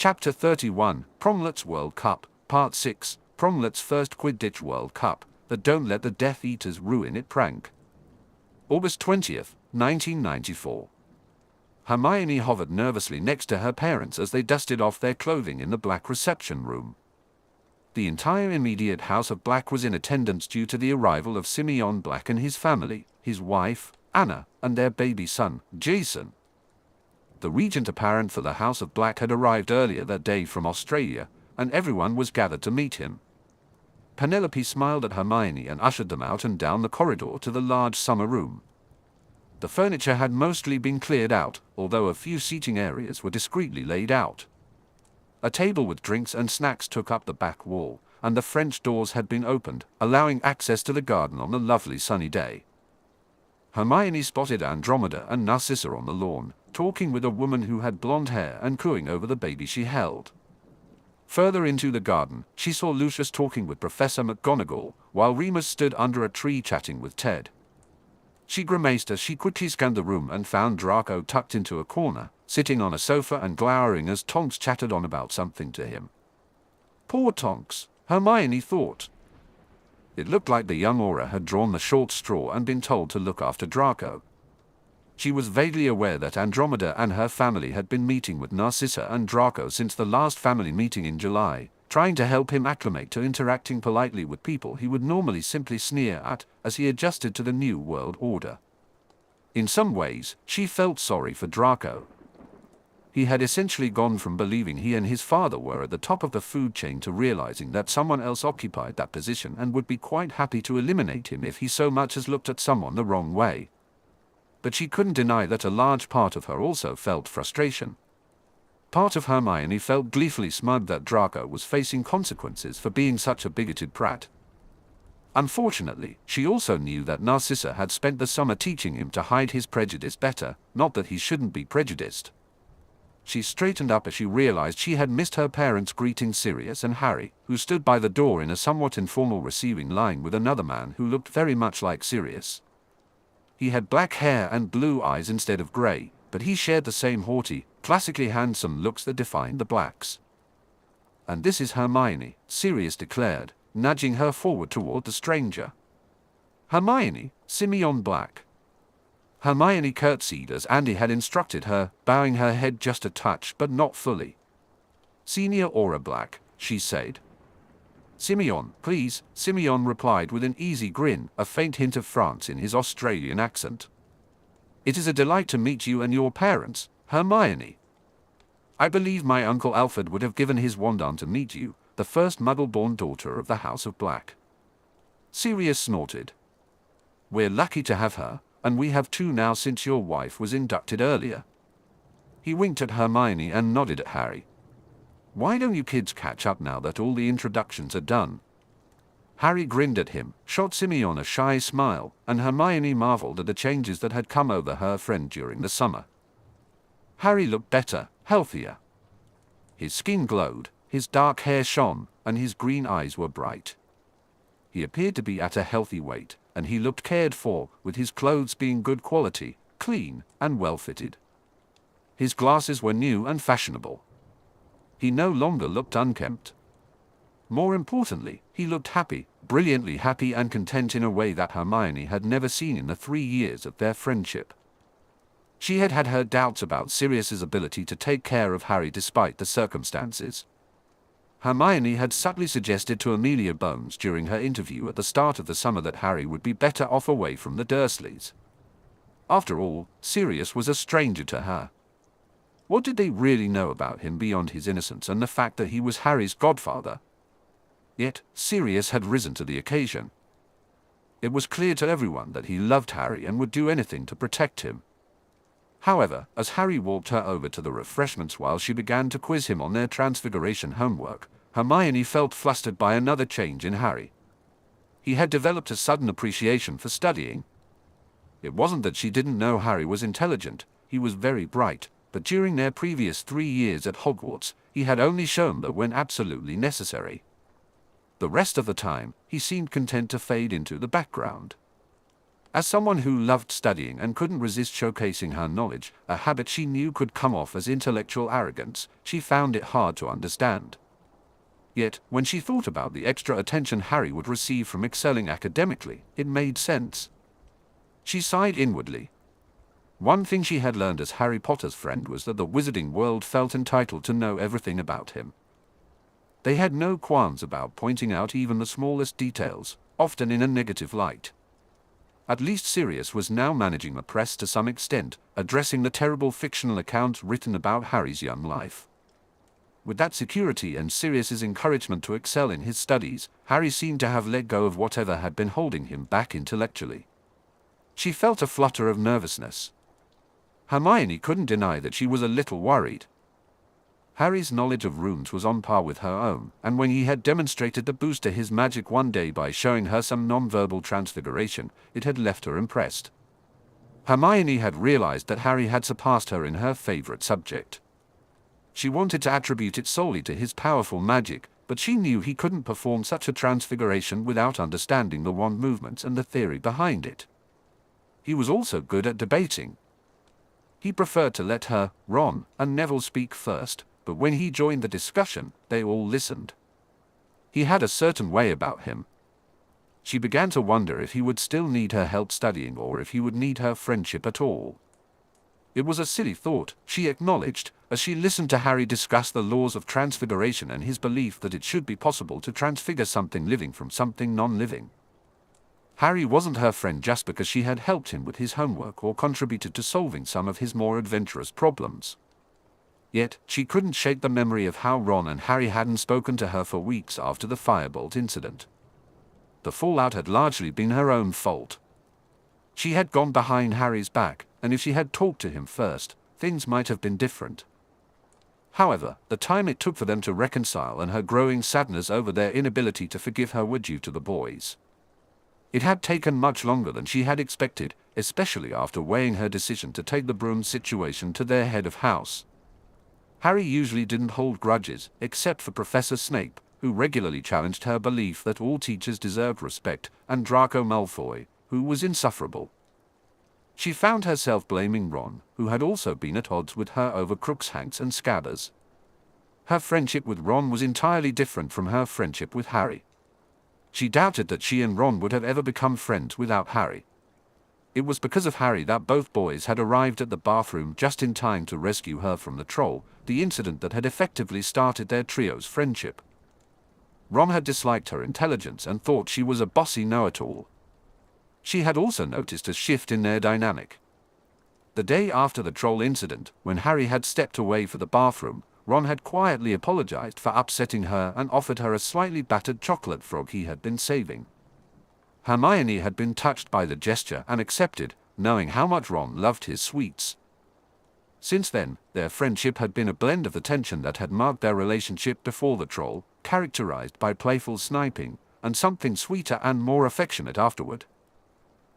Chapter 31, Promlet's World Cup, Part 6, Promlet's First Quidditch World Cup, the Don't Let the Death Eaters Ruin It prank. August 20th, 1994. Hermione hovered nervously next to her parents as they dusted off their clothing in the Black reception room. The entire immediate House of Black was in attendance due to the arrival of Simeon Black and his family, his wife, Anna, and their baby son, Jason. The regent apparent for the House of Black had arrived earlier that day from Australia, and everyone was gathered to meet him. Penelope smiled at Hermione and ushered them out and down the corridor to the large summer room. The furniture had mostly been cleared out, although a few seating areas were discreetly laid out. A table with drinks and snacks took up the back wall, and the French doors had been opened, allowing access to the garden on a lovely sunny day. Hermione spotted Andromeda and Narcissa on the lawn, talking with a woman who had blonde hair and cooing over the baby she held. Further into the garden, she saw Lucius talking with Professor McGonagall, while Remus stood under a tree chatting with Ted. She grimaced as she quickly scanned the room and found Draco tucked into a corner, sitting on a sofa and glowering as Tonks chattered on about something to him. Poor Tonks, Hermione thought. It looked like the young Auror had drawn the short straw and been told to look after Draco. She was vaguely aware that Andromeda and her family had been meeting with Narcissa and Draco since the last family meeting in July, trying to help him acclimate to interacting politely with people he would normally simply sneer at, as he adjusted to the new world order. In some ways, she felt sorry for Draco. He had essentially gone from believing he and his father were at the top of the food chain to realizing that someone else occupied that position and would be quite happy to eliminate him if he so much as looked at someone the wrong way. But she couldn't deny that a large part of her also felt frustration. Part of Hermione felt gleefully smug that Draco was facing consequences for being such a bigoted prat. Unfortunately, she also knew that Narcissa had spent the summer teaching him to hide his prejudice better, not that he shouldn't be prejudiced. She straightened up as she realized she had missed her parents greeting Sirius and Harry, who stood by the door in a somewhat informal receiving line with another man who looked very much like Sirius. He had black hair and blue eyes instead of grey, but he shared the same haughty, classically handsome looks that defined the Blacks. "And this is Hermione," Sirius declared, nudging her forward toward the stranger. "Hermione, Simeon Black." Hermione curtsied as Andy had instructed her, bowing her head just a touch but not fully. "Senior Auror Black," she said. "Simeon, please," Simeon replied with an easy grin, a faint hint of France in his Australian accent. "It is a delight to meet you and your parents, Hermione. I believe my Uncle Alfred would have given his wand on to meet you, the first Muggle-born daughter of the House of Black." Sirius snorted. "We're lucky to have her, and we have two now since your wife was inducted earlier." He winked at Hermione and nodded at Harry. "Why don't you kids catch up now that all the introductions are done?" Harry grinned at him, shot Simeon a shy smile, and Hermione marveled at the changes that had come over her friend during the summer. Harry looked better, healthier. His skin glowed, his dark hair shone, and his green eyes were bright. He appeared to be at a healthy weight, and he looked cared for, with his clothes being good quality, clean, and well-fitted. His glasses were new and fashionable. He no longer looked unkempt. More importantly, he looked happy, brilliantly happy and content in a way that Hermione had never seen in the 3 years of their friendship. She had had her doubts about Sirius's ability to take care of Harry despite the circumstances. Hermione had subtly suggested to Amelia Bones during her interview at the start of the summer that Harry would be better off away from the Dursleys. After all, Sirius was a stranger to her. What did they really know about him beyond his innocence and the fact that he was Harry's godfather? Yet, Sirius had risen to the occasion. It was clear to everyone that he loved Harry and would do anything to protect him. However, as Harry walked her over to the refreshments while she began to quiz him on their Transfiguration homework, Hermione felt flustered by another change in Harry. He had developed a sudden appreciation for studying. It wasn't that she didn't know Harry was intelligent, he was very bright, but during their previous 3 years at Hogwarts, he had only shown that when absolutely necessary. The rest of the time, he seemed content to fade into the background. As someone who loved studying and couldn't resist showcasing her knowledge, a habit she knew could come off as intellectual arrogance, she found it hard to understand. Yet, when she thought about the extra attention Harry would receive from excelling academically, it made sense. She sighed inwardly. One thing she had learned as Harry Potter's friend was that the wizarding world felt entitled to know everything about him. They had no qualms about pointing out even the smallest details, often in a negative light. At least Sirius was now managing the press to some extent, addressing the terrible fictional accounts written about Harry's young life. With that security and Sirius's encouragement to excel in his studies, Harry seemed to have let go of whatever had been holding him back intellectually. She felt a flutter of nervousness. Hermione couldn't deny that she was a little worried. Harry's knowledge of runes was on par with her own, and when he had demonstrated the boost to his magic one day by showing her some non-verbal transfiguration, it had left her impressed. Hermione had realized that Harry had surpassed her in her favorite subject. She wanted to attribute it solely to his powerful magic, but she knew he couldn't perform such a transfiguration without understanding the wand movements and the theory behind it. He was also good at debating. He preferred to let her, Ron, and Neville speak first, but when he joined the discussion, they all listened. He had a certain way about him. She began to wonder if he would still need her help studying or if he would need her friendship at all. It was a silly thought, she acknowledged, as she listened to Harry discuss the laws of transfiguration and his belief that it should be possible to transfigure something living from something non-living. Harry wasn't her friend just because she had helped him with his homework or contributed to solving some of his more adventurous problems. Yet, she couldn't shake the memory of how Ron and Harry hadn't spoken to her for weeks after the firebolt incident. The fallout had largely been her own fault. She had gone behind Harry's back, and if she had talked to him first, things might have been different. However, the time it took for them to reconcile and her growing sadness over their inability to forgive her were due to the boys. It had taken much longer than she had expected, especially after weighing her decision to take the broom situation to their head of house. Harry usually didn't hold grudges, except for Professor Snape, who regularly challenged her belief that all teachers deserved respect, and Draco Malfoy, who was insufferable. She found herself blaming Ron, who had also been at odds with her over Crookshanks and Scabbers. Her friendship with Ron was entirely different from her friendship with Harry. She doubted that she and Ron would have ever become friends without Harry. It was because of Harry that both boys had arrived at the bathroom just in time to rescue her from the troll, the incident that had effectively started their trio's friendship. Ron had disliked her intelligence and thought she was a bossy know-it-all. She had also noticed a shift in their dynamic. The day after the troll incident, when Harry had stepped away for the bathroom, Ron had quietly apologized for upsetting her and offered her a slightly battered chocolate frog he had been saving. Hermione had been touched by the gesture and accepted, knowing how much Ron loved his sweets. Since then, their friendship had been a blend of the tension that had marked their relationship before the troll, characterized by playful sniping, and something sweeter and more affectionate afterward.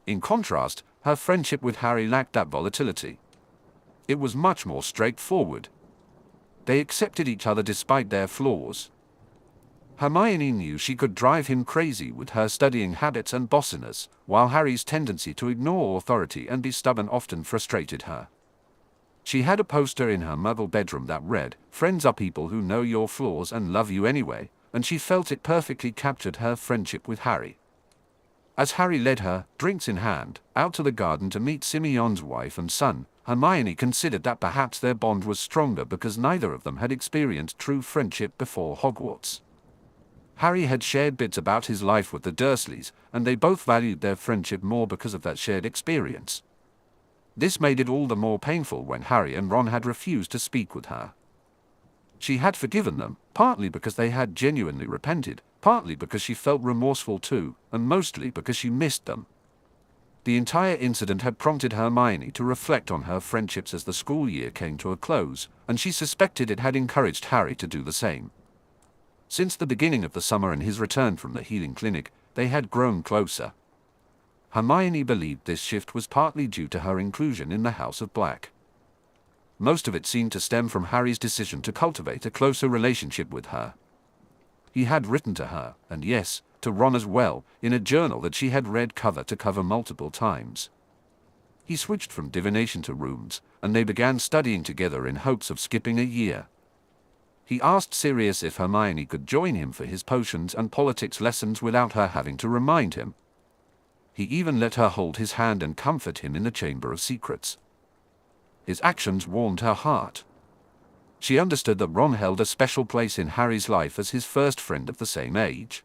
In contrast, her friendship with Harry lacked that volatility. It was much more straightforward. They accepted each other despite their flaws. Hermione knew she could drive him crazy with her studying habits and bossiness, while Harry's tendency to ignore authority and be stubborn often frustrated her. She had a poster in her muggle bedroom that read, "Friends are people who know your flaws and love you anyway," and she felt it perfectly captured her friendship with Harry. As Harry led her, drinks in hand, out to the garden to meet Simeon's wife and son, Hermione considered that perhaps their bond was stronger because neither of them had experienced true friendship before Hogwarts. Harry had shared bits about his life with the Dursleys, and they both valued their friendship more because of that shared experience. This made it all the more painful when Harry and Ron had refused to speak with her. She had forgiven them, partly because they had genuinely repented, partly because she felt remorseful too, and mostly because she missed them. The entire incident had prompted Hermione to reflect on her friendships as the school year came to a close, and she suspected it had encouraged Harry to do the same. Since the beginning of the summer and his return from the healing clinic, they had grown closer. Hermione believed this shift was partly due to her inclusion in the House of Black. Most of it seemed to stem from Harry's decision to cultivate a closer relationship with her. He had written to her, and yes, to Ron as well, in a journal that she had read cover to cover multiple times. He switched from divination to runes, and they began studying together in hopes of skipping a year. He asked Sirius if Hermione could join him for his potions and politics lessons without her having to remind him. He even let her hold his hand and comfort him in the Chamber of Secrets. His actions warmed her heart. She understood that Ron held a special place in Harry's life as his first friend of the same age.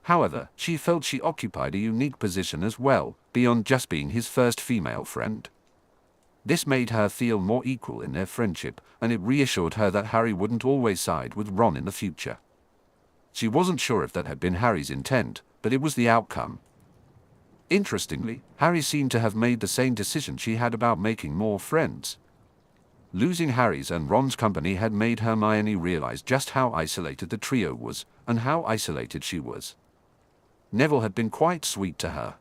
However, she felt she occupied a unique position as well, beyond just being his first female friend. This made her feel more equal in their friendship, and it reassured her that Harry wouldn't always side with Ron in the future. She wasn't sure if that had been Harry's intent, but it was the outcome. Interestingly, Harry seemed to have made the same decision she had about making more friends. Losing Harry's and Ron's company had made Hermione realize just how isolated the trio was, and how isolated she was. Neville had been quite sweet to her.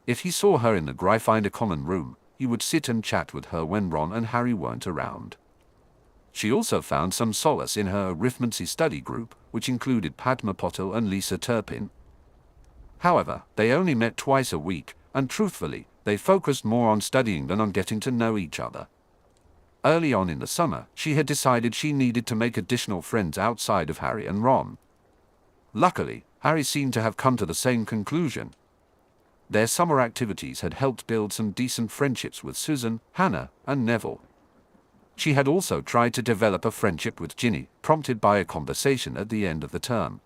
If he saw her in the Gryffindor common room, he would sit and chat with her when Ron and Harry weren't around. She also found some solace in her arithmancy study group, which included Padma Patil and Lisa Turpin. However, they only met twice a week, and truthfully, they focused more on studying than on getting to know each other. Early on in the summer, she had decided she needed to make additional friends outside of Harry and Ron. Luckily, Harry seemed to have come to the same conclusion. Their summer activities had helped build some decent friendships with Susan, Hannah, and Neville. She had also tried to develop a friendship with Ginny, prompted by a conversation at the end of the term.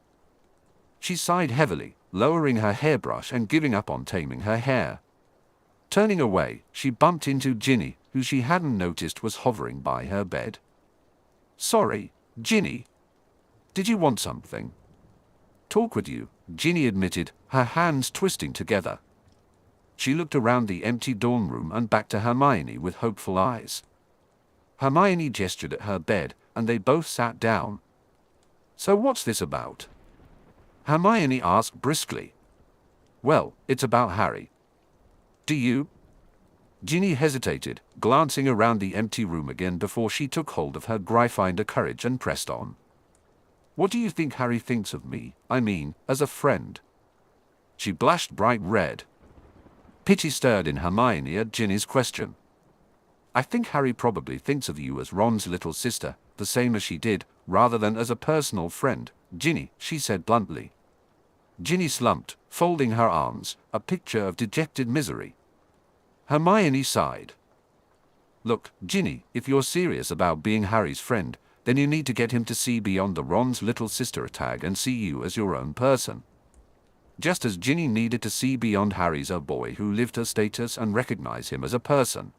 She sighed heavily, lowering her hairbrush and giving up on taming her hair. Turning away, she bumped into Ginny, who she hadn't noticed was hovering by her bed. "Sorry, Ginny. Did you want something?" "Talk with you," Ginny admitted, her hands twisting together. She looked around the empty dorm room and back to Hermione with hopeful eyes. Hermione gestured at her bed, and they both sat down. "So what's this about?" Hermione asked briskly. "Well, it's about Harry." "Do you?" Ginny hesitated, glancing around the empty room again before she took hold of her Gryffindor courage and pressed on. "What do you think Harry thinks of me, I mean, as a friend?" She blushed bright red. Pity stirred in Hermione at Ginny's question. "I think Harry probably thinks of you as Ron's little sister, the same as she did, rather than as a personal friend, Ginny," she said bluntly. Ginny slumped, folding her arms, a picture of dejected misery. Hermione sighed. "Look, Ginny, if you're serious about being Harry's friend, then you need to get him to see beyond the Ron's little sister tag and see you as your own person. Just as Ginny needed to see beyond Harry's a boy who lived her status and recognize him as a person.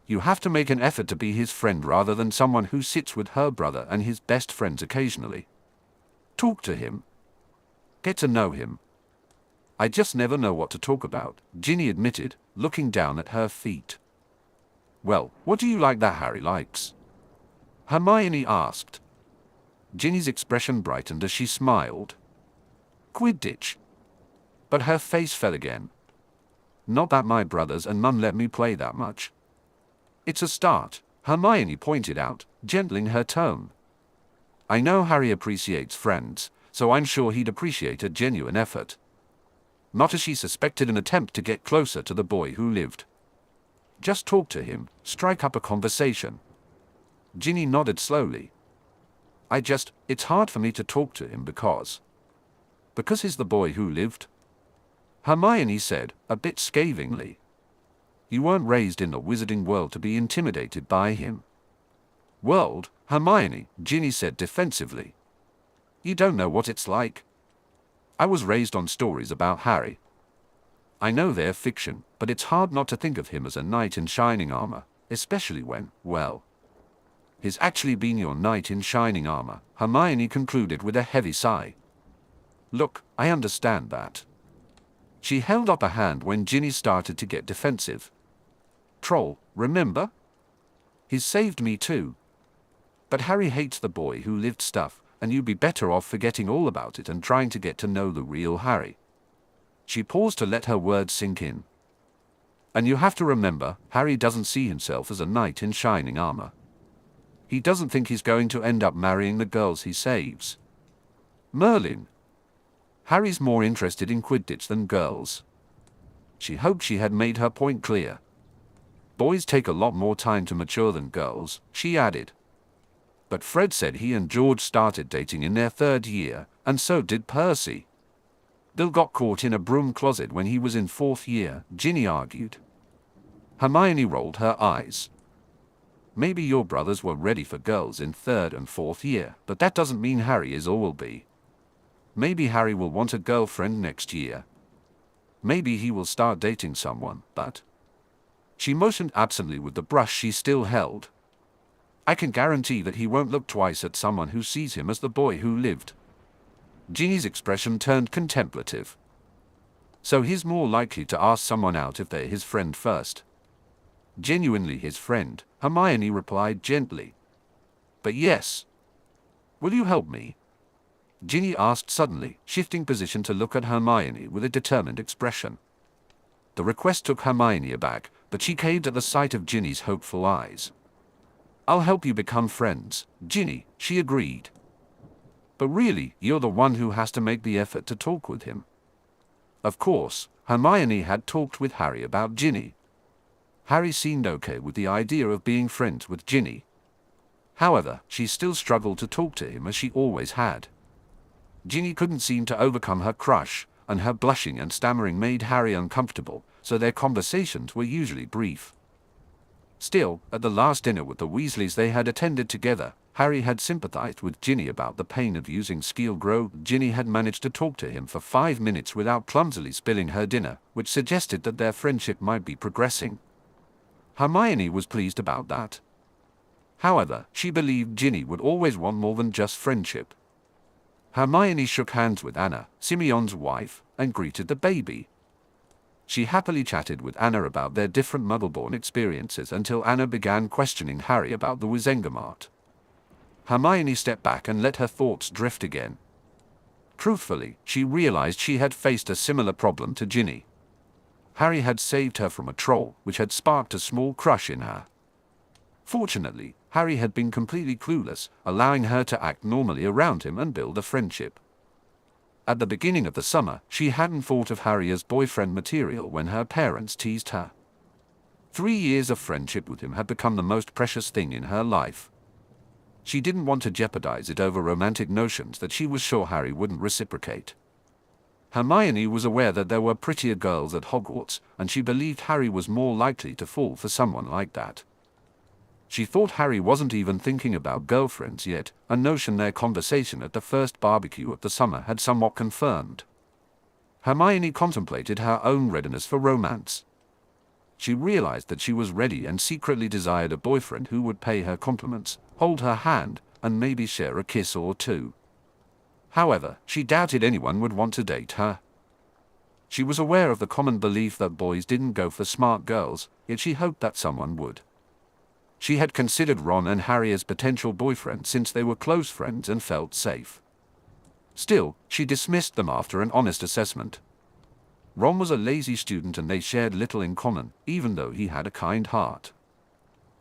You have to make an effort to be his friend rather than someone who sits with her brother and his best friends occasionally. Talk to him. Get to know him." "I just never know what to talk about," Ginny admitted, looking down at her feet. "Well, what do you like that Harry likes?" Hermione asked. Ginny's expression brightened as she smiled. "Quidditch." But her face fell again. "Not that my brothers and Mum let me play that much." "It's a start," Hermione pointed out, gentling her tone. "I know Harry appreciates friends, so I'm sure he'd appreciate a genuine effort." Not as she suspected an attempt to get closer to the boy who lived. "Just talk to him, strike up a conversation." Ginny nodded slowly. It's hard for me to talk to him because he's the boy who lived," Hermione said, a bit scathingly. "You weren't raised in the wizarding world to be intimidated by him." "World, Hermione," Ginny said defensively. "You don't know what it's like. I was raised on stories about Harry. I know they're fiction, but it's hard not to think of him as a knight in shining armor, especially when, well, he's actually been your knight in shining armor," Hermione concluded with a heavy sigh. "Look, I understand that." She held up a hand when Ginny started to get defensive. "Troll, remember? He's saved me too. But Harry hates the boy who lived stuff, and you'd be better off forgetting all about it and trying to get to know the real Harry." She paused to let her words sink in. "And you have to remember, Harry doesn't see himself as a knight in shining armor. He doesn't think he's going to end up marrying the girls he saves." "Merlin." Harry's more interested in Quidditch than girls. She hoped she had made her point clear. Boys take a lot more time to mature than girls, she added. But Fred said he and George started dating in their 3rd year, and so did Percy. Bill got caught in a broom closet when he was in 4th year, Ginny argued. Hermione rolled her eyes. Maybe your brothers were ready for girls in 3rd and 4th year, but that doesn't mean Harry is or will be. Maybe Harry will want a girlfriend next year. Maybe he will start dating someone, but... She motioned absently with the brush she still held. I can guarantee that he won't look twice at someone who sees him as the boy who lived. Ginny's expression turned contemplative. So he's more likely to ask someone out if they're his friend first. Genuinely his friend, Hermione replied gently. But yes. Will you help me? Ginny asked suddenly, shifting position to look at Hermione with a determined expression. The request took Hermione aback, but she caved at the sight of Ginny's hopeful eyes. I'll help you become friends, Ginny, she agreed. But really, you're the one who has to make the effort to talk with him. Of course, Hermione had talked with Harry about Ginny. Harry seemed okay with the idea of being friends with Ginny. However, she still struggled to talk to him as she always had. Ginny couldn't seem to overcome her crush, and her blushing and stammering made Harry uncomfortable, so their conversations were usually brief. Still, at the last dinner with the Weasleys they had attended together, Harry had sympathized with Ginny about the pain of using Skeelgrow. Ginny had managed to talk to him for 5 minutes without clumsily spilling her dinner, which suggested that their friendship might be progressing. Hermione was pleased about that. However, she believed Ginny would always want more than just friendship. Hermione shook hands with Anna, Simeon's wife, and greeted the baby. She happily chatted with Anna about their different Muggleborn experiences until Anna began questioning Harry about the Wizengamot. Hermione stepped back and let her thoughts drift again. Truthfully, she realized she had faced a similar problem to Ginny. Harry had saved her from a troll, which had sparked a small crush in her. Fortunately, Harry had been completely clueless, allowing her to act normally around him and build a friendship. At the beginning of the summer, she hadn't thought of Harry as boyfriend material when her parents teased her. 3 years of friendship with him had become the most precious thing in her life. She didn't want to jeopardize it over romantic notions that she was sure Harry wouldn't reciprocate. Hermione was aware that there were prettier girls at Hogwarts, and she believed Harry was more likely to fall for someone like that. She thought Harry wasn't even thinking about girlfriends yet, a notion their conversation at the first barbecue of the summer had somewhat confirmed. Hermione contemplated her own readiness for romance. She realized that she was ready and secretly desired a boyfriend who would pay her compliments, hold her hand, and maybe share a kiss or two. However, she doubted anyone would want to date her. She was aware of the common belief that boys didn't go for smart girls, yet she hoped that someone would. She had considered Ron and Harry as potential boyfriends since they were close friends and felt safe. Still, she dismissed them after an honest assessment. Ron was a lazy student and they shared little in common, even though he had a kind heart.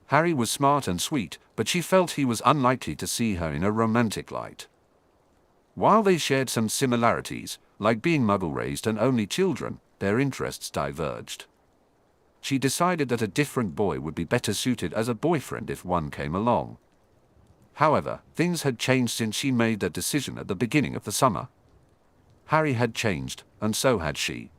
Harry was smart and sweet, but she felt he was unlikely to see her in a romantic light. While they shared some similarities, like being Muggle-raised and only children, their interests diverged. She decided that a different boy would be better suited as a boyfriend if one came along. However, things had changed since she made that decision at the beginning of the summer. Harry had changed, and so had she.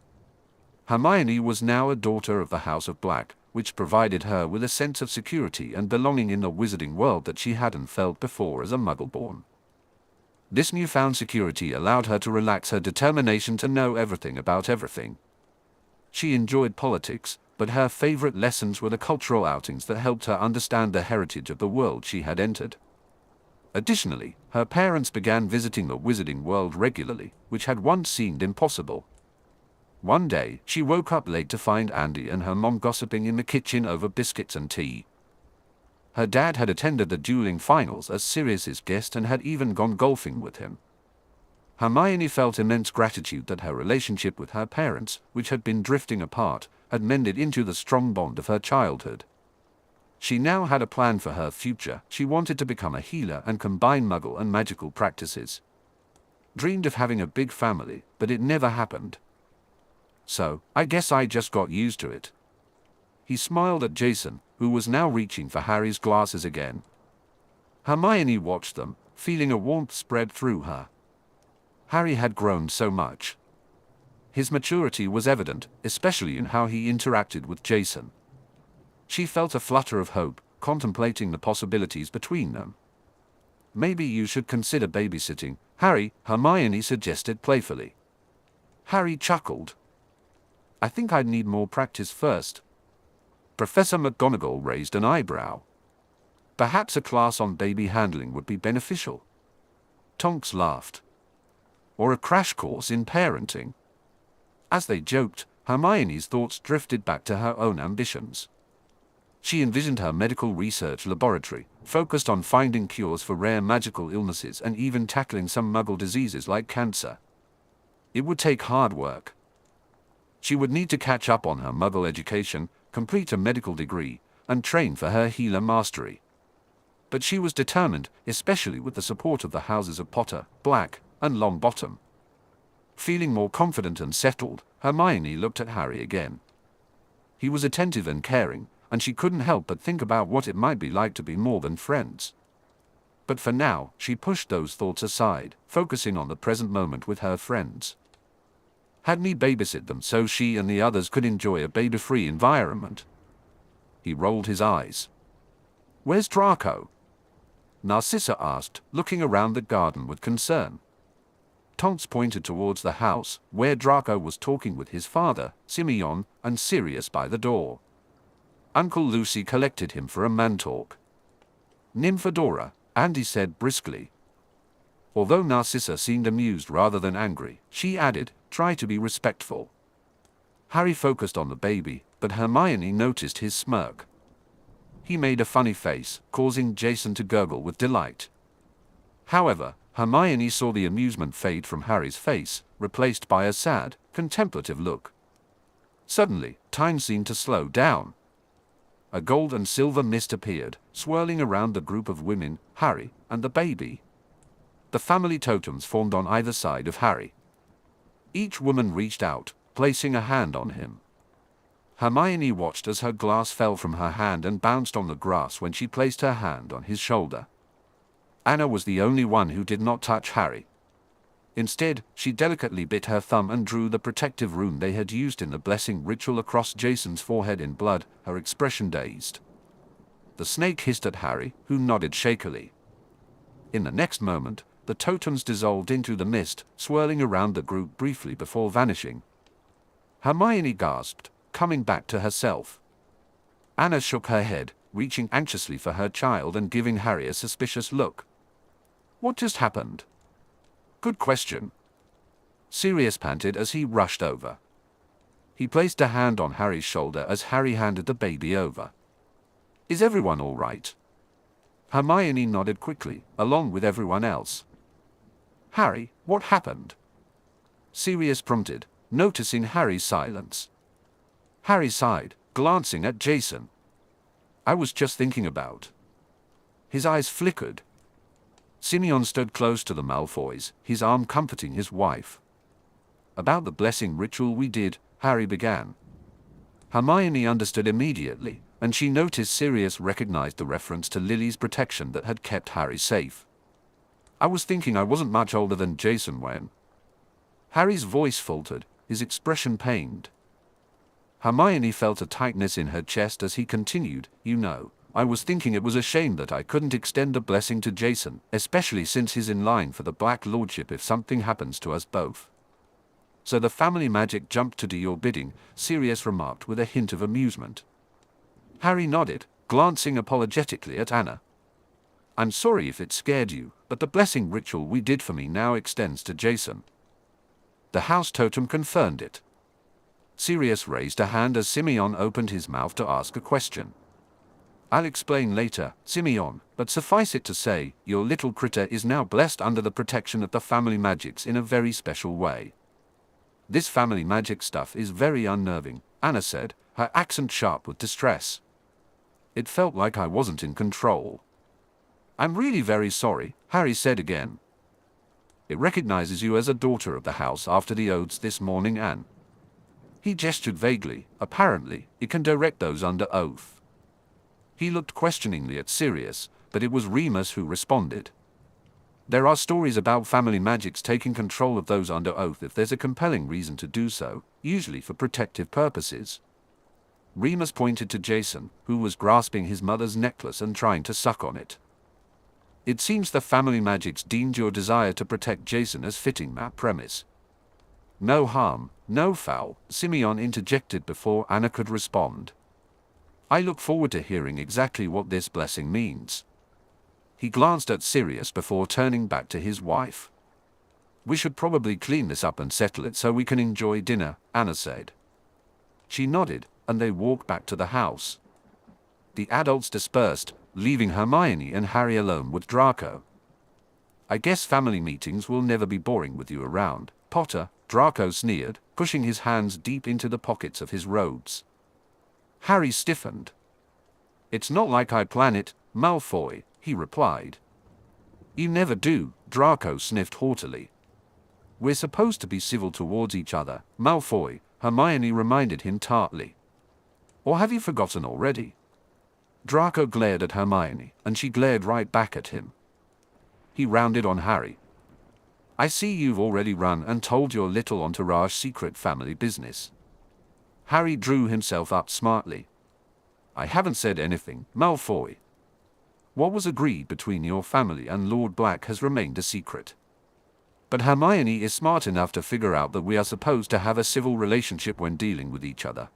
Hermione was now a daughter of the House of Black, which provided her with a sense of security and belonging in the wizarding world that she hadn't felt before as a Muggleborn. This newfound security allowed her to relax her determination to know everything about everything. She enjoyed politics, but her favorite lessons were the cultural outings that helped her understand the heritage of the world she had entered. Additionally, her parents began visiting the wizarding world regularly, which had once seemed impossible. One day, she woke up late to find Andy and her mom gossiping in the kitchen over biscuits and tea. Her dad had attended the dueling finals as Sirius's guest and had even gone golfing with him. Hermione felt immense gratitude that her relationship with her parents, which had been drifting apart, had mended into the strong bond of her childhood. She now had a plan for her future. She wanted to become a healer and combine Muggle and magical practices. Dreamed of having a big family, but it never happened. So, I guess I just got used to it." He smiled at Jason, who was now reaching for Harry's glasses again. Hermione watched them, feeling a warmth spread through her. Harry had grown so much. His maturity was evident, especially in how he interacted with Jason. She felt a flutter of hope, contemplating the possibilities between them. "Maybe you should consider babysitting, Harry," Hermione suggested playfully. Harry chuckled. "I think I'd need more practice first." Professor McGonagall raised an eyebrow. "Perhaps a class on baby handling would be beneficial." Tonks laughed. "Or a crash course in parenting." As they joked, Hermione's thoughts drifted back to her own ambitions. She envisioned her medical research laboratory, focused on finding cures for rare magical illnesses and even tackling some muggle diseases like cancer. It would take hard work. She would need to catch up on her muggle education, complete a medical degree, and train for her healer mastery. But she was determined, especially with the support of the houses of Potter, Black, and Longbottom. Feeling more confident and settled, Hermione looked at Harry again. He was attentive and caring, and she couldn't help but think about what it might be like to be more than friends. But for now, she pushed those thoughts aside, focusing on the present moment with her friends. Had me babysit them so she and the others could enjoy a baby-free environment. He rolled his eyes. "Where's Draco?" Narcissa asked, looking around the garden with concern. Tonks pointed towards the house, where Draco was talking with his father, Simeon, and Sirius by the door. Uncle Lucy collected him for a man-talk. "Nymphadora," Andy said briskly. Although Narcissa seemed amused rather than angry, she added, "Try to be respectful." Harry focused on the baby, but Hermione noticed his smirk. He made a funny face, causing Jason to gurgle with delight. However, Hermione saw the amusement fade from Harry's face, replaced by a sad, contemplative look. Suddenly, time seemed to slow down. A gold and silver mist appeared, swirling around the group of women, Harry, and the baby. The family totems formed on either side of Harry. Each woman reached out, placing a hand on him. Hermione watched as her glass fell from her hand and bounced on the grass when she placed her hand on his shoulder. Anna was the only one who did not touch Harry. Instead, she delicately bit her thumb and drew the protective rune they had used in the blessing ritual across Jason's forehead in blood, her expression dazed. The snake hissed at Harry, who nodded shakily. In the next moment, the totems dissolved into the mist, swirling around the group briefly before vanishing. Hermione gasped, coming back to herself. Anna shook her head, reaching anxiously for her child and giving Harry a suspicious look. "What just happened?" "Good question." Sirius panted as he rushed over. He placed a hand on Harry's shoulder as Harry handed the baby over. "Is everyone all right?" Hermione nodded quickly, along with everyone else. "Harry, what happened?" Sirius prompted, noticing Harry's silence. Harry sighed, glancing at Jason. "I was just thinking about." His eyes flickered. Simeon stood close to the Malfoys, his arm comforting his wife. "About the blessing ritual we did," Harry began. Hermione understood immediately, and she noticed Sirius recognized the reference to Lily's protection that had kept Harry safe. "I was thinking I wasn't much older than Jason when..." Harry's voice faltered, his expression pained. Hermione felt a tightness in her chest as he continued, "You know, I was thinking it was a shame that I couldn't extend a blessing to Jason, especially since he's in line for the Black Lordship if something happens to us both." "So the family magic jumped to do your bidding," Sirius remarked with a hint of amusement. Harry nodded, glancing apologetically at Anna. "I'm sorry if it scared you, but the blessing ritual we did for me now extends to Jason." The house totem confirmed it. Sirius raised a hand as Simeon opened his mouth to ask a question. "I'll explain later, Simeon, but suffice it to say, your little critter is now blessed under the protection of the family magics in a very special way." "This family magic stuff is very unnerving," Anna said, her accent sharp with distress. "It felt like I wasn't in control." "I'm really very sorry," Harry said again. It recognizes you as a daughter of the house after the oaths this morning, Anne. He gestured vaguely. Apparently, it can direct those under oath. He looked questioningly at Sirius, but it was Remus who responded. There are stories about family magics taking control of those under oath if there's a compelling reason to do so, usually for protective purposes. Remus pointed to Jason, who was grasping his mother's necklace and trying to suck on it. It seems the family magics deemed your desire to protect Jason as fitting that premise. No harm, no foul, Simeon interjected before Anna could respond. I look forward to hearing exactly what this blessing means. He glanced at Sirius before turning back to his wife. We should probably clean this up and settle it so we can enjoy dinner, Anna said. She nodded, and they walked back to the house. The adults dispersed, leaving Hermione and Harry alone with Draco. I guess family meetings will never be boring with you around, Potter, Draco sneered, pushing his hands deep into the pockets of his robes. Harry stiffened. It's not like I plan it, Malfoy, he replied. You never do, Draco sniffed haughtily. We're supposed to be civil towards each other, Malfoy, Hermione reminded him tartly. Or have you forgotten already? Draco glared at Hermione, and she glared right back at him. He rounded on Harry. I see you've already run and told your little entourage secret family business. Harry drew himself up smartly. I haven't said anything, Malfoy. What was agreed between your family and Lord Black has remained a secret. But Hermione is smart enough to figure out that we are supposed to have a civil relationship when dealing with each other.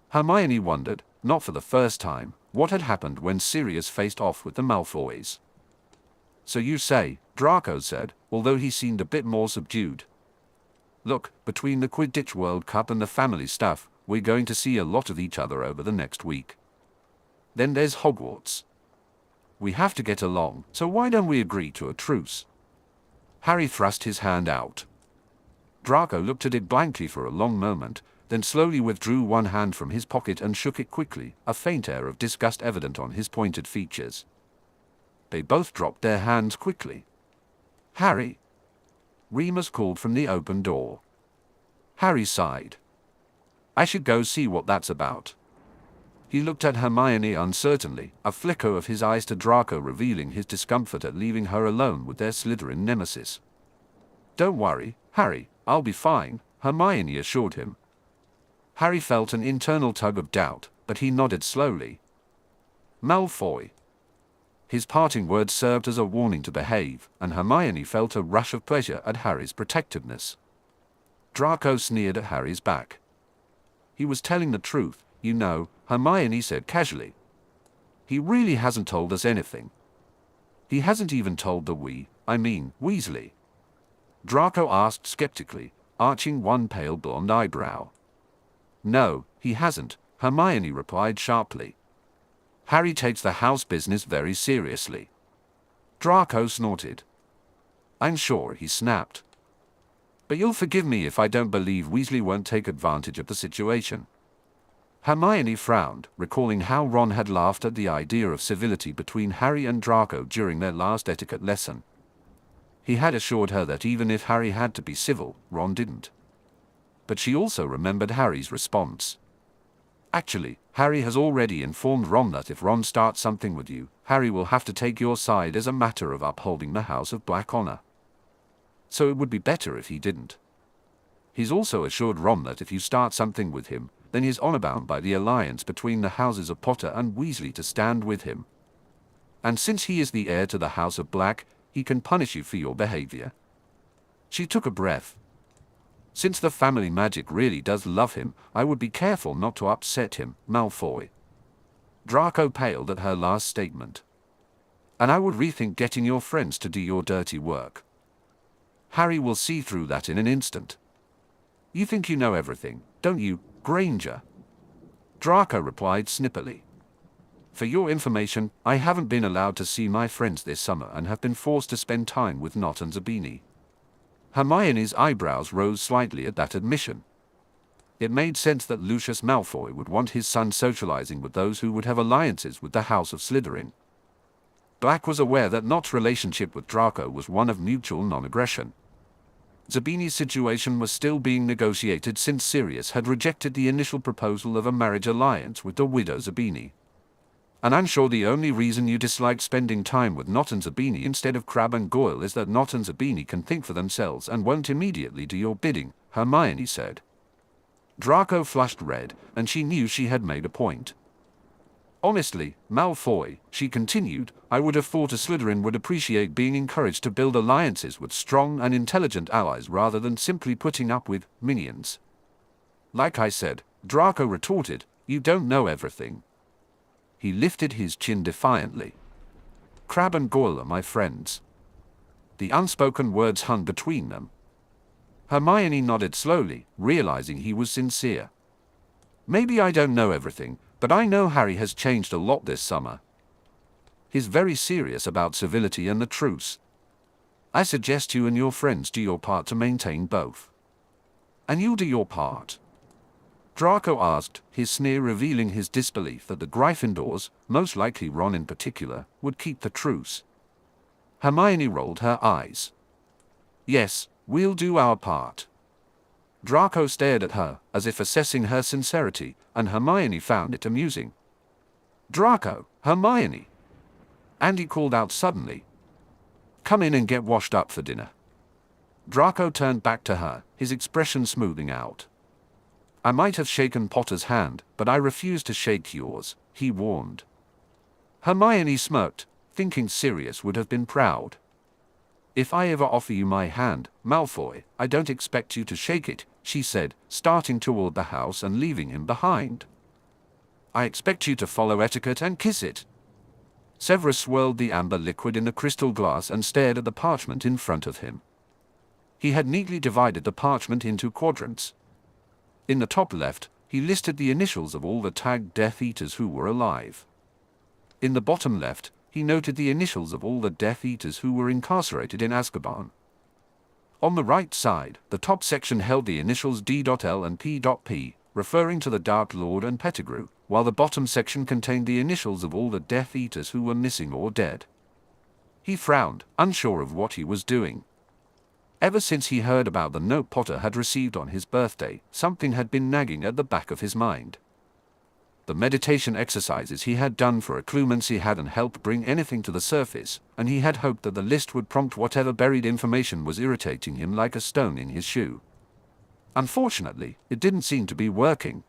Hermione wondered, not for the first time, what had happened when Sirius faced off with the Malfoys. So you say, Draco said, although he seemed a bit more subdued. Look, between the Quidditch World Cup and the family stuff, we're going to see a lot of each other over the next week. Then there's Hogwarts. We have to get along, so why don't we agree to a truce? Harry thrust his hand out. Draco looked at it blankly for a long moment, then slowly withdrew one hand from his pocket and shook it quickly, a faint air of disgust evident on his pointed features. They both dropped their hands quickly. Harry! Remus called from the open door. Harry sighed. I should go see what that's about. He looked at Hermione uncertainly, a flicker of his eyes to Draco revealing his discomfort at leaving her alone with their Slytherin nemesis. Don't worry, Harry, I'll be fine, Hermione assured him. Harry felt an internal tug of doubt, but he nodded slowly. Malfoy. His parting words served as a warning to behave, and Hermione felt a rush of pleasure at Harry's protectiveness. Draco sneered at Harry's back. He was telling the truth, you know, Hermione said casually. He really hasn't told us anything. He hasn't even told the Weasley. Draco asked skeptically, arching one pale blonde eyebrow. No, he hasn't, Hermione replied sharply. Harry takes the house business very seriously. Draco snorted. I'm sure, he snapped. But you'll forgive me if I don't believe Weasley won't take advantage of the situation. Hermione frowned, recalling how Ron had laughed at the idea of civility between Harry and Draco during their last etiquette lesson. He had assured her that even if Harry had to be civil, Ron didn't. But she also remembered Harry's response. Actually, Harry has already informed Ron that if Ron starts something with you, Harry will have to take your side as a matter of upholding the House of Black honor. So it would be better if he didn't. He's also assured Ron that if you start something with him, then he is honor-bound by the alliance between the houses of Potter and Weasley to stand with him. And since he is the heir to the House of Black, he can punish you for your behavior. She took a breath. Since the family magic really does love him, I would be careful not to upset him, Malfoy. Draco paled at her last statement. And I would rethink getting your friends to do your dirty work. Harry will see through that in an instant. You think you know everything, don't you, Granger? Draco replied snippily. For your information, I haven't been allowed to see my friends this summer and have been forced to spend time with Nott and Zabini. Hermione's eyebrows rose slightly at that admission. It made sense that Lucius Malfoy would want his son socializing with those who would have alliances with the House of Slytherin. Black was aware that Nott's relationship with Draco was one of mutual non-aggression. Zabini's situation was still being negotiated since Sirius had rejected the initial proposal of a marriage alliance with the widow Zabini. And I'm sure the only reason you disliked spending time with Nott and Zabini instead of Crabbe and Goyle is that Nott and Zabini can think for themselves and won't immediately do your bidding, Hermione said. Draco flushed red, and she knew she had made a point. Honestly, Malfoy, she continued, I would have thought a Slytherin would appreciate being encouraged to build alliances with strong and intelligent allies rather than simply putting up with minions. Like I said, Draco retorted, you don't know everything. He lifted his chin defiantly. Crabbe and Goyle are my friends. The unspoken words hung between them. Hermione nodded slowly, realizing he was sincere. Maybe I don't know everything, but I know Harry has changed a lot this summer. He's very serious about civility and the truce. I suggest you and your friends do your part to maintain both. And you'll do your part? Draco asked, his sneer revealing his disbelief that the Gryffindors, most likely Ron in particular, would keep the truce. Hermione rolled her eyes. Yes, we'll do our part. Draco stared at her, as if assessing her sincerity, and Hermione found it amusing. Draco, Hermione! Andy called out suddenly. Come in and get washed up for dinner. Draco turned back to her, his expression smoothing out. I might have shaken Potter's hand, but I refuse to shake yours, he warned. Hermione smirked, thinking Sirius would have been proud. If I ever offer you my hand, Malfoy, I don't expect you to shake it, she said, starting toward the house and leaving him behind. I expect you to follow etiquette and kiss it. Severus swirled the amber liquid in the crystal glass and stared at the parchment in front of him. He had neatly divided the parchment into quadrants. In the top left, he listed the initials of all the tagged Death Eaters who were alive. In the bottom left, he noted the initials of all the Death Eaters who were incarcerated in Azkaban. On the right side, the top section held the initials D.L and P.P, referring to the Dark Lord and Pettigrew, while the bottom section contained the initials of all the Death Eaters who were missing or dead. He frowned, unsure of what he was doing. Ever since he heard about the note Potter had received on his birthday, something had been nagging at the back of his mind. The meditation exercises he had done for occlumency hadn't helped bring anything to the surface, and he had hoped that the list would prompt whatever buried information was irritating him like a stone in his shoe. Unfortunately, it didn't seem to be working.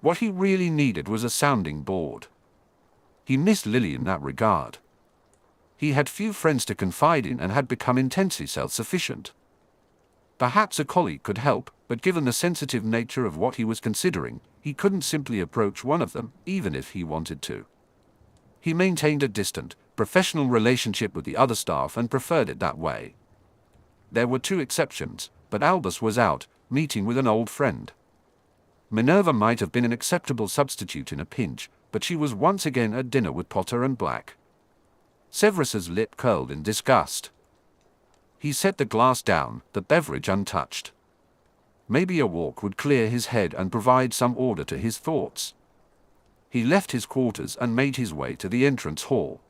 What he really needed was a sounding board. He missed Lily in that regard. He had few friends to confide in and had become intensely self-sufficient. Perhaps a colleague could help, but given the sensitive nature of what he was considering, he couldn't simply approach one of them, even if he wanted to. He maintained a distant, professional relationship with the other staff and preferred it that way. There were two exceptions, but Albus was out, meeting with an old friend. Minerva might have been an acceptable substitute in a pinch, but she was once again at dinner with Potter and Black. Severus's lip curled in disgust. He set the glass down, the beverage untouched. Maybe a walk would clear his head and provide some order to his thoughts. He left his quarters and made his way to the entrance hall.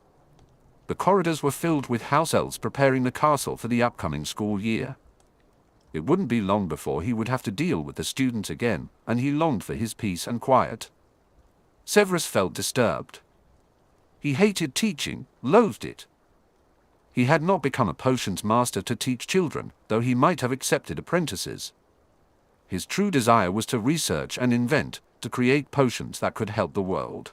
The corridors were filled with house elves preparing the castle for the upcoming school year. It wouldn't be long before he would have to deal with the students again, and he longed for his peace and quiet. Severus felt disturbed. He hated teaching, loathed it. He had not become a potions master to teach children, though he might have accepted apprentices. His true desire was to research and invent, to create potions that could help the world.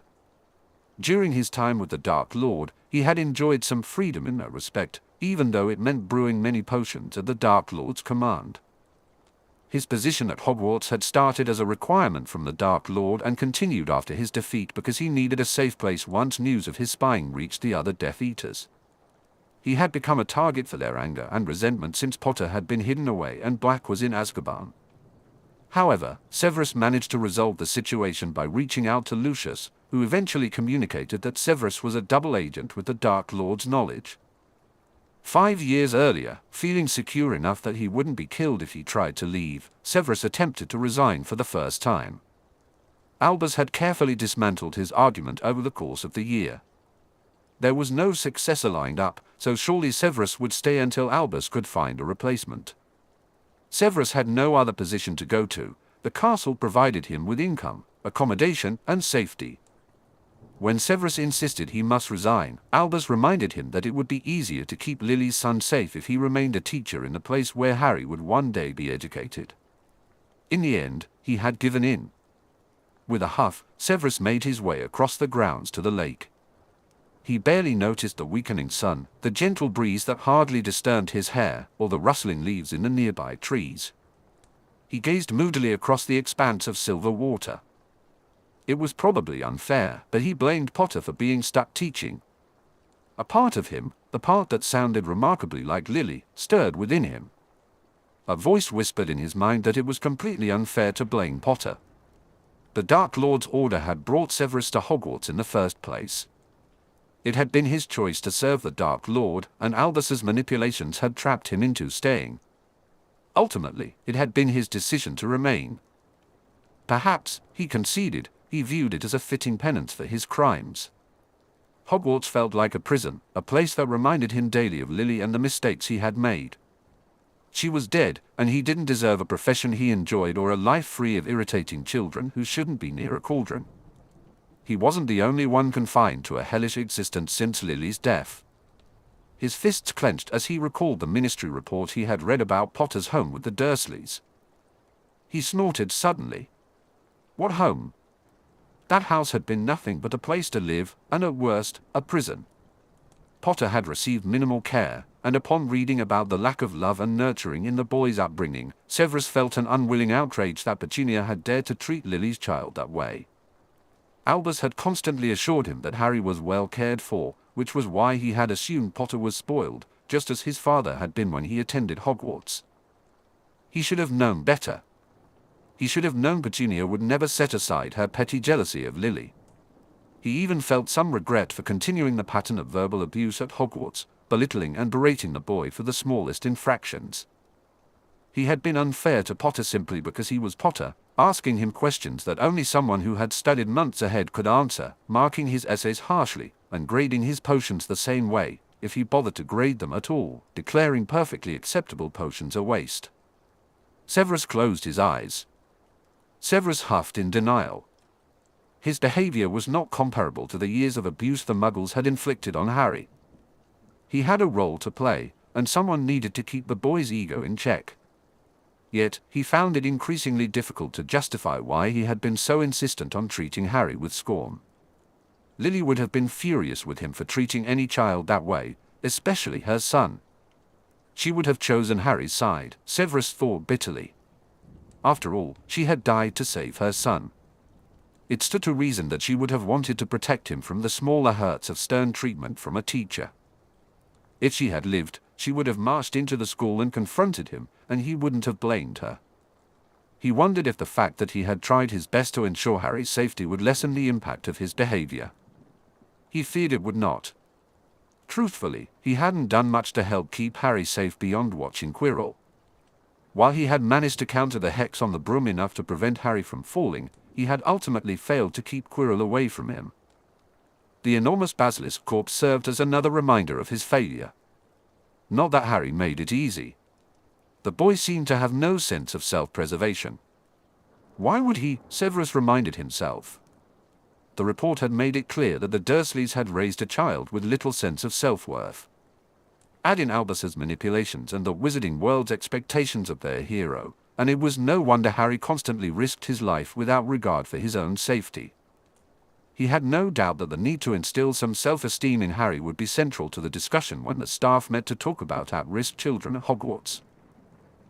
During his time with the Dark Lord, he had enjoyed some freedom in that respect, even though it meant brewing many potions at the Dark Lord's command. His position at Hogwarts had started as a requirement from the Dark Lord and continued after his defeat because he needed a safe place once news of his spying reached the other Death Eaters. He had become a target for their anger and resentment since Potter had been hidden away and Black was in Azkaban. However, Severus managed to resolve the situation by reaching out to Lucius, who eventually communicated that Severus was a double agent with the Dark Lord's knowledge. 5 years earlier, feeling secure enough that he wouldn't be killed if he tried to leave, Severus attempted to resign for the first time. Albus had carefully dismantled his argument over the course of the year. There was no successor lined up, so surely Severus would stay until Albus could find a replacement. Severus had no other position to go to. The castle provided him with income, accommodation, and safety. When Severus insisted he must resign, Albus reminded him that it would be easier to keep Lily's son safe if he remained a teacher in the place where Harry would one day be educated. In the end, he had given in. With a huff, Severus made his way across the grounds to the lake. He barely noticed the weakening sun, the gentle breeze that hardly disturbed his hair, or the rustling leaves in the nearby trees. He gazed moodily across the expanse of silver water. It was probably unfair, but he blamed Potter for being stuck teaching. A part of him, the part that sounded remarkably like Lily, stirred within him. A voice whispered in his mind that it was completely unfair to blame Potter. The Dark Lord's order had brought Severus to Hogwarts in the first place. It had been his choice to serve the Dark Lord, and Albus's manipulations had trapped him into staying. Ultimately, it had been his decision to remain. Perhaps, he conceded, he viewed it as a fitting penance for his crimes. Hogwarts felt like a prison, a place that reminded him daily of Lily and the mistakes he had made. She was dead, and he didn't deserve a profession he enjoyed or a life free of irritating children who shouldn't be near a cauldron. He wasn't the only one confined to a hellish existence since Lily's death. His fists clenched as he recalled the ministry report he had read about Potter's home with the Dursleys. He snorted suddenly. What home? That house had been nothing but a place to live, and at worst, a prison. Potter had received minimal care, and upon reading about the lack of love and nurturing in the boy's upbringing, Severus felt an unwilling outrage that Petunia had dared to treat Lily's child that way. Albus had constantly assured him that Harry was well cared for, which was why he had assumed Potter was spoiled, just as his father had been when he attended Hogwarts. He should have known better. He should have known Petunia would never set aside her petty jealousy of Lily. He even felt some regret for continuing the pattern of verbal abuse at Hogwarts, belittling and berating the boy for the smallest infractions. He had been unfair to Potter simply because he was Potter, asking him questions that only someone who had studied months ahead could answer, marking his essays harshly, and grading his potions the same way, if he bothered to grade them at all, declaring perfectly acceptable potions a waste. Severus closed his eyes. Severus huffed in denial. His behavior was not comparable to the years of abuse the Muggles had inflicted on Harry. He had a role to play, and someone needed to keep the boy's ego in check. Yet, he found it increasingly difficult to justify why he had been so insistent on treating Harry with scorn. Lily would have been furious with him for treating any child that way, especially her son. She would have chosen Harry's side, Severus thought bitterly. After all, she had died to save her son. It stood to reason that she would have wanted to protect him from the smaller hurts of stern treatment from a teacher. If she had lived, she would have marched into the school and confronted him, and he wouldn't have blamed her. He wondered if the fact that he had tried his best to ensure Harry's safety would lessen the impact of his behavior. He feared it would not. Truthfully, he hadn't done much to help keep Harry safe beyond watching Quirrell. While he had managed to counter the hex on the broom enough to prevent Harry from falling, he had ultimately failed to keep Quirrell away from him. The enormous basilisk corpse served as another reminder of his failure. Not that Harry made it easy. The boy seemed to have no sense of self-preservation. Why would he? Severus reminded himself. The report had made it clear that the Dursleys had raised a child with little sense of self-worth. Add in Albus's manipulations and the wizarding world's expectations of their hero, and it was no wonder Harry constantly risked his life without regard for his own safety. He had no doubt that the need to instill some self-esteem in Harry would be central to the discussion when the staff met to talk about at-risk children at Hogwarts.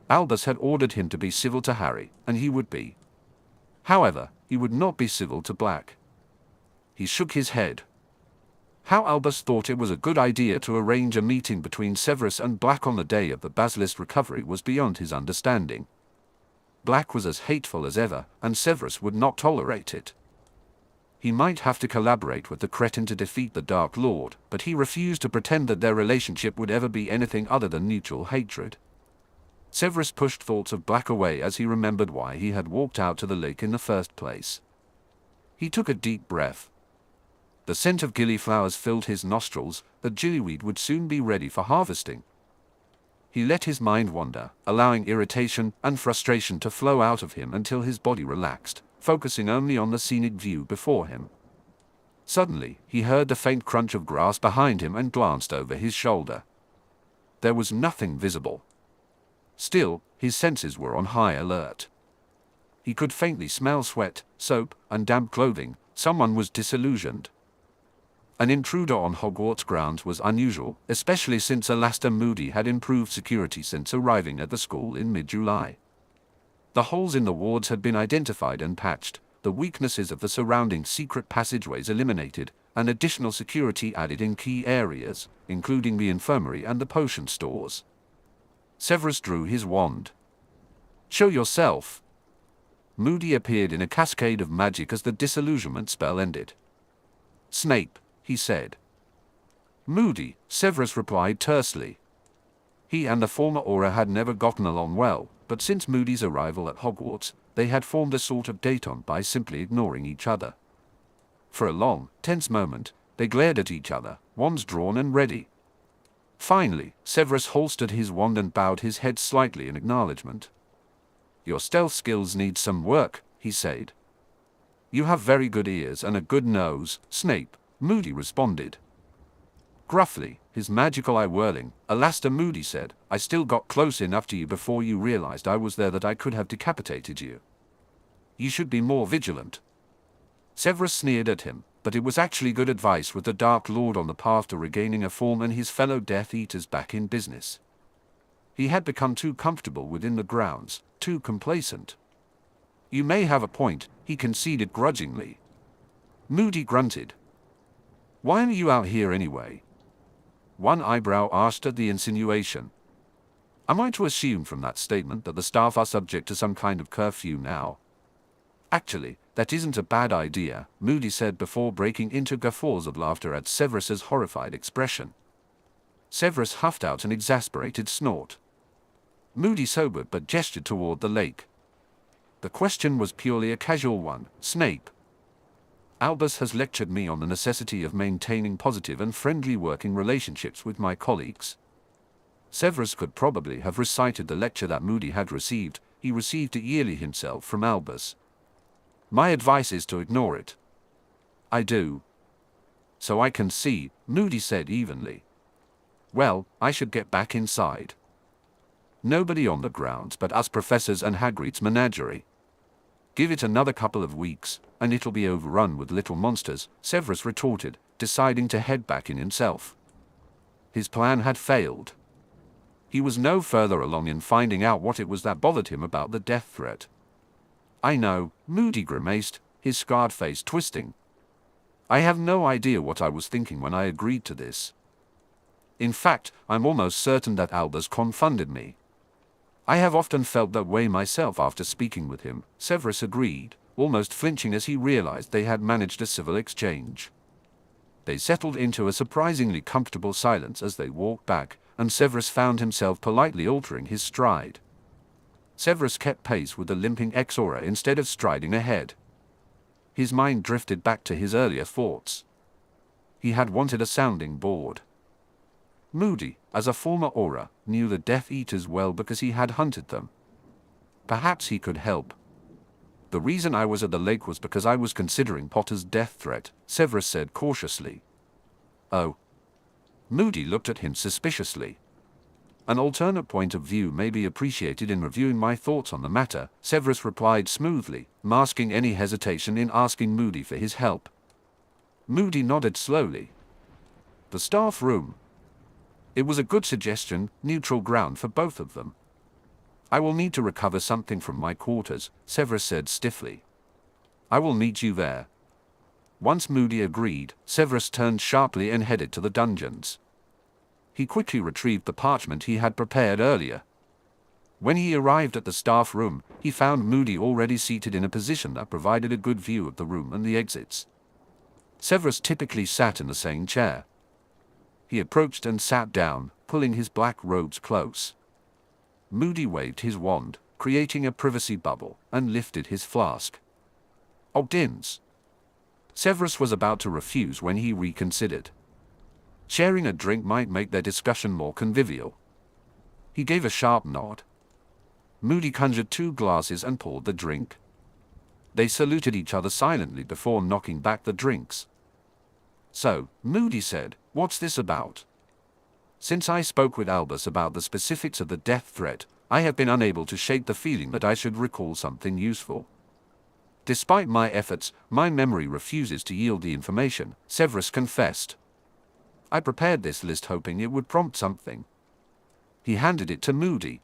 Albus had ordered him to be civil to Harry, and he would be. However, he would not be civil to Black. He shook his head. How Albus thought it was a good idea to arrange a meeting between Severus and Black on the day of the basilisk recovery was beyond his understanding. Black was as hateful as ever, and Severus would not tolerate it. He might have to collaborate with the cretin to defeat the Dark Lord, but he refused to pretend that their relationship would ever be anything other than mutual hatred. Severus pushed thoughts of Black away as he remembered why he had walked out to the lake in the first place. He took a deep breath. The scent of gillyflowers filled his nostrils. The gillyweed would soon be ready for harvesting. He let his mind wander, allowing irritation and frustration to flow out of him until his body relaxed, focusing only on the scenic view before him. Suddenly, he heard the faint crunch of grass behind him and glanced over his shoulder. There was nothing visible. Still, his senses were on high alert. He could faintly smell sweat, soap, and damp clothing. Someone was disillusioned. An intruder on Hogwarts grounds was unusual, especially since Alastor Moody had improved security since arriving at the school in mid-July. The holes in the wards had been identified and patched, the weaknesses of the surrounding secret passageways eliminated, and additional security added in key areas, including the infirmary and the potion stores. Severus drew his wand. "Show yourself." Moody appeared in a cascade of magic as the disillusionment spell ended. "Snape," he said. "Moody," Severus replied tersely. He and the former Auror had never gotten along well, but since Moody's arrival at Hogwarts, they had formed a sort of détente by simply ignoring each other. For a long, tense moment, they glared at each other, wands drawn and ready. Finally, Severus holstered his wand and bowed his head slightly in acknowledgement. "Your stealth skills need some work," he said. "You have very good ears and a good nose, Snape," Moody responded. Gruffly, his magical eye whirling, "Alastor," Moody said, "I still got close enough to you before you realized I was there that I could have decapitated you. You should be more vigilant." Severus sneered at him, but it was actually good advice with the Dark Lord on the path to regaining a form and his fellow Death Eaters back in business. He had become too comfortable within the grounds, too complacent. "You may have a point," he conceded grudgingly. Moody grunted. "Why are you out here anyway?" One eyebrow arched at the insinuation. "Am I to assume from that statement that the staff are subject to some kind of curfew now?" "Actually, that isn't a bad idea," Moody said before breaking into guffaws of laughter at Severus's horrified expression. Severus huffed out an exasperated snort. Moody sobered but gestured toward the lake. "The question was purely a casual one, Snape. Albus has lectured me on the necessity of maintaining positive and friendly working relationships with my colleagues." Severus could probably have recited the lecture that Moody had received. He received it yearly himself from Albus. "My advice is to ignore it." "I do." "So I can see," Moody said evenly. "Well, I should get back inside. Nobody on the grounds but us professors and Hagrid's menagerie. Give it another couple of weeks, and it'll be overrun with little monsters," Severus retorted, deciding to head back in himself. His plan had failed. He was no further along in finding out what it was that bothered him about the death threat. "I know," Moody grimaced, his scarred face twisting. "I have no idea what I was thinking when I agreed to this. In fact, I'm almost certain that Albus confounded me." "I have often felt that way myself after speaking with him," Severus agreed, almost flinching as he realized they had managed a civil exchange. They settled into a surprisingly comfortable silence as they walked back, and Severus found himself politely altering his stride. Severus kept pace with the limping ex-Auror instead of striding ahead. His mind drifted back to his earlier thoughts. He had wanted a sounding board. Moody, as a former Auror, knew the Death Eaters well because he had hunted them. Perhaps he could help. "The reason I was at the lake was because I was considering Potter's death threat," Severus said cautiously. "Oh." Moody looked at him suspiciously. "An alternate point of view may be appreciated in reviewing my thoughts on the matter," Severus replied smoothly, masking any hesitation in asking Moody for his help. Moody nodded slowly. "The staff room." It was a good suggestion, neutral ground for both of them. "I will need to recover something from my quarters," Severus said stiffly. "I will meet you there." Once Moody agreed, Severus turned sharply and headed to the dungeons. He quickly retrieved the parchment he had prepared earlier. When he arrived at the staff room, he found Moody already seated in a position that provided a good view of the room and the exits. Severus typically sat in the same chair. He approached and sat down, pulling his black robes close. Moody waved his wand, creating a privacy bubble, and lifted his flask. "Opt-ins." Severus was about to refuse when he reconsidered. Sharing a drink might make their discussion more convivial. He gave a sharp nod. Moody conjured 2 glasses and poured the drink. They saluted each other silently before knocking back the drinks. "So," Moody said, "what's this about?" "Since I spoke with Albus about the specifics of the death threat, I have been unable to shake the feeling that I should recall something useful. Despite my efforts, my memory refuses to yield the information," Severus confessed. "I prepared this list hoping it would prompt something." He handed it to Moody.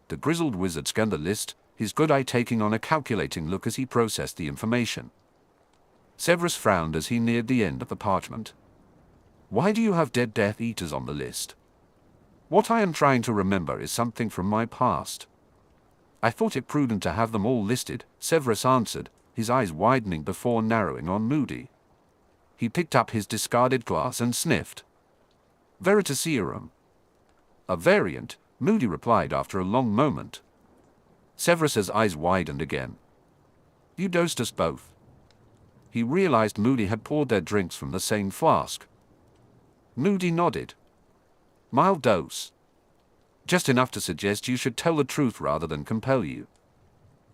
The grizzled wizard scanned the list, his good eye taking on a calculating look as he processed the information. Severus frowned as he neared the end of the parchment. "Why do you have dead Death Eaters on the list?" "What I am trying to remember is something from my past." "I thought it prudent to have them all listed," Severus answered, his eyes widening before narrowing on Moody. He picked up his discarded glass and sniffed. "Veritaserum." "A variant," Moody replied after a long moment. Severus's eyes widened again. "You dosed us both." He realized Moody had poured their drinks from the same flask. Moody nodded. "Mild dose. Just enough to suggest you should tell the truth rather than compel you."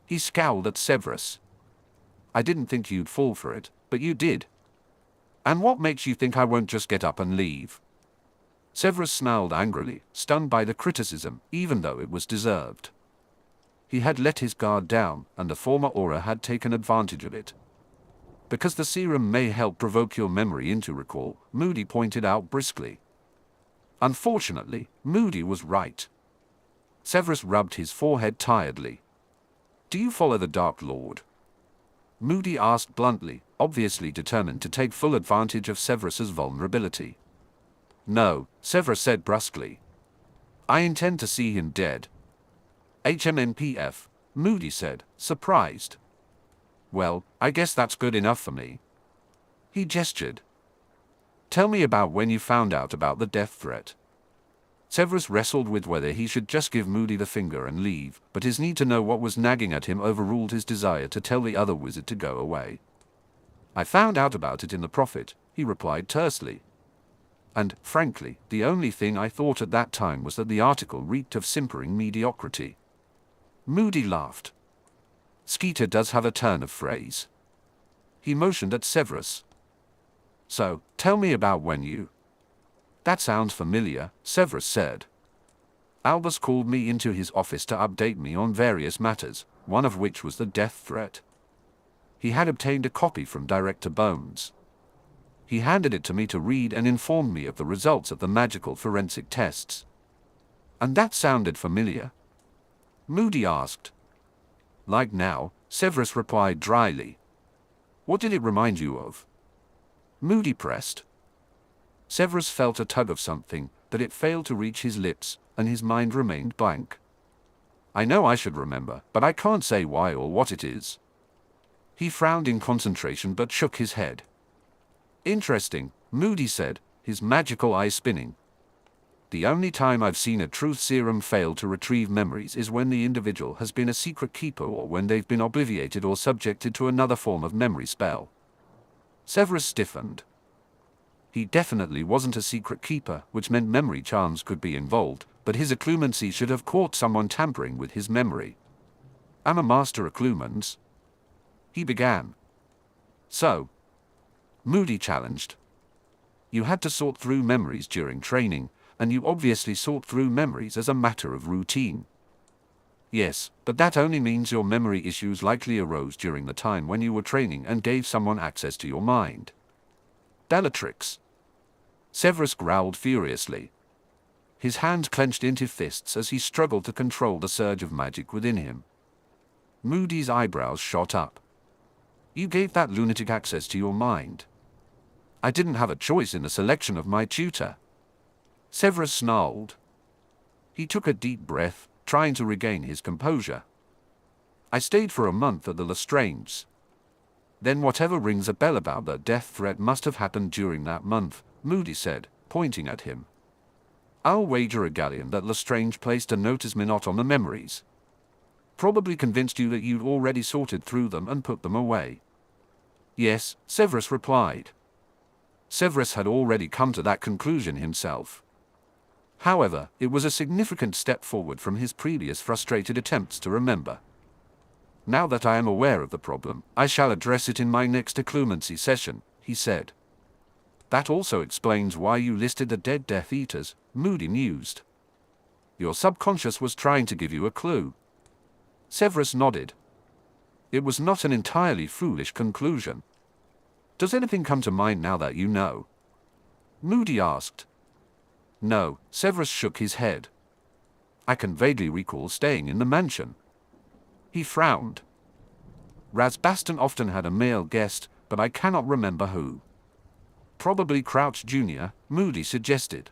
He scowled at Severus. "I didn't think you'd fall for it, but you did. And what makes you think I won't just get up and leave?" Severus snarled angrily, stunned by the criticism, even though it was deserved. He had let his guard down, and the former aura had taken advantage of it. "Because the serum may help provoke your memory into recall," Moody pointed out briskly. Unfortunately, Moody was right. Severus rubbed his forehead tiredly. "Do you follow the Dark Lord?" Moody asked bluntly, obviously determined to take full advantage of Severus's vulnerability. "No," Severus said brusquely. "I intend to see him dead." "HMNPF," Moody said, surprised. "Well, I guess that's good enough for me." He gestured. "Tell me about when you found out about the death threat." Severus wrestled with whether he should just give Moody the finger and leave, but his need to know what was nagging at him overruled his desire to tell the other wizard to go away. "I found out about it in the Prophet," he replied tersely. "And, frankly, the only thing I thought at that time was that the article reeked of simpering mediocrity." Moody laughed. Skeeter does have a turn of phrase. He motioned at Severus. "So, tell me about when you—" "That sounds familiar," Severus said. "Albus called me into his office to update me on various matters, one of which was the death threat. He had obtained a copy from Director Bones. He handed it to me to read and informed me of the results of the magical forensic tests." "And that sounded familiar?" Moody asked. "Like now," Severus replied dryly. "What did it remind you of?" Moody pressed. Severus felt a tug of something, but it failed to reach his lips, and his mind remained blank. "I know I should remember, but I can't say why or what it is." He frowned in concentration but shook his head. "Interesting," Moody said, his magical eyes spinning. "The only time I've seen a truth serum fail to retrieve memories is when the individual has been a secret keeper or when they've been obviated or subjected to another form of memory spell." Severus stiffened. He definitely wasn't a secret keeper, which meant memory charms could be involved, but his occlumency should have caught someone tampering with his memory. "I'm a master occlumens," he began. "So?" Moody challenged. "You had to sort through memories during training, and you obviously sort through memories as a matter of routine." "Yes, but that only means your memory issues likely arose during the time when you were training and gave someone access to your mind." "Bellatrix!" Severus growled furiously. His hands clenched into fists as he struggled to control the surge of magic within him. Moody's eyebrows shot up. "You gave that lunatic access to your mind." "I didn't have a choice in the selection of my tutor." Severus snarled. He took a deep breath, trying to regain his composure. "I stayed for a month at the Lestranges." "Then whatever rings a bell about the death threat must have happened during that month," Moody said, pointing at him. "I'll wager a galleon that Lestrange placed a notice minute on the memories. Probably convinced you that you'd already sorted through them and put them away." Yes, Severus replied. Severus had already come to that conclusion himself. However, it was a significant step forward from his previous frustrated attempts to remember. Now that I am aware of the problem, I shall address it in my next occlumency session, he said. That also explains why you listed the dead Death Eaters, Moody mused. Your subconscious was trying to give you a clue. Severus nodded. It was not an entirely foolish conclusion. Does anything come to mind now that you know? Moody asked. No, Severus shook his head. I can vaguely recall staying in the mansion. He frowned. Rasbaston often had a male guest, but I cannot remember who. Probably Crouch Jr., Moody suggested.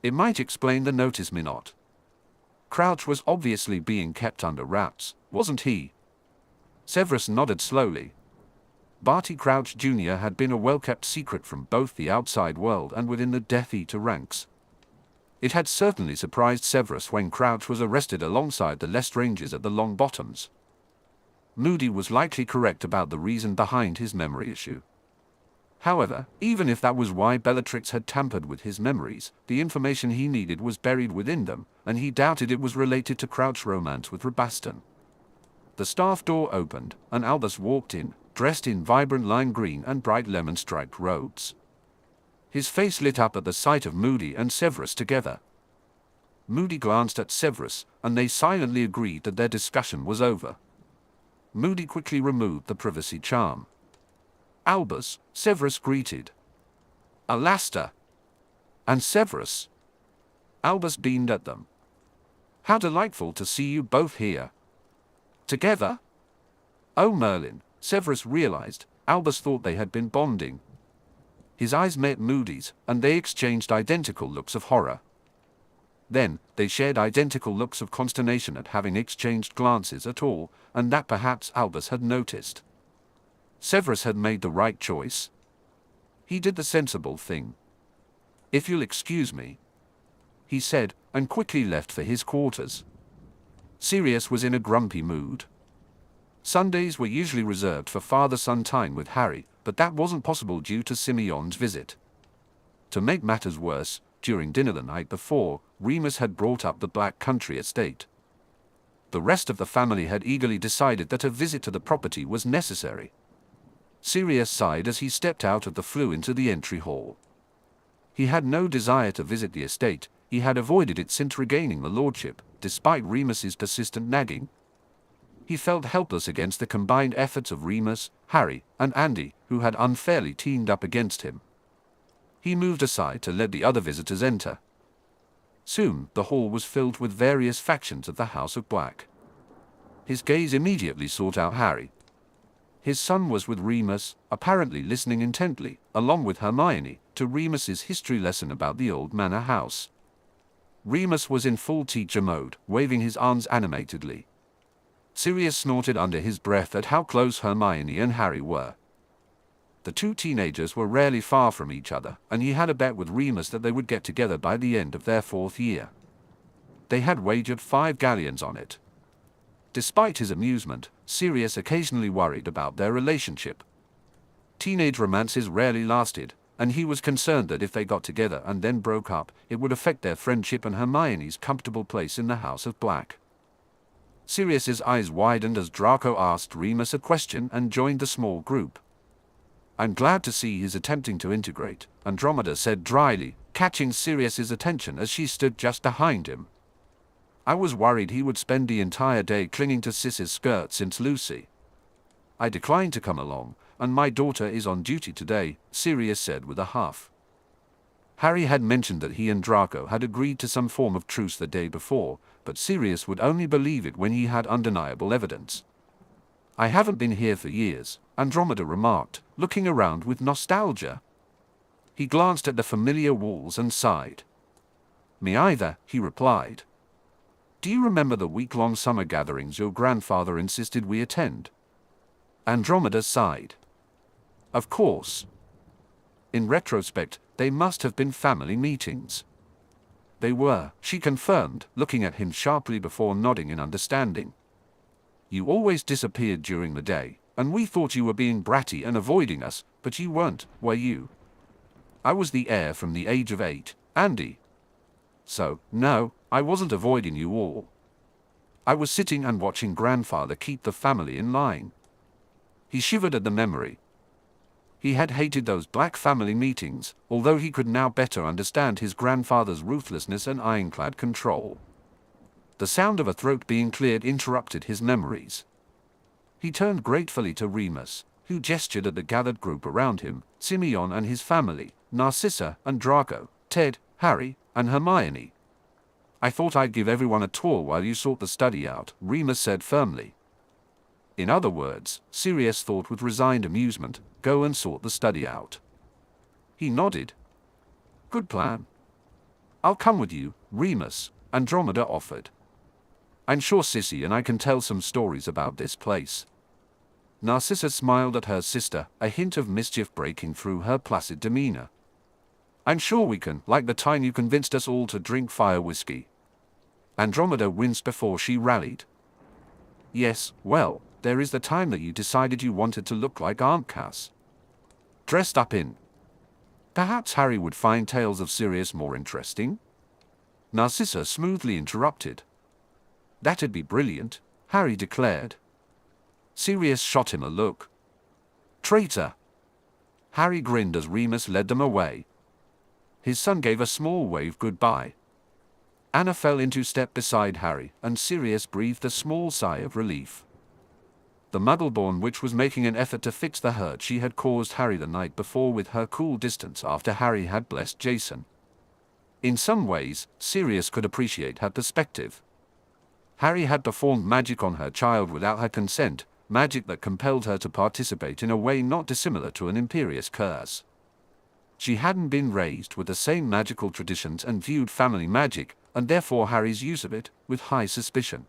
It might explain the notice me not. Crouch was obviously being kept under wraps, wasn't he? Severus nodded slowly. Barty Crouch Jr. had been a well-kept secret from both the outside world and within the Death Eater ranks. It had certainly surprised Severus when Crouch was arrested alongside the Lestrangers at the Long Bottoms. Moody was likely correct about the reason behind his memory issue. However, even if that was why Bellatrix had tampered with his memories, the information he needed was buried within them, and he doubted it was related to Crouch's romance with Rabaston. The staff door opened, and Albus walked in, dressed in vibrant lime green and bright lemon-striped robes. His face lit up at the sight of Moody and Severus together. Moody glanced at Severus, and they silently agreed that their discussion was over. Moody quickly removed the privacy charm. Albus, Severus greeted. Alastair. And Severus. Albus beamed at them. How delightful to see you both here. Together? Oh Merlin, Severus realized, Albus thought they had been bonding. His eyes met Moody's, and they exchanged identical looks of horror. Then, they shared identical looks of consternation at having exchanged glances at all, and that perhaps Albus had noticed. Severus had made the right choice. He did the sensible thing. If you'll excuse me, he said, and quickly left for his quarters. Sirius was in a grumpy mood. Sundays were usually reserved for father-son time with Harry, but that wasn't possible due to Simeon's visit. To make matters worse, during dinner the night before, Remus had brought up the Black Country estate. The rest of the family had eagerly decided that a visit to the property was necessary. Sirius sighed as he stepped out of the flue into the entry hall. He had no desire to visit the estate, he had avoided it since regaining the lordship, despite Remus's persistent nagging. He felt helpless against the combined efforts of Remus, Harry, and Andy, who had unfairly teamed up against him. He moved aside to let the other visitors enter. Soon, the hall was filled with various factions of the House of Black. His gaze immediately sought out Harry. His son was with Remus, apparently listening intently, along with Hermione, to Remus's history lesson about the old manor house. Remus was in full teacher mode, waving his arms animatedly. Sirius snorted under his breath at how close Hermione and Harry were. The two teenagers were rarely far from each other, and he had a bet with Remus that they would get together by the end of their 4th year. They had wagered 5 galleons on it. Despite his amusement, Sirius occasionally worried about their relationship. Teenage romances rarely lasted, and he was concerned that if they got together and then broke up, it would affect their friendship and Hermione's comfortable place in the House of Black. Sirius's eyes widened as Draco asked Remus a question and joined the small group. I'm glad to see he's attempting to integrate, Andromeda said dryly, catching Sirius's attention as she stood just behind him. I was worried he would spend the entire day clinging to Sis's skirt since Lucy. I declined to come along, and my daughter is on duty today, Sirius said with a huff. Harry had mentioned that he and Draco had agreed to some form of truce the day before, but Sirius would only believe it when he had undeniable evidence. I haven't been here for years, Andromeda remarked, looking around with nostalgia. He glanced at the familiar walls and sighed. Me either, he replied. Do you remember the week-long summer gatherings your grandfather insisted we attend? Andromeda sighed. Of course. In retrospect, they must have been family meetings. They were, she confirmed, looking at him sharply before nodding in understanding. You always disappeared during the day, And we thought you were being bratty and avoiding us, but you weren't, were you? I was the heir from the age of 8, Andy. So, no, I wasn't avoiding you all. I was sitting and watching grandfather keep the family in line. He shivered at the memory. He had hated those black family meetings, although he could now better understand his grandfather's ruthlessness and ironclad control. The sound of a throat being cleared interrupted his memories. He turned gratefully to Remus, who gestured at the gathered group around him, Simeon and his family, Narcissa and Draco, Ted, Harry, and Hermione. I thought I'd give everyone a tour while you sort the study out, Remus said firmly. In other words, Sirius thought with resigned amusement, go and sort the study out. He nodded. Good plan. I'll come with you, Remus, Andromeda offered. I'm sure Sissy and I can tell some stories about this place. Narcissa smiled at her sister, a hint of mischief breaking through her placid demeanor. I'm sure we can, like the time you convinced us all to drink fire whiskey. Andromeda winced before she rallied. Yes, well, there is the time that you decided you wanted to look like Aunt Cass. Dressed up in. Perhaps Harry would find tales of Sirius more interesting? Narcissa smoothly interrupted. That'd be brilliant, Harry declared. Sirius shot him a look. Traitor! Harry grinned as Remus led them away. His son gave a small wave goodbye. Anna fell into step beside Harry, and Sirius breathed a small sigh of relief. The Muggleborn witch was making an effort to fix the hurt she had caused Harry the night before with her cool distance after Harry had blessed Jason. In some ways, Sirius could appreciate her perspective. Harry had performed magic on her child without her consent, magic that compelled her to participate in a way not dissimilar to an imperious curse. She hadn't been raised with the same magical traditions and viewed family magic, and therefore Harry's use of it, with high suspicion.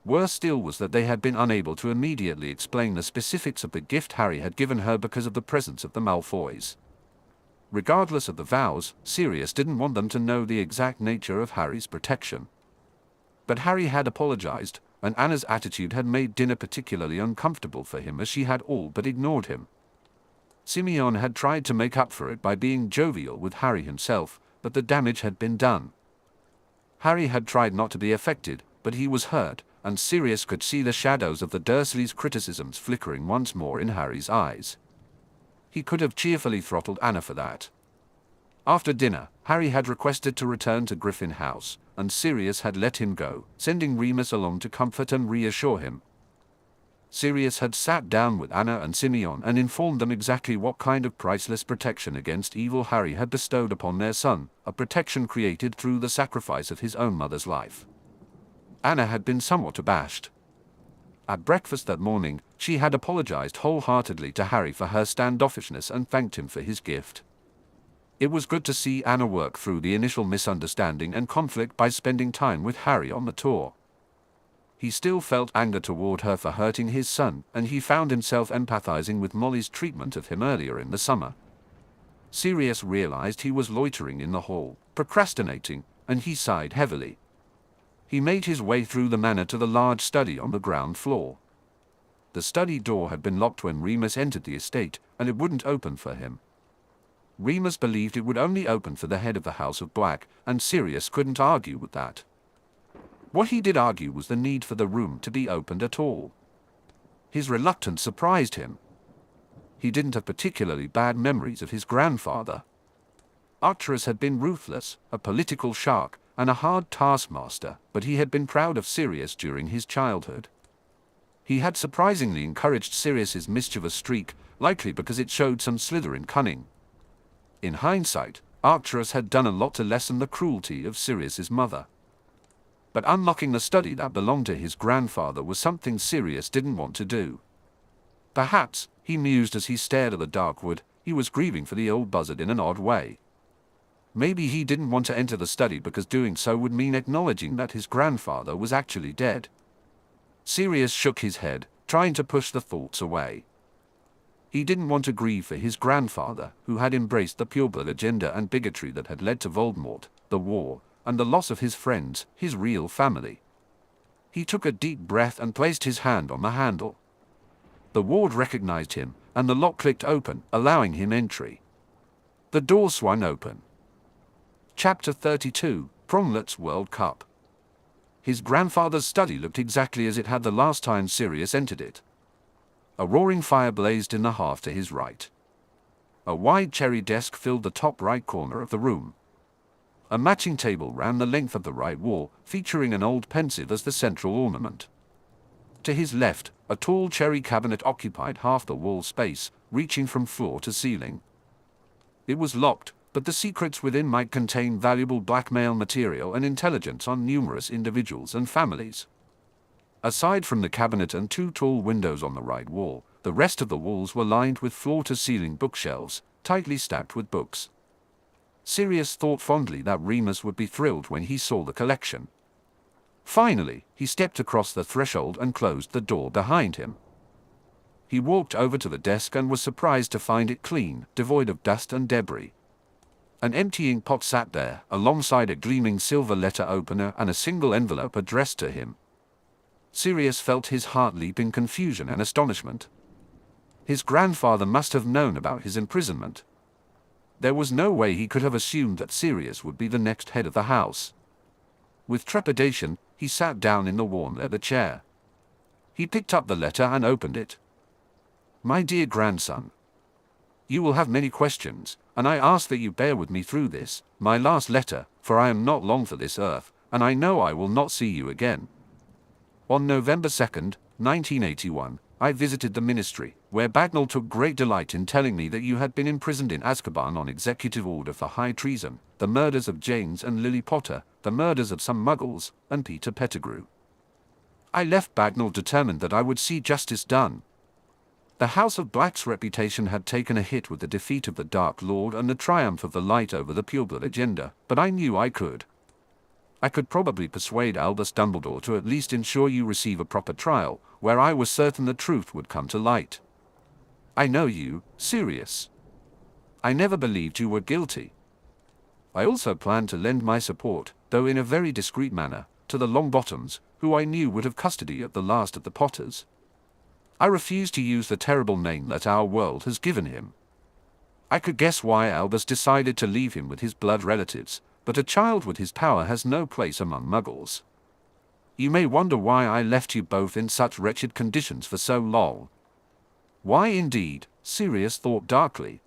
Worse still was that they had been unable to immediately explain the specifics of the gift Harry had given her because of the presence of the Malfoys. Regardless of the vows, Sirius didn't want them to know the exact nature of Harry's protection. But Harry had apologized, and Anna's attitude had made dinner particularly uncomfortable for him as she had all but ignored him. Simeon had tried to make up for it by being jovial with Harry himself, but the damage had been done. Harry had tried not to be affected, but he was hurt, and Sirius could see the shadows of the Dursleys' criticisms flickering once more in Harry's eyes. He could have cheerfully throttled Anna for that. After dinner, Harry had requested to return to Griffin House, and Sirius had let him go, sending Remus along to comfort and reassure him. Sirius had sat down with Anna and Simeon and informed them exactly what kind of priceless protection against evil Harry had bestowed upon their son, a protection created through the sacrifice of his own mother's life. Anna had been somewhat abashed. At breakfast that morning, she had apologized wholeheartedly to Harry for her standoffishness and thanked him for his gift. It was good to see Anna work through the initial misunderstanding and conflict by spending time with Harry on the tour. He still felt anger toward her for hurting his son, and he found himself empathizing with Molly's treatment of him earlier in the summer. Sirius realized he was loitering in the hall, procrastinating, and he sighed heavily. He made his way through the manor to the large study on the ground floor. The study door had been locked when Remus entered the estate, and it wouldn't open for him. Remus believed it would only open for the head of the House of Black, and Sirius couldn't argue with that. What he did argue was the need for the room to be opened at all. His reluctance surprised him. He didn't have particularly bad memories of his grandfather. Arcturus had been ruthless, a political shark, and a hard taskmaster, but he had been proud of Sirius during his childhood. He had surprisingly encouraged Sirius's mischievous streak, likely because it showed some Slytherin cunning. In hindsight, Arcturus had done a lot to lessen the cruelty of Sirius's mother. But unlocking the study that belonged to his grandfather was something Sirius didn't want to do. Perhaps, he mused as he stared at the dark wood, he was grieving for the old buzzard in an odd way. Maybe he didn't want to enter the study because doing so would mean acknowledging that his grandfather was actually dead. Sirius shook his head, trying to push the thoughts away. He didn't want to grieve for his grandfather, who had embraced the pureblood agenda and bigotry that had led to Voldemort, the war, and the loss of his friends, his real family. He took a deep breath and placed his hand on the handle. The ward recognized him, and the lock clicked open, allowing him entry. The door swung open. Chapter 32, Promlet's World Cup. His grandfather's study looked exactly as it had the last time Sirius entered it. A roaring fire blazed in the hearth to his right. A wide cherry desk filled the top right corner of the room. A matching table ran the length of the right wall, featuring an old pensive as the central ornament. To his left, a tall cherry cabinet occupied half the wall space, reaching from floor to ceiling. It was locked, but the secrets within might contain valuable blackmail material and intelligence on numerous individuals and families. Aside from the cabinet and two tall windows on the right wall, the rest of the walls were lined with floor-to-ceiling bookshelves, tightly stacked with books. Sirius thought fondly that Remus would be thrilled when he saw the collection. Finally, he stepped across the threshold and closed the door behind him. He walked over to the desk and was surprised to find it clean, devoid of dust and debris. An empty ink pot sat there, alongside a gleaming silver letter opener and a single envelope addressed to him. Sirius felt his heart leap in confusion and astonishment. His grandfather must have known about his imprisonment. There was no way he could have assumed that Sirius would be the next head of the house. With trepidation, he sat down in the warm leather chair. He picked up the letter and opened it. "My dear grandson, you will have many questions, and I ask that you bear with me through this, my last letter, for I am not long for this earth, and I know I will not see you again. On November 2nd, 1981, I visited the ministry, where Bagnall took great delight in telling me that you had been imprisoned in Azkaban on executive order for high treason, the murders of James and Lily Potter, the murders of some Muggles, and Peter Pettigrew. I left Bagnall determined that I would see justice done. The House of Black's reputation had taken a hit with the defeat of the Dark Lord and the triumph of the Light over the pureblood agenda, but I knew I could. I could probably persuade Albus Dumbledore to at least ensure you receive a proper trial, where I was certain the truth would come to light. I know you, Sirius. I never believed you were guilty. I also planned to lend my support, though in a very discreet manner, to the Longbottoms, who I knew would have custody of the last of the Potters. I refused to use the terrible name that our world has given him. I could guess why Albus decided to leave him with his blood relatives, but a child with his power has no place among Muggles. You may wonder why I left you both in such wretched conditions for so long. Why indeed, Sirius thought darkly.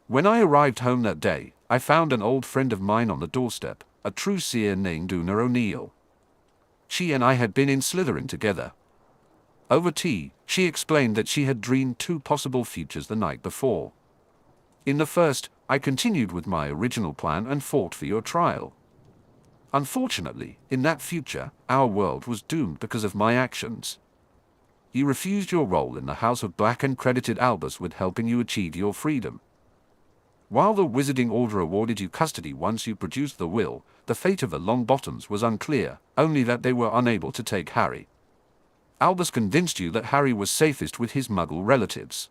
When I arrived home that day, I found an old friend of mine on the doorstep, a true seer named Una O'Neill. She and I had been in Slytherin together. Over tea, she explained that she had dreamed two possible futures the night before. In the first, I continued with my original plan and fought for your trial. Unfortunately, in that future, our world was doomed because of my actions. You refused your role in the House of Black and credited Albus with helping you achieve your freedom. While the Wizarding Order awarded you custody once you produced the will, the fate of the Longbottoms was unclear, only that they were unable to take Harry. Albus convinced you that Harry was safest with his Muggle relatives.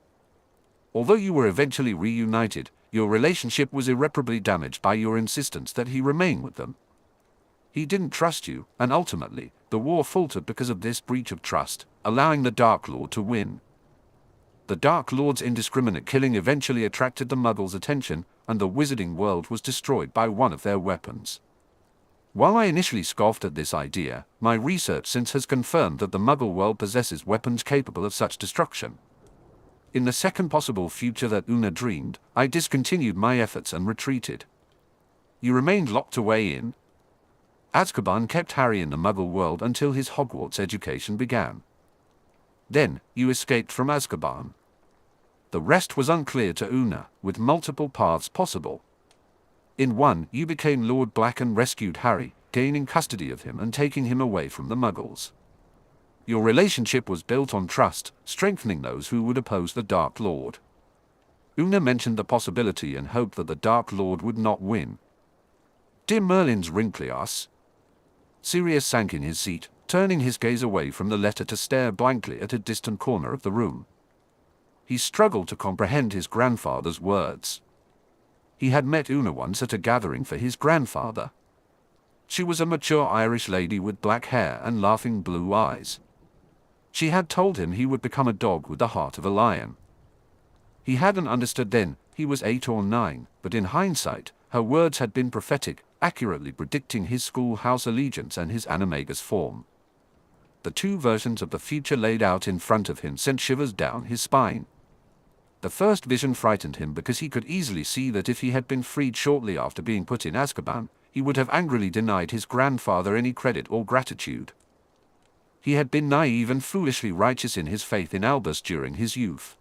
Although you were eventually reunited, your relationship was irreparably damaged by your insistence that he remain with them. He didn't trust you, and ultimately, the war faltered because of this breach of trust, allowing the Dark Lord to win. The Dark Lord's indiscriminate killing eventually attracted the Muggles' attention, and the wizarding world was destroyed by one of their weapons. While I initially scoffed at this idea, my research since has confirmed that the Muggle world possesses weapons capable of such destruction. In the second possible future that Una dreamed, I discontinued my efforts and retreated. You remained locked away in Azkaban, kept Harry in the Muggle world until his Hogwarts education began. Then, you escaped from Azkaban. The rest was unclear to Una, with multiple paths possible. In one, you became Lord Black and rescued Harry, gaining custody of him and taking him away from the Muggles. Your relationship was built on trust, strengthening those who would oppose the Dark Lord. Una mentioned the possibility and hoped that the Dark Lord would not win. Dear Merlin's wrinkly ass. Sirius sank in his seat, turning his gaze away from the letter to stare blankly at a distant corner of the room. He struggled to comprehend his grandfather's words. He had met Una once at a gathering for his grandfather. She was a mature Irish lady with black hair and laughing blue eyes. She had told him he would become a dog with the heart of a lion. He hadn't understood then, he was 8 or 9, but in hindsight, her words had been prophetic, accurately predicting his schoolhouse allegiance and his animagus form. The two versions of the future laid out in front of him sent shivers down his spine. The first vision frightened him because he could easily see that if he had been freed shortly after being put in Azkaban, he would have angrily denied his grandfather any credit or gratitude. He had been naive and foolishly righteous in his faith in Albus during his youth.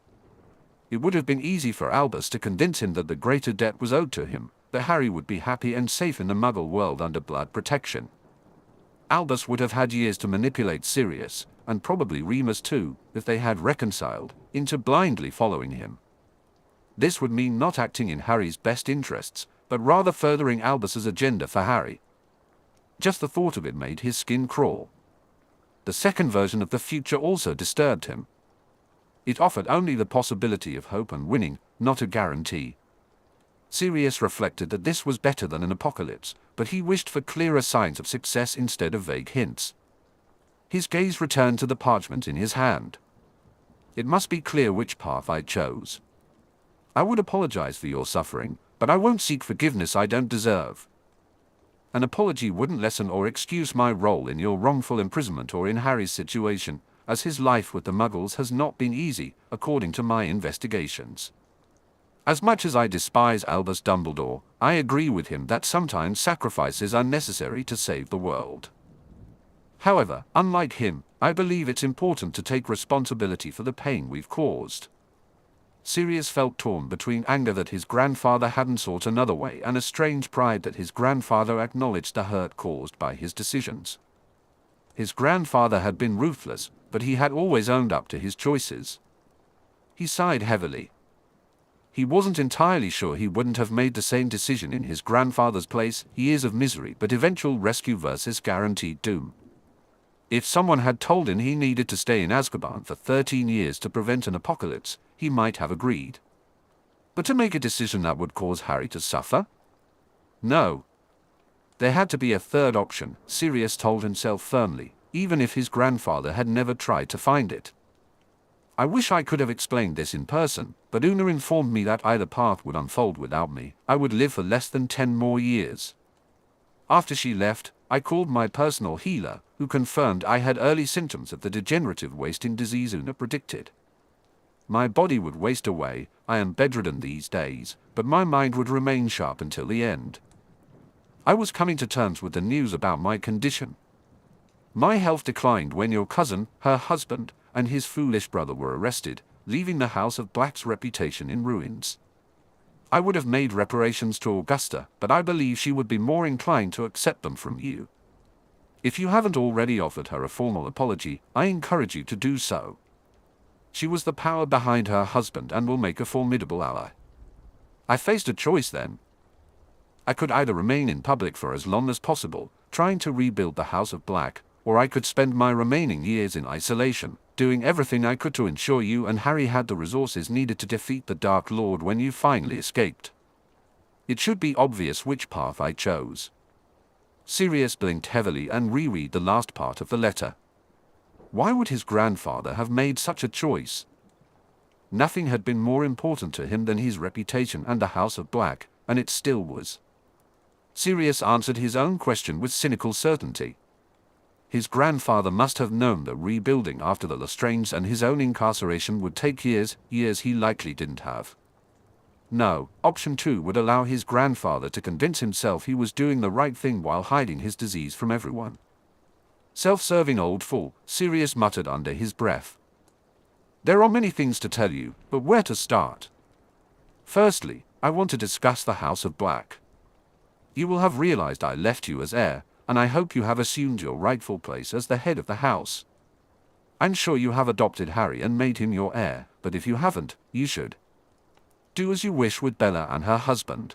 It would have been easy for Albus to convince him that the greater debt was owed to him, that Harry would be happy and safe in the Muggle world under blood protection. Albus would have had years to manipulate Sirius, and probably Remus too, if they had reconciled, into blindly following him. This would mean not acting in Harry's best interests, but rather furthering Albus's agenda for Harry. Just the thought of it made his skin crawl. The second version of the future also disturbed him. It offered only the possibility of hope and winning, not a guarantee. Sirius reflected that this was better than an apocalypse, but he wished for clearer signs of success instead of vague hints. His gaze returned to the parchment in his hand. It must be clear which path I chose. I would apologize for your suffering, but I won't seek forgiveness I don't deserve. An apology wouldn't lessen or excuse my role in your wrongful imprisonment or in Harry's situation, as his life with the Muggles has not been easy, according to my investigations. As much as I despise Albus Dumbledore, I agree with him that sometimes sacrifices are necessary to save the world. However, unlike him, I believe it's important to take responsibility for the pain we've caused. Sirius felt torn between anger that his grandfather hadn't sought another way and a strange pride that his grandfather acknowledged the hurt caused by his decisions. His grandfather had been ruthless, but he had always owned up to his choices. He sighed heavily. He wasn't entirely sure he wouldn't have made the same decision in his grandfather's place, years of misery but eventual rescue versus guaranteed doom. If someone had told him he needed to stay in Azkaban for 13 years to prevent an apocalypse, he might have agreed. But to make a decision that would cause Harry to suffer? No. There had to be a third option, Sirius told himself firmly, even if his grandfather had never tried to find it. I wish I could have explained this in person, but Una informed me that either path would unfold without me. I would live for less than 10 more years. After she left, I called my personal healer, who confirmed I had early symptoms of the degenerative wasting disease Una predicted. My body would waste away, I am bedridden these days, but my mind would remain sharp until the end. I was coming to terms with the news about my condition. My health declined when your cousin, her husband, and his foolish brother were arrested, leaving the House of Black's reputation in ruins. I would have made reparations to Augusta, but I believe she would be more inclined to accept them from you. If you haven't already offered her a formal apology, I encourage you to do so. She was the power behind her husband and will make a formidable ally. I faced a choice then. I could either remain in public for as long as possible, trying to rebuild the House of Black, or I could spend my remaining years in isolation, doing everything I could to ensure you and Harry had the resources needed to defeat the Dark Lord when you finally escaped. It should be obvious which path I chose. Sirius blinked heavily and reread the last part of the letter. Why would his grandfather have made such a choice? Nothing had been more important to him than his reputation and the House of Black, and it still was. Sirius answered his own question with cynical certainty. His grandfather must have known that rebuilding after the Lestranges and his own incarceration would take years he likely didn't have. No, option 2 would allow his grandfather to convince himself he was doing the right thing while hiding his disease from everyone. Self-serving old fool, Sirius muttered under his breath. There are many things to tell you, but where to start? Firstly, I want to discuss the House of Black. You will have realized I left you as heir, and I hope you have assumed your rightful place as the head of the house. I'm sure you have adopted Harry and made him your heir, but if you haven't, you should. Do as you wish with Bella and her husband.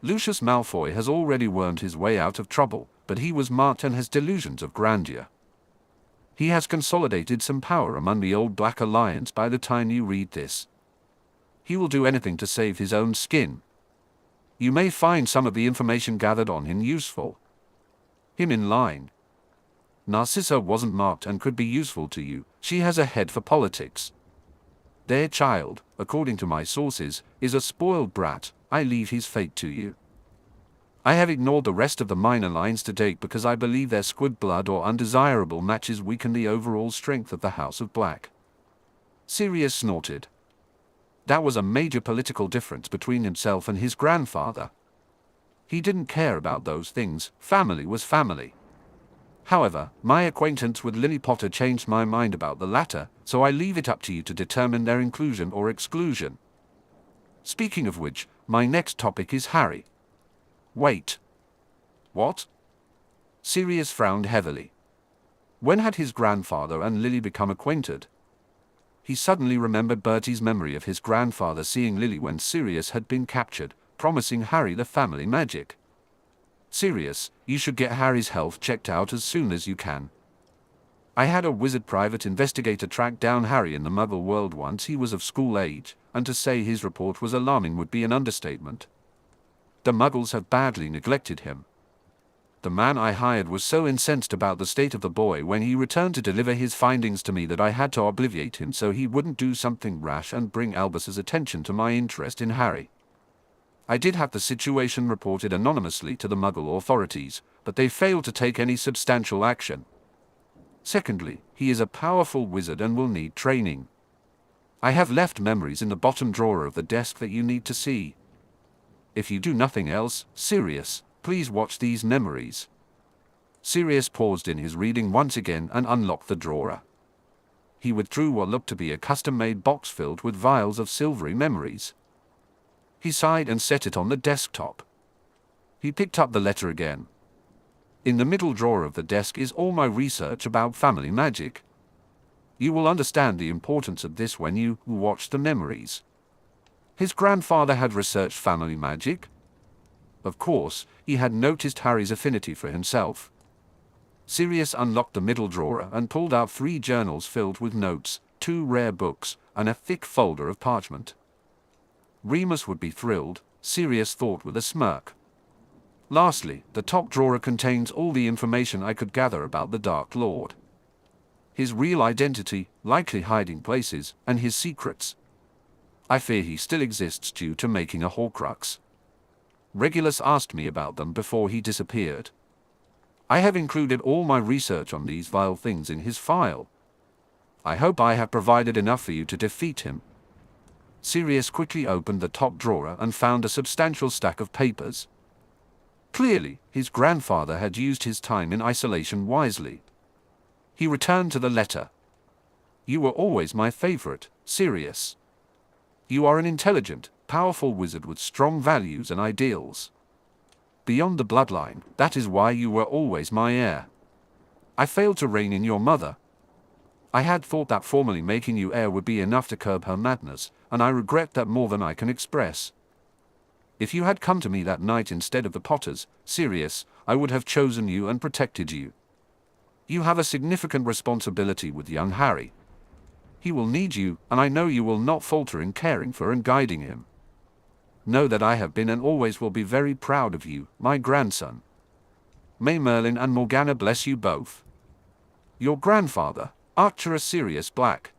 Lucius Malfoy has already wormed his way out of trouble, but he was marked and has delusions of grandeur. He has consolidated some power among the old Black Alliance by the time you read this. He will do anything to save his own skin. You may find some of the information gathered on him useful. Him in line. Narcissa wasn't marked and could be useful to you. She has a head for politics. Their child, according to my sources, is a spoiled brat. I leave his fate to you. I have ignored the rest of the minor lines to date because I believe their squid blood or undesirable matches weaken the overall strength of the House of Black. Sirius snorted. That was a major political difference between himself and his grandfather. He didn't care about those things. Family was family. However, my acquaintance with Lily Potter changed my mind about the latter, so I leave it up to you to determine their inclusion or exclusion. Speaking of which, my next topic is Harry. Wait. What? Sirius frowned heavily. When had his grandfather and Lily become acquainted? He suddenly remembered Bertie's memory of his grandfather seeing Lily when Sirius had been captured, promising Harry the family magic. Sirius, you should get Harry's health checked out as soon as you can. I had a wizard private investigator track down Harry in the Muggle world once he was of school age, and to say his report was alarming would be an understatement. The Muggles have badly neglected him. The man I hired was so incensed about the state of the boy when he returned to deliver his findings to me that I had to obviate him so he wouldn't do something rash and bring Albus's attention to my interest in Harry. I did have the situation reported anonymously to the Muggle authorities, but they failed to take any substantial action. Secondly, he is a powerful wizard and will need training. I have left memories in the bottom drawer of the desk that you need to see. If you do nothing else, Sirius, please watch these memories. Sirius paused in his reading once again and unlocked the drawer. He withdrew what looked to be a custom-made box filled with vials of silvery memories. He sighed and set it on the desktop. He picked up the letter again. In the middle drawer of the desk is all my research about family magic. You will understand the importance of this when you watch the memories. His grandfather had researched family magic. Of course, he had noticed Harry's affinity for himself. Sirius unlocked the middle drawer and pulled out 3 journals filled with notes, 2 rare books, and a thick folder of parchment. Remus would be thrilled, Sirius thought with a smirk. Lastly, the top drawer contains all the information I could gather about the Dark Lord. His real identity, likely hiding places, and his secrets. I fear he still exists due to making a Horcrux. Regulus asked me about them before he disappeared. I have included all my research on these vile things in his file. I hope I have provided enough for you to defeat him. Sirius quickly opened the top drawer and found a substantial stack of papers. Clearly, his grandfather had used his time in isolation wisely. He returned to the letter. You were always my favorite, Sirius. You are an intelligent, powerful wizard with strong values and ideals. Beyond the bloodline, that is why you were always my heir. I failed to rein in your mother. I had thought that formally making you heir would be enough to curb her madness, and I regret that more than I can express. If you had come to me that night instead of the Potters, Sirius, I would have chosen you and protected you. You have a significant responsibility with young Harry. He will need you, and I know you will not falter in caring for and guiding him. Know that I have been and always will be very proud of you, my grandson. May Merlin and Morgana bless you both. Your grandfather, Arcturus Sirius Black.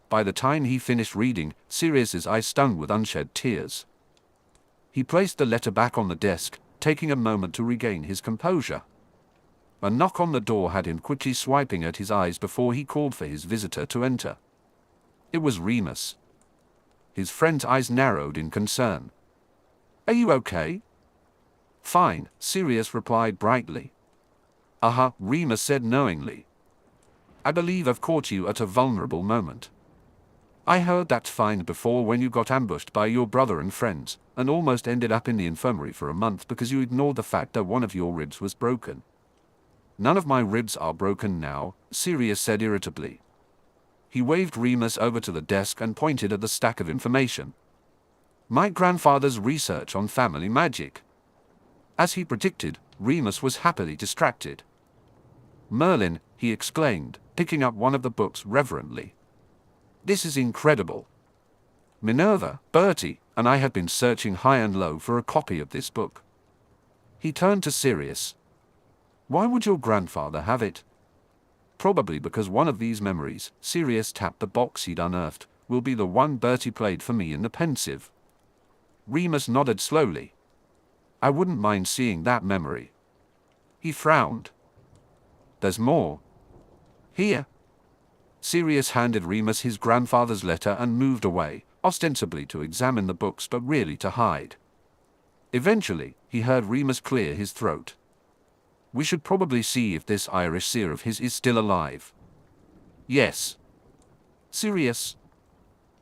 By the time he finished reading, Sirius's eyes stung with unshed tears. He placed the letter back on the desk, taking a moment to regain his composure. A knock on the door had him quickly swiping at his eyes before he called for his visitor to enter. It was Remus. His friend's eyes narrowed in concern. Are you okay? Fine, Sirius replied brightly. Remus said knowingly. I believe I've caught you at a vulnerable moment. I heard that fine before when you got ambushed by your brother and friends, and almost ended up in the infirmary for a month because you ignored the fact that one of your ribs was broken. None of my ribs are broken now, Sirius said irritably. He waved Remus over to the desk and pointed at the stack of information. My grandfather's research on family magic. As he predicted, Remus was happily distracted. Merlin, he exclaimed, picking up one of the books reverently. This is incredible. Minerva, Bertie, and I have been searching high and low for a copy of this book. He turned to Sirius. Why would your grandfather have it? Probably because one of these memories, Sirius tapped the box he'd unearthed, will be the one Bertie played for me in the pensive. Remus nodded slowly. I wouldn't mind seeing that memory. He frowned. There's more. Here. Sirius handed Remus his grandfather's letter and moved away, ostensibly to examine the books but really to hide. Eventually, he heard Remus clear his throat. We should probably see if this Irish seer of his is still alive. Yes. Sirius.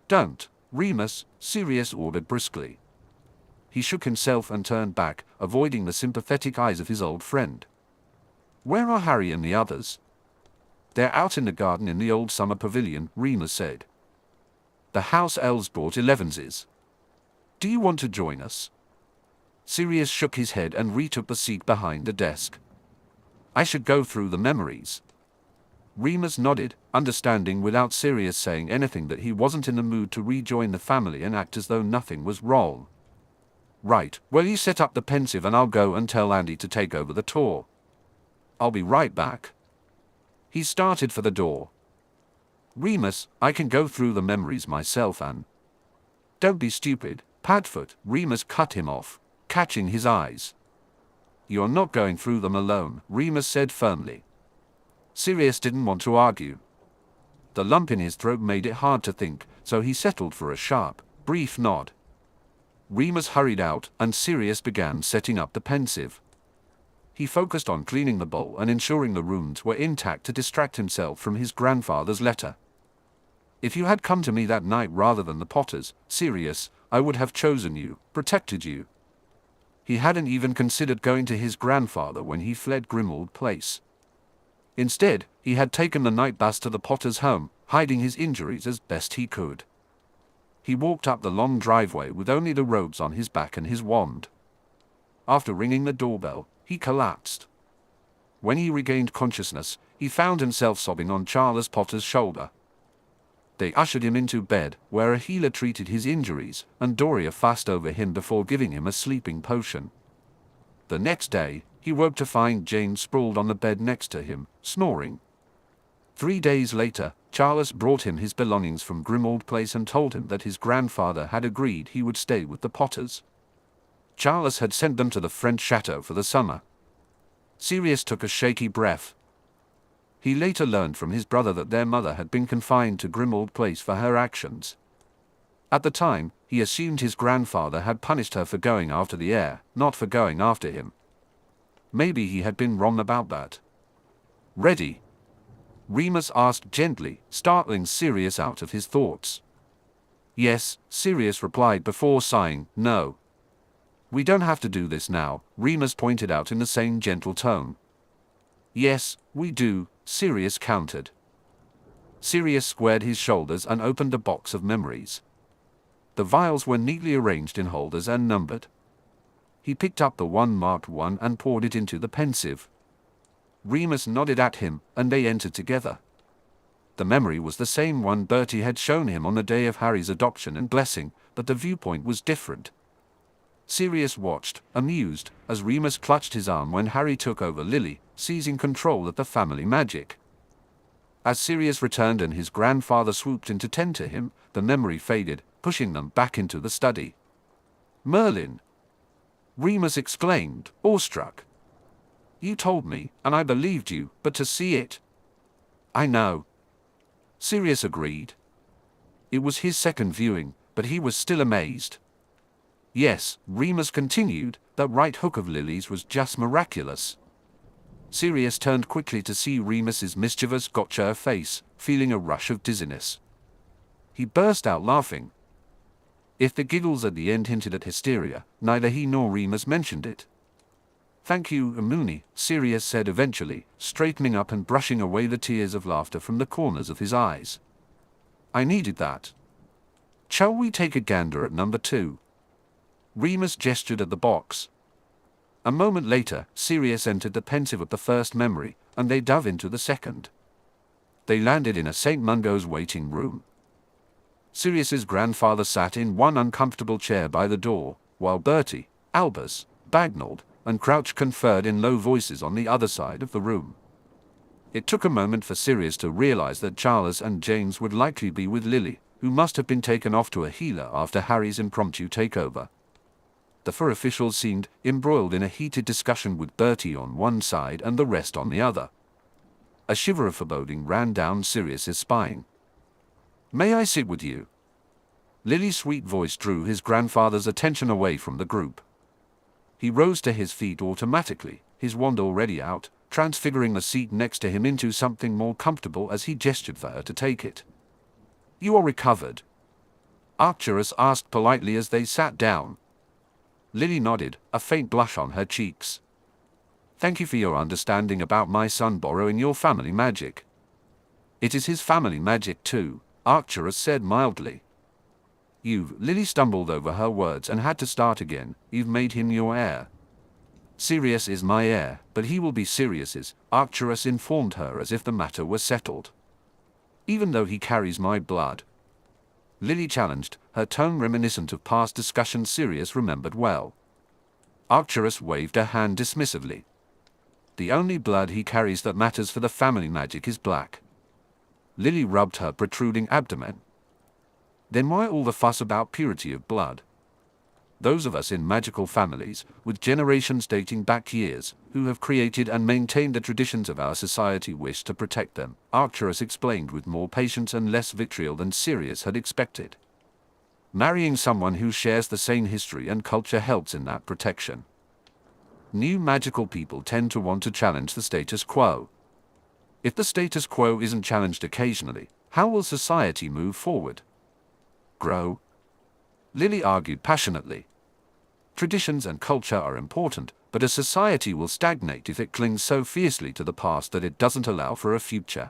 Don't, Remus, Sirius ordered briskly. He shook himself and turned back, avoiding the sympathetic eyes of his old friend. Where are Harry and the others? They're out in the garden in the old summer pavilion, Remus said. The house elves brought 11s is. Do you want to join us? Sirius shook his head and retook the seat behind the desk. I should go through the memories. Remus nodded, understanding without Sirius saying anything that he wasn't in the mood to rejoin the family and act as though nothing was wrong. Right, well you set up the pensive and I'll go and tell Andy to take over the tour. I'll be right back. He started for the door. Remus, I can go through the memories myself and... Don't be stupid, Padfoot, Remus cut him off, catching his eyes. You're not going through them alone, Remus said firmly. Sirius didn't want to argue. The lump in his throat made it hard to think, so he settled for a sharp, brief nod. Remus hurried out, and Sirius began setting up the pensive. He focused on cleaning the bowl and ensuring the rooms were intact to distract himself from his grandfather's letter. If you had come to me that night rather than the Potters, Sirius, I would have chosen you, protected you. He hadn't even considered going to his grandfather when he fled Grimmauld Place. Instead, he had taken the night bus to the Potters' home, hiding his injuries as best he could. He walked up the long driveway with only the robes on his back and his wand. After ringing the doorbell, he collapsed. When he regained consciousness, he found himself sobbing on Charles Potter's shoulder. They ushered him into bed, where a healer treated his injuries, and Doria fussed over him before giving him a sleeping potion. The next day, he woke to find Jane sprawled on the bed next to him, snoring. 3 days later, Charles brought him his belongings from Grimmauld Place and told him that his grandfather had agreed he would stay with the Potters. Charles had sent them to the French chateau for the summer. Sirius took a shaky breath. He later learned from his brother that their mother had been confined to Grimmauld Place for her actions. At the time, he assumed his grandfather had punished her for going after the heir, not for going after him. Maybe he had been wrong about that. Ready? Remus asked gently, startling Sirius out of his thoughts. Yes, Sirius replied before sighing, no. We don't have to do this now, Remus pointed out in the same gentle tone. Yes, we do, Sirius countered. Sirius squared his shoulders and opened a box of memories. The vials were neatly arranged in holders and numbered. He picked up the one marked 1 and poured it into the pensive. Remus nodded at him, and they entered together. The memory was the same one Bertie had shown him on the day of Harry's adoption and blessing, but the viewpoint was different. Sirius watched, amused, as Remus clutched his arm when Harry took over Lily, seizing control of the family magic. As Sirius returned and his grandfather swooped in to tend to him, the memory faded, pushing them back into the study. Merlin! Remus exclaimed, awestruck. You told me, and I believed you, but to see it... I know. Sirius agreed. It was his second viewing, but he was still amazed. Yes, Remus continued, that right hook of Lily's was just miraculous. Sirius turned quickly to see Remus's mischievous gotcha face, feeling a rush of dizziness. He burst out laughing. If the giggles at the end hinted at hysteria, neither he nor Remus mentioned it. Thank you, Mooney, Sirius said eventually, straightening up and brushing away the tears of laughter from the corners of his eyes. I needed that. Shall we take a gander at number 2? Remus gestured at the box. A moment later, Sirius entered the pensive of the first memory, and they dove into the second. They landed in a St. Mungo's waiting room. Sirius's grandfather sat in one uncomfortable chair by the door, while Bertie, Albus, Bagnold, and Crouch conferred in low voices on the other side of the room. It took a moment for Sirius to realize that Charles and James would likely be with Lily, who must have been taken off to a healer after Harry's impromptu takeover. The four officials seemed embroiled in a heated discussion with Bertie on one side and the rest on the other. A shiver of foreboding ran down Sirius's spine. "May I sit with you?" Lily's sweet voice drew his grandfather's attention away from the group. He rose to his feet automatically, his wand already out, transfiguring the seat next to him into something more comfortable as he gestured for her to take it. "You are recovered?" Arcturus asked politely as they sat down. Lily nodded, a faint blush on her cheeks. "Thank you for your understanding about my son borrowing your family magic." "It is his family magic too," Arcturus said mildly. Lily stumbled over her words and had to start again. "You've made him your heir." "Sirius is my heir, but he will be Sirius's," Arcturus informed her as if the matter were settled. "Even though he carries my blood?" Lily challenged, her tone reminiscent of past discussions Sirius remembered well. Arcturus waved a hand dismissively. "The only blood he carries that matters for the family magic is black." Lily rubbed her protruding abdomen. "Then why all the fuss about purity of blood? Those of us in magical families, with generations dating back years, who have created and maintained the traditions of our society wish to protect them," Arcturus explained with more patience and less vitriol than Sirius had expected. "Marrying someone who shares the same history and culture helps in that protection. New magical people tend to want to challenge the status quo. If the status quo isn't challenged occasionally, how will society move forward? Grow?" Lily argued passionately. "Traditions and culture are important, but a society will stagnate if it clings so fiercely to the past that it doesn't allow for a future.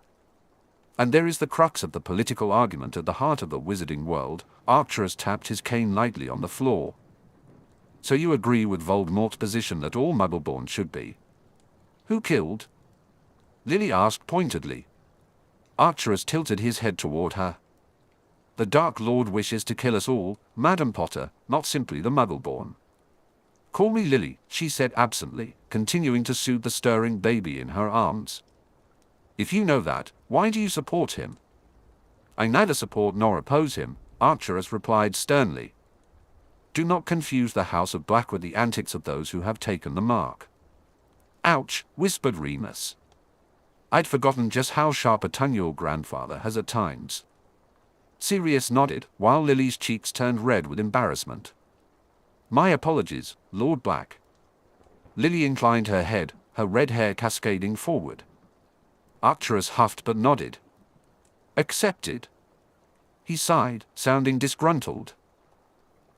And there is the crux of the political argument at the heart of the wizarding world." Arcturus tapped his cane lightly on the floor. "So you agree with Voldemort's position that all Muggleborn should be?" "Who killed?" Lily asked pointedly. Arcturus tilted his head toward her. "The Dark Lord wishes to kill us all, Madam Potter, not simply the Muggleborn." "Call me Lily," she said absently, continuing to soothe the stirring baby in her arms. "If you know that, why do you support him?" "I neither support nor oppose him," Arcturus replied sternly. "Do not confuse the House of Black with the antics of those who have taken the mark." "Ouch," whispered Remus. "I'd forgotten just how sharp a tongue your grandfather has at times." Sirius nodded, while Lily's cheeks turned red with embarrassment. "My apologies, Lord Black." Lily inclined her head, her red hair cascading forward. Arcturus huffed but nodded. "Accepted." He sighed, sounding disgruntled.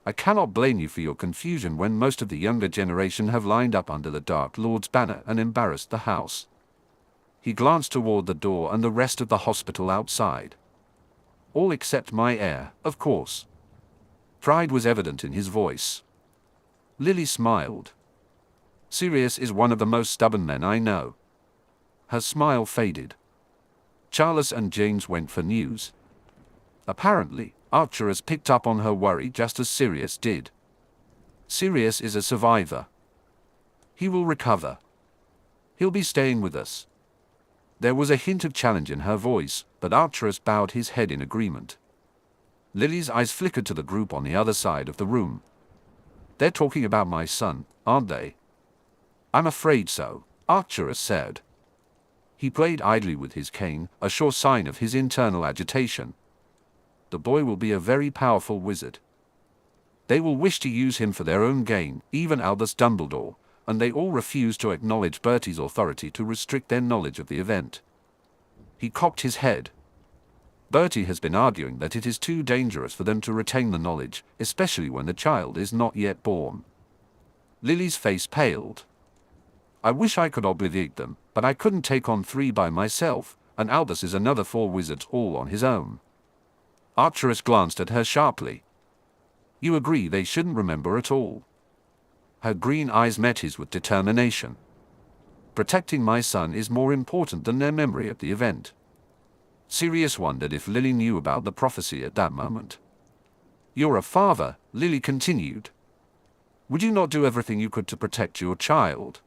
"I cannot blame you for your confusion when most of the younger generation have lined up under the Dark Lord's banner and embarrassed the house." He glanced toward the door and the rest of the hospital outside. "All except my heir, of course." Pride was evident in his voice. Lily smiled. "Sirius is one of the most stubborn men I know." Her smile faded. Charles and James went for news. Apparently, Arcturus picked up on her worry just as Sirius did. "Sirius is a survivor. He will recover. He'll be staying with us." There was a hint of challenge in her voice, but Arcturus bowed his head in agreement. Lily's eyes flickered to the group on the other side of the room. "They're talking about my son, aren't they?" "I'm afraid so," Arcturus said. He played idly with his cane, a sure sign of his internal agitation. "The boy will be a very powerful wizard. They will wish to use him for their own gain, even Albus Dumbledore, and they all refuse to acknowledge Bertie's authority to restrict their knowledge of the event." He cocked his head. "Bertie has been arguing that it is too dangerous for them to retain the knowledge, especially when the child is not yet born." Lily's face paled. "I wish I could obligate them, but I couldn't take on 3 by myself, and Albus is another 4 wizards all on his own." Arcturus glanced at her sharply. "You agree they shouldn't remember at all?" Her green eyes met his with determination. "Protecting my son is more important than their memory of the event." Sirius wondered if Lily knew about the prophecy at that moment. "You're a father," Lily continued. "Would you not do everything you could to protect your child?"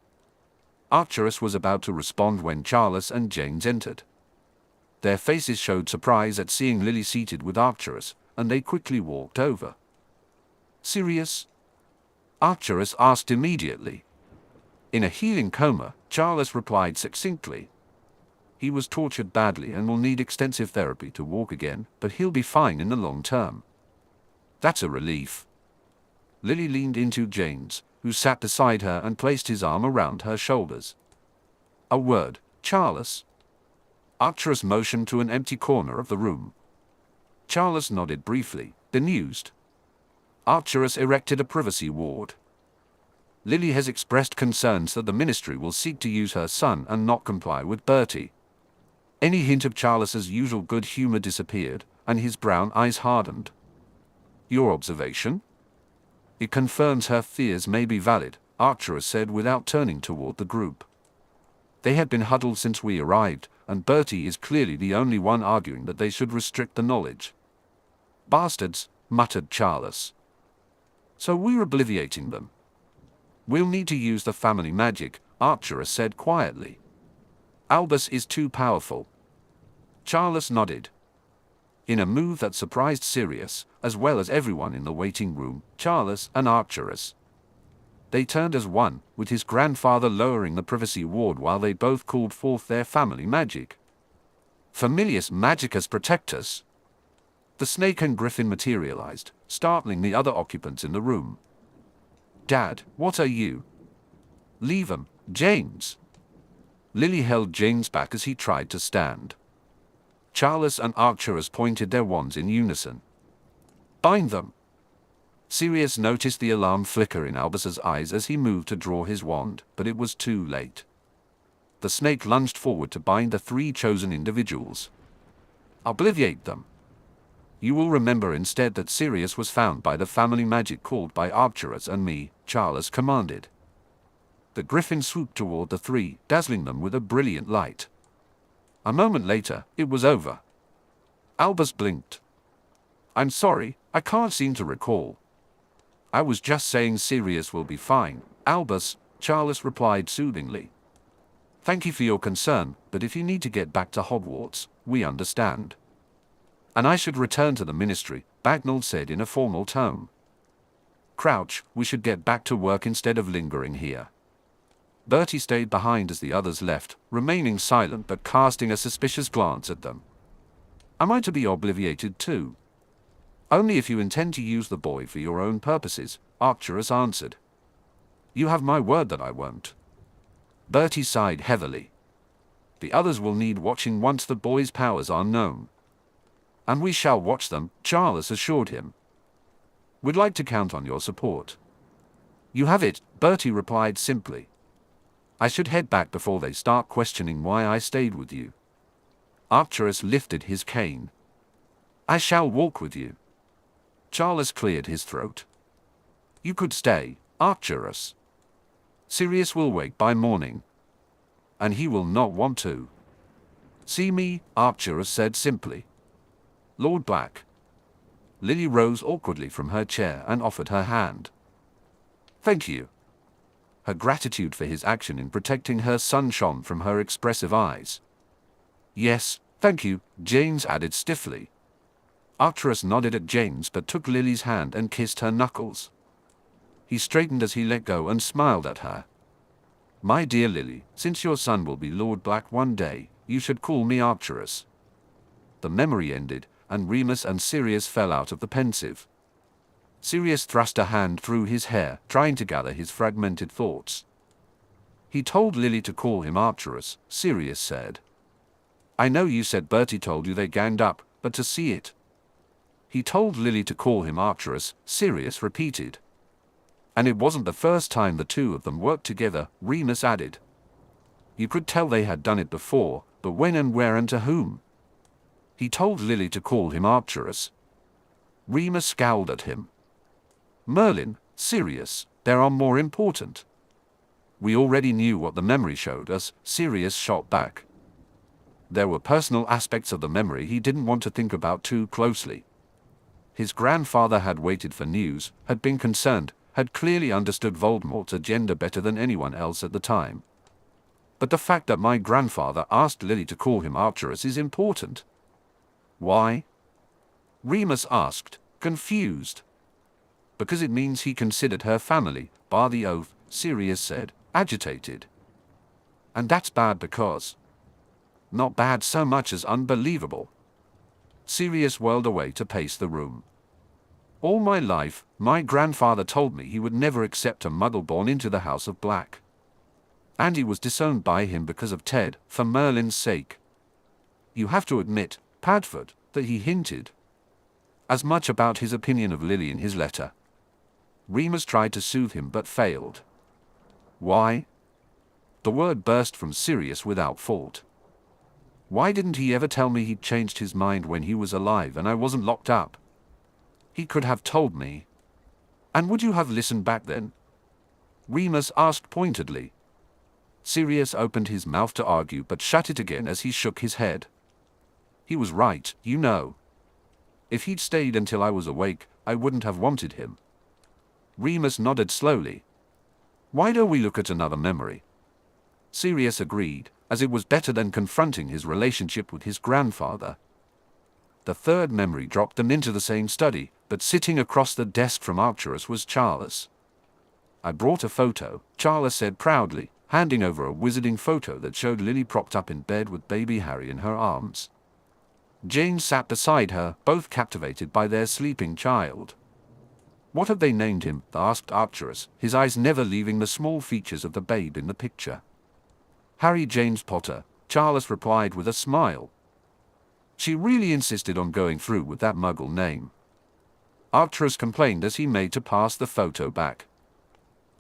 Arcturus was about to respond when Charles and James entered. Their faces showed surprise at seeing Lily seated with Arcturus, and they quickly walked over. "Serious?" Arcturus asked immediately. "In a healing coma," Charles replied succinctly. "He was tortured badly and will need extensive therapy to walk again, but he'll be fine in the long term." "That's a relief." Lily leaned into James, who sat beside her and placed his arm around her shoulders. "A word, Charles." Arcturus motioned to an empty corner of the room. Charles nodded briefly, bemused. Arcturus erected a privacy ward. "Lily has expressed concerns that the ministry will seek to use her son and not comply with Bertie." Any hint of Charles's usual good humor disappeared, and his brown eyes hardened. "Your observation?" "It confirms her fears may be valid," Arcturus said without turning toward the group. "They had been huddled since we arrived, and Bertie is clearly the only one arguing that they should restrict the knowledge." "Bastards," muttered Charles. "So we're obliviating them." "We'll need to use the family magic," Arcturus said quietly. "Albus is too powerful." Charles nodded. In a move that surprised Sirius, as well as everyone in the waiting room, Charles and Arcturus. They turned as one, with his grandfather lowering the privacy ward while they both called forth their family magic. "Familius Magicus Protectus." The snake and griffin materialized, startling the other occupants in the room. "Dad, what are you?" "Leave 'em, James." Lily held James back as he tried to stand. Charles and Arcturus pointed their wands in unison. "Bind them." Sirius noticed the alarm flicker in Albus's eyes as he moved to draw his wand, but it was too late. The snake lunged forward to bind the three chosen individuals. "Obliviate them." "You will remember instead that Sirius was found by the family magic called by Arcturus and me," Charles commanded. The griffin swooped toward the three, dazzling them with a brilliant light. A moment later, it was over. Albus blinked. "I'm sorry, I can't seem to recall." "I was just saying Sirius will be fine, Albus," Charles replied soothingly. "Thank you for your concern, but if you need to get back to Hogwarts, we understand." "And I should return to the ministry," Bagnall said in a formal tone. "Crouch, we should get back to work instead of lingering here." Bertie stayed behind as the others left, remaining silent but casting a suspicious glance at them. "Am I to be obliviated too?" "Only if you intend to use the boy for your own purposes," Arcturus answered. "You have my word that I won't." Bertie sighed heavily. "The others will need watching once the boy's powers are known." "And we shall watch them," Charles assured him. "We'd like to count on your support." "You have it," Bertie replied simply. "I should head back before they start questioning why I stayed with you." Arcturus lifted his cane. "I shall walk with you." Charles cleared his throat. "You could stay, Arcturus. Sirius will wake by morning. And he will not want to." "See me," Arcturus said simply. "Lord Black." Lily rose awkwardly from her chair and offered her hand. "Thank you." Her gratitude for his action in protecting her son shone from her expressive eyes. "Yes, thank you," James added stiffly. Arcturus nodded at James but took Lily's hand and kissed her knuckles. He straightened as he let go and smiled at her. "My dear Lily, since your son will be Lord Black one day, you should call me Arcturus." The memory ended, and Remus and Sirius fell out of the pensive. Sirius thrust a hand through his hair, trying to gather his fragmented thoughts. "He told Lily to call him Arcturus," Sirius said. "I know you said Bertie told you they ganged up, but to see it." "He told Lily to call him Arcturus," Sirius repeated. "And it wasn't the first time the two of them worked together," Remus added. "You could tell they had done it before, but when and where and to whom?" "He told Lily to call him Arcturus." Remus scowled at him. "Merlin, Sirius, there are more important." "We already knew what the memory showed us," Sirius shot back. There were personal aspects of the memory he didn't want to think about too closely. His grandfather had waited for news, had been concerned, had clearly understood Voldemort's agenda better than anyone else at the time. But the fact that my grandfather asked Lily to call him Arcturus is important. Why? Remus asked, confused. Because it means he considered her family, bar the oath, Sirius said, agitated. And that's bad because... Not bad so much as unbelievable. Sirius whirled away to pace the room. All my life, my grandfather told me he would never accept a Muggle born into the House of Black. And he was disowned by him because of Ted, for Merlin's sake. You have to admit, Padfoot, that he hinted as much about his opinion of Lily in his letter. Remus tried to soothe him but failed. Why? The word burst from Sirius without fault. Why didn't he ever tell me he'd changed his mind when he was alive and I wasn't locked up? He could have told me. And would you have listened back then? Remus asked pointedly. Sirius opened his mouth to argue but shut it again as he shook his head. He was right, you know. If he'd stayed until I was awake, I wouldn't have wanted him. Remus nodded slowly. Why don't we look at another memory? Sirius agreed, as it was better than confronting his relationship with his grandfather. The third memory dropped them into the same study, but sitting across the desk from Arcturus was Charles. I brought a photo, Charles said proudly, handing over a wizarding photo that showed Lily propped up in bed with baby Harry in her arms. Jane sat beside her, both captivated by their sleeping child. What have they named him? Asked Arcturus, his eyes never leaving the small features of the babe in the picture. Harry James Potter, Charles replied with a smile. She really insisted on going through with that Muggle name. Arcturus complained as he made to pass the photo back.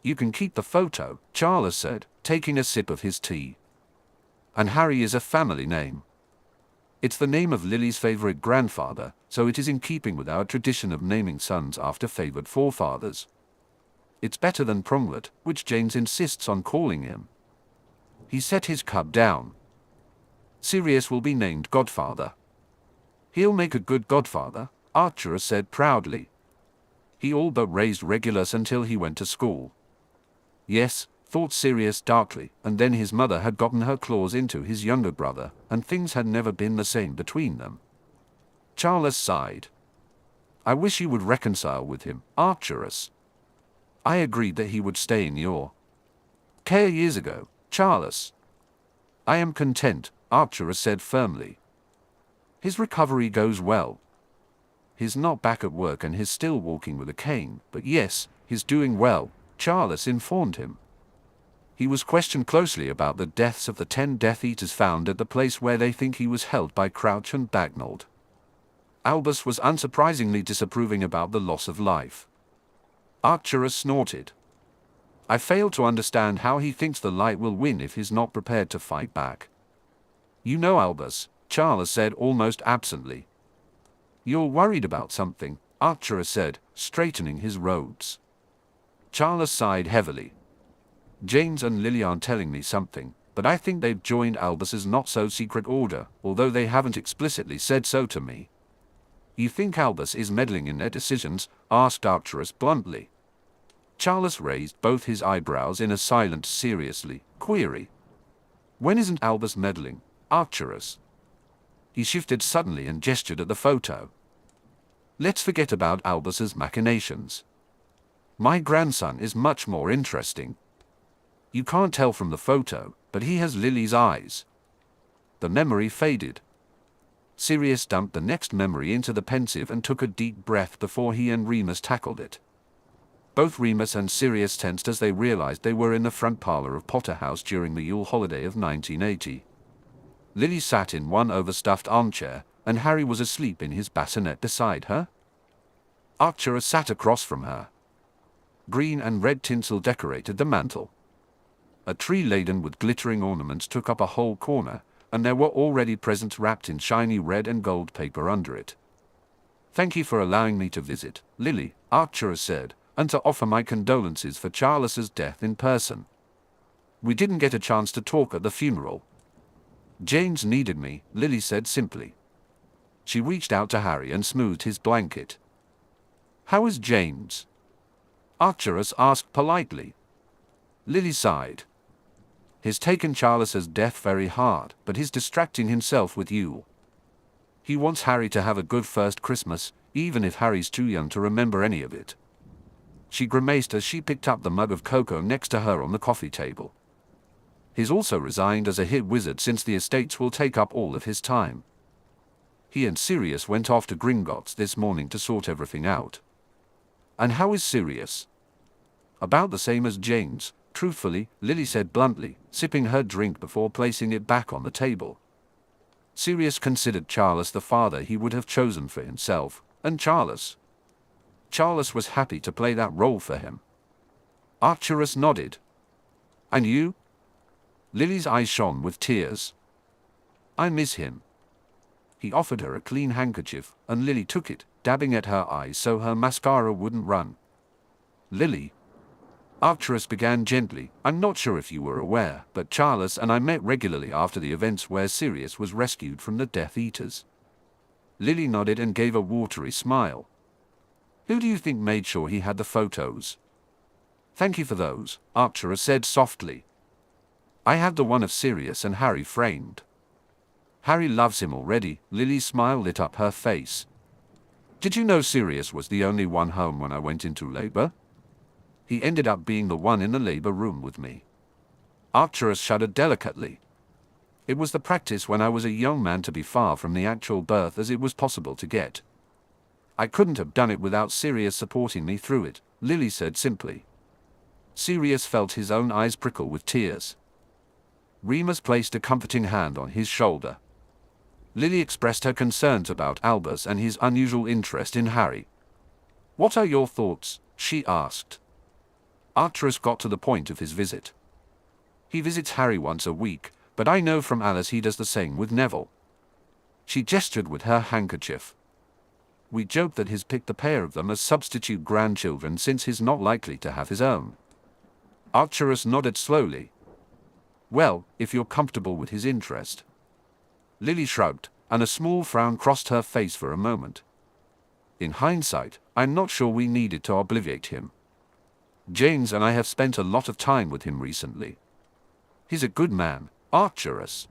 You can keep the photo, Charles said, taking a sip of his tea. And Harry is a family name. It's the name of Lily's favorite grandfather, so it is in keeping with our tradition of naming sons after favored forefathers. It's better than Pronglet, which James insists on calling him. He set his cup down. Sirius will be named Godfather. He'll make a good godfather, Arcturus said proudly. He all but raised Regulus until he went to school. Yes, thought Sirius darkly, and then his mother had gotten her claws into his younger brother, and things had never been the same between them. Charles sighed. I wish you would reconcile with him, Arcturus. I agreed that he would stay in your care years ago, Charles. I am content, Arcturus said firmly. His recovery goes well. He's not back at work and he's still walking with a cane, but yes, he's doing well, Charles informed him. He was questioned closely about the deaths of the 10 Death Eaters found at the place where they think he was held by Crouch and Bagnold. Albus was unsurprisingly disapproving about the loss of life. Arcturus snorted. I fail to understand how he thinks the light will win if he's not prepared to fight back. You know, Albus, Charles said almost absently. You're worried about something, Arcturus said, straightening his robes. Charles sighed heavily. James and Lily aren't telling me something, but I think they've joined Albus's not-so-secret order, although they haven't explicitly said so to me. You think Albus is meddling in their decisions? Asked Arcturus bluntly. Charles raised both his eyebrows in a silent, seriously query. When isn't Albus meddling, Arcturus? He shifted suddenly and gestured at the photo. Let's forget about Albus's machinations. My grandson is much more interesting. You can't tell from the photo, but he has Lily's eyes. The memory faded. Sirius dumped the next memory into the pensieve and took a deep breath before he and Remus tackled it. Both Remus and Sirius tensed as they realized they were in the front parlor of Potter House during the Yule holiday of 1980. Lily sat in one overstuffed armchair, and Harry was asleep in his bassinet beside her. Arcturus sat across from her. Green and red tinsel decorated the mantel. A tree laden with glittering ornaments took up a whole corner, and there were already presents wrapped in shiny red and gold paper under it. Thank you for allowing me to visit, Lily, Arcturus said, and to offer my condolences for Charles's death in person. We didn't get a chance to talk at the funeral. James needed me, Lily said simply. She reached out to Harry and smoothed his blanket. How is James? Arcturus asked politely. Lily sighed. He's taken Charles's death very hard, but he's distracting himself with you. He wants Harry to have a good first Christmas, even if Harry's too young to remember any of it. She grimaced as she picked up the mug of cocoa next to her on the coffee table. He's also resigned as a head wizard since the estates will take up all of his time. He and Sirius went off to Gringotts this morning to sort everything out. And how is Sirius? About the same as James, truthfully, Lily said bluntly, sipping her drink before placing it back on the table. Sirius considered Charles the father he would have chosen for himself, and Charles was happy to play that role for him. Arcturus nodded. And you? Lily's eyes shone with tears. I miss him. He offered her a clean handkerchief, and Lily took it, dabbing at her eyes so her mascara wouldn't run. Lily. Arcturus began gently, I'm not sure if you were aware, but Charles and I met regularly after the events where Sirius was rescued from the Death Eaters. Lily nodded and gave a watery smile. Who do you think made sure he had the photos? Thank you for those, Arcturus said softly. I had the one of Sirius and Harry framed. Harry loves him already, Lily's smile lit up her face. Did you know Sirius was the only one home when I went into labor? He ended up being the one in the labor room with me. Arcturus shuddered delicately. It was the practice when I was a young man to be far from the actual birth as it was possible to get. I couldn't have done it without Sirius supporting me through it, Lily said simply. Sirius felt his own eyes prickle with tears. Remus placed a comforting hand on his shoulder. Lily expressed her concerns about Albus and his unusual interest in Harry. What are your thoughts? She asked. Arcturus got to the point of his visit. He visits Harry once a week, but I know from Alice he does the same with Neville. She gestured with her handkerchief. We joke that he's picked the pair of them as substitute grandchildren since he's not likely to have his own. Arcturus nodded slowly. Well, if you're comfortable with his interest. Lily shrugged, and a small frown crossed her face for a moment. In hindsight, I'm not sure we needed to obligate him. James and I have spent a lot of time with him recently. He's a good man, Arcturus.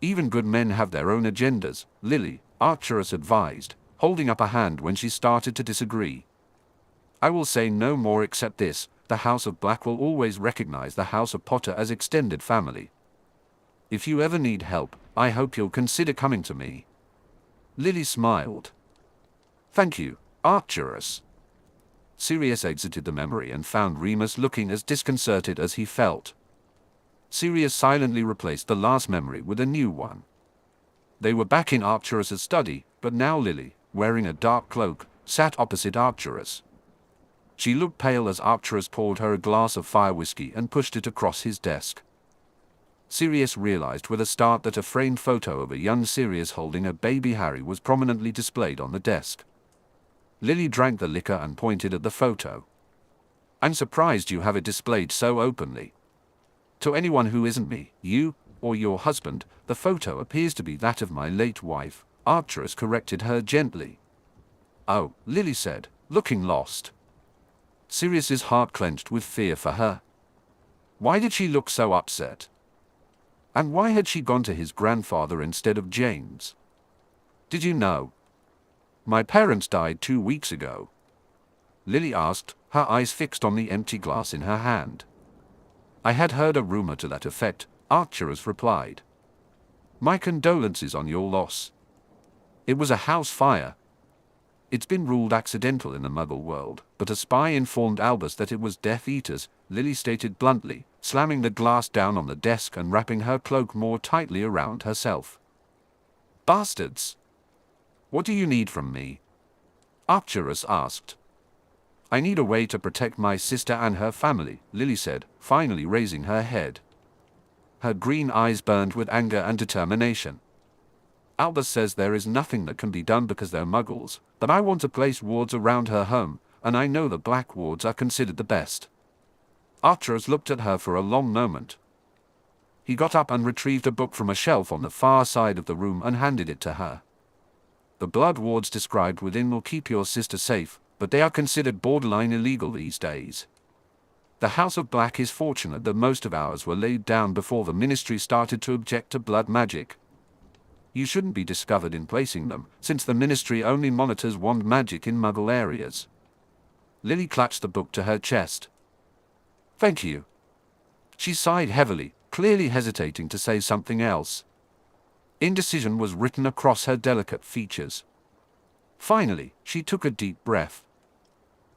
Even good men have their own agendas, Lily, Arcturus advised, holding up a hand when she started to disagree. I will say no more except this, the House of Black will always recognize the House of Potter as extended family. If you ever need help, I hope you'll consider coming to me. Lily smiled. Thank you, Arcturus. Sirius exited the memory and found Remus looking as disconcerted as he felt. Sirius silently replaced the last memory with a new one. They were back in Arcturus's study, but now Lily, wearing a dark cloak, sat opposite Arcturus. She looked pale as Arcturus poured her a glass of fire whiskey and pushed it across his desk. Sirius realized with a start that a framed photo of a young Sirius holding a baby Harry was prominently displayed on the desk. Lily drank the liquor and pointed at the photo. I'm surprised you have it displayed so openly. To anyone who isn't me, you, or your husband, the photo appears to be that of my late wife, Arcturus corrected her gently. Oh, Lily said, looking lost. Sirius's heart clenched with fear for her. Why did she look so upset? And why had she gone to his grandfather instead of James? Did you know? My parents died 2 weeks ago. Lily asked, her eyes fixed on the empty glass in her hand. I had heard a rumor to that effect, Arcturus replied. My condolences on your loss. It was a house fire. It's been ruled accidental in the Muggle world, but a spy informed Albus that it was Death Eaters, Lily stated bluntly, slamming the glass down on the desk and wrapping her cloak more tightly around herself. Bastards! What do you need from me? Arcturus asked. I need a way to protect my sister and her family, Lily said, finally raising her head. Her green eyes burned with anger and determination. Albus says there is nothing that can be done because they're Muggles, but I want to place wards around her home, and I know the black wards are considered the best. Arcturus looked at her for a long moment. He got up and retrieved a book from a shelf on the far side of the room and handed it to her. The blood wards described within will keep your sister safe, but they are considered borderline illegal these days. The House of Black is fortunate that most of ours were laid down before the ministry started to object to blood magic. You shouldn't be discovered in placing them, since the ministry only monitors wand magic in Muggle areas. Lily clutched the book to her chest. Thank you. She sighed heavily, clearly hesitating to say something else. Indecision was written across her delicate features. Finally, she took a deep breath.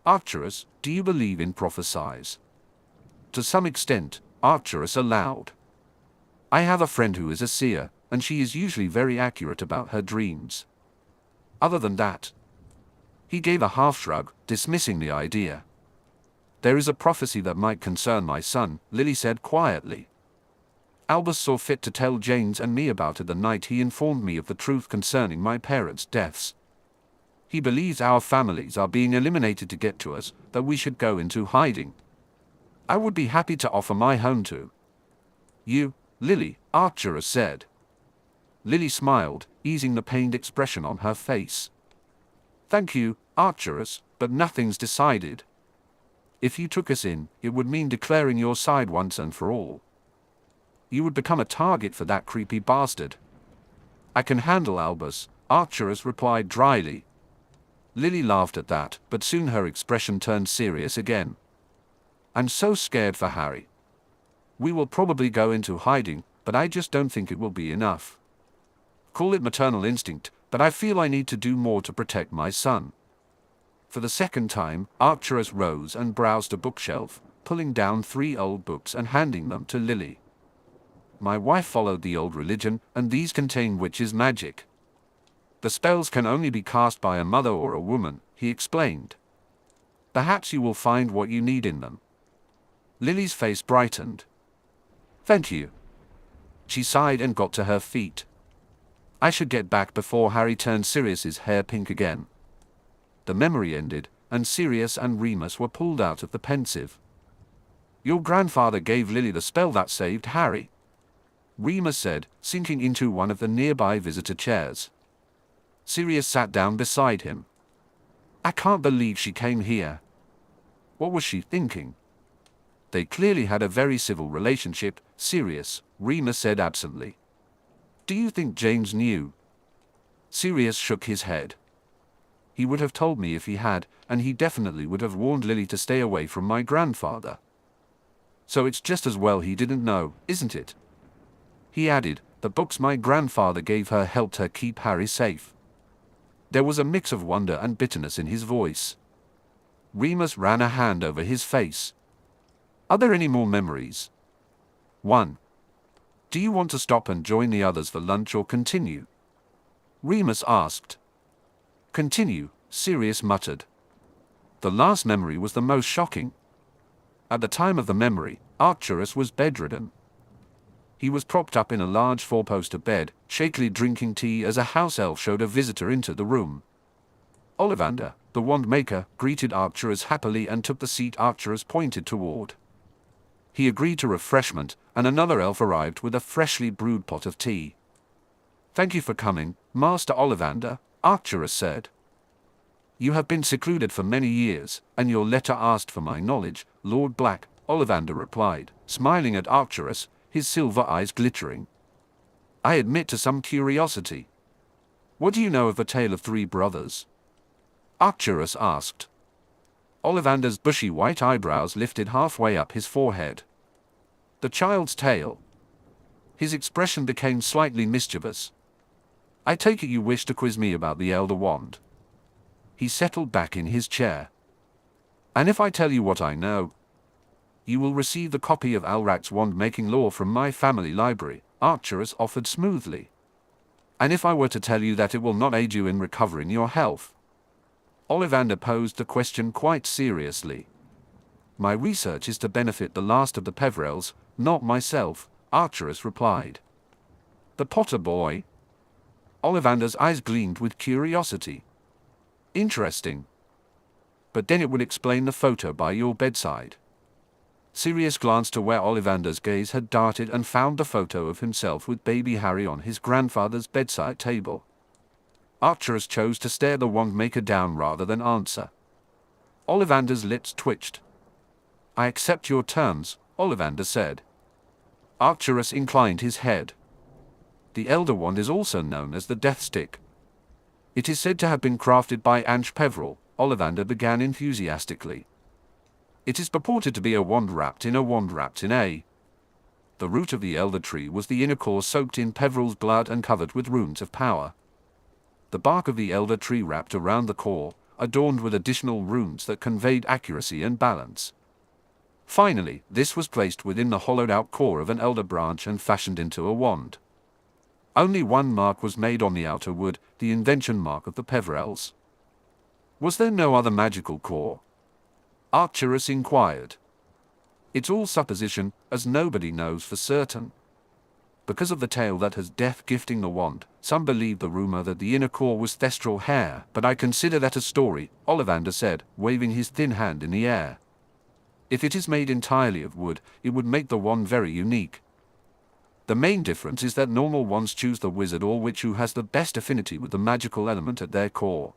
Arcturus, do you believe in prophecies? To some extent, Arcturus allowed. I have a friend who is a seer, and she is usually very accurate about her dreams. Other than that, he gave a half shrug, dismissing the idea. There is a prophecy that might concern my son, Lily said quietly. Albus saw fit to tell James and me about it the night he informed me of the truth concerning my parents' deaths. He believes our families are being eliminated to get to us, that we should go into hiding. I would be happy to offer my home to you, Lily, Arcturus said. Lily smiled, easing the pained expression on her face. Thank you, Arcturus, but nothing's decided. If you took us in, it would mean declaring your side once and for all. You would become a target for that creepy bastard. I can handle Albus, Arcturus replied dryly. Lily laughed at that, but soon her expression turned serious again. I'm so scared for Harry. We will probably go into hiding, but I just don't think it will be enough. Call it maternal instinct, but I feel I need to do more to protect my son. For the second time, Arcturus rose and browsed a bookshelf, pulling down 3 old books and handing them to Lily. My wife followed the old religion, and these contain witches' magic. The spells can only be cast by a mother or a woman, he explained. Perhaps you will find what you need in them. Lily's face brightened. Thank you. She sighed and got to her feet. I should get back before Harry turned Sirius's hair pink again. The memory ended, and Sirius and Remus were pulled out of the pensive. Your grandfather gave Lily the spell that saved Harry, Remus said, sinking into one of the nearby visitor chairs. Sirius sat down beside him. I can't believe she came here. What was she thinking? They clearly had a very civil relationship, Sirius, Remus said absently. Do you think James knew? Sirius shook his head. He would have told me if he had, and he definitely would have warned Lily to stay away from my grandfather. So it's just as well he didn't know, isn't it? He added, the books my grandfather gave her helped her keep Harry safe. There was a mix of wonder and bitterness in his voice. Remus ran a hand over his face. Are there any more memories? 1. Do you want to stop and join the others for lunch or continue? Remus asked. Continue, Sirius muttered. The last memory was the most shocking. At the time of the memory, Arcturus was bedridden. He was propped up in a large 4-poster bed, shakily drinking tea as a house elf showed a visitor into the room. Ollivander, the wand maker, greeted Arcturus happily and took the seat Arcturus pointed toward. He agreed to refreshment, and another elf arrived with a freshly brewed pot of tea. Thank you for coming, Master Ollivander, Arcturus said. You have been secluded for many years, and your letter asked for my knowledge, Lord Black, Ollivander replied, smiling at Arcturus, his silver eyes glittering. I admit to some curiosity. What do you know of the tale of 3 brothers? Arcturus asked. Ollivander's bushy white eyebrows lifted halfway up his forehead. The child's tale. His expression became slightly mischievous. I take it you wish to quiz me about the Elder Wand. He settled back in his chair. And if I tell you what I know, you will receive the copy of Alrac's wand-making law from my family library, Arcturus offered smoothly. And if I were to tell you that it will not aid you in recovering your health? Ollivander posed the question quite seriously. My research is to benefit the last of the Peverells, not myself, Arcturus replied. The Potter boy? Ollivander's eyes gleamed with curiosity. Interesting. But then it would explain the photo by your bedside. Sirius glanced to where Ollivander's gaze had darted and found the photo of himself with baby Harry on his grandfather's bedside table. Arcturus chose to stare the wand maker down rather than answer. Ollivander's lips twitched. I accept your terms, Ollivander said. Arcturus inclined his head. The Elder Wand is also known as the Death Stick. It is said to have been crafted by Ange Peveril, Ollivander began enthusiastically. It is purported to be a wand wrapped in a. The root of the elder tree was the inner core soaked in Peveril's blood and covered with runes of power. The bark of the elder tree wrapped around the core, adorned with additional runes that conveyed accuracy and balance. Finally, this was placed within the hollowed-out core of an elder branch and fashioned into a wand. Only one mark was made on the outer wood, the invention mark of the Peverils. Was there no other magical core? Arcturus inquired. It's all supposition, as nobody knows for certain. Because of the tale that has death gifting the wand, some believe the rumor that the inner core was thestral hair, but I consider that a story, Ollivander said, waving his thin hand in the air. If it is made entirely of wood, it would make the wand very unique. The main difference is that normal wands choose the wizard or witch who has the best affinity with the magical element at their core.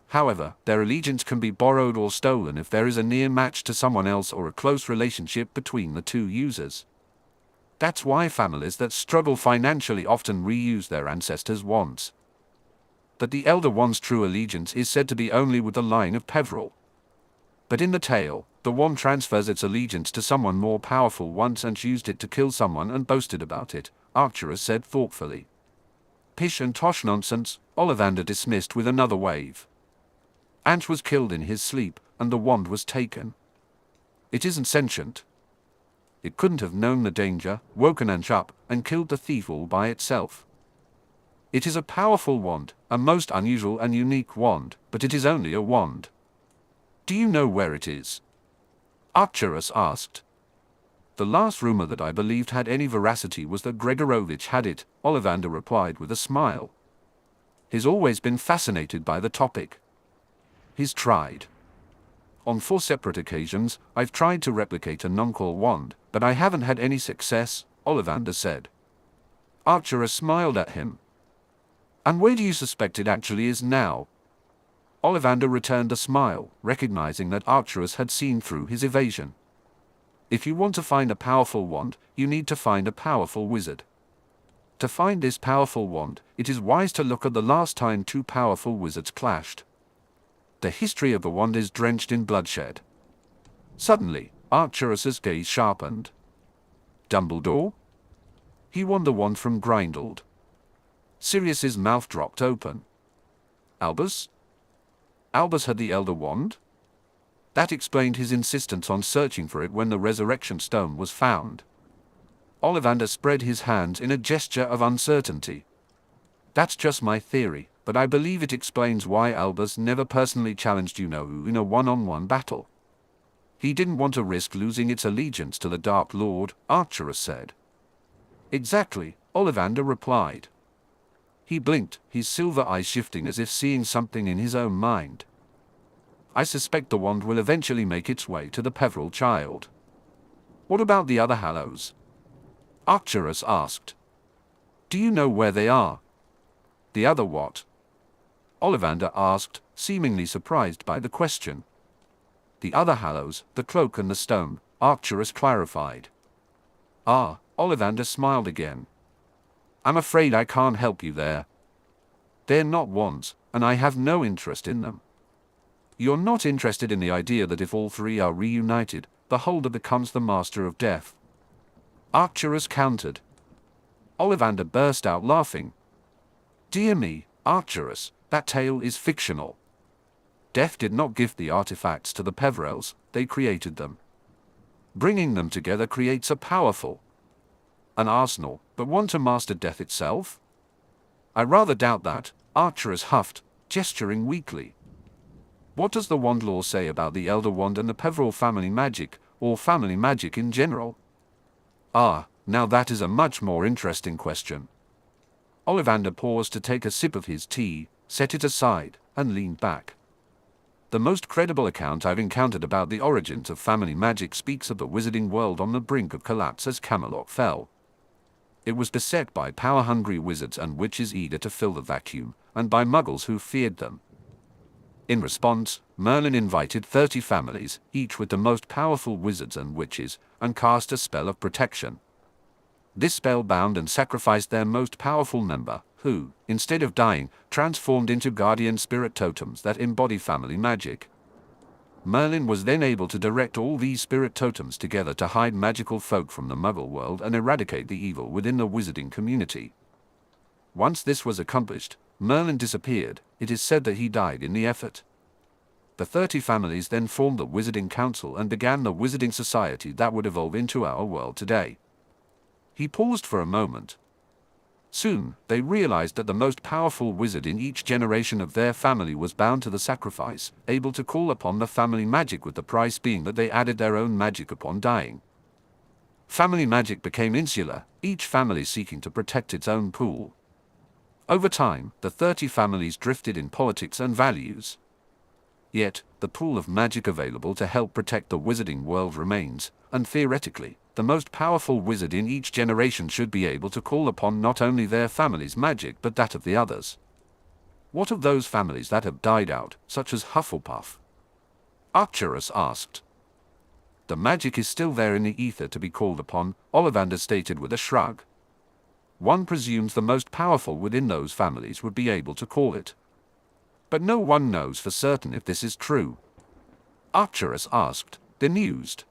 However, their allegiance can be borrowed or stolen if there is a near match to someone else or a close relationship between the two users. That's why families that struggle financially often reuse their ancestors' wands. But the Elder Wand's true allegiance is said to be only with the line of Peveril. But in the tale, the wand transfers its allegiance to someone more powerful once and used it to kill someone and boasted about it, Arcturus said thoughtfully. Pish and tosh nonsense, Ollivander dismissed with another wave. Ange was killed in his sleep, and the wand was taken. It isn't sentient. It couldn't have known the danger, woken Ange up, and killed the thief all by itself. It is a powerful wand, a most unusual and unique wand, but it is only a wand. Do you know where it is? Arcturus asked. The last rumor that I believed had any veracity was that Gregorovitch had it, Ollivander replied with a smile. He's always been fascinated by the topic. He's tried. On 4 separate occasions, I've tried to replicate a nuncle wand, but I haven't had any success, Ollivander said. Arcturus smiled at him. And where do you suspect it actually is now? Ollivander returned a smile, recognizing that Arcturus had seen through his evasion. If you want to find a powerful wand, you need to find a powerful wizard. To find this powerful wand, it is wise to look at the last time 2 powerful wizards clashed. The history of the wand is drenched in bloodshed. Suddenly, Arcturus's gaze sharpened. Dumbledore? He won the wand from Grindelwald. Sirius's mouth dropped open. Albus? Albus had the Elder Wand? That explained his insistence on searching for it when the Resurrection Stone was found. Ollivander spread his hands in a gesture of uncertainty. That's just my theory, but I believe it explains why Albus never personally challenged in a one-on-one battle. He didn't want to risk losing its allegiance to the Dark Lord, Arcturus said. Exactly, Ollivander replied. He blinked, his silver eyes shifting as if seeing something in his own mind. I suspect the wand will eventually make its way to the Peveril child. What about the other Hallows? Arcturus asked. Do you know where they are? The other what? Ollivander asked, seemingly surprised by the question. The other Hallows, the cloak and the stone, Arcturus clarified. Ah, Ollivander smiled again. I'm afraid I can't help you there. They're not wands, and I have no interest in them. You're not interested in the idea that if all 3 are reunited, the holder becomes the master of death. Arcturus countered. Ollivander burst out laughing. Dear me, Arcturus, that tale is fictional. Death did not give the artifacts to the Peverils, they created them. Bringing them together creates a powerful, an arsenal, but one to master death itself? I rather doubt that, Arcturus huffed, gesturing weakly. What does the wand law say about the Elder Wand and the Peveril family magic, or family magic in general? Ah, now that is a much more interesting question. Ollivander paused to take a sip of his tea, set it aside, and leaned back. The most credible account I've encountered about the origins of family magic speaks of the wizarding world on the brink of collapse as Camelot fell. It was beset by power-hungry wizards and witches eager to fill the vacuum, and by muggles who feared them. In response, Merlin invited 30 families, each with the most powerful wizards and witches, and cast a spell of protection. This spell bound and sacrificed their most powerful member, who, instead of dying, transformed into guardian spirit totems that embody family magic. Merlin was then able to direct all these spirit totems together to hide magical folk from the Muggle world and eradicate the evil within the wizarding community. Once this was accomplished, Merlin disappeared. It is said that he died in the effort. The 30 families then formed the Wizarding Council and began the Wizarding Society that would evolve into our world today. He paused for a moment. Soon, they realized that the most powerful wizard in each generation of their family was bound to the sacrifice, able to call upon the family magic, with the price being that they added their own magic upon dying. Family magic became insular, each family seeking to protect its own pool. Over time, the 30 families drifted in politics and values. Yet, the pool of magic available to help protect the wizarding world remains, and theoretically, the most powerful wizard in each generation should be able to call upon not only their family's magic but that of the others. What of those families that have died out, such as Hufflepuff? Arcturus asked. The magic is still there in the ether to be called upon, Ollivander stated with a shrug. One presumes the most powerful within those families would be able to call it. But no one knows for certain if this is true. Arcturus asked, bemused.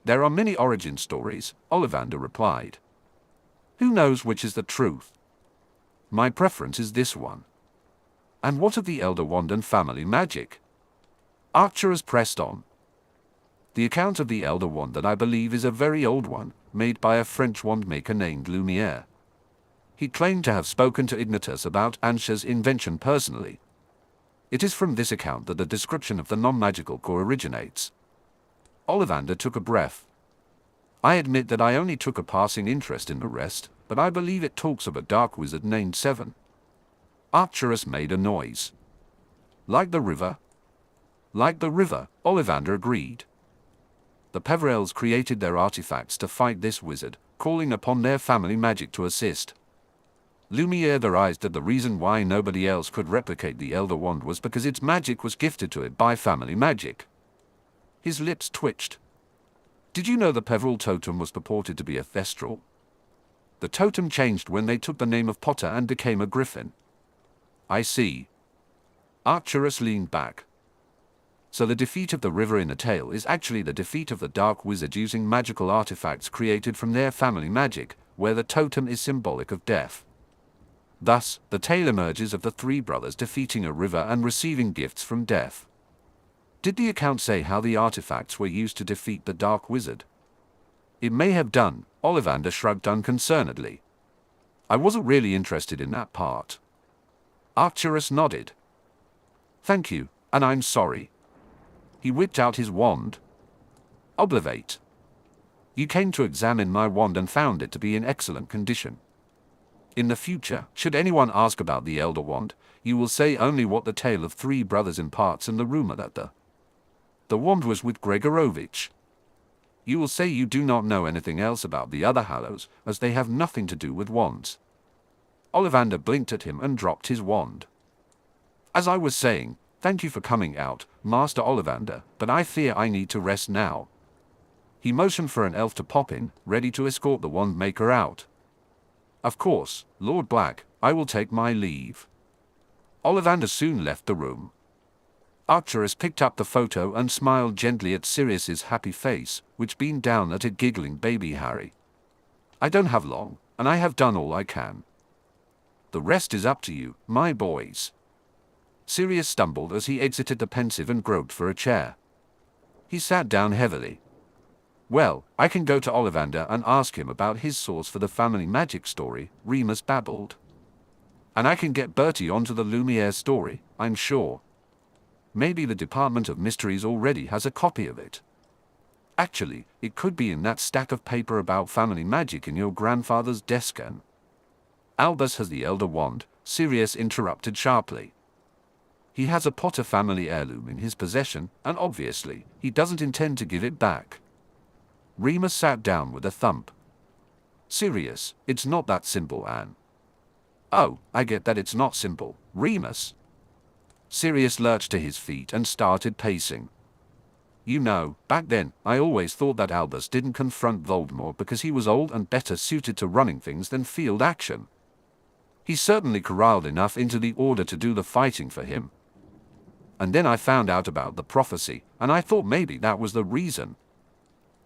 There are many origin stories, Ollivander replied. Who knows which is the truth? My preference is this one. And what of the Elder Wand and family magic? Arcturus pressed on. The account of the Elder Wand that I believe is a very old one, made by a French wand maker named Lumiere. He claimed to have spoken to Ignatus about Ansha's invention personally. It is from this account that the description of the non-magical core originates. Ollivander took a breath. I admit that I only took a passing interest in the rest, but I believe it talks of a dark wizard named Seven. Arcturus made a noise. Like the river? Like the river, Ollivander agreed. The Peverells created their artifacts to fight this wizard, calling upon their family magic to assist. Lumiere theorized that the reason why nobody else could replicate the Elder Wand was because its magic was gifted to it by family magic. His lips twitched. Did you know the Peverell totem was purported to be a thestral? The totem changed when they took the name of Potter and became a griffin. I see. Arcturus leaned back. So the defeat of the river in the tale is actually the defeat of the dark wizard using magical artifacts created from their family magic, where the totem is symbolic of death. Thus, the tale emerges of the three brothers defeating a river and receiving gifts from death. Did the account say how the artifacts were used to defeat the dark wizard? It may have done, Ollivander shrugged unconcernedly. I wasn't really interested in that part. Arcturus nodded. Thank you, and I'm sorry. He whipped out his wand. Oblivate. You came to examine my wand and found it to be in excellent condition. In the future, should anyone ask about the Elder Wand, you will say only what the tale of three brothers imparts and the rumor that the wand was with Gregorovitch. You will say you do not know anything else about the other Hallows, as they have nothing to do with wands. Ollivander blinked at him and dropped his wand. As I was saying, thank you for coming out, Master Ollivander, but I fear I need to rest now. He motioned for an elf to pop in, ready to escort the wand maker out. Of course, Lord Black, I will take my leave. Ollivander soon left the room. Arcturus picked up the photo and smiled gently at Sirius's happy face, which beamed down at a giggling baby Harry. I don't have long, and I have done all I can. The rest is up to you, my boys. Sirius stumbled as he exited the pensive and groped for a chair. He sat down heavily. Well, I can go to Ollivander and ask him about his source for the family magic story, Remus babbled. And I can get Bertie onto the Lumiere story, I'm sure. Maybe the Department of Mysteries already has a copy of it. Actually, it could be in that stack of paper about family magic in your grandfather's desk. And Albus has the Elder Wand, Sirius interrupted sharply. He has a Potter family heirloom in his possession, and obviously, he doesn't intend to give it back. Remus sat down with a thump. Sirius, it's not that simple, Anne. Oh, I get that it's not simple, Remus. Sirius lurched to his feet and started pacing. You know, back then, I always thought that Albus didn't confront Voldemort because he was old and better suited to running things than field action. He certainly corralled enough into the Order to do the fighting for him. And then I found out about the prophecy, and I thought maybe that was the reason.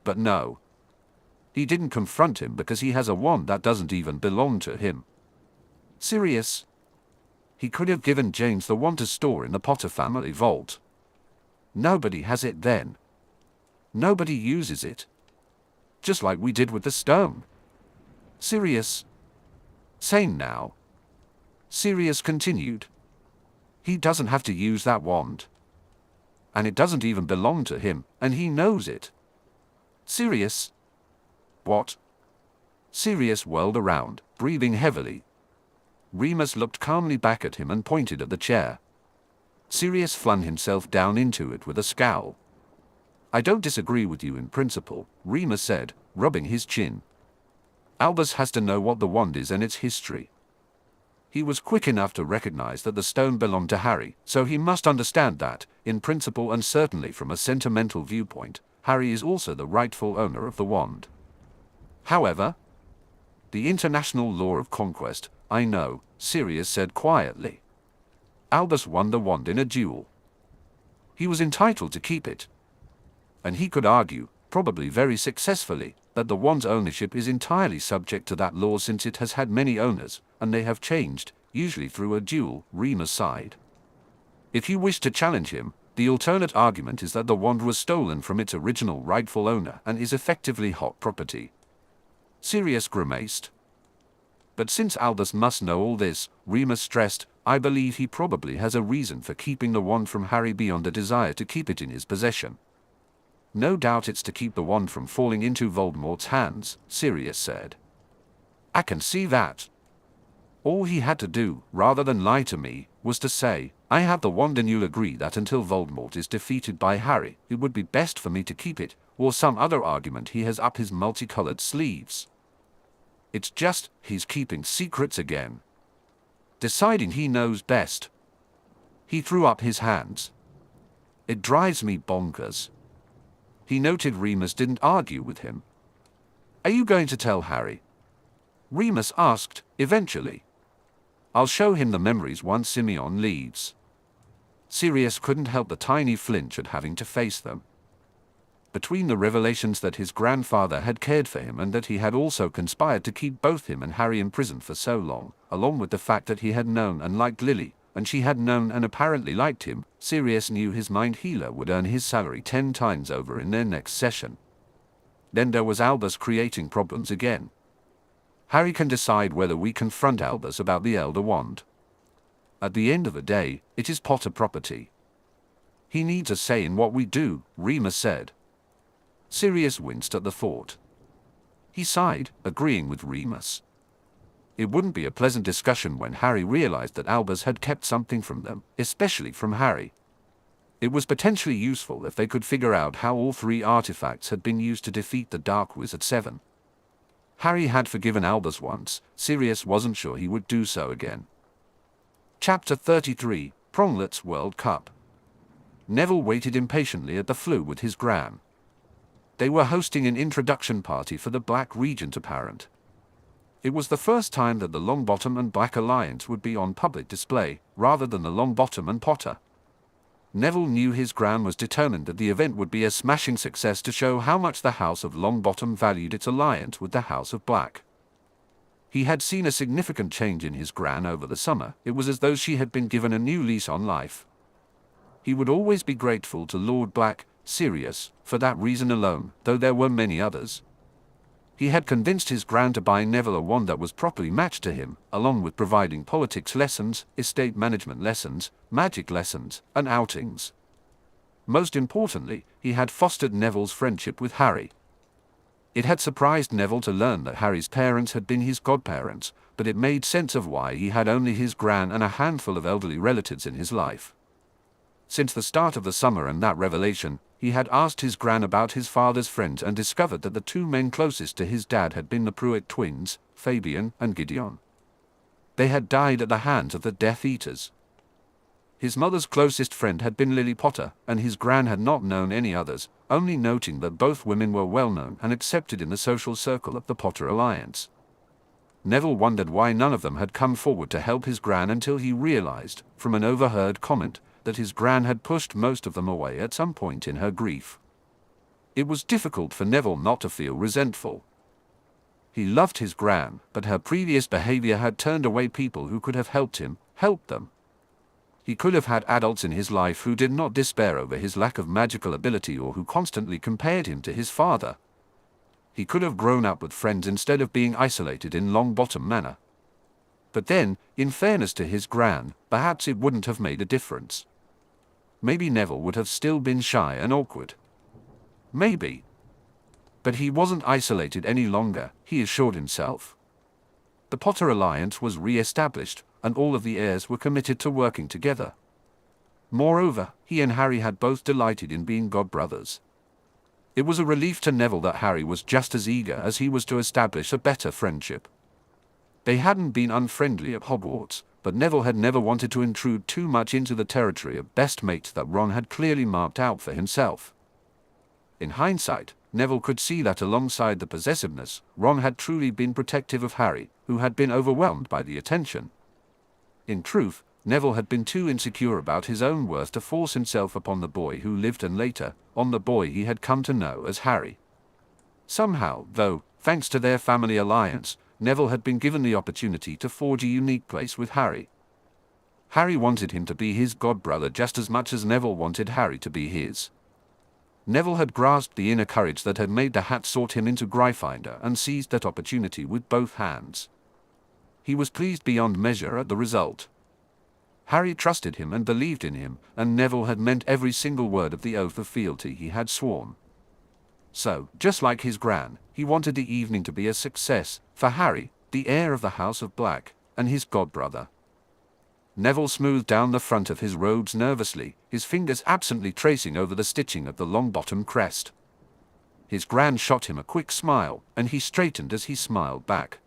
But no. He didn't confront him because he has a wand that doesn't even belong to him. Sirius. He could have given James the wand to store in the Potter family vault. Nobody has it then. Nobody uses it. Just like we did with the stone. Sirius. Sane now. Sirius continued. He doesn't have to use that wand. And it doesn't even belong to him, and he knows it. Sirius. What? Sirius whirled around, breathing heavily. Remus looked calmly back at him and pointed at the chair. Sirius flung himself down into it with a scowl. I don't disagree with you in principle, Remus said, rubbing his chin. Albus has to know what the wand is and its history. He was quick enough to recognize that the stone belonged to Harry, so he must understand that, in principle and certainly from a sentimental viewpoint, Harry is also the rightful owner of the wand. However, the international law of conquest, I know, Sirius said quietly. Albus won the wand in a duel. He was entitled to keep it. And he could argue, probably very successfully, that the wand's ownership is entirely subject to that law since it has had many owners, and they have changed, usually through a duel, Remus sighed. If you wish to challenge him, the alternate argument is that the wand was stolen from its original rightful owner and is effectively hot property. Sirius grimaced. But since Albus must know all this, Remus stressed, I believe he probably has a reason for keeping the wand from Harry beyond a desire to keep it in his possession. No doubt it's to keep the wand from falling into Voldemort's hands, Sirius said. I can see that. All he had to do, rather than lie to me, was to say, I have the wand and you'll agree that until Voldemort is defeated by Harry, it would be best for me to keep it, or some other argument he has up his multicolored sleeves. It's just, he's keeping secrets again. Deciding he knows best. He threw up his hands. It drives me bonkers. He noted Remus didn't argue with him. Are you going to tell Harry? Remus asked, eventually. I'll show him the memories once Simeon leaves. Sirius couldn't help the tiny flinch at having to face them. Between the revelations that his grandfather had cared for him and that he had also conspired to keep both him and Harry in prison for so long, along with the fact that he had known and liked Lily, and she had known and apparently liked him, Sirius knew his mind healer would earn his salary 10 times over in their next session. Then there was Albus creating problems again. Harry can decide whether we confront Albus about the Elder Wand. At the end of the day, it is Potter property. He needs a say in what we do, Remus said. Sirius winced at the thought. He sighed, agreeing with Remus. It wouldn't be a pleasant discussion when Harry realized that Albus had kept something from them, especially from Harry. It was potentially useful if they could figure out how all 3 artifacts had been used to defeat the Dark Wizard 7. Harry had forgiven Albus once, Sirius wasn't sure he would do so again. Chapter 33, Pronglet's World Cup. Neville waited impatiently at the flue with his gran. They were hosting an introduction party for the Black Regent apparent. It was the first time that the Longbottom and Black Alliance would be on public display, rather than the Longbottom and Potter. Neville knew his gran was determined that the event would be a smashing success to show how much the House of Longbottom valued its alliance with the House of Black. He had seen a significant change in his gran over the summer. It was as though she had been given a new lease on life. He would always be grateful to Lord Black, Sirius, for that reason alone, though there were many others. He had convinced his gran to buy Neville a wand that was properly matched to him, along with providing politics lessons, estate management lessons, magic lessons, and outings. Most importantly, he had fostered Neville's friendship with Harry. It had surprised Neville to learn that Harry's parents had been his godparents, but it made sense of why he had only his gran and a handful of elderly relatives in his life. Since the start of the summer and that revelation, he had asked his gran about his father's friends and discovered that the 2 men closest to his dad had been the Pruitt twins, Fabian and Gideon. They had died at the hands of the Death Eaters. His mother's closest friend had been Lily Potter, and his gran had not known any others, only noting that both women were well known and accepted in the social circle of the Potter Alliance. Neville wondered why none of them had come forward to help his gran until he realized, from an overheard comment, that his gran had pushed most of them away at some point in her grief. It was difficult for Neville not to feel resentful. He loved his gran, but her previous behavior had turned away people who could have helped him, helped them. He could have had adults in his life who did not despair over his lack of magical ability or who constantly compared him to his father. He could have grown up with friends instead of being isolated in Longbottom Manor. But then, in fairness to his gran, perhaps it wouldn't have made a difference. Maybe Neville would have still been shy and awkward. Maybe. But he wasn't isolated any longer, he assured himself. The Potter Alliance was re-established, and all of the heirs were committed to working together. Moreover, he and Harry had both delighted in being godbrothers. It was a relief to Neville that Harry was just as eager as he was to establish a better friendship. They hadn't been unfriendly at Hogwarts, but Neville had never wanted to intrude too much into the territory of best mates that Ron had clearly marked out for himself. In hindsight, Neville could see that alongside the possessiveness, Ron had truly been protective of Harry, who had been overwhelmed by the attention. In truth, Neville had been too insecure about his own worth to force himself upon the boy who lived and later, on the boy he had come to know as Harry. Somehow, though, thanks to their family alliance, Neville had been given the opportunity to forge a unique place with Harry. Harry wanted him to be his godbrother just as much as Neville wanted Harry to be his. Neville had grasped the inner courage that had made the Hat sort him into Gryffindor and seized that opportunity with both hands. He was pleased beyond measure at the result. Harry trusted him and believed in him, and Neville had meant every single word of the oath of fealty he had sworn. So, just like his gran, he wanted the evening to be a success, for Harry, the heir of the House of Black, and his godbrother. Neville smoothed down the front of his robes nervously, his fingers absently tracing over the stitching of the Longbottom crest. His gran shot him a quick smile, and he straightened as he smiled back.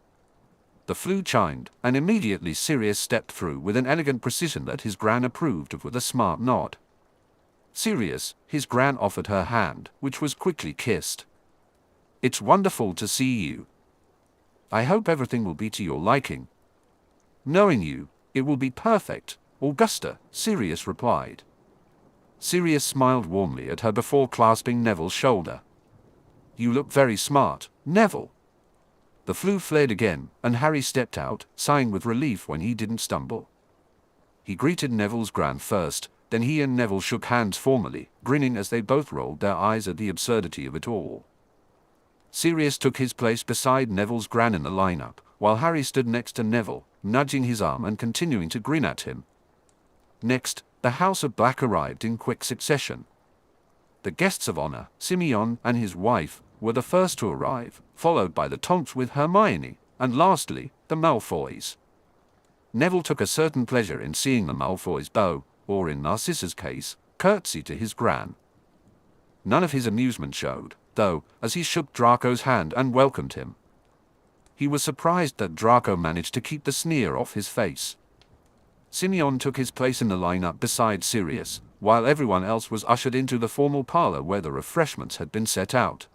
The flute chimed, and immediately Sirius stepped through with an elegant precision that his gran approved of with a smart nod. Sirius, his gran offered her hand, which was quickly kissed. "It's wonderful to see you. I hope everything will be to your liking." "Knowing you, it will be perfect, Augusta," Sirius replied. Sirius smiled warmly at her before clasping Neville's shoulder. "You look very smart, Neville." The flue flared again, and Harry stepped out, sighing with relief when he didn't stumble. He greeted Neville's gran first, then he and Neville shook hands formally, grinning as they both rolled their eyes at the absurdity of it all. Sirius took his place beside Neville's gran in the lineup, while Harry stood next to Neville, nudging his arm and continuing to grin at him. Next, the House of Black arrived in quick succession. The guests of honor, Simeon and his wife, were the first to arrive, followed by the Tonks with Hermione, and lastly, the Malfoys. Neville took a certain pleasure in seeing the Malfoys bow, or in Narcissa's case, curtsy to his gran. None of his amusement showed, though, as he shook Draco's hand and welcomed him. He was surprised that Draco managed to keep the sneer off his face. Simeon took his place in the lineup beside Sirius, while everyone else was ushered into the formal parlor where the refreshments had been set out.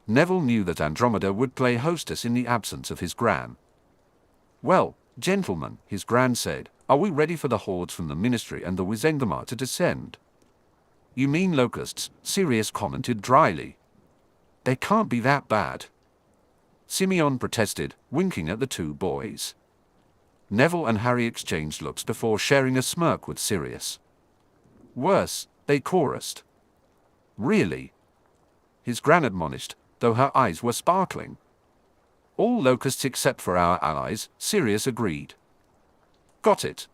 Neville knew that Andromeda would play hostess in the absence of his gran. "Well, gentlemen," his gran said, "are we ready for the hordes from the Ministry and the Wizengamot to descend?" "You mean locusts," Sirius commented dryly. "They can't be that bad." Simeon protested, winking at the two boys. Neville and Harry exchanged looks before sharing a smirk with Sirius. "Worse," they chorused. "Really?" his gran admonished, though her eyes were sparkling. "All locusts except for our allies," Sirius agreed. "Got it."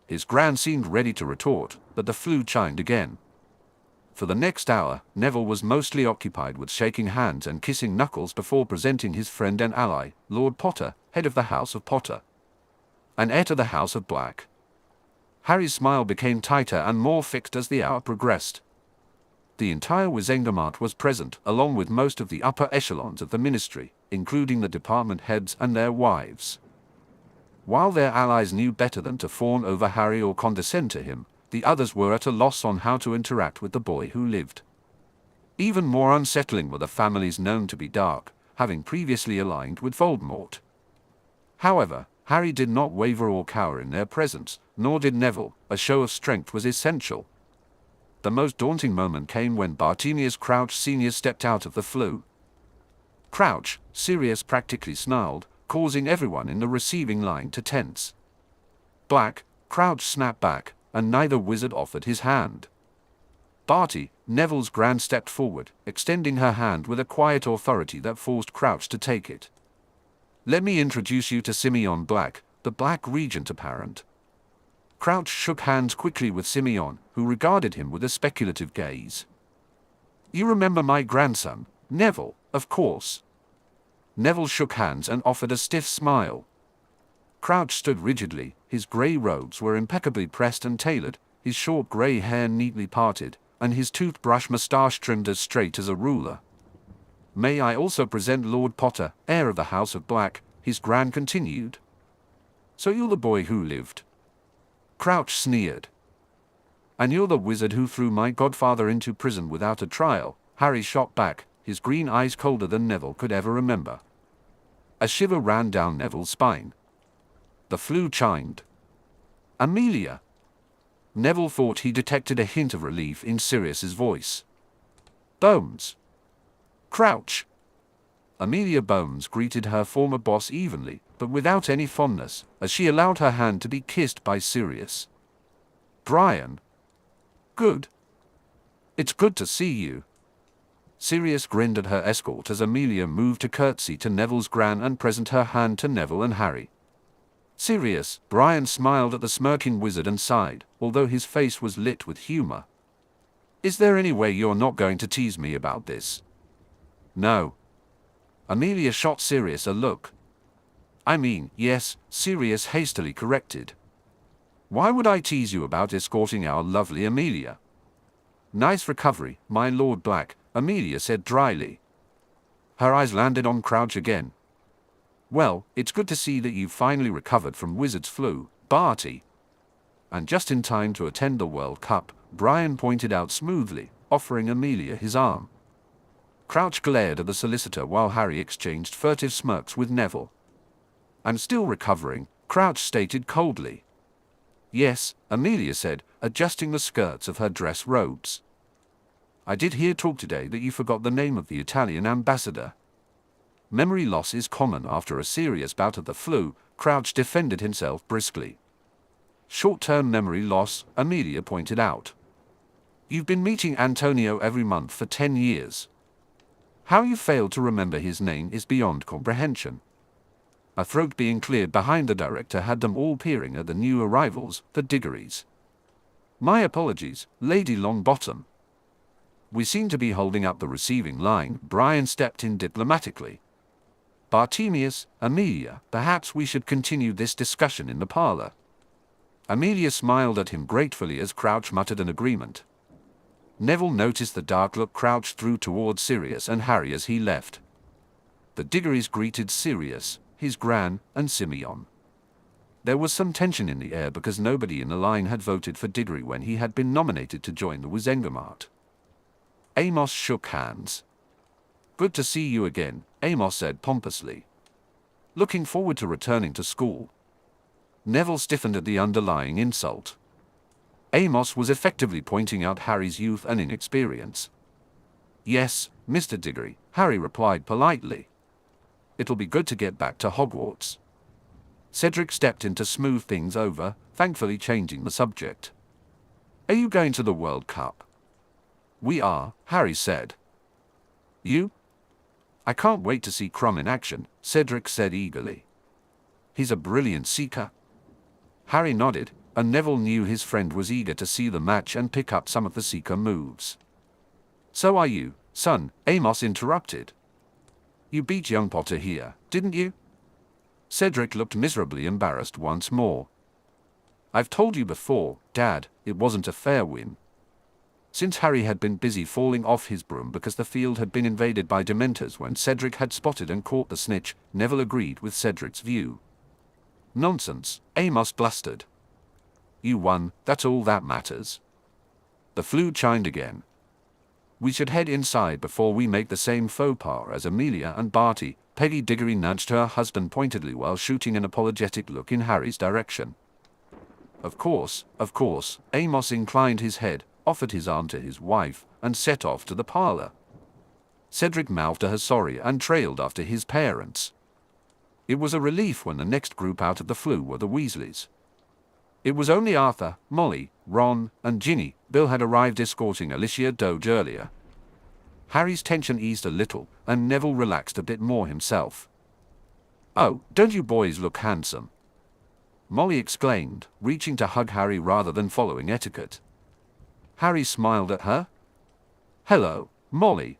His gran seemed ready to retort, but the flue chimed again. For the next hour, Neville was mostly occupied with shaking hands and kissing knuckles before presenting his friend and ally, Lord Potter, head of the House of Potter, and heir to the House of Black. Harry's smile became tighter and more fixed as the hour progressed. The entire Wizengamot was present, along with most of the upper echelons of the Ministry, including the department heads and their wives. While their allies knew better than to fawn over Harry or condescend to him, the others were at a loss on how to interact with the boy who lived. Even more unsettling were the families known to be dark, having previously aligned with Voldemort. However, Harry did not waver or cower in their presence, nor did Neville. A show of strength was essential. The most daunting moment came when Bartemius Crouch Sr. stepped out of the flue. Crouch, Sirius practically snarled, causing everyone in the receiving line to tense. Black, Crouch snapped back, and neither wizard offered his hand. Barty, Neville's Gran stepped forward, extending her hand with a quiet authority that forced Crouch to take it. "Let me introduce you to Simeon Black, the Black Regent apparent." Crouch shook hands quickly with Simeon, who regarded him with a speculative gaze. "You remember my grandson, Neville, of course." Neville shook hands and offered a stiff smile. Crouch stood rigidly, his grey robes were impeccably pressed and tailored, his short grey hair neatly parted, and his toothbrush moustache trimmed as straight as a ruler. "May I also present Lord Potter, heir of the House of Black," his Gran continued. "So you're the boy who lived?" Crouch sneered. "And you're the wizard who threw my godfather into prison without a trial," Harry shot back, his green eyes colder than Neville could ever remember. A shiver ran down Neville's spine. The flue chimed. "Amelia!" Neville thought he detected a hint of relief in Sirius's voice. "Bones!" "Crouch!" Amelia Bones greeted her former boss evenly, but without any fondness, as she allowed her hand to be kissed by Sirius. "Brian!" "Good. It's good to see you." Sirius grinned at her escort as Amelia moved to curtsy to Neville's Gran and present her hand to Neville and Harry. "Sirius," Brian smiled at the smirking wizard and sighed, although his face was lit with humor. "Is there any way you're not going to tease me about this?" "No." Amelia shot Sirius a look. "I mean, yes," Sirius hastily corrected. "Why would I tease you about escorting our lovely Amelia?" "Nice recovery, my Lord Black," Amelia said dryly. Her eyes landed on Crouch again. "Well, it's good to see that you've finally recovered from Wizard's flu, Barty." "And just in time to attend the World Cup," Brian pointed out smoothly, offering Amelia his arm. Crouch glared at the solicitor while Harry exchanged furtive smirks with Neville. "I'm still recovering," Crouch stated coldly. "Yes," Amelia said, adjusting the skirts of her dress robes. "I did hear talk today that you forgot the name of the Italian ambassador." "Memory loss is common after a serious bout of the flu," Crouch defended himself briskly. "Short-term memory loss," Amelia pointed out. "You've been meeting Antonio every month for 10 years. How you failed to remember his name is beyond comprehension." A throat being cleared behind the director had them all peering at the new arrivals, the Diggories. "My apologies, Lady Longbottom." "We seem to be holding up the receiving line," Brian stepped in diplomatically. "Bartemius, Amelia, perhaps we should continue this discussion in the parlor." Amelia smiled at him gratefully as Crouch muttered an agreement. Neville noticed the dark look Crouch threw towards Sirius and Harry as he left. The Diggories greeted Sirius, his Gran, and Simeon. There was some tension in the air because nobody in the line had voted for Diggory when he had been nominated to join the Wizengamot. Amos shook hands. "Good to see you again," Amos said pompously. "Looking forward to returning to school." Neville stiffened at the underlying insult. Amos was effectively pointing out Harry's youth and inexperience. "Yes, Mr. Diggory," Harry replied politely. "It'll be good to get back to Hogwarts." Cedric stepped in to smooth things over, thankfully changing the subject. "Are you going to the World Cup?" "We are," Harry said. "You?" "I can't wait to see Krum in action," Cedric said eagerly. "He's a brilliant seeker." Harry nodded, and Neville knew his friend was eager to see the match and pick up some of the seeker moves. "So are you, son," Amos interrupted. "You beat young Potter here, didn't you?" Cedric looked miserably embarrassed once more. "I've told you before, Dad, it wasn't a fair win." Since Harry had been busy falling off his broom because the field had been invaded by Dementors when Cedric had spotted and caught the snitch, Neville agreed with Cedric's view. Nonsense, Amos blustered. You won, that's all that matters. The flute chimed again. We should head inside before we make the same faux pas as Amelia and Barty. Peggy Diggory nudged her husband pointedly while shooting an apologetic look in Harry's direction. Of course, Amos inclined his head, offered his arm to his wife, and set off to the parlor. Cedric mouthed a sorry and trailed after his parents. It was a relief when the next group out of the flue were the Weasleys. It was only Arthur, Molly, Ron, and Ginny. Bill had arrived escorting Alicia Doge earlier. Harry's tension eased a little, and Neville relaxed a bit more himself. Oh, don't you boys look handsome? Molly exclaimed, reaching to hug Harry rather than following etiquette. Harry smiled at her. Hello, Molly.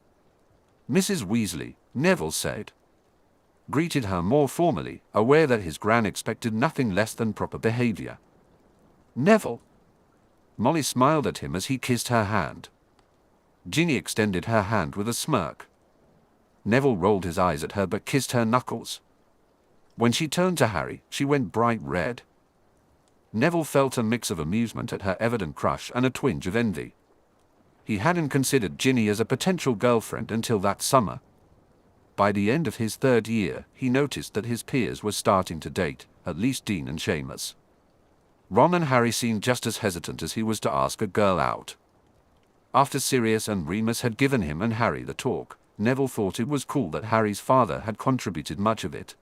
Mrs. Weasley, Neville said. Greeted her more formally, aware that his gran expected nothing less than proper behavior. Neville. Molly smiled at him as he kissed her hand. Ginny extended her hand with a smirk. Neville rolled his eyes at her but kissed her knuckles. When she turned to Harry, she went bright red. Neville felt a mix of amusement at her evident crush and a twinge of envy. He hadn't considered Ginny as a potential girlfriend until that summer. By the end of his third year, he noticed that his peers were starting to date, at least Dean and Seamus. Ron and Harry seemed just as hesitant as he was to ask a girl out. After Sirius and Remus had given him and Harry the talk, Neville thought it was cool that Harry's father had contributed much of it.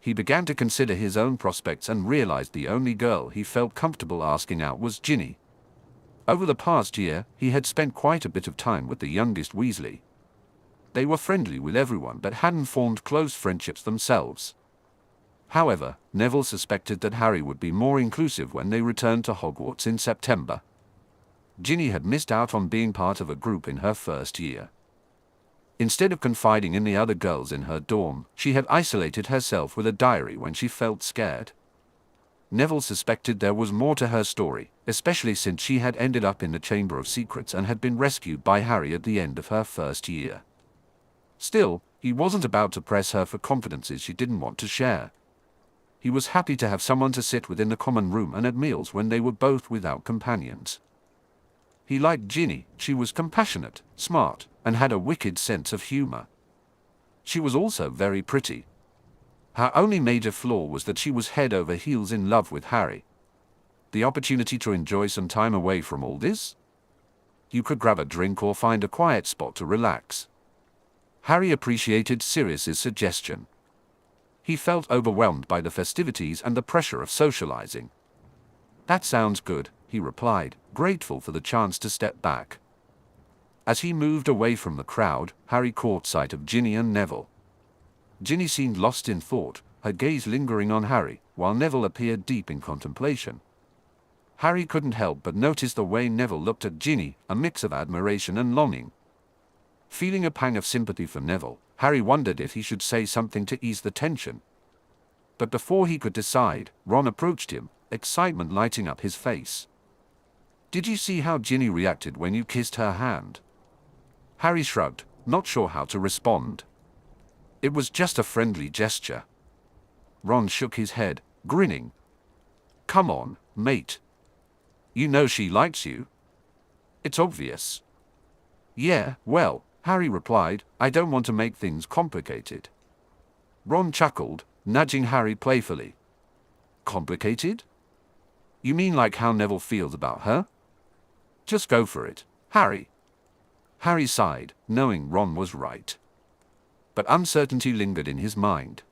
He began to consider his own prospects and realized the only girl he felt comfortable asking out was Ginny. Over the past year, he had spent quite a bit of time with the youngest Weasley. They were friendly with everyone but hadn't formed close friendships themselves. However, Neville suspected that Harry would be more inclusive when they returned to Hogwarts in September. Ginny had missed out on being part of a group in her first year. Instead of confiding in the other girls in her dorm, she had isolated herself with a diary when she felt scared. Neville suspected there was more to her story, especially since she had ended up in the Chamber of Secrets and had been rescued by Harry at the end of her first year. Still, he wasn't about to press her for confidences she didn't want to share. He was happy to have someone to sit with in the common room and at meals when they were both without companions. He liked Ginny. She was compassionate, smart, and had a wicked sense of humor. She was also very pretty. Her only major flaw was that she was head over heels in love with Harry. The opportunity to enjoy some time away from all this? You could grab a drink or find a quiet spot to relax. Harry appreciated Sirius's suggestion. He felt overwhelmed by the festivities and the pressure of socializing. That sounds good, he replied, grateful for the chance to step back. As he moved away from the crowd, Harry caught sight of Ginny and Neville. Ginny seemed lost in thought, her gaze lingering on Harry, while Neville appeared deep in contemplation. Harry couldn't help but notice the way Neville looked at Ginny, a mix of admiration and longing. Feeling a pang of sympathy for Neville, Harry wondered if he should say something to ease the tension. But before he could decide, Ron approached him, excitement lighting up his face. Did you see how Ginny reacted when you kissed her hand? Harry shrugged, not sure how to respond. It was just a friendly gesture. Ron shook his head, grinning. Come on, mate. You know she likes you. It's obvious. Yeah, well, Harry replied, I don't want to make things complicated. Ron chuckled, nudging Harry playfully. Complicated? You mean like how Neville feels about her? Just go for it, Harry. Harry sighed, knowing Ron was right. But uncertainty lingered in his mind.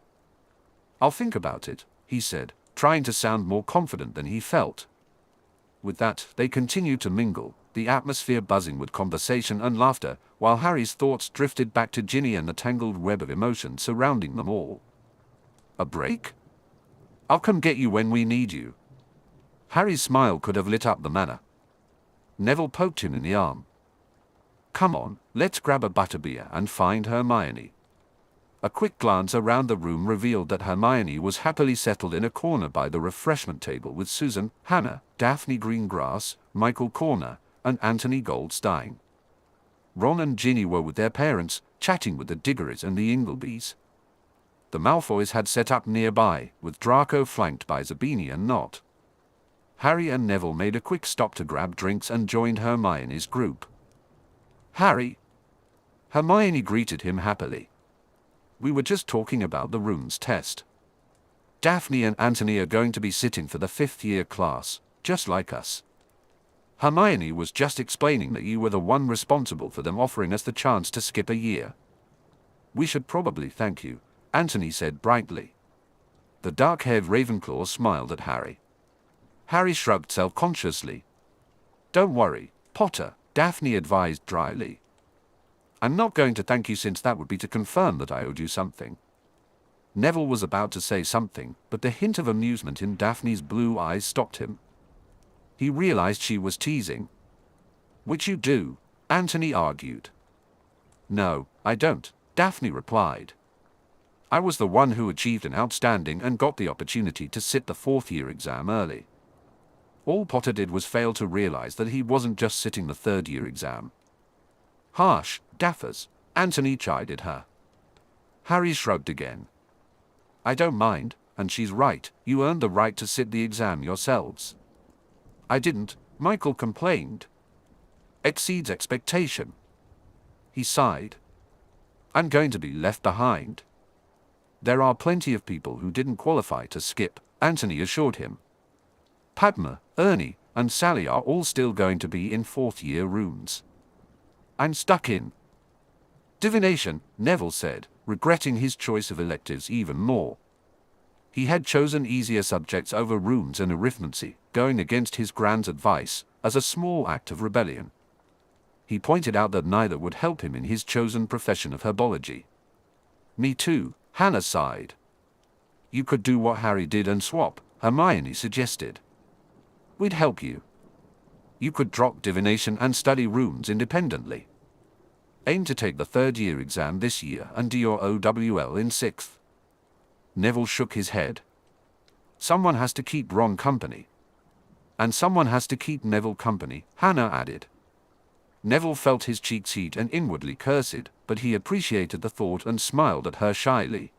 I'll think about it, he said, trying to sound more confident than he felt. With that, they continued to mingle, the atmosphere buzzing with conversation and laughter, while Harry's thoughts drifted back to Ginny and the tangled web of emotion surrounding them all. A break? I'll come get you when we need you. Harry's smile could have lit up the manor. Neville poked him in the arm. Come on, let's grab a butterbeer and find Hermione. A quick glance around the room revealed that Hermione was happily settled in a corner by the refreshment table with Susan, Hannah, Daphne Greengrass, Michael Corner, and Anthony Goldstein. Ron and Ginny were with their parents, chatting with the Diggorys and the Inglebys. the Malfoys had set up nearby, with Draco flanked by Zabini and Nott. Harry and Neville made a quick stop to grab drinks and joined Hermione's group. "Harry!" Hermione greeted him happily. "We were just talking about the runes test. Daphne and Anthony are going to be sitting for the 5th-year class, just like us. Hermione was just explaining that you were the one responsible for them offering us the chance to skip a year." "We should probably thank you," Anthony said brightly. The dark-haired Ravenclaw smiled at Harry. Harry shrugged self-consciously. "Don't worry, Potter," Daphne advised dryly. "I'm not going to thank you since that would be to confirm that I owed you something." Neville was about to say something, but the hint of amusement in Daphne's blue eyes stopped him. He realized she was teasing. "Which you do," Anthony argued. "No, I don't," Daphne replied. "I was the one who achieved an outstanding and got the opportunity to sit the 4th-year exam early. All Potter did was fail to realize that he wasn't just sitting the 3rd-year exam." "Harsh, Daffers," Anthony chided her. Harry shrugged again. "I don't mind, and she's right, you earned the right to sit the exam yourselves." "I didn't," Michael complained. "Exceeds expectation." He sighed. "I'm going to be left behind." "There are plenty of people who didn't qualify to skip," Anthony assured him. "Padma, Ernie, and Sally are all still going to be in 4th-year runes. I'm stuck in divination," Neville said, regretting his choice of electives even more. He had chosen easier subjects over runes and arithmancy, going against his grand's advice, as a small act of rebellion. He pointed out that neither would help him in his chosen profession of herbology. "Me too," Hannah sighed. "You could do what Harry did and swap," Hermione suggested. "We'd help you. You could drop divination and study runes independently. Aim to take the 3rd-year exam this year and do your OWL in 6th. Neville shook his head. "Someone has to keep Ron company." "And someone has to keep Neville company," Hannah added. Neville felt his cheeks heat and inwardly cursed, but he appreciated the thought and smiled at her shyly.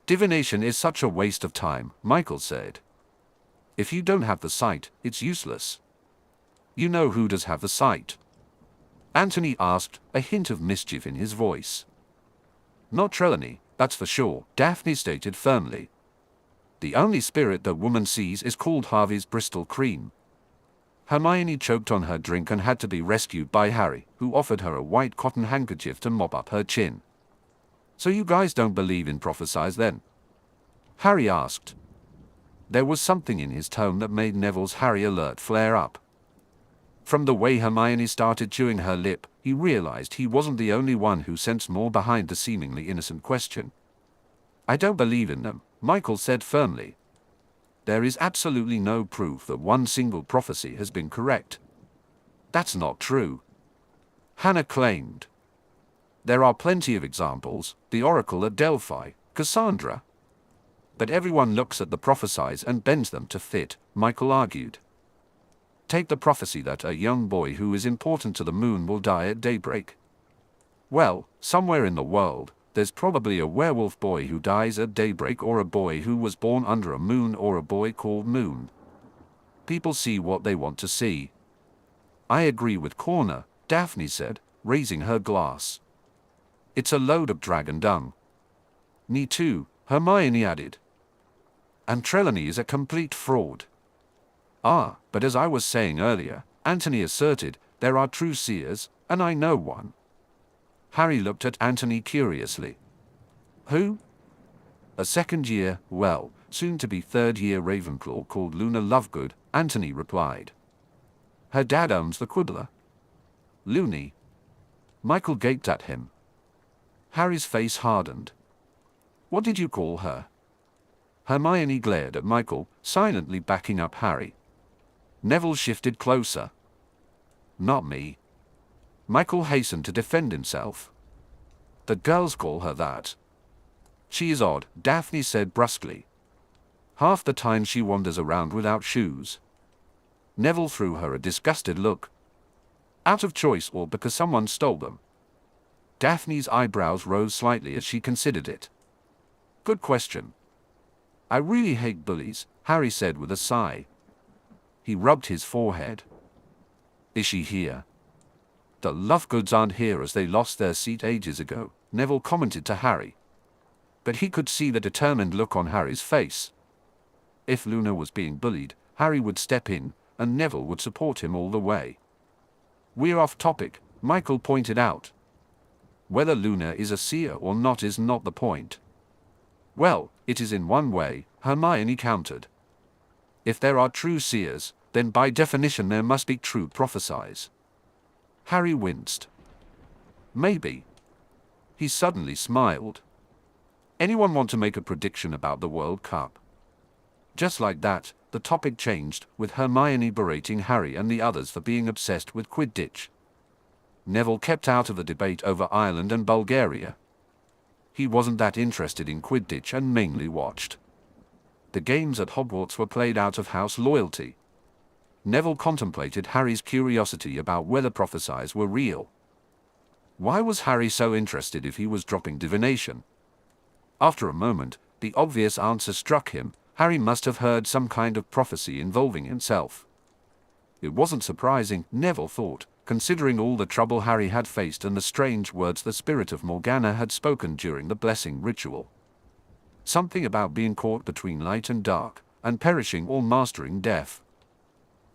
"Divination is such a waste of time," Michael said. "If you don't have the sight, it's useless." "You know who does have the sight?" Anthony asked, a hint of mischief in his voice. "Not Trelawney, that's for sure," Daphne stated firmly. "The only spirit that woman sees is called Harvey's Bristol Cream." Hermione choked on her drink and had to be rescued by Harry, who offered her a white cotton handkerchief to mop up her chin. "So you guys don't believe in prophesies then?" Harry asked. There was something in his tone that made Neville's Harry alert flare up. From the way Hermione started chewing her lip, he realized he wasn't the only one who sensed more behind the seemingly innocent question. "I don't believe in them," Michael said firmly. "There is absolutely no proof that one single prophecy has been correct." "That's not true," Hannah claimed. "There are plenty of examples, the Oracle at Delphi, Cassandra." "But everyone looks at the prophecies and bends them to fit," Michael argued. "Take the prophecy that a young boy who is important to the moon will die at daybreak. Well, somewhere in the world, there's probably a werewolf boy who dies at daybreak, or a boy who was born under a moon, or a boy called Moon. People see what they want to see." "I agree with Corner," Daphne said, raising her glass. "It's a load of dragon dung." "Me too," Hermione added. "And Trelawney is a complete fraud." "Ah, but as I was saying earlier," Anthony asserted, "there are true seers, and I know one." Harry looked at Anthony curiously. "Who?" "A 2nd-year, well, soon-to-be 3rd-year Ravenclaw called Luna Lovegood," Anthony replied. "Her dad owns the Quibbler." "Loony." Michael gaped at him. Harry's face hardened. "What did you call her?" Hermione glared at Michael, silently backing up Harry. Neville shifted closer. "Not me." Michael hastened to defend himself. "The girls call her that." "She is odd," Daphne said brusquely. "Half the time she wanders around without shoes." Neville threw her a disgusted look. "Out of choice or because someone stole them?" Daphne's eyebrows rose slightly as she considered it. Good question. I really hate bullies, Harry said with a sigh. He rubbed his forehead. Is she here? The Lovegoods aren't here as they lost their seat ages ago, Neville commented to Harry. But he could see the determined look on Harry's face. If Luna was being bullied, Harry would step in, and Neville would support him all the way. We're off topic, Michael pointed out. Whether Luna is a seer or not is not the point. Well, it is in one way, Hermione countered. If there are true seers, then by definition there must be true prophesies. Harry winced. Maybe. He suddenly smiled. Anyone want to make a prediction about the World Cup? Just like that, the topic changed, with Hermione berating Harry and the others for being obsessed with Quidditch. Neville kept out of the debate over Ireland and Bulgaria. He wasn't that interested in Quidditch and mainly watched. The games at Hogwarts were played out of house loyalty. Neville contemplated Harry's curiosity about whether prophesies were real. Why was Harry so interested if he was dropping divination? After a moment, the obvious answer struck him. Harry must have heard some kind of prophecy involving himself. It wasn't surprising, Neville thought, considering all the trouble Harry had faced and the strange words the spirit of Morgana had spoken during the blessing ritual. Something about being caught between light and dark, and perishing or mastering death.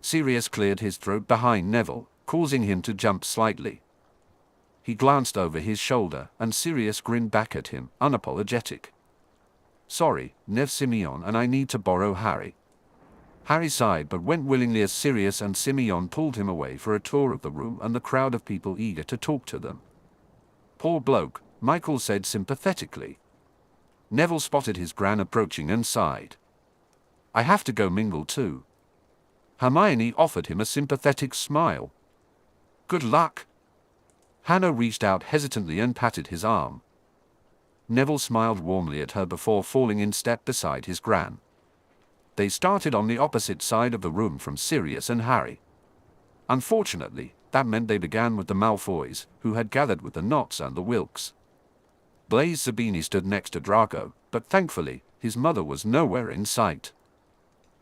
Sirius cleared his throat behind Neville, causing him to jump slightly. He glanced over his shoulder, and Sirius grinned back at him, unapologetic. Sorry, Nev Simeon and I need to borrow Harry. Harry sighed but went willingly as Sirius and Simeon pulled him away for a tour of the room and the crowd of people eager to talk to them. Poor bloke, Michael said sympathetically. Neville spotted his gran approaching and sighed. I have to go mingle too. Hermione offered him a sympathetic smile. Good luck. Hannah reached out hesitantly and patted his arm. Neville smiled warmly at her before falling in step beside his gran. They started on the opposite side of the room from Sirius and Harry. Unfortunately, that meant they began with the Malfoys, who had gathered with the Knots and the Wilkes. Blaise Zabini stood next to Draco, but thankfully, his mother was nowhere in sight.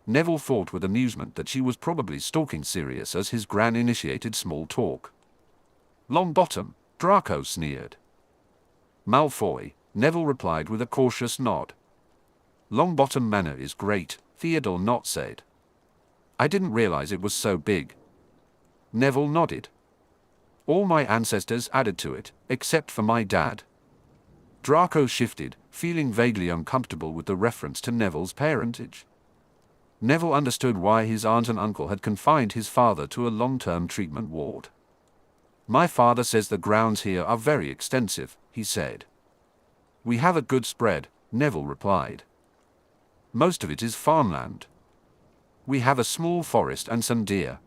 Neville thought with amusement that she was probably stalking Sirius as his gran initiated small talk. Longbottom, Draco sneered. Malfoy, Neville replied with a cautious nod. Longbottom Manor is great, Theodore Knott said. I didn't realize it was so big. Neville nodded. All my ancestors added to it, except for my dad. Draco shifted, feeling vaguely uncomfortable with the reference to Neville's parentage. Neville understood why his aunt and uncle had confined his father to a long-term treatment ward. My father says the grounds here are very extensive, he said. We have a good spread, Neville replied. Most of it is farmland. We have a small forest and some deer.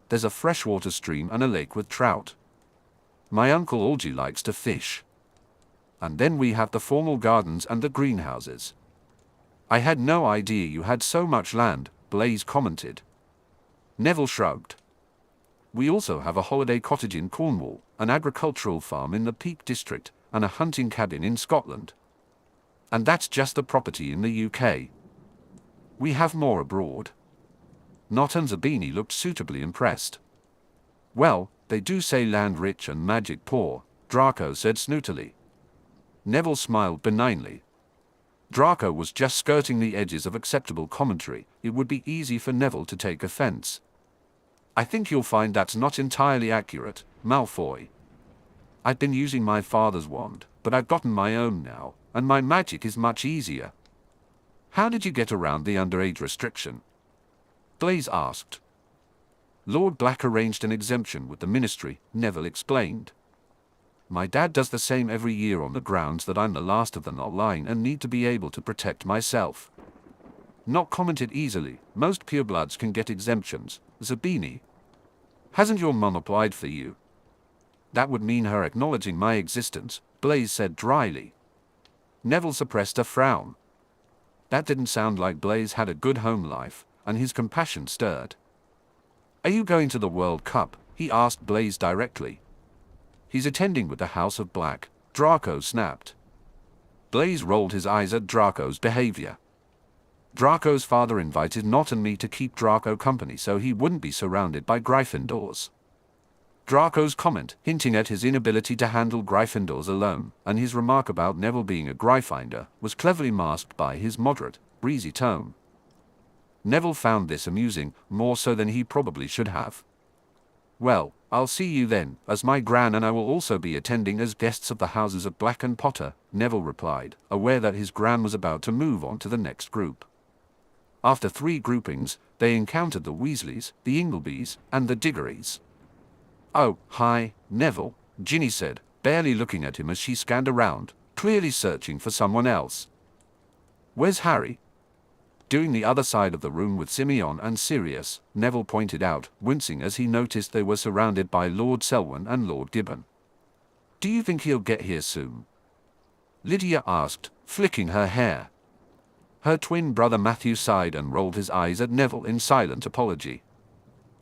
There's a freshwater stream and a lake with trout. My uncle Algy likes to fish. And then we have the formal gardens and the greenhouses. I had no idea you had so much land, Blaise commented. Neville shrugged. We also have a holiday cottage in Cornwall, an agricultural farm in the Peak District, and a hunting cabin in Scotland. And that's just the property in the UK. We have more abroad. Knott and Zabini looked suitably impressed. Well, they do say land rich and magic poor, Draco said snootily. Neville smiled benignly. Draco was just skirting the edges of acceptable commentary. It would be easy for Neville to take offense. I think you'll find that's not entirely accurate, Malfoy. I've been using my father's wand, but I've gotten my own now, and my magic is much easier. How did you get around the underage restriction? Blaise asked. Lord Black arranged an exemption with the ministry, Neville explained. My dad does the same every year on the grounds that I'm the last of the Knot line and need to be able to protect myself. Not commented easily, most purebloods can get exemptions, Zabini. Hasn't your mum applied for you? That would mean her acknowledging my existence, Blaise said dryly. Neville suppressed a frown. That didn't sound like Blaise had a good home life, and his compassion stirred. Are you going to the World Cup? He asked Blaise directly. He's attending with the House of Black, Draco snapped. Blaze rolled his eyes at Draco's behavior. Draco's father invited Not and me to keep Draco company so he wouldn't be surrounded by Gryffindors. Draco's comment, hinting at his inability to handle Gryffindors alone, and his remark about Neville being a Gryffindor, was cleverly masked by his moderate, breezy tone. Neville found this amusing, more so than he probably should have. "Well, I'll see you then, as my Gran and I will also be attending as guests of the houses of Black and Potter," Neville replied, aware that his Gran was about to move on to the next group. After 3 groupings, they encountered the Weasleys, the Inglebys, and the Diggories. "Oh, hi, Neville," Ginny said, barely looking at him as she scanned around, clearly searching for someone else. "Where's Harry?" Doing the other side of the room with Simeon and Sirius, Neville pointed out, wincing as he noticed they were surrounded by Lord Selwyn and Lord Gibbon. "Do you think he'll get here soon?" Lydia asked, flicking her hair. Her twin brother Matthew sighed and rolled his eyes at Neville in silent apology.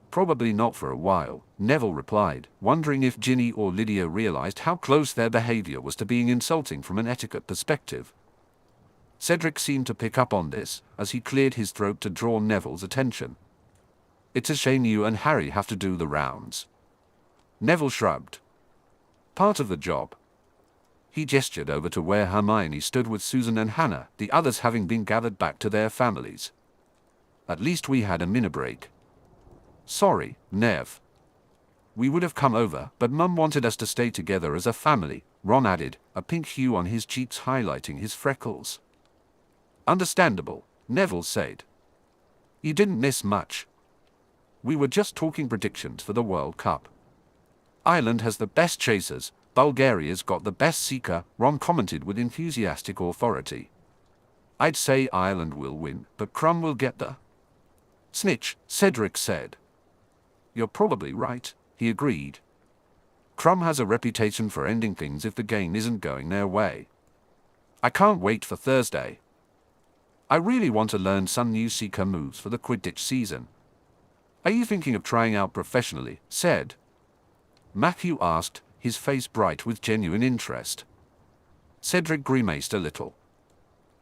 "Probably not for a while," Neville replied, wondering if Ginny or Lydia realized how close their behavior was to being insulting from an etiquette perspective. Cedric seemed to pick up on this, as he cleared his throat to draw Neville's attention. "It's a shame you and Harry have to do the rounds." Neville shrugged. "Part of the job." He gestured over to where Hermione stood with Susan and Hannah, the others having been gathered back to their families. "At least we had a mini-break." "Sorry, Nev. We would have come over, but Mum wanted us to stay together as a family," Ron added, a pink hue on his cheeks highlighting his freckles. "Understandable," Neville said. "You didn't miss much. We were just talking predictions for the World Cup. Ireland has the best chasers, Bulgaria's got the best seeker," Ron commented with enthusiastic authority. "I'd say Ireland will win, but Crumb will get the snitch," Cedric said. "You're probably right," he agreed. "Crumb has a reputation for ending things if the game isn't going their way. I can't wait for Thursday. I really want to learn some new seeker moves for the Quidditch season." "Are you thinking of trying out professionally?" said Matthew asked, his face bright with genuine interest. Cedric grimaced a little.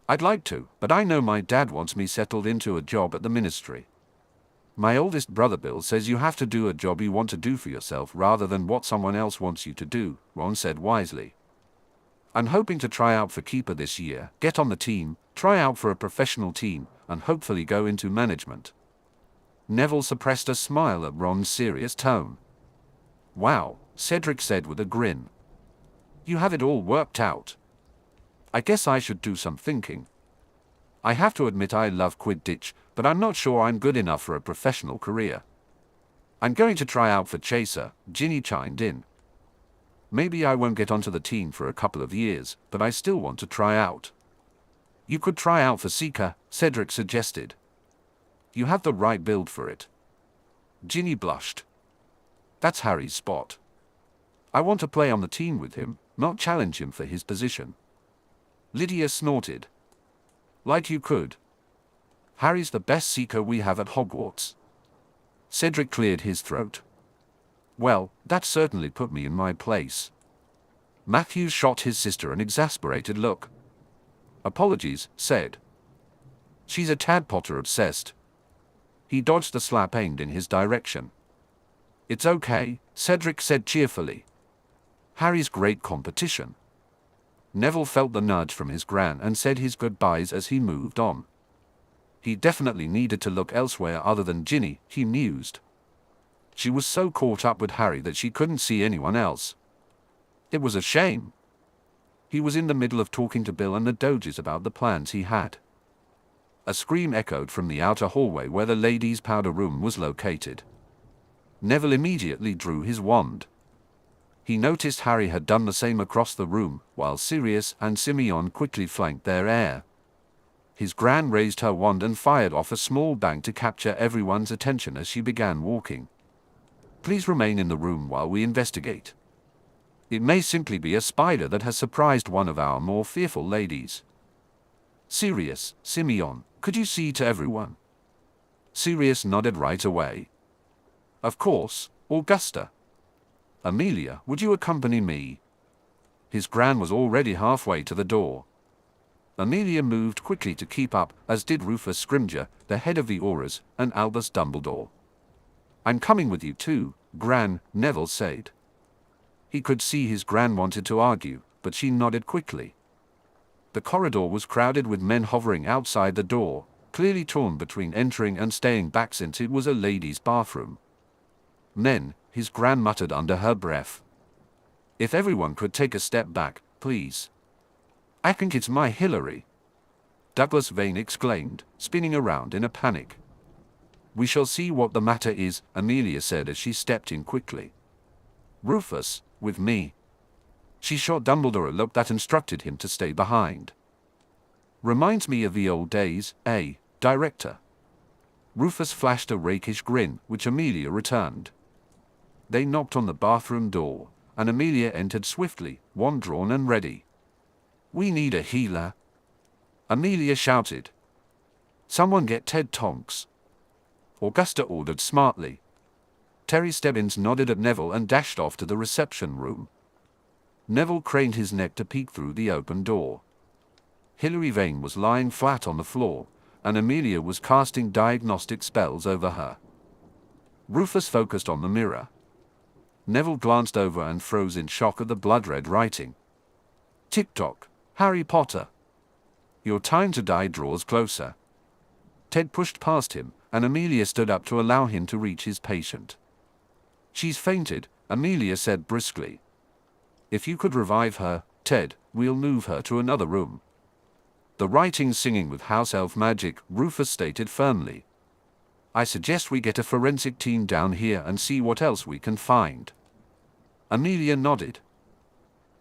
"I'd like to, but I know my dad wants me settled into a job at the ministry. My oldest brother Bill says you have to do a job you want to do for yourself rather than what someone else wants you to do," Ron said wisely. "I'm hoping to try out for keeper this year, get on the team, try out for a professional team, and hopefully go into management." Neville suppressed a smile at Ron's serious tone. "Wow," Cedric said with a grin. "You have it all worked out. I guess I should do some thinking. I have to admit I love Quidditch, but I'm not sure I'm good enough for a professional career." "I'm going to try out for Chaser," Ginny chimed in. "Maybe I won't get onto the team for a couple of years, but I still want to try out." "You could try out for Seeker," Cedric suggested. "You have the right build for it." Ginny blushed. "That's Harry's spot. I want to play on the team with him, not challenge him for his position." Lydia snorted. "Like you could. Harry's the best seeker we have at Hogwarts." Cedric cleared his throat. "Well, that certainly put me in my place." Matthew shot his sister an exasperated look. "Apologies," said. "She's a tad Potter obsessed." He dodged the slap aimed in his direction. "It's okay," Cedric said cheerfully. "Harry's great competition." Neville felt the nudge from his Gran and said his goodbyes as he moved on. He definitely needed to look elsewhere other than Ginny, he mused. She was so caught up with Harry that she couldn't see anyone else. It was a shame. He was in the middle of talking to Bill and the Doges about the plans he had. A scream echoed from the outer hallway where the ladies' powder room was located. Neville immediately drew his wand. He noticed Harry had done the same across the room, while Sirius and Simeon quickly flanked their heir. His Gran raised her wand and fired off a small bang to capture everyone's attention as she began walking. "Please remain in the room while we investigate. It may simply be a spider that has surprised one of our more fearful ladies." "Sirius, Simeon, could you see to everyone?" Sirius nodded right away. "Of course, Augusta. Amelia, would you accompany me?" His Gran was already halfway to the door. Amelia moved quickly to keep up, as did Rufus Scrimgeour, the head of the Aurors, and Albus Dumbledore. "I'm coming with you too, Gran," Neville said. He could see his Gran wanted to argue, but she nodded quickly. The corridor was crowded with men hovering outside the door, clearly torn between entering and staying back since it was a ladies' bathroom. "Men," his Gran muttered under her breath. "If everyone could take a step back, please. I think it's my Hillary," Douglas Vane exclaimed, spinning around in a panic. "We shall see what the matter is," Amelia said as she stepped in quickly. "Rufus, with me." She shot Dumbledore a look that instructed him to stay behind. "Reminds me of the old days, eh, Director?" Rufus flashed a rakish grin, which Amelia returned. They knocked on the bathroom door, and Amelia entered swiftly, wand drawn and ready. "We need a healer," Amelia shouted. "Someone get Ted Tonks," Augusta ordered smartly. Terry Stebbins nodded at Neville and dashed off to the reception room. Neville craned his neck to peek through the open door. Hilary Vane was lying flat on the floor, and Amelia was casting diagnostic spells over her. Rufus focused on the mirror. Neville glanced over and froze in shock at the blood-red writing. "Tick-tock, Harry Potter. Your time to die draws closer." Ted pushed past him, and Amelia stood up to allow him to reach his patient. "She's fainted," Amelia said briskly. "If you could revive her, Ted, we'll move her to another room." "The writing's singing with house elf magic," Rufus stated firmly. "I suggest we get a forensic team down here and see what else we can find." Amelia nodded.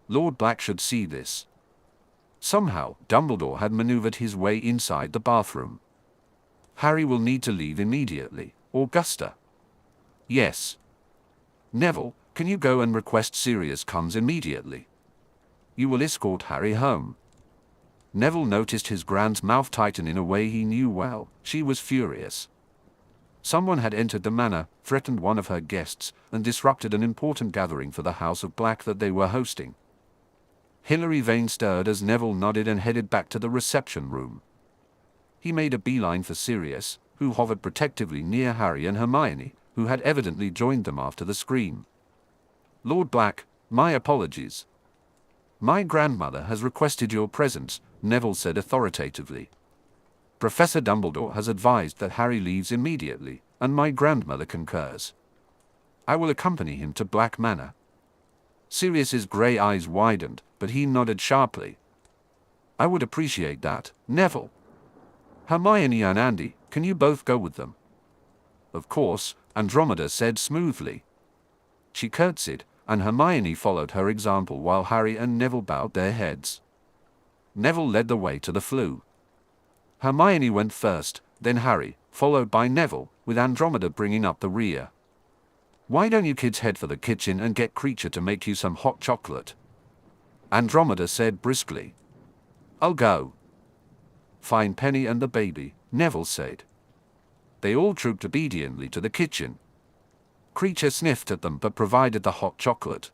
Lord Black should see this. Somehow, Dumbledore had maneuvered his way inside the bathroom. "Harry will need to leave immediately, Augusta." "Yes." "Neville, can you go and request Sirius comes immediately? You will escort Harry home." Neville noticed his Gran's mouth tighten in a way he knew well. She was furious. Someone had entered the manor, threatened one of her guests, and disrupted an important gathering for the House of Black that they were hosting. Hilary Vane stirred as Neville nodded and headed back to the reception room. He made a beeline for Sirius, who hovered protectively near Harry and Hermione, who had evidently joined them after the scream. "Lord Black, my apologies. My grandmother has requested your presence," Neville said authoritatively. "Professor Dumbledore has advised that Harry leaves immediately, and my grandmother concurs. I will accompany him to Black Manor." Sirius's grey eyes widened, but he nodded sharply. "I would appreciate that, Neville. Hermione and Andy, can you both go with them?" "Of course," Andromeda said smoothly. She curtsied, and Hermione followed her example while Harry and Neville bowed their heads. Neville led the way to the flue. Hermione went first, then Harry, followed by Neville, with Andromeda bringing up the rear. "Why don't you kids head for the kitchen and get Creature to make you some hot chocolate?" Andromeda said briskly. "I'll go." "Find Penny and the baby," Neville said. They all trooped obediently to the kitchen. Creature sniffed at them but provided the hot chocolate.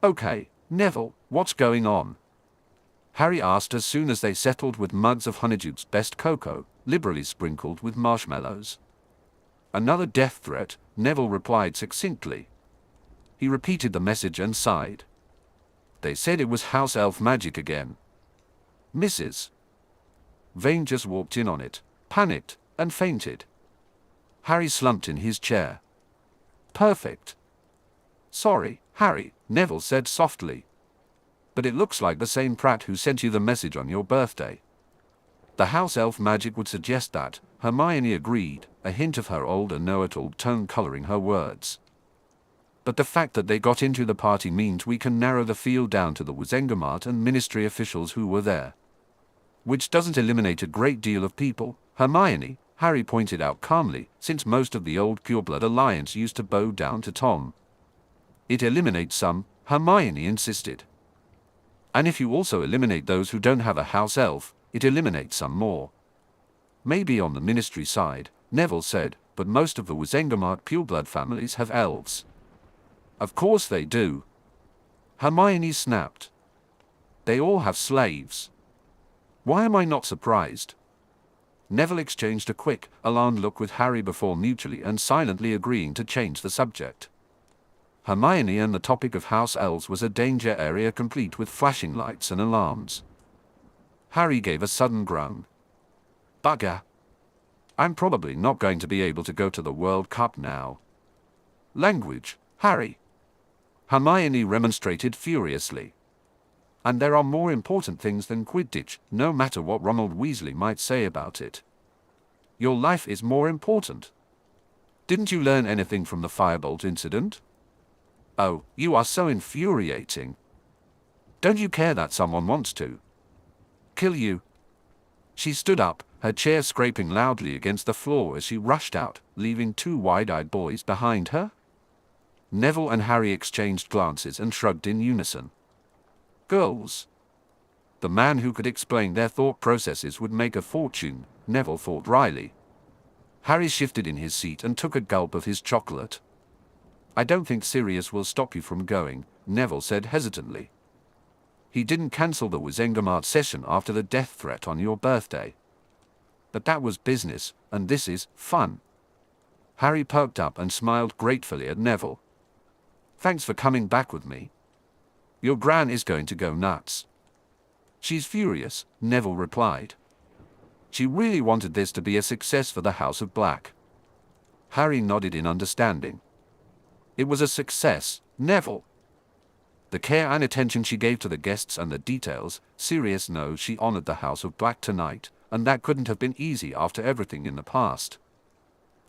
"Okay, Neville, what's going on?" Harry asked as soon as they settled with mugs of Honeydukes best cocoa, liberally sprinkled with marshmallows. "Another death threat," Neville replied succinctly. He repeated the message and sighed. "They said it was house elf magic again. Mrs. Vane just walked in on it, panicked, and fainted." Harry slumped in his chair. "Perfect." "Sorry, Harry," Neville said softly. "But it looks like the same Pratt who sent you the message on your birthday." "The house elf magic would suggest that," Hermione agreed, a hint of her older know-it-all tone coloring her words. "But the fact that they got into the party means we can narrow the field down to the Wizengamot and Ministry officials who were there. Which doesn't eliminate a great deal of people, Hermione," Harry pointed out calmly, since most of the old Pureblood Alliance used to bow down to Tom. "It eliminates some," Hermione insisted. "And if you also eliminate those who don't have a house elf, it eliminates some more." "Maybe on the Ministry side," Neville said, "but most of the Wizengamot pureblood families have elves." "Of course they do," Hermione snapped. "They all have slaves." Why am I not surprised? Neville exchanged a quick, alarmed look with Harry before mutually and silently agreeing to change the subject. Hermione and the topic of house elves was a danger area complete with flashing lights and alarms. Harry gave a sudden groan. Bugger. I'm probably not going to be able to go to the World Cup now. Language, Harry. Hermione remonstrated furiously. And there are more important things than Quidditch, no matter what Ronald Weasley might say about it. Your life is more important. Didn't you learn anything from the firebolt incident? Oh, you are so infuriating. Don't you care that someone wants to kill you? She stood up, her chair scraping loudly against the floor as she rushed out, leaving two wide-eyed boys behind her. Neville and Harry exchanged glances and shrugged in unison. Girls. The man who could explain their thought processes would make a fortune, Neville thought wryly. Harry shifted in his seat and took a gulp of his chocolate. I don't think Sirius will stop you from going, Neville said hesitantly. He didn't cancel the Wizengamot session after the death threat on your birthday. But that was business, and this is fun. Harry perked up and smiled gratefully at Neville. Thanks for coming back with me. Your Gran is going to go nuts. She's furious, Neville replied. She really wanted this to be a success for the House of Black. Harry nodded in understanding. It was a success, Neville. The care and attention she gave to the guests and the details, Sirius knows she honored the House of Black tonight, and that couldn't have been easy after everything in the past.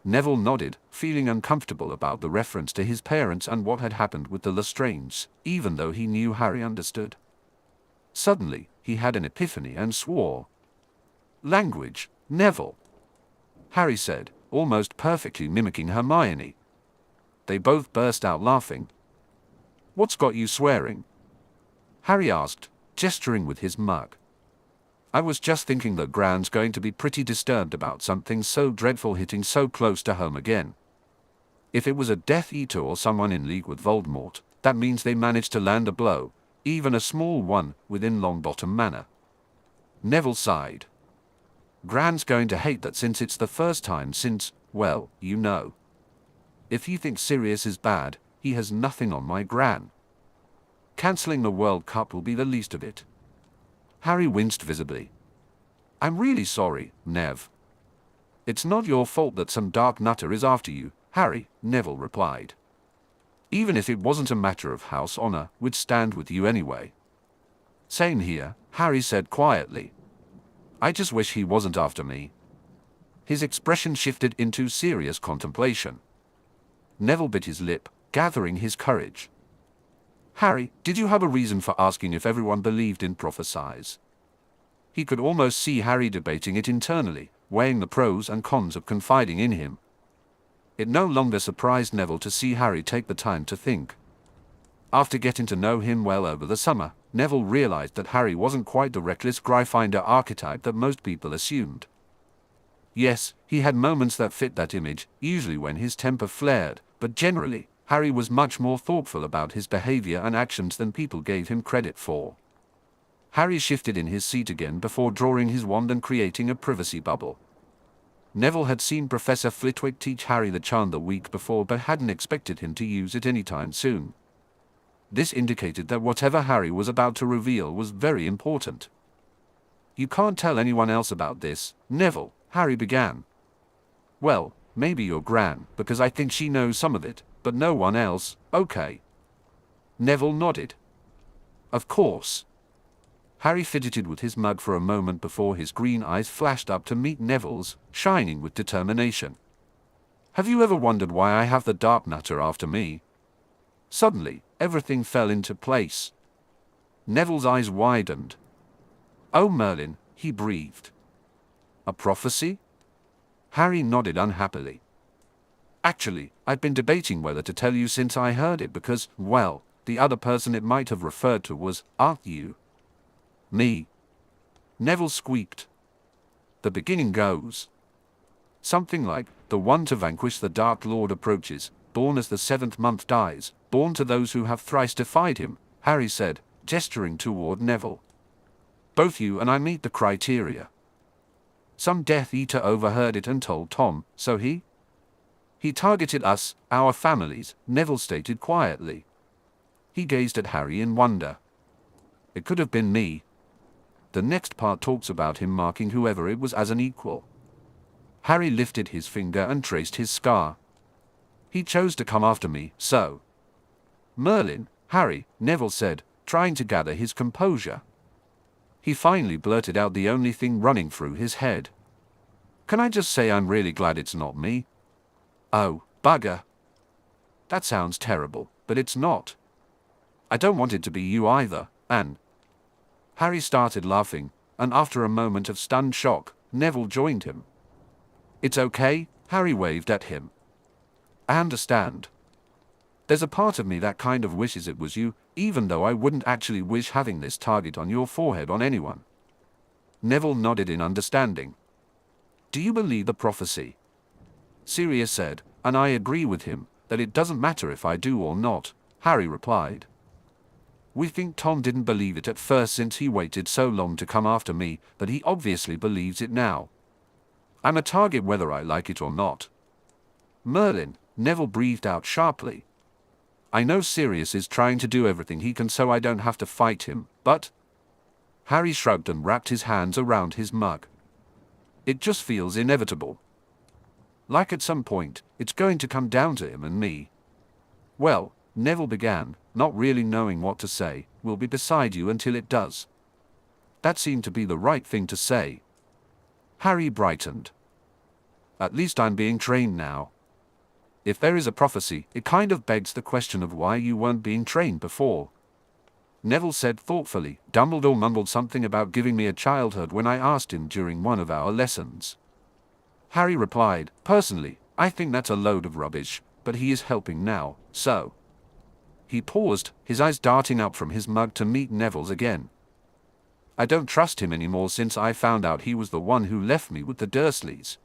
Neville nodded, feeling uncomfortable about the reference to his parents and what had happened with the Lestranges, even though he knew Harry understood. Suddenly, he had an epiphany and swore. Language, Neville. Harry said, almost perfectly mimicking Hermione. They both burst out laughing. What's got you swearing? Harry asked, gesturing with his mug. I was just thinking that Gran's going to be pretty disturbed about something so dreadful hitting so close to home again. If it was a Death Eater or someone in league with Voldemort, that means they managed to land a blow, even a small one, within Longbottom Manor. Neville sighed. Gran's going to hate that since it's the first time since, well, you know. If he thinks Sirius is bad, he has nothing on my Gran. Cancelling the World Cup will be the least of it. Harry winced visibly. I'm really sorry, Nev. It's not your fault that some dark nutter is after you, Harry, Neville replied. Even if it wasn't a matter of house honor, we'd stand with you anyway. Same here, Harry said quietly. I just wish he wasn't after me. His expression shifted into serious contemplation. Neville bit his lip, gathering his courage. Harry, did you have a reason for asking if everyone believed in prophesies? He could almost see Harry debating it internally, weighing the pros and cons of confiding in him. It no longer surprised Neville to see Harry take the time to think. After getting to know him well over the summer, Neville realized that Harry wasn't quite the reckless Gryffindor archetype that most people assumed. Yes, he had moments that fit that image, usually when his temper flared, but generally, Harry was much more thoughtful about his behavior and actions than people gave him credit for. Harry shifted in his seat again before drawing his wand and creating a privacy bubble. Neville had seen Professor Flitwick teach Harry the charm the week before but hadn't expected him to use it anytime soon. This indicated that whatever Harry was about to reveal was very important. You can't tell anyone else about this, Neville, Harry began. Well, maybe your Gran, because I think she knows some of it, but no one else, okay. Neville nodded. Of course. Harry fidgeted with his mug for a moment before his green eyes flashed up to meet Neville's, shining with determination. Have you ever wondered why I have the Dark Nutter after me? Suddenly, everything fell into place. Neville's eyes widened. Oh Merlin, he breathed. A prophecy? Harry nodded unhappily. Actually, I've been debating whether to tell you since I heard it because, well, the other person it might have referred to was, aren't you? Me. Neville squeaked. The beginning goes. Something like, the one to vanquish the Dark Lord approaches, born as the 7th month dies, born to those who have thrice defied him, Harry said, gesturing toward Neville. Both you and I meet the criteria. Some Death Eater overheard it and told Tom, so he targeted us, our families, Neville stated quietly. He gazed at Harry in wonder. It could have been me. The next part talks about him marking whoever it was as an equal. Harry lifted his finger and traced his scar. He chose to come after me, so. Merlin, Harry, Neville said, trying to gather his composure. He finally blurted out the only thing running through his head. Can I just say I'm really glad it's not me? Oh, bugger. That sounds terrible, but it's not. I don't want it to be you either, and. Harry started laughing, and after a moment of stunned shock, Neville joined him. It's okay, Harry waved at him. I understand. There's a part of me that kind of wishes it was you, even though I wouldn't actually wish having this target on your forehead on anyone. Neville nodded in understanding. Do you believe the prophecy? Sirius said, and I agree with him, that it doesn't matter if I do or not, Harry replied. We think Tom didn't believe it at first since he waited so long to come after me, but he obviously believes it now. I'm a target whether I like it or not. Merlin, Neville breathed out sharply. I know Sirius is trying to do everything he can so I don't have to fight him, but. Harry shrugged and wrapped his hands around his mug. It just feels inevitable. Like at some point, it's going to come down to him and me. Well, Neville began, not really knowing what to say, we'll be beside you until it does. That seemed to be the right thing to say. Harry brightened. At least I'm being trained now. If there is a prophecy, it kind of begs the question of why you weren't being trained before. Neville said thoughtfully, Dumbledore mumbled something about giving me a childhood when I asked him during one of our lessons. Harry replied, personally, I think that's a load of rubbish, but he is helping now, so. He paused, his eyes darting up from his mug to meet Neville's again. I don't trust him anymore since I found out he was the one who left me with the Dursleys.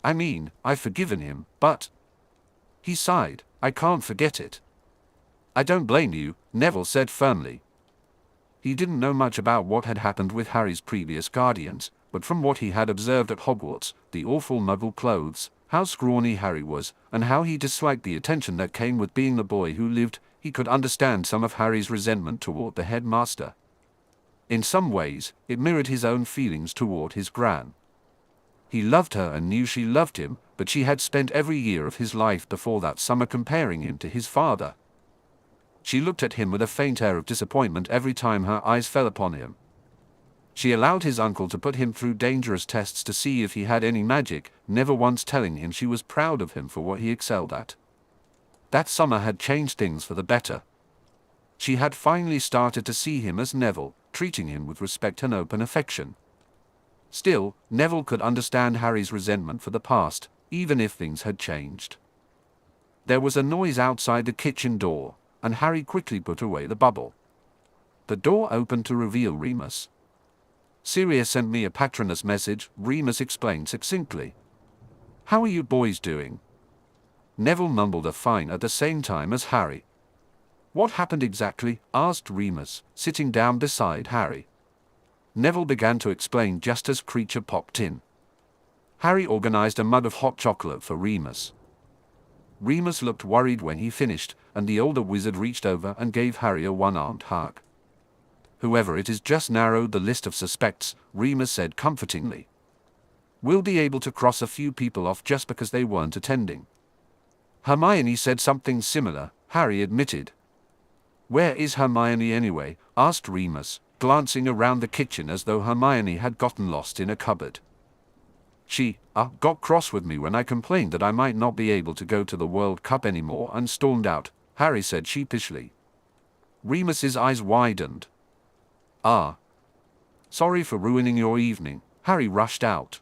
I mean, I've forgiven him, but. He sighed, I can't forget it. I don't blame you, Neville said firmly. He didn't know much about what had happened with Harry's previous guardians, but from what he had observed at Hogwarts, the awful muggle clothes, how scrawny Harry was, and how he disliked the attention that came with being the boy who lived, he could understand some of Harry's resentment toward the headmaster. In some ways, it mirrored his own feelings toward his Gran. He loved her and knew she loved him, but she had spent every year of his life before that summer comparing him to his father. She looked at him with a faint air of disappointment every time her eyes fell upon him. She allowed his uncle to put him through dangerous tests to see if he had any magic, never once telling him she was proud of him for what he excelled at. That summer had changed things for the better. She had finally started to see him as Neville, treating him with respect and open affection. Still, Neville could understand Harry's resentment for the past, even if things had changed. There was a noise outside the kitchen door, and Harry quickly put away the bubble. The door opened to reveal Remus. Sirius sent me a Patronus message, Remus explained succinctly. How are you boys doing? Neville mumbled a fine at the same time as Harry. What happened exactly? Asked Remus, sitting down beside Harry. Neville began to explain just as Creature popped in. Harry organized a mug of hot chocolate for Remus. Remus looked worried when he finished, and the older wizard reached over and gave Harry a one-armed hug. Whoever it is just narrowed the list of suspects, Remus said comfortingly. We'll be able to cross a few people off just because they weren't attending. Hermione said something similar, Harry admitted. Where is Hermione anyway? Asked Remus, glancing around the kitchen as though Hermione had gotten lost in a cupboard. She got cross with me when I complained that I might not be able to go to the World Cup anymore and stormed out, Harry said sheepishly. Remus's eyes widened. Sorry for ruining your evening, Harry rushed out.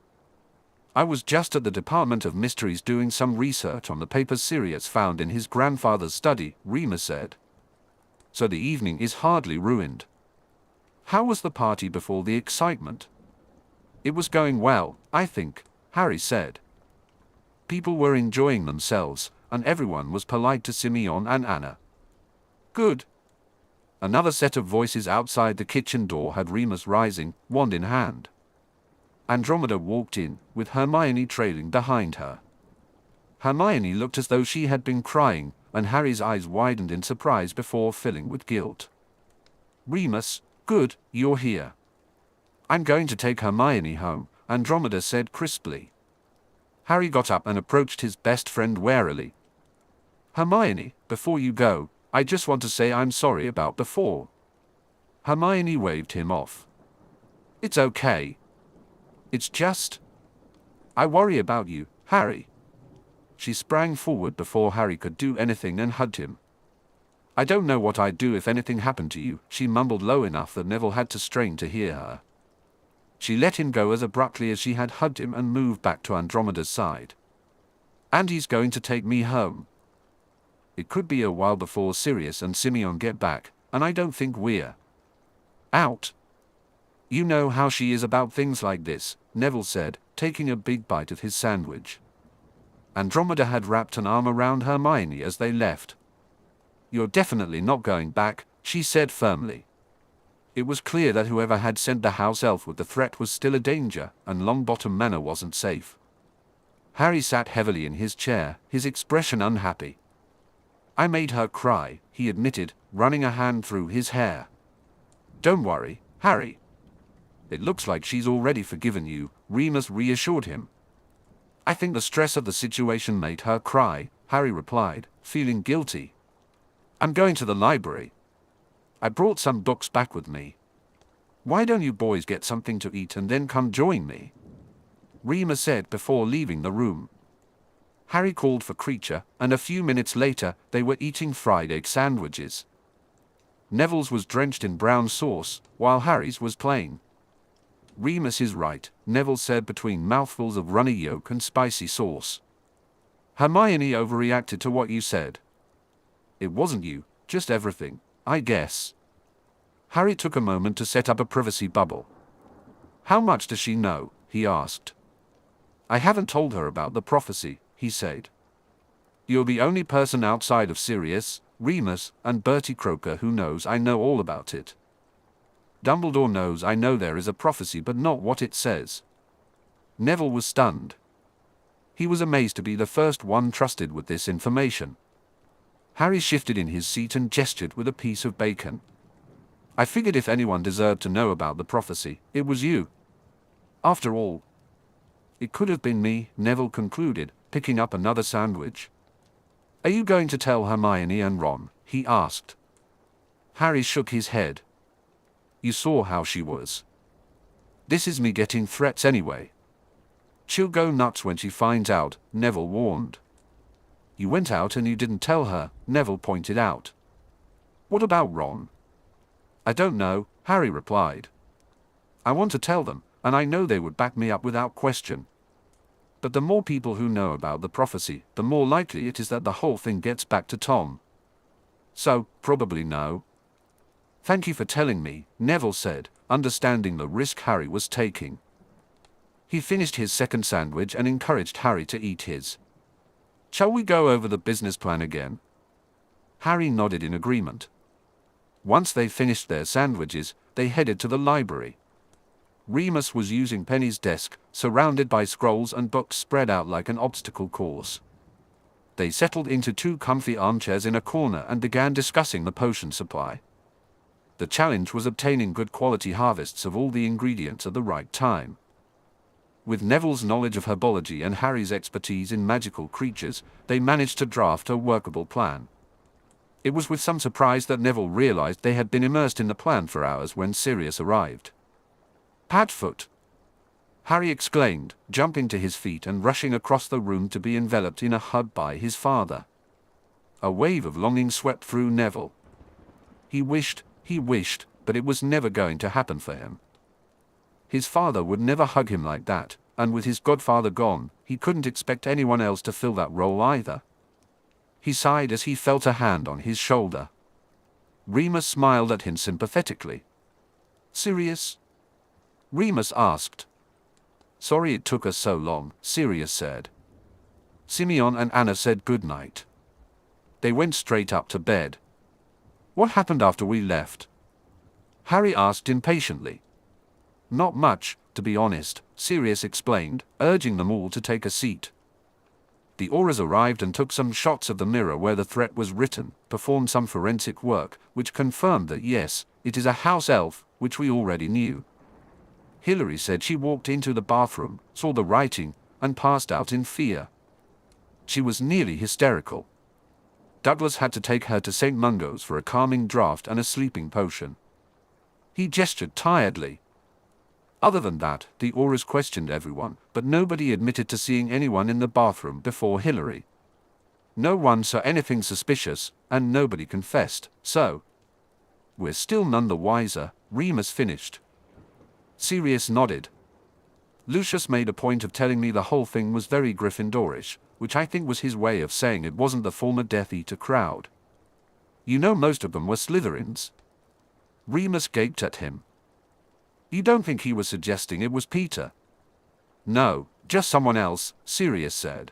I was just at the Department of Mysteries doing some research on the papers Sirius found in his grandfather's study, Remus said. So the evening is hardly ruined. How was the party before the excitement? It was going well, I think, Harry said. People were enjoying themselves, and everyone was polite to Simeon and Anna. Good. Another set of voices outside the kitchen door had Remus rising, wand in hand. Andromeda walked in, with Hermione trailing behind her. Hermione looked as though she had been crying, and Harry's eyes widened in surprise before filling with guilt. Remus, good, you're here. I'm going to take Hermione home, Andromeda said crisply. Harry got up and approached his best friend warily. Hermione, before you go, I just want to say I'm sorry about before. Hermione waved him off. It's okay. It's just, I worry about you, Harry. She sprang forward before Harry could do anything and hugged him. I don't know what I'd do if anything happened to you, she mumbled low enough that Neville had to strain to hear her. She let him go as abruptly as she had hugged him and moved back to Andromeda's side. And he's going to take me home. It could be a while before Sirius and Simeon get back, and I don't think we're out. You know how she is about things like this, Neville said, taking a big bite of his sandwich. Andromeda had wrapped an arm around Hermione as they left. You're definitely not going back, she said firmly. It was clear that whoever had sent the house elf with the threat was still a danger, and Longbottom Manor wasn't safe. Harry sat heavily in his chair, his expression unhappy. I made her cry, he admitted, running a hand through his hair. Don't worry, Harry. It looks like she's already forgiven you, Remus reassured him. I think the stress of the situation made her cry, Harry replied, feeling guilty. I'm going to the library. I brought some books back with me. Why don't you boys get something to eat and then come join me? Remus said before leaving the room. Harry called for Creature, and a few minutes later, they were eating fried egg sandwiches. Neville's was drenched in brown sauce, while Harry's was plain. Remus is right, Neville said between mouthfuls of runny yolk and spicy sauce. Hermione overreacted to what you said. It wasn't you, just everything, I guess. Harry took a moment to set up a privacy bubble. How much does she know? He asked. I haven't told her about the prophecy, he said. You're the only person outside of Sirius, Remus, and Bertie Croker who knows I know all about it. Dumbledore knows I know there is a prophecy but not what it says. Neville was stunned. He was amazed to be the first one trusted with this information. Harry shifted in his seat and gestured with a piece of bacon. I figured if anyone deserved to know about the prophecy, it was you. After all, it could have been me, Neville concluded, picking up another sandwich. Are you going to tell Hermione and Ron? He asked. Harry shook his head. You saw how she was. This is me getting threats anyway. She'll go nuts when she finds out, Neville warned. You went out and you didn't tell her, Neville pointed out. What about Ron? I don't know, Harry replied. I want to tell them, and I know they would back me up without question. But the more people who know about the prophecy, the more likely it is that the whole thing gets back to Tom. So, probably no. Thank you for telling me, Neville said, understanding the risk Harry was taking. He finished his second sandwich and encouraged Harry to eat his. Shall we go over the business plan again? Harry nodded in agreement. Once they finished their sandwiches, they headed to the library. Remus was using Penny's desk, surrounded by scrolls and books spread out like an obstacle course. They settled into two comfy armchairs in a corner and began discussing the potion supply. The challenge was obtaining good quality harvests of all the ingredients at the right time. With Neville's knowledge of herbology and Harry's expertise in magical creatures, they managed to draft a workable plan. It was with some surprise that Neville realized they had been immersed in the plan for hours when Sirius arrived. Padfoot! Harry exclaimed, jumping to his feet and rushing across the room to be enveloped in a hug by his father. A wave of longing swept through Neville. He wished, but it was never going to happen for him. His father would never hug him like that, and with his godfather gone, he couldn't expect anyone else to fill that role either. He sighed as he felt a hand on his shoulder. Remus smiled at him sympathetically. Sirius? Remus asked. Sorry it took us so long, Sirius said. Simeon and Anna said good night. They went straight up to bed. What happened after we left? Harry asked impatiently. Not much, to be honest, Sirius explained, urging them all to take a seat. The Aurors arrived and took some shots of the mirror where the threat was written, performed some forensic work, which confirmed that yes, it is a house elf, which we already knew. Hilary said she walked into the bathroom, saw the writing, and passed out in fear. She was nearly hysterical. Douglas had to take her to St. Mungo's for a calming draught and a sleeping potion. He gestured tiredly. Other than that, the Aurors questioned everyone, but nobody admitted to seeing anyone in the bathroom before Hilary. No one saw anything suspicious, and nobody confessed, so we're still none the wiser, Remus finished. Sirius nodded. Lucius made a point of telling me the whole thing was very Gryffindorish, which I think was his way of saying it wasn't the former Death Eater crowd. You know most of them were Slytherins. Remus gaped at him. You don't think he was suggesting it was Peter? No, just someone else, Sirius said.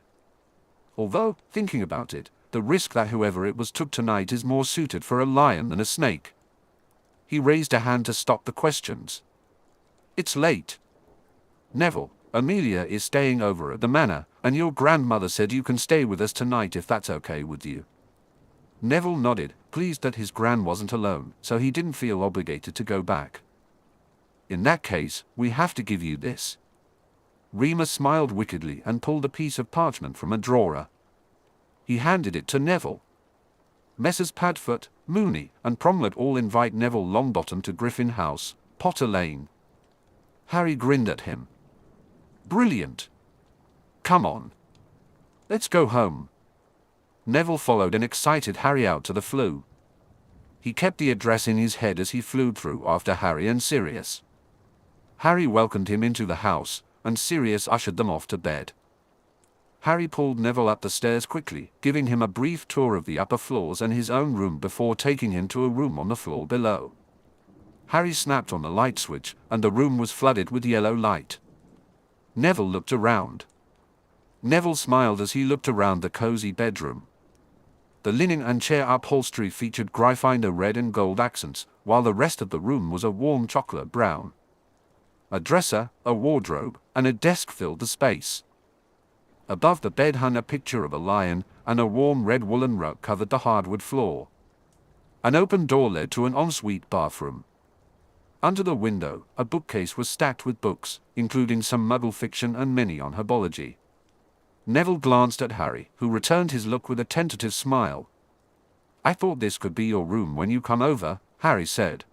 Although, thinking about it, the risk that whoever it was took tonight is more suited for a lion than a snake. He raised a hand to stop the questions. It's late. Neville, Amelia is staying over at the manor, and your grandmother said you can stay with us tonight if that's okay with you. Neville nodded, pleased that his gran wasn't alone, so he didn't feel obligated to go back. In that case, we have to give you this. Remus smiled wickedly and pulled a piece of parchment from a drawer. He handed it to Neville. Messrs. Padfoot, Mooney, and Promlet all invite Neville Longbottom to Griffin House, Potter Lane. Harry grinned at him. Brilliant. Come on. Let's go home. Neville followed an excited Harry out to the flue. He kept the address in his head as he flew through after Harry and Sirius. Harry welcomed him into the house, and Sirius ushered them off to bed. Harry pulled Neville up the stairs quickly, giving him a brief tour of the upper floors and his own room before taking him to a room on the floor below. Harry snapped on the light switch, and the room was flooded with yellow light. Neville looked around. Neville smiled as he looked around the cozy bedroom. The linen and chair upholstery featured Gryffindor red and gold accents, while the rest of the room was a warm chocolate brown. A dresser, a wardrobe, and a desk filled the space. Above the bed hung a picture of a lion, and a warm red woolen rug covered the hardwood floor. An open door led to an ensuite bathroom. Under the window, a bookcase was stacked with books, including some Muggle fiction and many on herbology. Neville glanced at Harry, who returned his look with a tentative smile. I thought this could be your room when you come over, Harry said.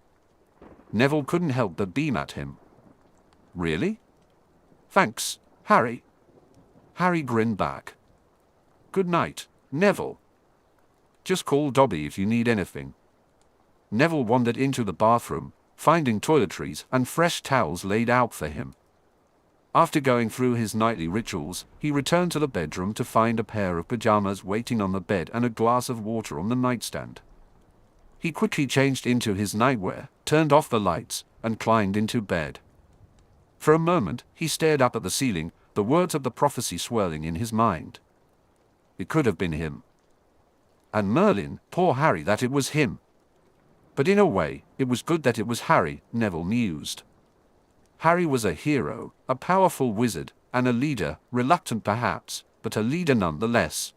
Neville couldn't help but beam at him. Really? Thanks, Harry. Harry grinned back. Good night, Neville. Just call Dobby if you need anything. Neville wandered into the bathroom, finding toiletries and fresh towels laid out for him. After going through his nightly rituals, he returned to the bedroom to find a pair of pajamas waiting on the bed and a glass of water on the nightstand. He quickly changed into his nightwear, turned off the lights, and climbed into bed. For a moment, he stared up at the ceiling, the words of the prophecy swirling in his mind. It could have been him. And Merlin, poor Harry, that it was him. But in a way, it was good that it was Harry, Neville mused. Harry was a hero, a powerful wizard, and a leader, reluctant perhaps, but a leader nonetheless.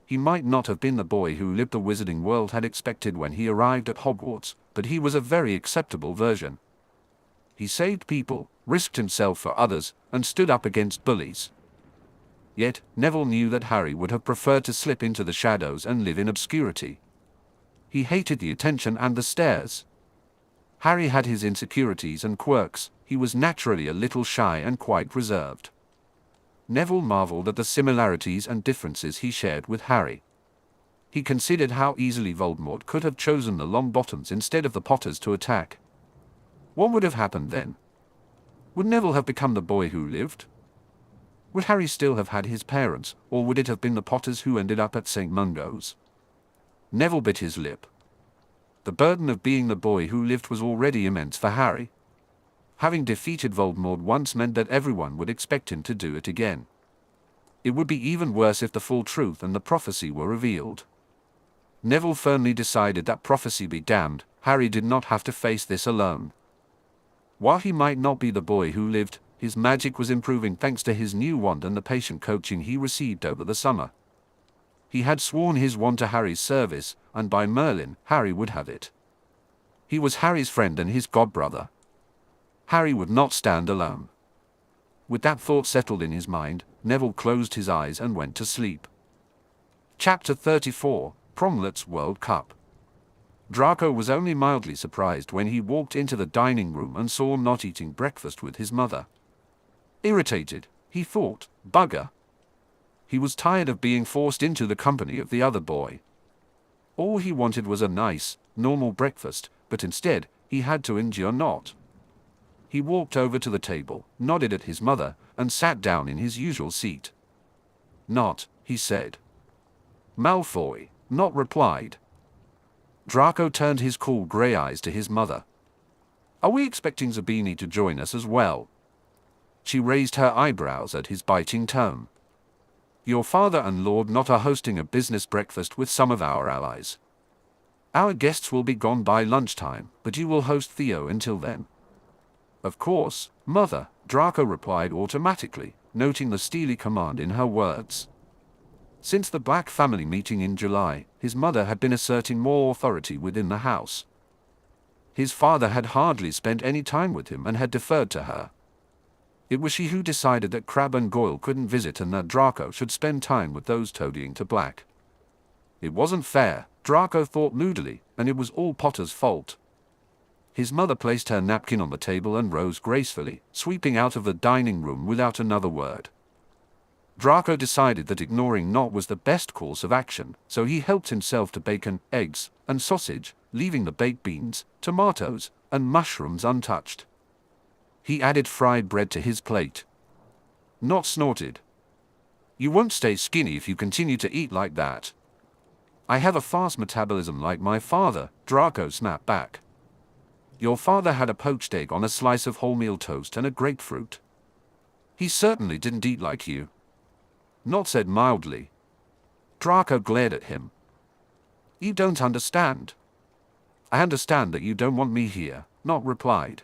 He might not have been the boy who lived the wizarding world had expected when he arrived at Hogwarts, but he was a very acceptable version. He saved people, risked himself for others, and stood up against bullies. Yet, Neville knew that Harry would have preferred to slip into the shadows and live in obscurity. He hated the attention and the stares. Harry had his insecurities and quirks. He was naturally a little shy and quite reserved. Neville marveled at the similarities and differences he shared with Harry. He considered how easily Voldemort could have chosen the Longbottoms instead of the Potters to attack. What would have happened then? Would Neville have become the boy who lived? Would Harry still have had his parents, or would it have been the Potters who ended up at St. Mungo's? Neville bit his lip. The burden of being the boy who lived was already immense for Harry. Having defeated Voldemort once meant that everyone would expect him to do it again. It would be even worse if the full truth and the prophecy were revealed. Neville firmly decided that prophecy be damned, Harry did not have to face this alone. While he might not be the boy who lived, his magic was improving thanks to his new wand and the patient coaching he received over the summer. He had sworn his wand to Harry's service, and by Merlin, Harry would have it. He was Harry's friend and his godbrother. Harry would not stand alone. With that thought settled in his mind, Neville closed his eyes and went to sleep. Chapter 34, Promlet's World Cup. Draco was only mildly surprised when he walked into the dining room and saw not eating breakfast with his mother. Irritated, he thought, bugger. He was tired of being forced into the company of the other boy. All he wanted was a nice, normal breakfast, but instead, he had to endure not. He walked over to the table, nodded at his mother, and sat down in his usual seat. Not, he said. Malfoy, not replied. Draco turned his cool grey eyes to his mother. Are we expecting Zabini to join us as well? She raised her eyebrows at his biting tone. Your father and Lord Not are hosting a business breakfast with some of our allies. Our guests will be gone by lunchtime, but you will host Theo until then. Of course, Mother, Draco replied automatically, noting the steely command in her words. Since the Black family meeting in July, his mother had been asserting more authority within the house. His father had hardly spent any time with him and had deferred to her. It was she who decided that Crabbe and Goyle couldn't visit and that Draco should spend time with those toadying to Black. It wasn't fair, Draco thought moodily, and it was all Potter's fault. His mother placed her napkin on the table and rose gracefully, sweeping out of the dining room without another word. Draco decided that ignoring Not was the best course of action, so he helped himself to bacon, eggs, and sausage, leaving the baked beans, tomatoes, and mushrooms untouched. He added fried bread to his plate. Not snorted. You won't stay skinny if you continue to eat like that. I have a fast metabolism like my father, Draco snapped back. Your father had a poached egg on a slice of wholemeal toast and a grapefruit. He certainly didn't eat like you. Not said mildly. Draco glared at him. You don't understand. I understand that you don't want me here, Not replied.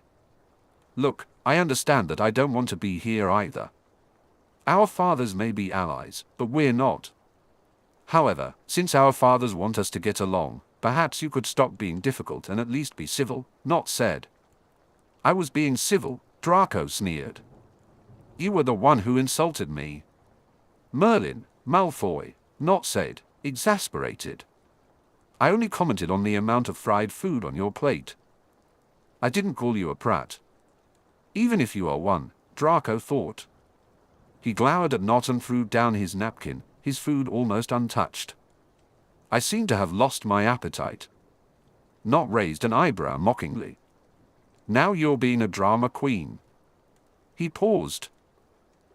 Look, I understand that I don't want to be here either. Our fathers may be allies, but we're not. However, since our fathers want us to get along, perhaps you could stop being difficult and at least be civil, Not said. I was being civil, Draco sneered. You were the one who insulted me. Merlin, Malfoy, Not said, exasperated. I only commented on the amount of fried food on your plate. I didn't call you a prat. Even if you are one, Draco thought. He glowered at Not and threw down his napkin, his food almost untouched. I seem to have lost my appetite. Not raised an eyebrow mockingly. Now you're being a drama queen. He paused.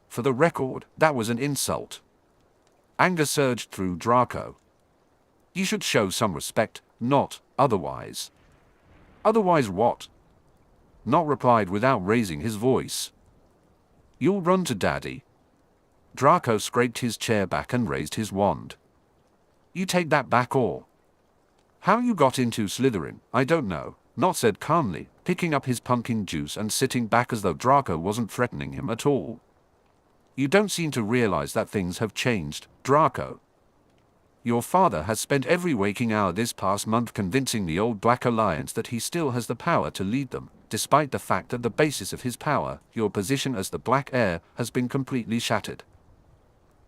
For the record, that was an insult. Anger surged through Draco. You should show some respect, Not, otherwise. Otherwise what? Not replied without raising his voice. You'll run to Daddy. Draco scraped his chair back and raised his wand. You take that back or... How you got into Slytherin, I don't know, Not said calmly, picking up his pumpkin juice and sitting back as though Draco wasn't threatening him at all. You don't seem to realize that things have changed, Draco. Your father has spent every waking hour this past month convincing the old Black Alliance that he still has the power to lead them, despite the fact that the basis of his power, your position as the Black Heir, has been completely shattered.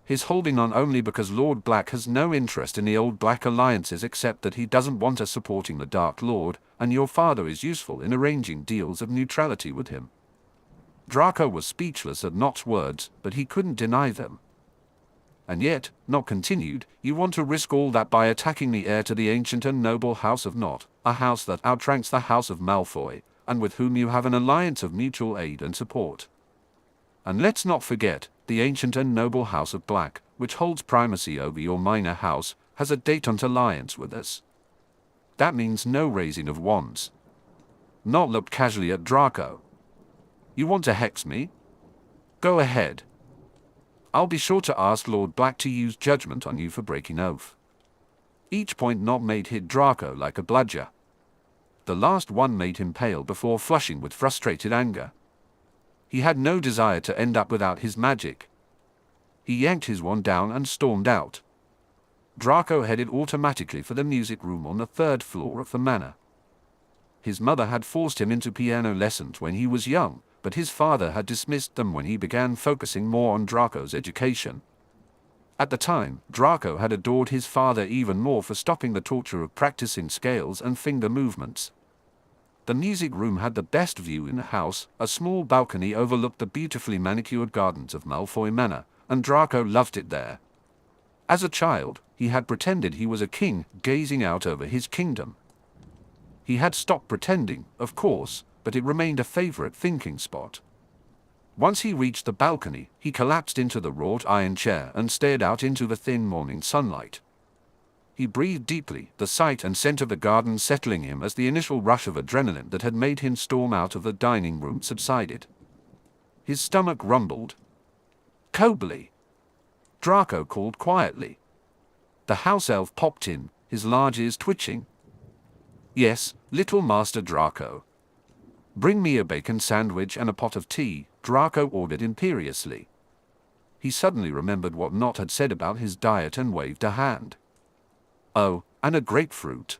He's holding on only because Lord Black has no interest in the old Black Alliances except that he doesn't want us supporting the Dark Lord, and your father is useful in arranging deals of neutrality with him. Draco was speechless at Not's words, but he couldn't deny them. And yet, Not continued, you want to risk all that by attacking the heir to the ancient and noble House of Not, a house that outranks the House of Malfoy, and with whom you have an alliance of mutual aid and support. And let's not forget, the ancient and noble House of Black, which holds primacy over your minor house, has a détente alliance with us. That means no raising of wands. Not looked casually at Draco. You want to hex me? Go ahead. I'll be sure to ask Lord Black to use judgment on you for breaking oath. Each point not made hit Draco like a bludger. The last one made him pale before flushing with frustrated anger. He had no desire to end up without his magic. He yanked his wand down and stormed out. Draco headed automatically for the music room on the 3rd floor of the manor. His mother had forced him into piano lessons when he was young, but his father had dismissed them when he began focusing more on Draco's education. At the time, Draco had adored his father even more for stopping the torture of practicing scales and finger movements. The music room had the best view in the house. A small balcony overlooked the beautifully manicured gardens of Malfoy Manor, and Draco loved it there. As a child, he had pretended he was a king gazing out over his kingdom. He had stopped pretending, of course, but it remained a favorite thinking spot. Once he reached the balcony, he collapsed into the wrought iron chair and stared out into the thin morning sunlight. He breathed deeply, the sight and scent of the garden settling him as the initial rush of adrenaline that had made him storm out of the dining room subsided. His stomach rumbled. "Cobley!" Draco called quietly. The house elf popped in, his large ears twitching. "Yes, little Master Draco." "Bring me a bacon sandwich and a pot of tea," Draco ordered imperiously. He suddenly remembered what Nott had said about his diet and waved a hand. "Oh, and a grapefruit."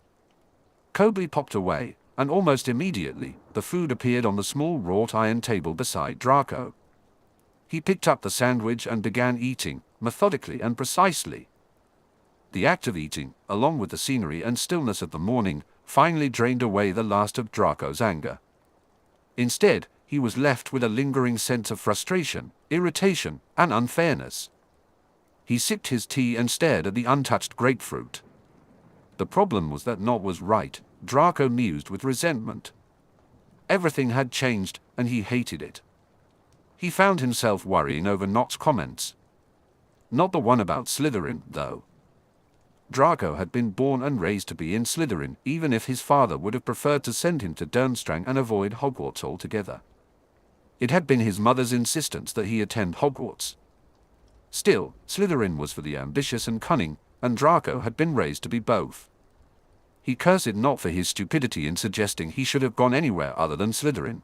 Cobley popped away, and almost immediately, the food appeared on the small wrought iron table beside Draco. He picked up the sandwich and began eating, methodically and precisely. The act of eating, along with the scenery and stillness of the morning, finally drained away the last of Draco's anger. Instead, he was left with a lingering sense of frustration, irritation, and unfairness. He sipped his tea and stared at the untouched grapefruit. The problem was that Nott was right, Draco mused with resentment. Everything had changed, and he hated it. He found himself worrying over Nott's comments. Not the one about Slytherin, though. Draco had been born and raised to be in Slytherin, even if his father would have preferred to send him to Durmstrang and avoid Hogwarts altogether. It had been his mother's insistence that he attend Hogwarts. Still, Slytherin was for the ambitious and cunning, and Draco had been raised to be both. He cursed Nott for his stupidity in suggesting he should have gone anywhere other than Slytherin.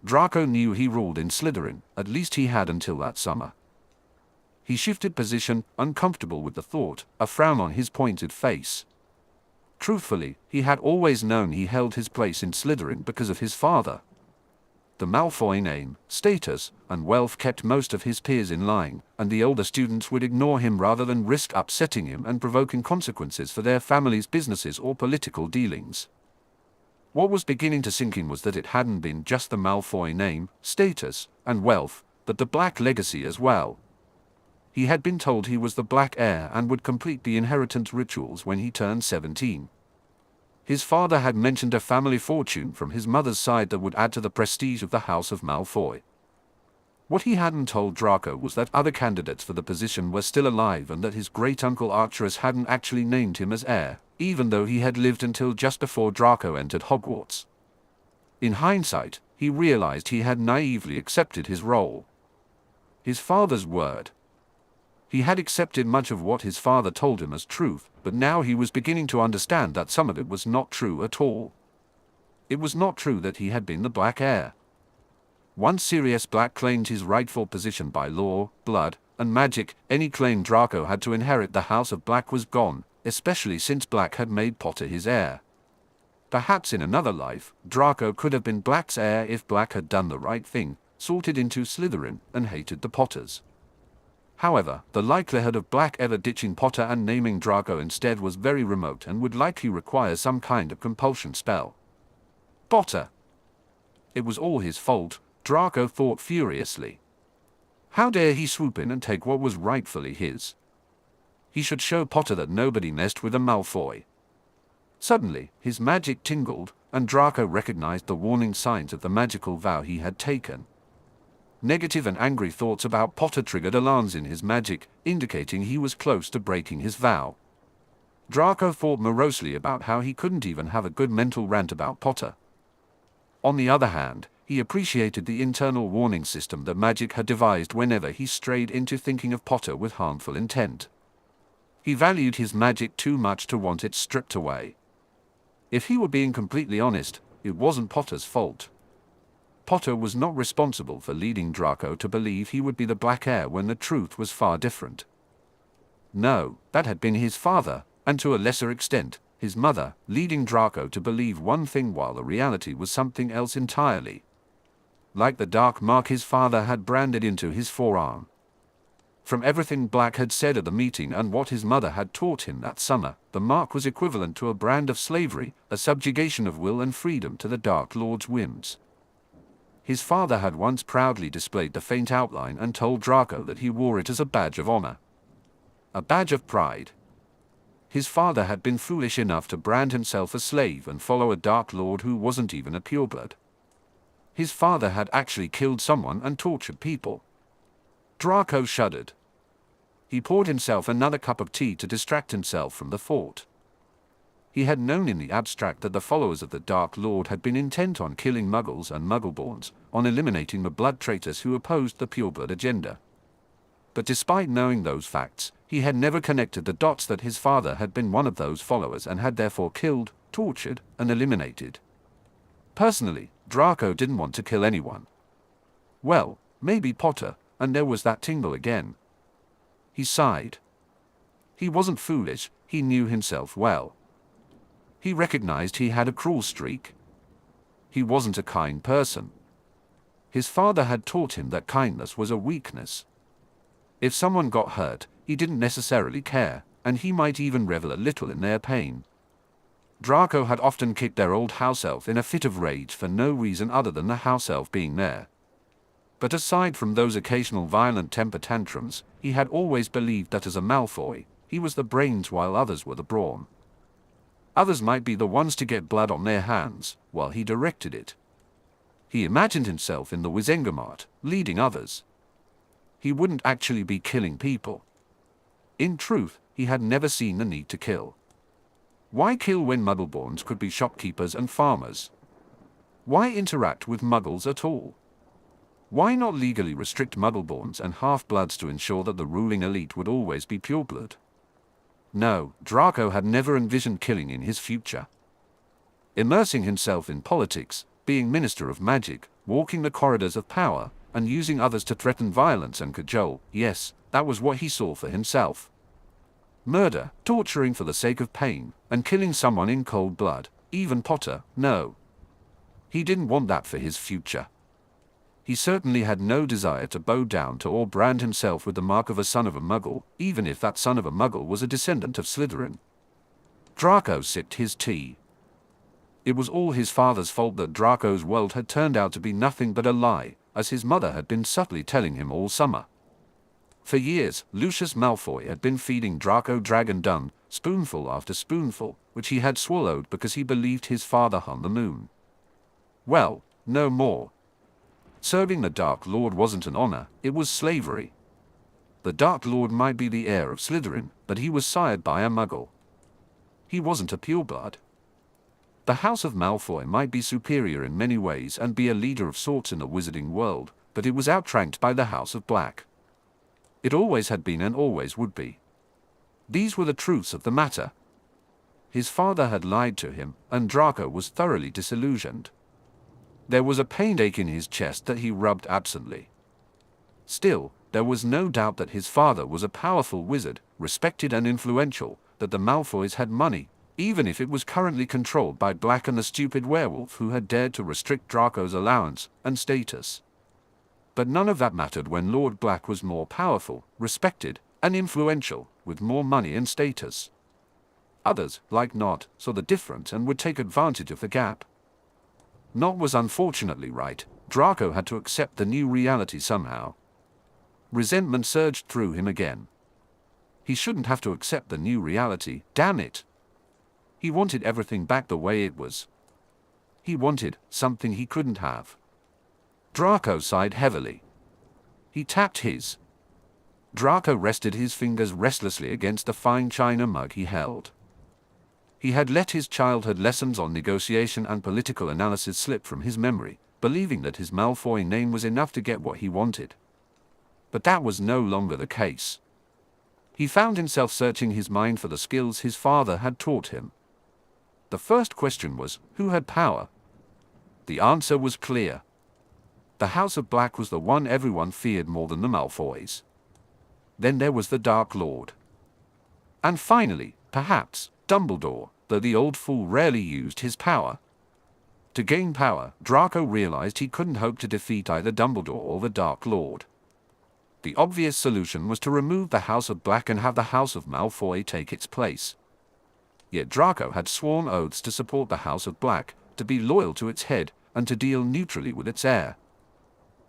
Draco knew he ruled in Slytherin, at least he had until that summer. He shifted position, uncomfortable with the thought, a frown on his pointed face. Truthfully, he had always known he held his place in Slytherin because of his father. The Malfoy name, status, and wealth kept most of his peers in line, and the older students would ignore him rather than risk upsetting him and provoking consequences for their families' businesses or political dealings. What was beginning to sink in was that it hadn't been just the Malfoy name, status, and wealth, but the Black legacy as well. He had been told he was the Black heir and would complete the inheritance rituals when he turned 17. His father had mentioned a family fortune from his mother's side that would add to the prestige of the House of Malfoy. What he hadn't told Draco was that other candidates for the position were still alive and that his great-uncle Archerus hadn't actually named him as heir, even though he had lived until just before Draco entered Hogwarts. In hindsight, he realized he had naively accepted his role. His father's word. He had accepted much of what his father told him as truth, but now he was beginning to understand that some of it was not true at all. It was not true that he had been the Black heir. Once Sirius Black claimed his rightful position by law, blood, and magic, any claim Draco had to inherit the House of Black was gone, especially since Black had made Potter his heir. Perhaps in another life, Draco could have been Black's heir if Black had done the right thing, sorted into Slytherin, and hated the Potters. However, the likelihood of Black ever ditching Potter and naming Draco instead was very remote and would likely require some kind of compulsion spell. Potter! It was all his fault, Draco thought furiously. How dare he swoop in and take what was rightfully his? He should show Potter that nobody messed with a Malfoy. Suddenly, his magic tingled, and Draco recognized the warning signs of the magical vow he had taken. Negative and angry thoughts about Potter triggered alarms in his magic, indicating he was close to breaking his vow. Draco thought morosely about how he couldn't even have a good mental rant about Potter. On the other hand, he appreciated the internal warning system that magic had devised whenever he strayed into thinking of Potter with harmful intent. He valued his magic too much to want it stripped away. If he were being completely honest, it wasn't Potter's fault. Potter was not responsible for leading Draco to believe he would be the Black Heir when the truth was far different. No, that had been his father, and to a lesser extent, his mother, leading Draco to believe one thing while the reality was something else entirely. Like the dark mark his father had branded into his forearm. From everything Black had said at the meeting and what his mother had taught him that summer, the mark was equivalent to a brand of slavery, a subjugation of will and freedom to the Dark Lord's whims. His father had once proudly displayed the faint outline and told Draco that he wore it as a badge of honor. A badge of pride. His father had been foolish enough to brand himself a slave and follow a Dark Lord who wasn't even a pureblood. His father had actually killed someone and tortured people. Draco shuddered. He poured himself another cup of tea to distract himself from the thought. He had known in the abstract that the followers of the Dark Lord had been intent on killing Muggles and Muggleborns, on eliminating the blood traitors who opposed the pureblood agenda. But despite knowing those facts, he had never connected the dots that his father had been one of those followers and had therefore killed, tortured, and eliminated. Personally, Draco didn't want to kill anyone. Well, maybe Potter, and there was that tingle again. He sighed. He wasn't foolish, he knew himself well. He recognized he had a cruel streak. He wasn't a kind person. His father had taught him that kindness was a weakness. If someone got hurt, he didn't necessarily care, and he might even revel a little in their pain. Draco had often kicked their old house elf in a fit of rage for no reason other than the house elf being there. But aside from those occasional violent temper tantrums, he had always believed that as a Malfoy, he was the brains while others were the brawn. Others might be the ones to get blood on their hands, while he directed it. He imagined himself in the Wizengamot, leading others. He wouldn't actually be killing people. In truth, he had never seen the need to kill. Why kill when Muggleborns could be shopkeepers and farmers? Why interact with Muggles at all? Why not legally restrict Muggleborns and half-bloods to ensure that the ruling elite would always be pureblood? No, Draco had never envisioned killing in his future. Immersing himself in politics, being Minister of Magic, walking the corridors of power, and using others to threaten violence and cajole, yes, that was what he saw for himself. Murder, torturing for the sake of pain, and killing someone in cold blood, even Potter, no. He didn't want that for his future. He certainly had no desire to bow down to or brand himself with the mark of a son of a Muggle, even if that son of a Muggle was a descendant of Slytherin. Draco sipped his tea. It was all his father's fault that Draco's world had turned out to be nothing but a lie, as his mother had been subtly telling him all summer. For years, Lucius Malfoy had been feeding Draco Dragon Dung, spoonful after spoonful, which he had swallowed because he believed his father hung the moon. Well, no more. Serving the Dark Lord wasn't an honor, it was slavery. The Dark Lord might be the heir of Slytherin, but he was sired by a Muggle. He wasn't a pureblood. The House of Malfoy might be superior in many ways and be a leader of sorts in the wizarding world, but it was outranked by the House of Black. It always had been and always would be. These were the truths of the matter. His father had lied to him, and Draco was thoroughly disillusioned. There was a pained ache in his chest that he rubbed absently. Still, there was no doubt that his father was a powerful wizard, respected and influential, that the Malfoys had money, even if it was currently controlled by Black and the stupid werewolf who had dared to restrict Draco's allowance and status. But none of that mattered when Lord Black was more powerful, respected, and influential, with more money and status. Others, like Nott, saw the difference and would take advantage of the gap. Nott was unfortunately right. Draco had to accept the new reality somehow. Resentment surged through him again. He shouldn't have to accept the new reality, damn it. He wanted everything back the way it was. He wanted something he couldn't have. Draco sighed heavily. He tapped his. Draco rested his fingers restlessly against the fine china mug he held. He had let his childhood lessons on negotiation and political analysis slip from his memory, believing that his Malfoy name was enough to get what he wanted. But that was no longer the case. He found himself searching his mind for the skills his father had taught him. The first question was, who had power? The answer was clear. The House of Black was the one everyone feared more than the Malfoys. Then there was the Dark Lord. And finally, perhaps, Dumbledore, though the old fool rarely used his power. To gain power, Draco realized he couldn't hope to defeat either Dumbledore or the Dark Lord. The obvious solution was to remove the House of Black and have the House of Malfoy take its place. Yet Draco had sworn oaths to support the House of Black, to be loyal to its head, and to deal neutrally with its heir.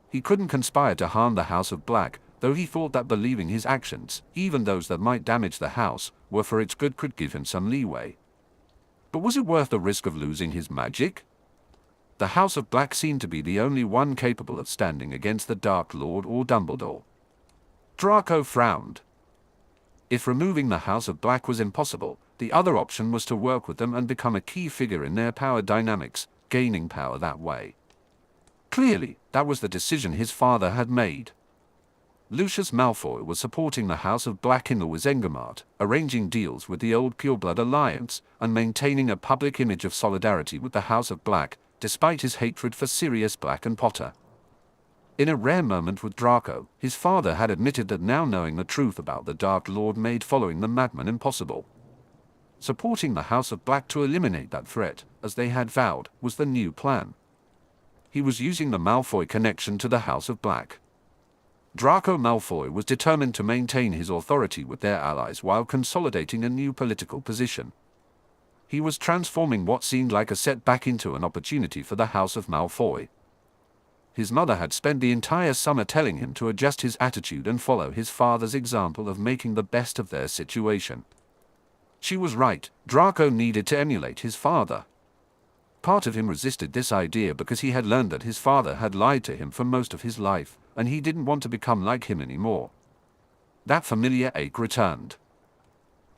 He couldn't conspire to harm the House of Black, though he thought that believing his actions, even those that might damage the house, were for its good could give him some leeway. But was it worth the risk of losing his magic? The House of Black seemed to be the only one capable of standing against the Dark Lord or Dumbledore. Draco frowned. If removing the House of Black was impossible, the other option was to work with them and become a key figure in their power dynamics, gaining power that way. Clearly, that was the decision his father had made. Lucius Malfoy was supporting the House of Black in the Wizengamot, arranging deals with the old Pureblood Alliance, and maintaining a public image of solidarity with the House of Black, despite his hatred for Sirius Black and Potter. In a rare moment with Draco, his father had admitted that now knowing the truth about the Dark Lord made following the madman impossible. Supporting the House of Black to eliminate that threat, as they had vowed, was the new plan. He was using the Malfoy connection to the House of Black. Draco Malfoy was determined to maintain his authority with their allies while consolidating a new political position. He was transforming what seemed like a setback into an opportunity for the House of Malfoy. His mother had spent the entire summer telling him to adjust his attitude and follow his father's example of making the best of their situation. She was right, Draco needed to emulate his father. Part of him resisted this idea because he had learned that his father had lied to him for most of his life, and he didn't want to become like him anymore. That familiar ache returned.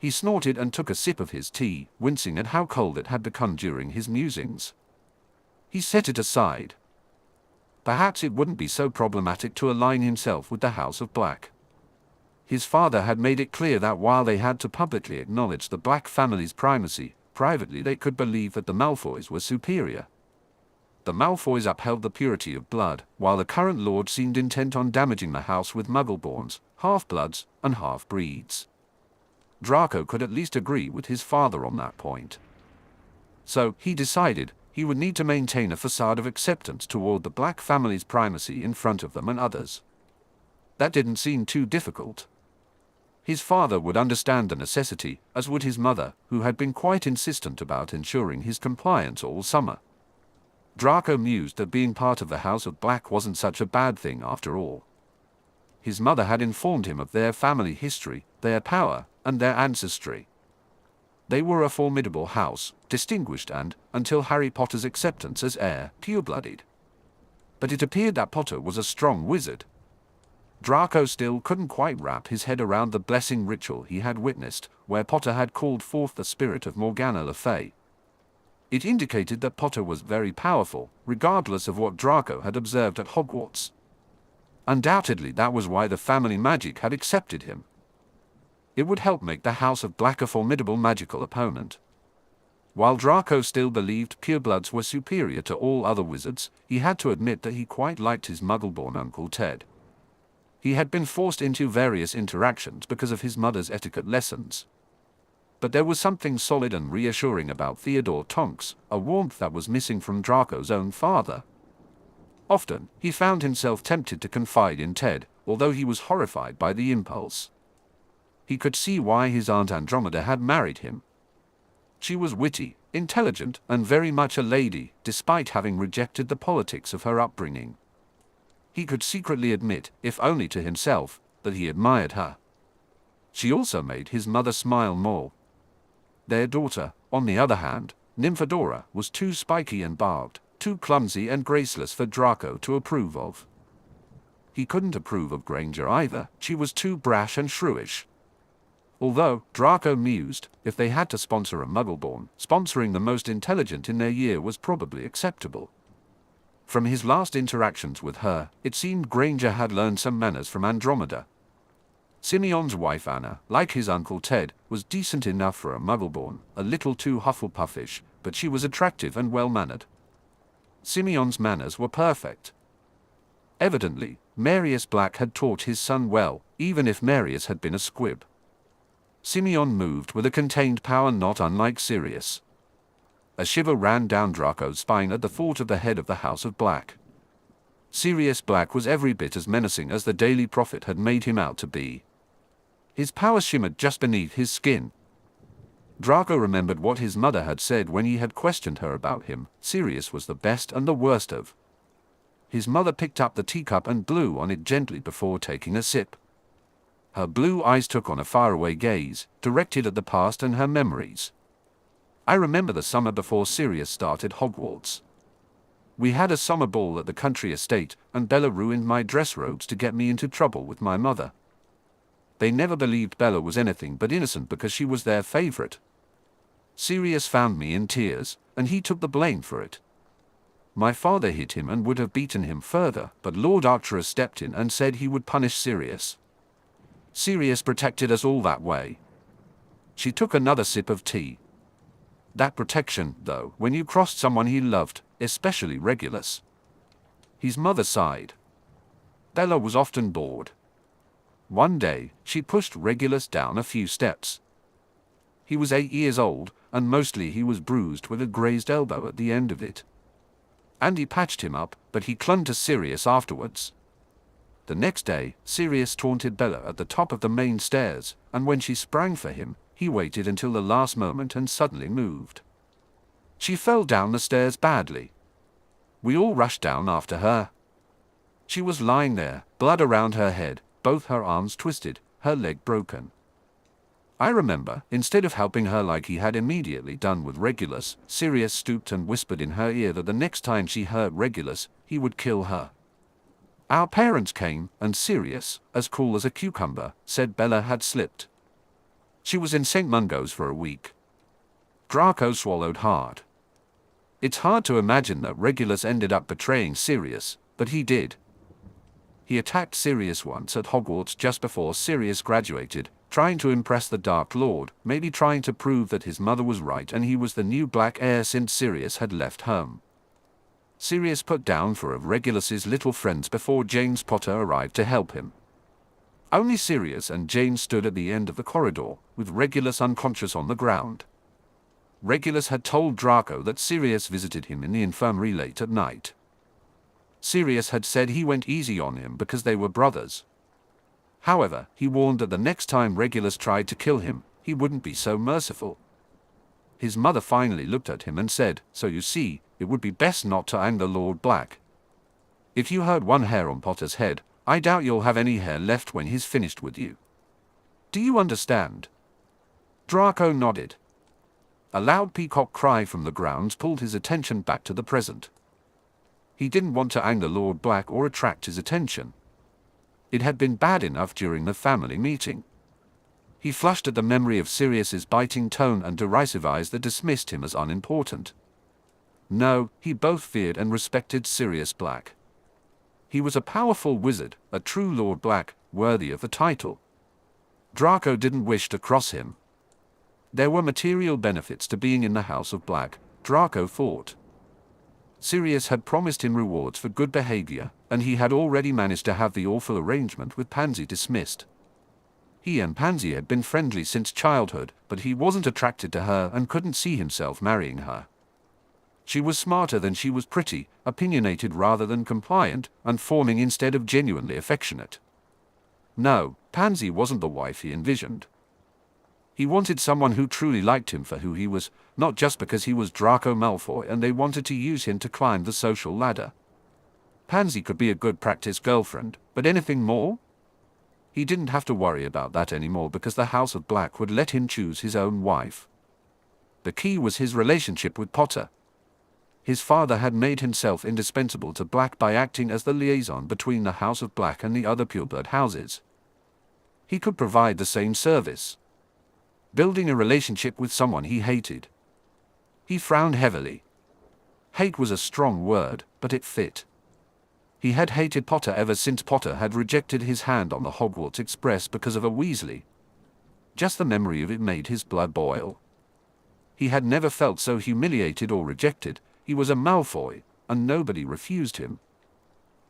He snorted and took a sip of his tea, wincing at how cold it had become during his musings. He set it aside. Perhaps it wouldn't be so problematic to align himself with the House of Black. His father had made it clear that while they had to publicly acknowledge the Black family's primacy, privately they could believe that the Malfoys were superior. The Malfoys upheld the purity of blood, while the current lord seemed intent on damaging the house with Muggleborns, half-bloods, and half-breeds. Draco could at least agree with his father on that point. So, he decided, he would need to maintain a facade of acceptance toward the Black family's primacy in front of them and others. That didn't seem too difficult. His father would understand the necessity, as would his mother, who had been quite insistent about ensuring his compliance all summer. Draco mused that being part of the House of Black wasn't such a bad thing after all. His mother had informed him of their family history, their power, and their ancestry. They were a formidable house, distinguished and, until Harry Potter's acceptance as heir, pure-blooded. But it appeared that Potter was a strong wizard. Draco still couldn't quite wrap his head around the blessing ritual he had witnessed, where Potter had called forth the spirit of Morgana Le Fay. It indicated that Potter was very powerful, regardless of what Draco had observed at Hogwarts. Undoubtedly that was why the family magic had accepted him. It would help make the House of Black a formidable magical opponent. While Draco still believed purebloods were superior to all other wizards, he had to admit that he quite liked his Muggleborn Uncle Ted. He had been forced into various interactions because of his mother's etiquette lessons. But there was something solid and reassuring about Theodore Tonks, a warmth that was missing from Draco's own father. Often, he found himself tempted to confide in Ted, although he was horrified by the impulse. He could see why his aunt Andromeda had married him. She was witty, intelligent, and very much a lady, despite having rejected the politics of her upbringing. He could secretly admit, if only to himself, that he admired her. She also made his mother smile more. Their daughter, on the other hand, Nymphadora, was too spiky and barbed, too clumsy and graceless for Draco to approve of. He couldn't approve of Granger either, she was too brash and shrewish. Although, Draco mused, if they had to sponsor a Muggleborn, sponsoring the most intelligent in their year was probably acceptable. From his last interactions with her, it seemed Granger had learned some manners from Andromeda. Simeon's wife Anna, like his uncle Ted, was decent enough for a Muggleborn, a little too Hufflepuffish, but she was attractive and well-mannered. Simeon's manners were perfect. Evidently, Marius Black had taught his son well, even if Marius had been a squib. Simeon moved with a contained power not unlike Sirius. A shiver ran down Draco's spine at the thought of the head of the House of Black. Sirius Black was every bit as menacing as the Daily Prophet had made him out to be. His power shimmered just beneath his skin. Draco remembered what his mother had said when he had questioned her about him. Sirius was the best and the worst of. His mother picked up the teacup and blew on it gently before taking a sip. Her blue eyes took on a faraway gaze, directed at the past and her memories. I remember the summer before Sirius started Hogwarts. We had a summer ball at the country estate, and Bella ruined my dress robes to get me into trouble with my mother. They never believed Bella was anything but innocent because she was their favorite. Sirius found me in tears, and he took the blame for it. My father hit him and would have beaten him further, but Lord Arcturus stepped in and said he would punish Sirius. Sirius protected us all that way. She took another sip of tea. That protection, though, when you crossed someone he loved, especially Regulus. His mother sighed. Bella was often bored. One day, she pushed Regulus down a few steps. He was 8 years old, and mostly he was bruised with a grazed elbow at the end of it. Andy patched him up, but he clung to Sirius afterwards. The next day, Sirius taunted Bella at the top of the main stairs, and when she sprang for him, he waited until the last moment and suddenly moved. She fell down the stairs badly. We all rushed down after her. She was lying there, blood around her head, both her arms twisted, her leg broken. I remember, instead of helping her like he had immediately done with Regulus, Sirius stooped and whispered in her ear that the next time she hurt Regulus, he would kill her. Our parents came, and Sirius, as cool as a cucumber, said Bella had slipped. She was in St. Mungo's for a week. Draco swallowed hard. It's hard to imagine that Regulus ended up betraying Sirius, but he did. He attacked Sirius once at Hogwarts just before Sirius graduated, trying to impress the Dark Lord, maybe trying to prove that his mother was right and he was the new Black heir since Sirius had left home. Sirius put down 4 of Regulus's little friends before James Potter arrived to help him. Only Sirius and Jane stood at the end of the corridor, with Regulus unconscious on the ground. Regulus had told Draco that Sirius visited him in the infirmary late at night. Sirius had said he went easy on him because they were brothers. However, he warned that the next time Regulus tried to kill him, he wouldn't be so merciful. His mother finally looked at him and said, "So you see, it would be best not to anger Lord Black. If you hurt one hair on Potter's head, I doubt you'll have any hair left when he's finished with you. Do you understand?" Draco nodded. A loud peacock cry from the grounds pulled his attention back to the present. He didn't want to anger Lord Black or attract his attention. It had been bad enough during the family meeting. He flushed at the memory of Sirius's biting tone and derisive eyes that dismissed him as unimportant. No, he both feared and respected Sirius Black. He was a powerful wizard, a true Lord Black, worthy of the title. Draco didn't wish to cross him. There were material benefits to being in the House of Black, Draco thought. Sirius had promised him rewards for good behavior, and he had already managed to have the awful arrangement with Pansy dismissed. He and Pansy had been friendly since childhood, but he wasn't attracted to her and couldn't see himself marrying her. She was smarter than she was pretty, opinionated rather than compliant, and fawning instead of genuinely affectionate. No, Pansy wasn't the wife he envisioned. He wanted someone who truly liked him for who he was, not just because he was Draco Malfoy and they wanted to use him to climb the social ladder. Pansy could be a good practice girlfriend, but anything more? He didn't have to worry about that anymore because the House of Black would let him choose his own wife. The key was his relationship with Potter. His father had made himself indispensable to Black by acting as the liaison between the House of Black and the other pureblood houses. He could provide the same service. Building a relationship with someone he hated. He frowned heavily. Hate was a strong word, but it fit. He had hated Potter ever since Potter had rejected his hand on the Hogwarts Express because of a Weasley. Just the memory of it made his blood boil. He had never felt so humiliated or rejected. He was a Malfoy, and nobody refused him.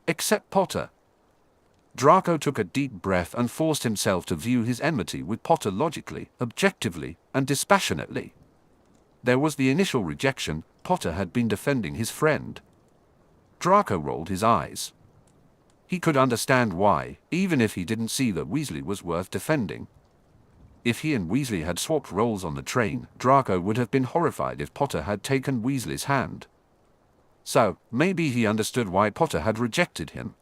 Except Potter. Draco took a deep breath and forced himself to view his enmity with Potter logically, objectively, and dispassionately. There was the initial rejection. Potter had been defending his friend. Draco rolled his eyes. He could understand why, even if he didn't see that Weasley was worth defending. If he and Weasley had swapped roles on the train, Draco would have been horrified if Potter had taken Weasley's hand. So, maybe he understood why Potter had rejected him.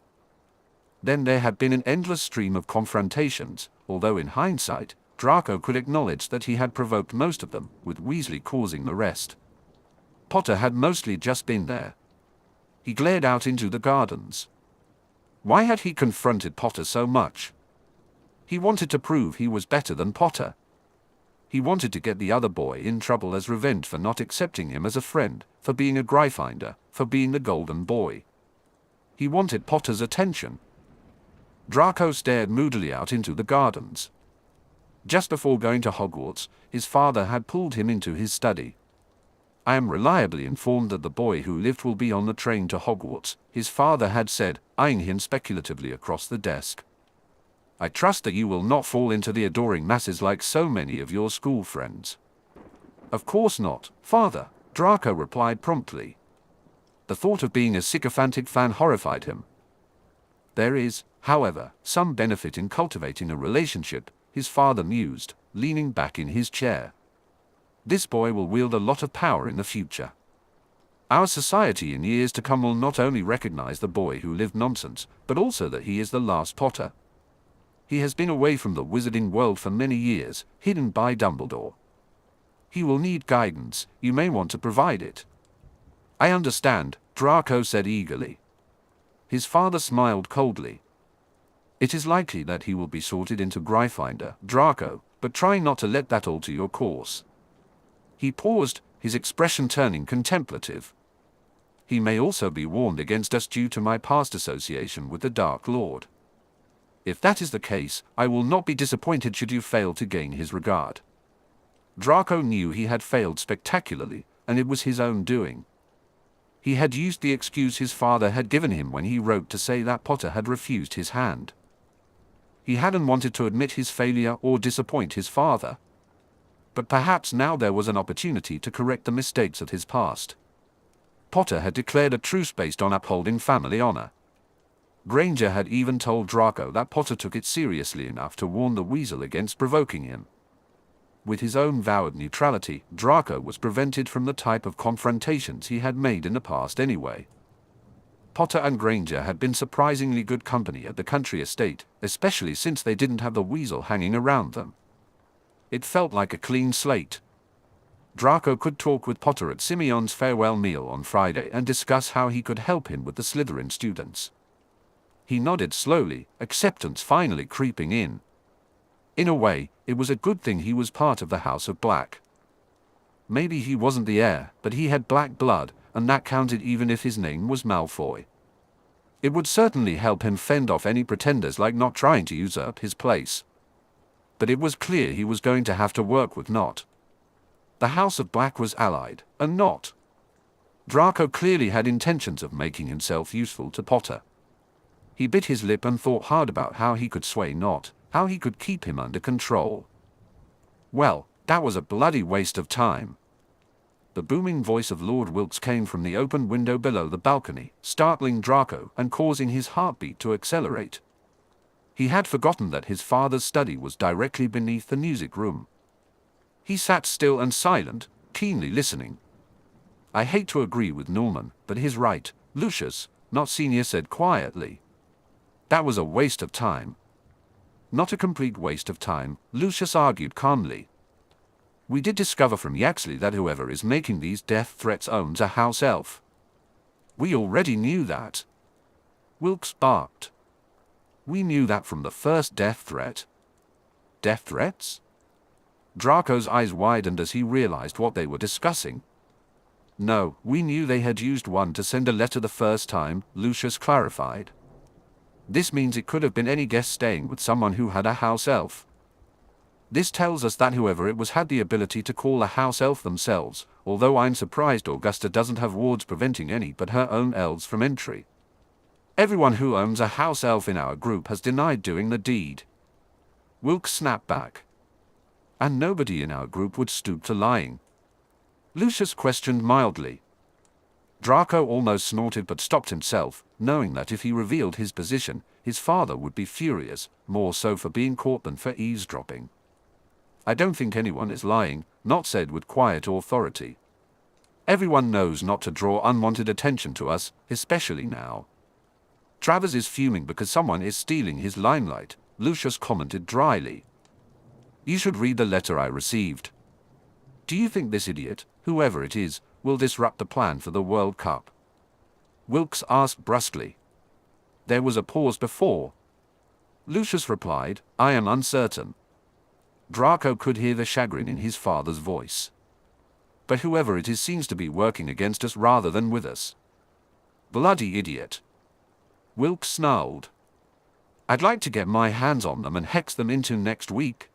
Then there had been an endless stream of confrontations, although in hindsight, Draco could acknowledge that he had provoked most of them, with Weasley causing the rest. Potter had mostly just been there. He glared out into the gardens. Why had he confronted Potter so much? He wanted to prove he was better than Potter. He wanted to get the other boy in trouble as revenge for not accepting him as a friend, for being a Gryffindor, for being the golden boy. He wanted Potter's attention. Draco stared moodily out into the gardens. Just before going to Hogwarts, his father had pulled him into his study. "I am reliably informed that the boy who lived will be on the train to Hogwarts," his father had said, eyeing him speculatively across the desk. "I trust that you will not fall into the adoring masses like so many of your school friends." "Of course not, father," Draco replied promptly. The thought of being a sycophantic fan horrified him. "There is, however, some benefit in cultivating a relationship," his father mused, leaning back in his chair. "This boy will wield a lot of power in the future. Our society in years to come will not only recognize the boy who lived nonsense, but also that he is the last Potter. He has been away from the wizarding world for many years, hidden by Dumbledore. He will need guidance. You may want to provide it." "I understand," Draco said eagerly. His father smiled coldly. "It is likely that he will be sorted into Gryffindor, Draco, but try not to let that alter your course." He paused, his expression turning contemplative. "He may also be warned against us due to my past association with the Dark Lord. If that is the case, I will not be disappointed should you fail to gain his regard." Draco knew he had failed spectacularly, and it was his own doing. He had used the excuse his father had given him when he wrote to say that Potter had refused his hand. He hadn't wanted to admit his failure or disappoint his father. But perhaps now there was an opportunity to correct the mistakes of his past. Potter had declared a truce based on upholding family honor. Granger had even told Draco that Potter took it seriously enough to warn the Weasel against provoking him. With his own vowed neutrality, Draco was prevented from the type of confrontations he had made in the past anyway. Potter and Granger had been surprisingly good company at the country estate, especially since they didn't have the Weasel hanging around them. It felt like a clean slate. Draco could talk with Potter at Simeon's farewell meal on Friday and discuss how he could help him with the Slytherin students. He nodded slowly, acceptance finally creeping in. In a way, it was a good thing he was part of the House of Black. Maybe he wasn't the heir, but he had black blood, and that counted even if his name was Malfoy. It would certainly help him fend off any pretenders like not trying to usurp his place. But it was clear he was going to have to work with Not. The House of Black was allied, and Not. Draco clearly had intentions of making himself useful to Potter. He bit his lip and thought hard about how he could sway Not, how he could keep him under control. Well, that was a bloody waste of time. The booming voice of Lord Wilkes came from the open window below the balcony, startling Draco and causing his heartbeat to accelerate. He had forgotten that his father's study was directly beneath the music room. He sat still and silent, keenly listening. "I hate to agree with Norman, but he's right," Lucius, Not Senior, said quietly. "That was a waste of time." "Not a complete waste of time," Lucius argued calmly. "We did discover from Yaxley that whoever is making these death threats owns a house elf." "We already knew that," Wilkes barked. "We knew that from the first death threat." "Death threats?" Draco's eyes widened as he realized what they were discussing. No, we knew they had used one to send a letter the first time, Lucius clarified. This means it could have been any guest staying with someone who had a house elf. This tells us that whoever it was had the ability to call a house elf themselves, although I'm surprised Augusta doesn't have wards preventing any but her own elves from entry. Everyone who owns a house elf in our group has denied doing the deed. Wilkes snapped back. And nobody in our group would stoop to lying? Lucius questioned mildly. Draco almost snorted but stopped himself, knowing that if he revealed his position, his father would be furious, more so for being caught than for eavesdropping. I don't think anyone is lying, Not said with quiet authority. Everyone knows not to draw unwanted attention to us, especially now. Travers is fuming because someone is stealing his limelight, Lucius commented dryly. You should read the letter I received. Do you think this idiot, whoever it is, will disrupt the plan for the World Cup? Wilkes asked brusquely. There was a pause before. Lucius replied, I am uncertain. Draco could hear the chagrin in his father's voice. But whoever it is seems to be working against us rather than with us. Bloody idiot. Wilkes snarled. I'd like to get my hands on them and hex them into next week.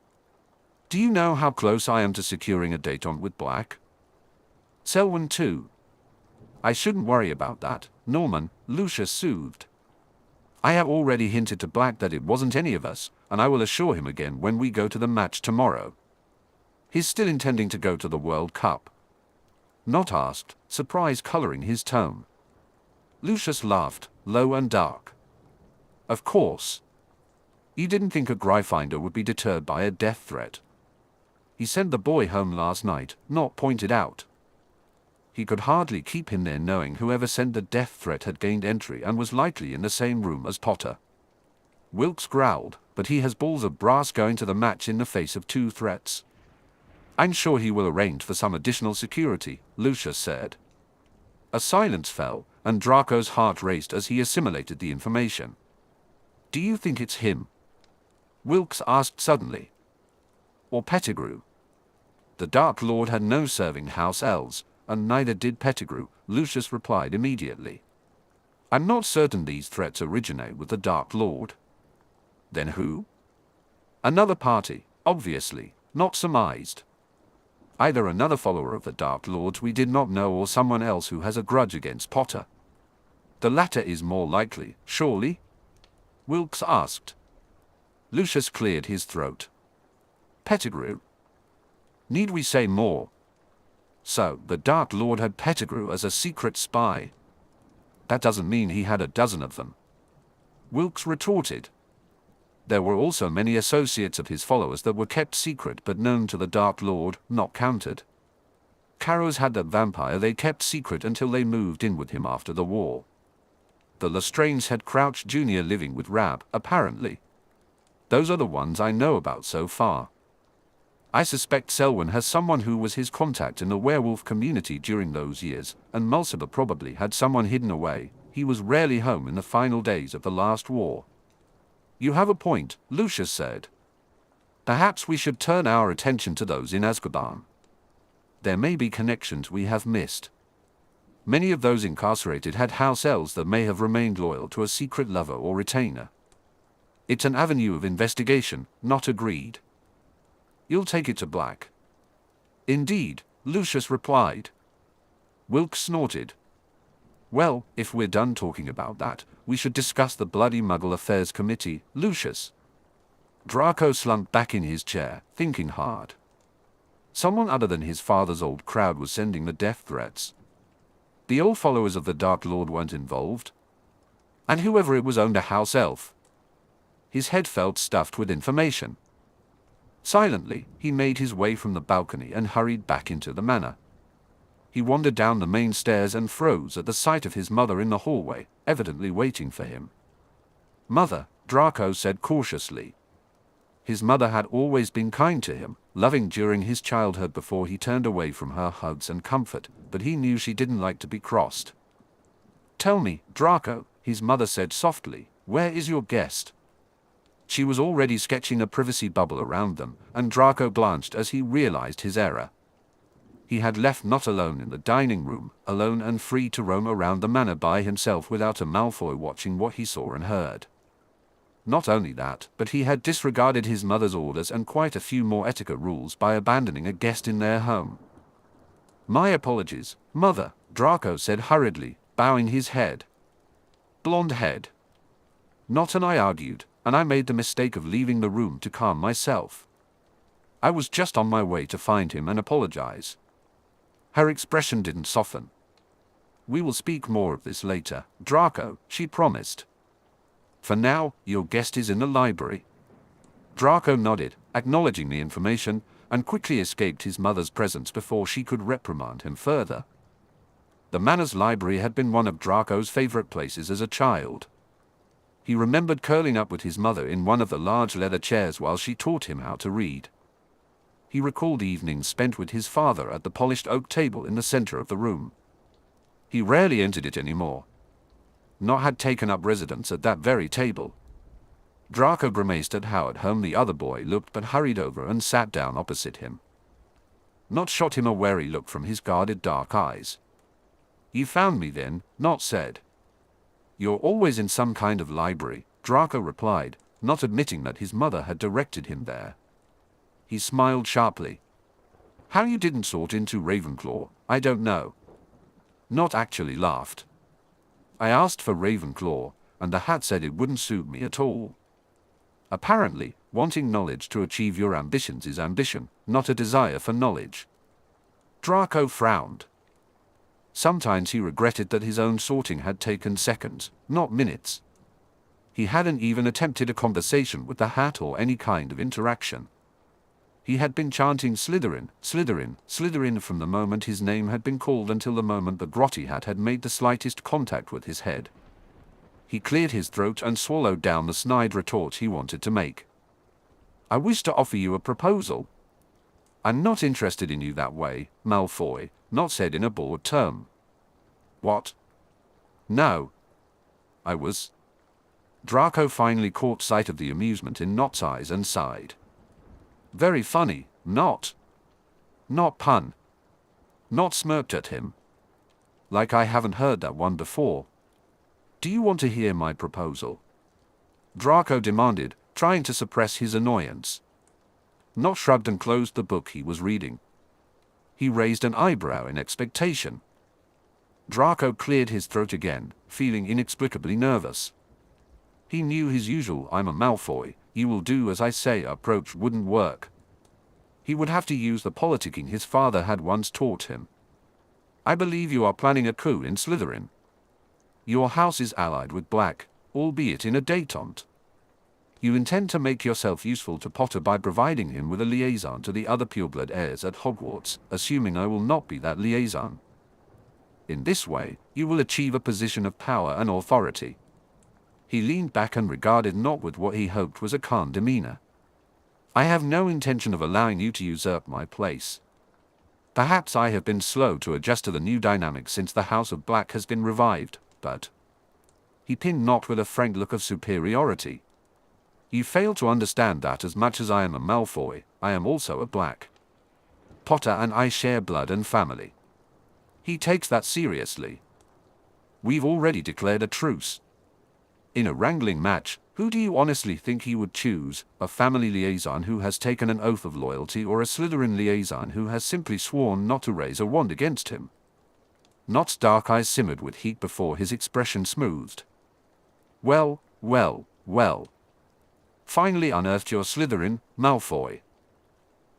Do you know how close I am to securing a date on with Black? Selwyn too. I shouldn't worry about that, Norman, Lucius soothed. I have already hinted to Black that it wasn't any of us, and I will assure him again when we go to the match tomorrow. He's still intending to go to the World Cup. Not asked, surprise coloring his tone. Lucius laughed, low and dark. Of course. You didn't think a Gryffindor would be deterred by a death threat. He sent the boy home last night, not pointed out. He could hardly keep him there knowing whoever sent the death threat had gained entry and was likely in the same room as Potter. Wilkes growled, but he has balls of brass going to the match in the face of 2 threats. I'm sure he will arrange for some additional security, Lucius said. A silence fell, and Draco's heart raced as he assimilated the information. Do you think it's him? Wilkes asked suddenly. Or Pettigrew? The Dark Lord had no serving house elves, and neither did Pettigrew, Lucius replied immediately. I'm not certain these threats originate with the Dark Lord. Then who? Another party, obviously, not surmised. Either another follower of the Dark Lords we did not know or someone else who has a grudge against Potter. The latter is more likely, surely? Wilkes asked. Lucius cleared his throat. Pettigrew? Need we say more? So, the Dark Lord had Pettigrew as a secret spy. That doesn't mean he had a dozen of them. Wilkes retorted. There were also many associates of his followers that were kept secret but known to the Dark Lord, not counted. Carrows had that vampire they kept secret until they moved in with him after the war. The Lestranges had Crouch Jr. living with Rab, apparently. Those are the ones I know about so far. I suspect Selwyn has someone who was his contact in the werewolf community during those years, and Mulciber probably had someone hidden away. He was rarely home in the final days of the last war. You have a point, Lucius said. Perhaps we should turn our attention to those in Azkaban. There may be connections we have missed. Many of those incarcerated had house elves that may have remained loyal to a secret lover or retainer. It's an avenue of investigation, not a greed. You'll take it to Black. Indeed, Lucius replied. Wilkes snorted. Well, if we're done talking about that, we should discuss the Bloody Muggle Affairs Committee, Lucius. Draco slumped back in his chair, thinking hard. Someone other than his father's old crowd was sending the death threats. The old followers of the Dark Lord weren't involved. And whoever it was owned a house elf. His head felt stuffed with information. Silently, he made his way from the balcony and hurried back into the manor. He wandered down the main stairs and froze at the sight of his mother in the hallway, evidently waiting for him. Mother, Draco said cautiously. His mother had always been kind to him, loving during his childhood before he turned away from her hugs and comfort, but he knew she didn't like to be crossed. Tell me, Draco, his mother said softly, where is your guest? She was already sketching a privacy bubble around them, and Draco blanched as he realized his error. He had left not alone in the dining room, alone and free to roam around the manor by himself without a Malfoy watching what he saw and heard. Not only that, but he had disregarded his mother's orders and quite a few more etiquette rules by abandoning a guest in their home. "My apologies, Mother," Draco said hurriedly, bowing his head. "Blonde head." "Not," and I argued, and I made the mistake of leaving the room to calm myself. I was just on my way to find him and apologize. Her expression didn't soften. "We will speak more of this later, Draco," she promised. "For now, your guest is in the library." Draco nodded, acknowledging the information, and quickly escaped his mother's presence before she could reprimand him further. The manor's library had been one of Draco's favorite places as a child. He remembered curling up with his mother in one of the large leather chairs while she taught him how to read. He recalled evenings spent with his father at the polished oak table in the center of the room. He rarely entered it anymore. Not had taken up residence at that very table. Draco grimaced at how at home the other boy looked, but hurried over and sat down opposite him. Not shot him a wary look from his guarded dark eyes. "You found me then," Not said. "You're always in some kind of library," Draco replied, not admitting that his mother had directed him there. He smiled sharply. "How you didn't sort into Ravenclaw, I don't know." Not actually laughed. "I asked for Ravenclaw, and the hat said it wouldn't suit me at all." Apparently, wanting knowledge to achieve your ambitions is ambition, not a desire for knowledge. Draco frowned. Sometimes he regretted that his own sorting had taken seconds, not minutes. He hadn't even attempted a conversation with the hat or any kind of interaction. He had been chanting Slytherin, Slytherin, Slytherin from the moment his name had been called until the moment the grotty hat had made the slightest contact with his head. He cleared his throat and swallowed down the snide retort he wanted to make. "I wish to offer you a proposal." "I'm not interested in you that way, Malfoy," Not said in a bored tone. "What?" "No." "I was." Draco finally caught sight of the amusement in Not's eyes and sighed. "Very funny, Not." "Not pun." Not smirked at him. "Like I haven't heard that one before." "Do you want to hear my proposal?" Draco demanded, trying to suppress his annoyance. Not shrugged and closed the book he was reading. He raised an eyebrow in expectation. Draco cleared his throat again, feeling inexplicably nervous. He knew his usual "I'm a Malfoy, you will do as I say" approach wouldn't work. He would have to use the politicking his father had once taught him. "I believe you are planning a coup in Slytherin. Your house is allied with Black, albeit in a détente. You intend to make yourself useful to Potter by providing him with a liaison to the other pureblood heirs at Hogwarts, assuming I will not be that liaison. In this way, you will achieve a position of power and authority." He leaned back and regarded Not with what he hoped was a calm demeanor. "I have no intention of allowing you to usurp my place. Perhaps I have been slow to adjust to the new dynamic since the House of Black has been revived, but..." He pinned Not with a frank look of superiority. "You fail to understand that as much as I am a Malfoy, I am also a Black. Potter and I share blood and family. He takes that seriously. We've already declared a truce. In a wrangling match, who do you honestly think he would choose, a family liaison who has taken an oath of loyalty or a Slytherin liaison who has simply sworn not to raise a wand against him?" Not's dark eyes simmered with heat before his expression smoothed. Well, well, well. Finally unearthed your Slytherin, Malfoy."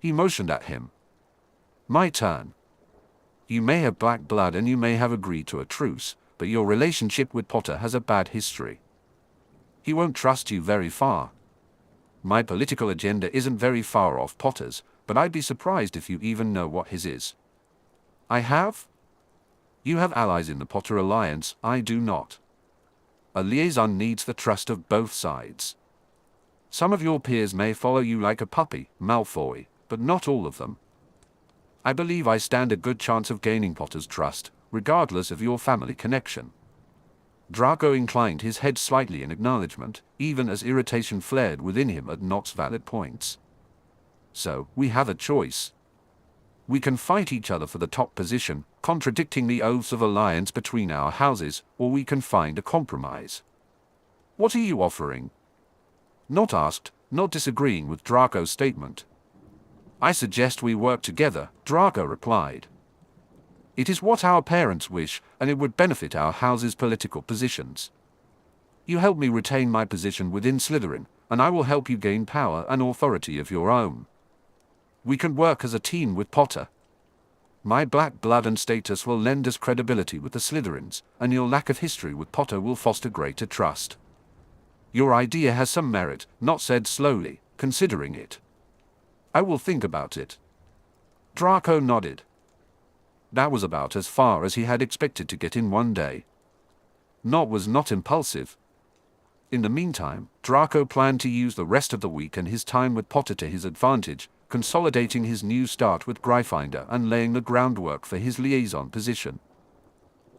He motioned at him. "My turn. You may have Black blood and you may have agreed to a truce, but your relationship with Potter has a bad history. He won't trust you very far. My political agenda isn't very far off Potter's, but I'd be surprised if you even know what his is." "I have?" "You have allies in the Potter Alliance, I do not. A liaison needs the trust of both sides. Some of your peers may follow you like a puppy, Malfoy, but not all of them. I believe I stand a good chance of gaining Potter's trust, regardless of your family connection." Draco inclined his head slightly in acknowledgement, even as irritation flared within him at Not's valid points. "So, we have a choice." We can fight each other for the top position, contradicting the oaths of alliance between our houses, or we can find a compromise. What are you offering? Not asked, not disagreeing with Draco's statement. I suggest we work together, Draco replied. It is what our parents wish, and it would benefit our house's political positions. You help me retain my position within Slytherin, and I will help you gain power and authority of your own. We can work as a team with Potter. My black blood and status will lend us credibility with the Slytherins, and your lack of history with Potter will foster greater trust. Your idea has some merit, Not said slowly, considering it. I will think about it. Draco nodded. That was about as far as he had expected to get in one day. Not was not impulsive. In the meantime, Draco planned to use the rest of the week and his time with Potter to his advantage, consolidating his new start with Gryffindor and laying the groundwork for his liaison position.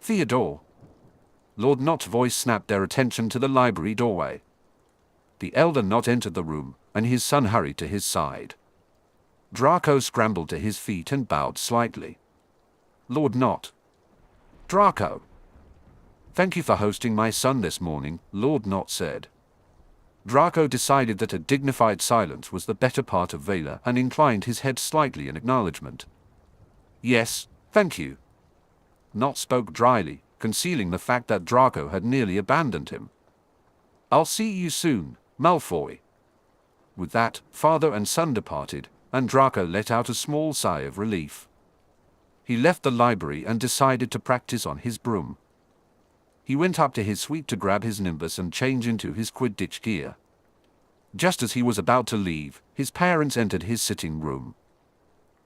Theodore. Lord Nott's voice snapped their attention to the library doorway. The elder Nott entered the room, and his son hurried to his side. Draco scrambled to his feet and bowed slightly. Lord Nott. Draco. Thank you for hosting my son this morning, Lord Nott said. Draco decided that a dignified silence was the better part of valor and inclined his head slightly in acknowledgement. Yes, thank you. Nott spoke dryly, concealing the fact that Draco had nearly abandoned him. I'll see you soon, Malfoy. With that, father and son departed, and Draco let out a small sigh of relief. He left the library and decided to practice on his broom. He went up to his suite to grab his nimbus and change into his Quidditch gear. Just as he was about to leave, his parents entered his sitting room.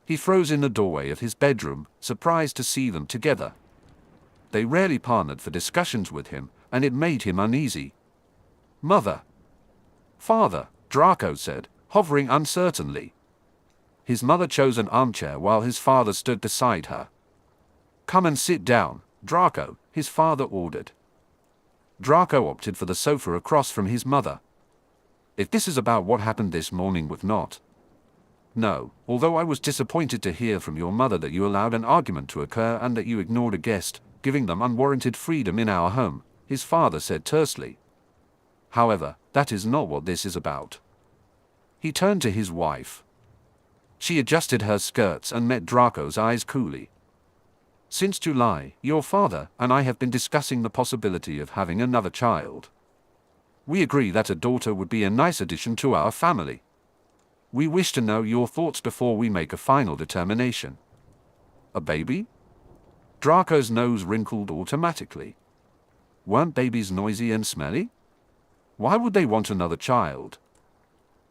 He froze in the doorway of his bedroom, surprised to see them together. They rarely partnered for discussions with him, and it made him uneasy. Mother. Father, Draco said, hovering uncertainly. His mother chose an armchair while his father stood beside her. Come and sit down, Draco, his father ordered. Draco opted for the sofa across from his mother. If this is about what happened this morning with Nott. No, although I was disappointed to hear from your mother that you allowed an argument to occur and that you ignored a guest, giving them unwarranted freedom in our home, his father said tersely. However, that is not what this is about. He turned to his wife. She adjusted her skirts and met Draco's eyes coolly. Since July, your father and I have been discussing the possibility of having another child. We agree that a daughter would be a nice addition to our family. We wish to know your thoughts before we make a final determination. A baby? Draco's nose wrinkled automatically. Weren't babies noisy and smelly? Why would they want another child?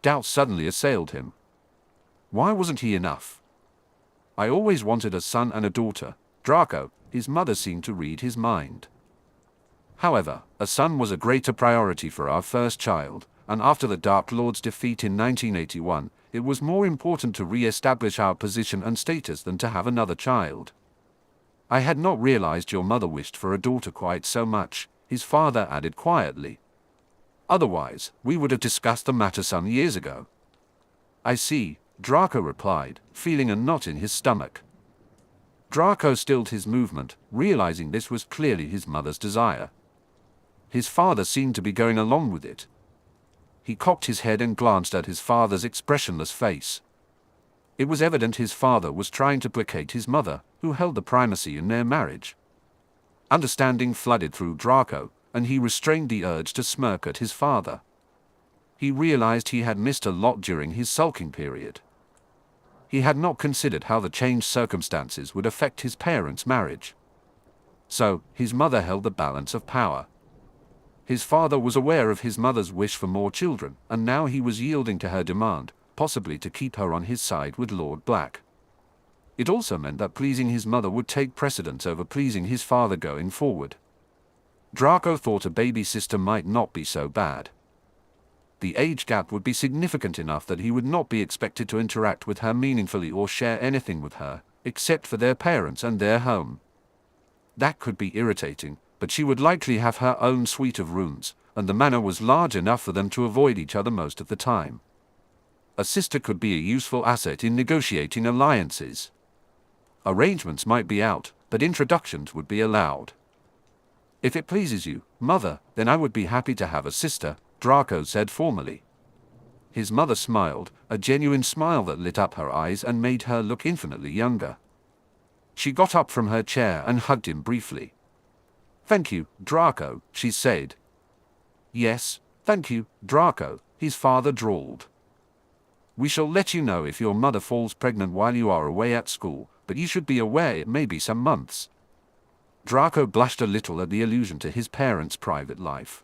Doubt suddenly assailed him. Why wasn't he enough? I always wanted a son and a daughter, Draco, his mother seemed to read his mind. However, a son was a greater priority for our first child, and after the Dark Lord's defeat in 1981, it was more important to re-establish our position and status than to have another child. I had not realized your mother wished for a daughter quite so much, his father added quietly. Otherwise, we would have discussed the matter some years ago. I see, Draco replied, feeling a knot in his stomach. Draco stilled his movement, realizing this was clearly his mother's desire. His father seemed to be going along with it. He cocked his head and glanced at his father's expressionless face. It was evident his father was trying to placate his mother, who held the primacy in their marriage. Understanding flooded through Draco, and he restrained the urge to smirk at his father. He realized he had missed a lot during his sulking period. He had not considered how the changed circumstances would affect his parents' marriage. So, his mother held the balance of power. His father was aware of his mother's wish for more children, and now he was yielding to her demand, possibly to keep her on his side with Lord Black. It also meant that pleasing his mother would take precedence over pleasing his father going forward. Draco thought a baby sister might not be so bad. The age gap would be significant enough that he would not be expected to interact with her meaningfully or share anything with her, except for their parents and their home. That could be irritating, but she would likely have her own suite of rooms, and the manor was large enough for them to avoid each other most of the time. A sister could be a useful asset in negotiating alliances. Arrangements might be out, but introductions would be allowed. If it pleases you, Mother, then I would be happy to have a sister, Draco said formally. His mother smiled, a genuine smile that lit up her eyes and made her look infinitely younger. She got up from her chair and hugged him briefly. Thank you, Draco, she said. Yes, thank you, Draco, his father drawled. We shall let you know if your mother falls pregnant while you are away at school, but you should be aware it may be some months. Draco blushed a little at the allusion to his parents' private life.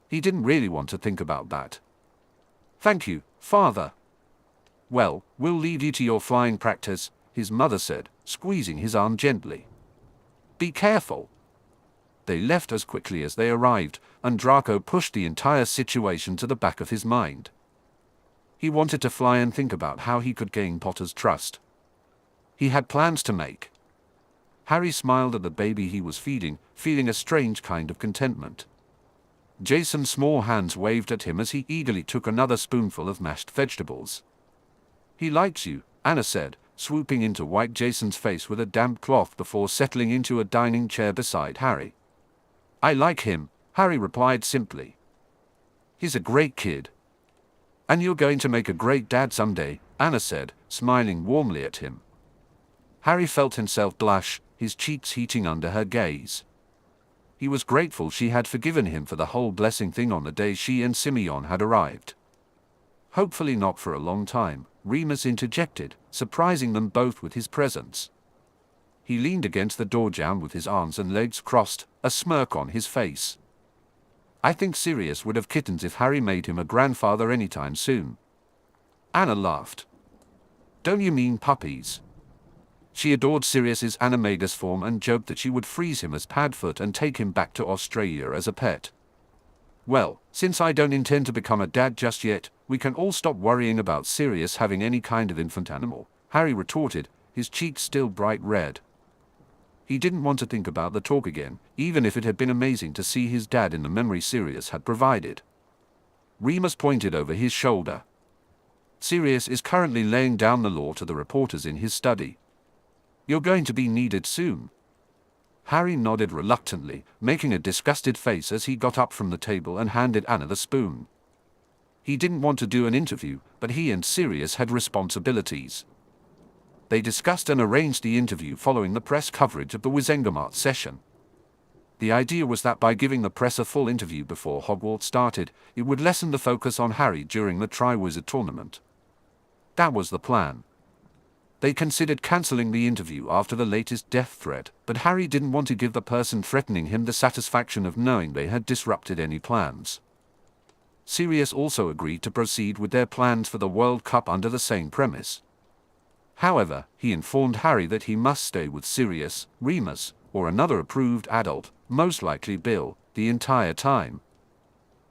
He didn't really want to think about that. Thank you, Father. Well, we'll leave you to your flying practice, his mother said, squeezing his arm gently. Be careful. They left as quickly as they arrived, and Draco pushed the entire situation to the back of his mind. He wanted to fly and think about how he could gain Potter's trust. He had plans to make. Harry smiled at the baby he was feeding, feeling a strange kind of contentment. Jason's small hands waved at him as he eagerly took another spoonful of mashed vegetables. He likes you, Anna said, swooping in to wipe Jason's face with a damp cloth before settling into a dining chair beside Harry. I like him, Harry replied simply. He's a great kid. And you're going to make a great dad someday, Anna said, smiling warmly at him. Harry felt himself blush, his cheeks heating under her gaze. He was grateful she had forgiven him for the whole blessing thing on the day she and Simeon had arrived. Hopefully not for a long time, Remus interjected, surprising them both with his presence. He leaned against the door jamb with his arms and legs crossed, a smirk on his face. I think Sirius would have kittens if Harry made him a grandfather anytime soon. Anna laughed. Don't you mean puppies? She adored Sirius's animagus form and joked that she would freeze him as Padfoot and take him back to Australia as a pet. Well, since I don't intend to become a dad just yet, we can all stop worrying about Sirius having any kind of infant animal, Harry retorted, his cheeks still bright red. He didn't want to think about the talk again, even if it had been amazing to see his dad in the memory Sirius had provided. Remus pointed over his shoulder. Sirius is currently laying down the law to the reporters in his study. You're going to be needed soon. Harry nodded reluctantly, making a disgusted face as he got up from the table and handed Anna the spoon. He didn't want to do an interview, but he and Sirius had responsibilities. They discussed and arranged the interview following the press coverage of the Wizengamot session. The idea was that by giving the press a full interview before Hogwarts started, it would lessen the focus on Harry during the Triwizard Tournament. That was the plan. They considered cancelling the interview after the latest death threat, but Harry didn't want to give the person threatening him the satisfaction of knowing they had disrupted any plans. Sirius also agreed to proceed with their plans for the World Cup under the same premise. However, he informed Harry that he must stay with Sirius, Remus, or another approved adult, most likely Bill, the entire time.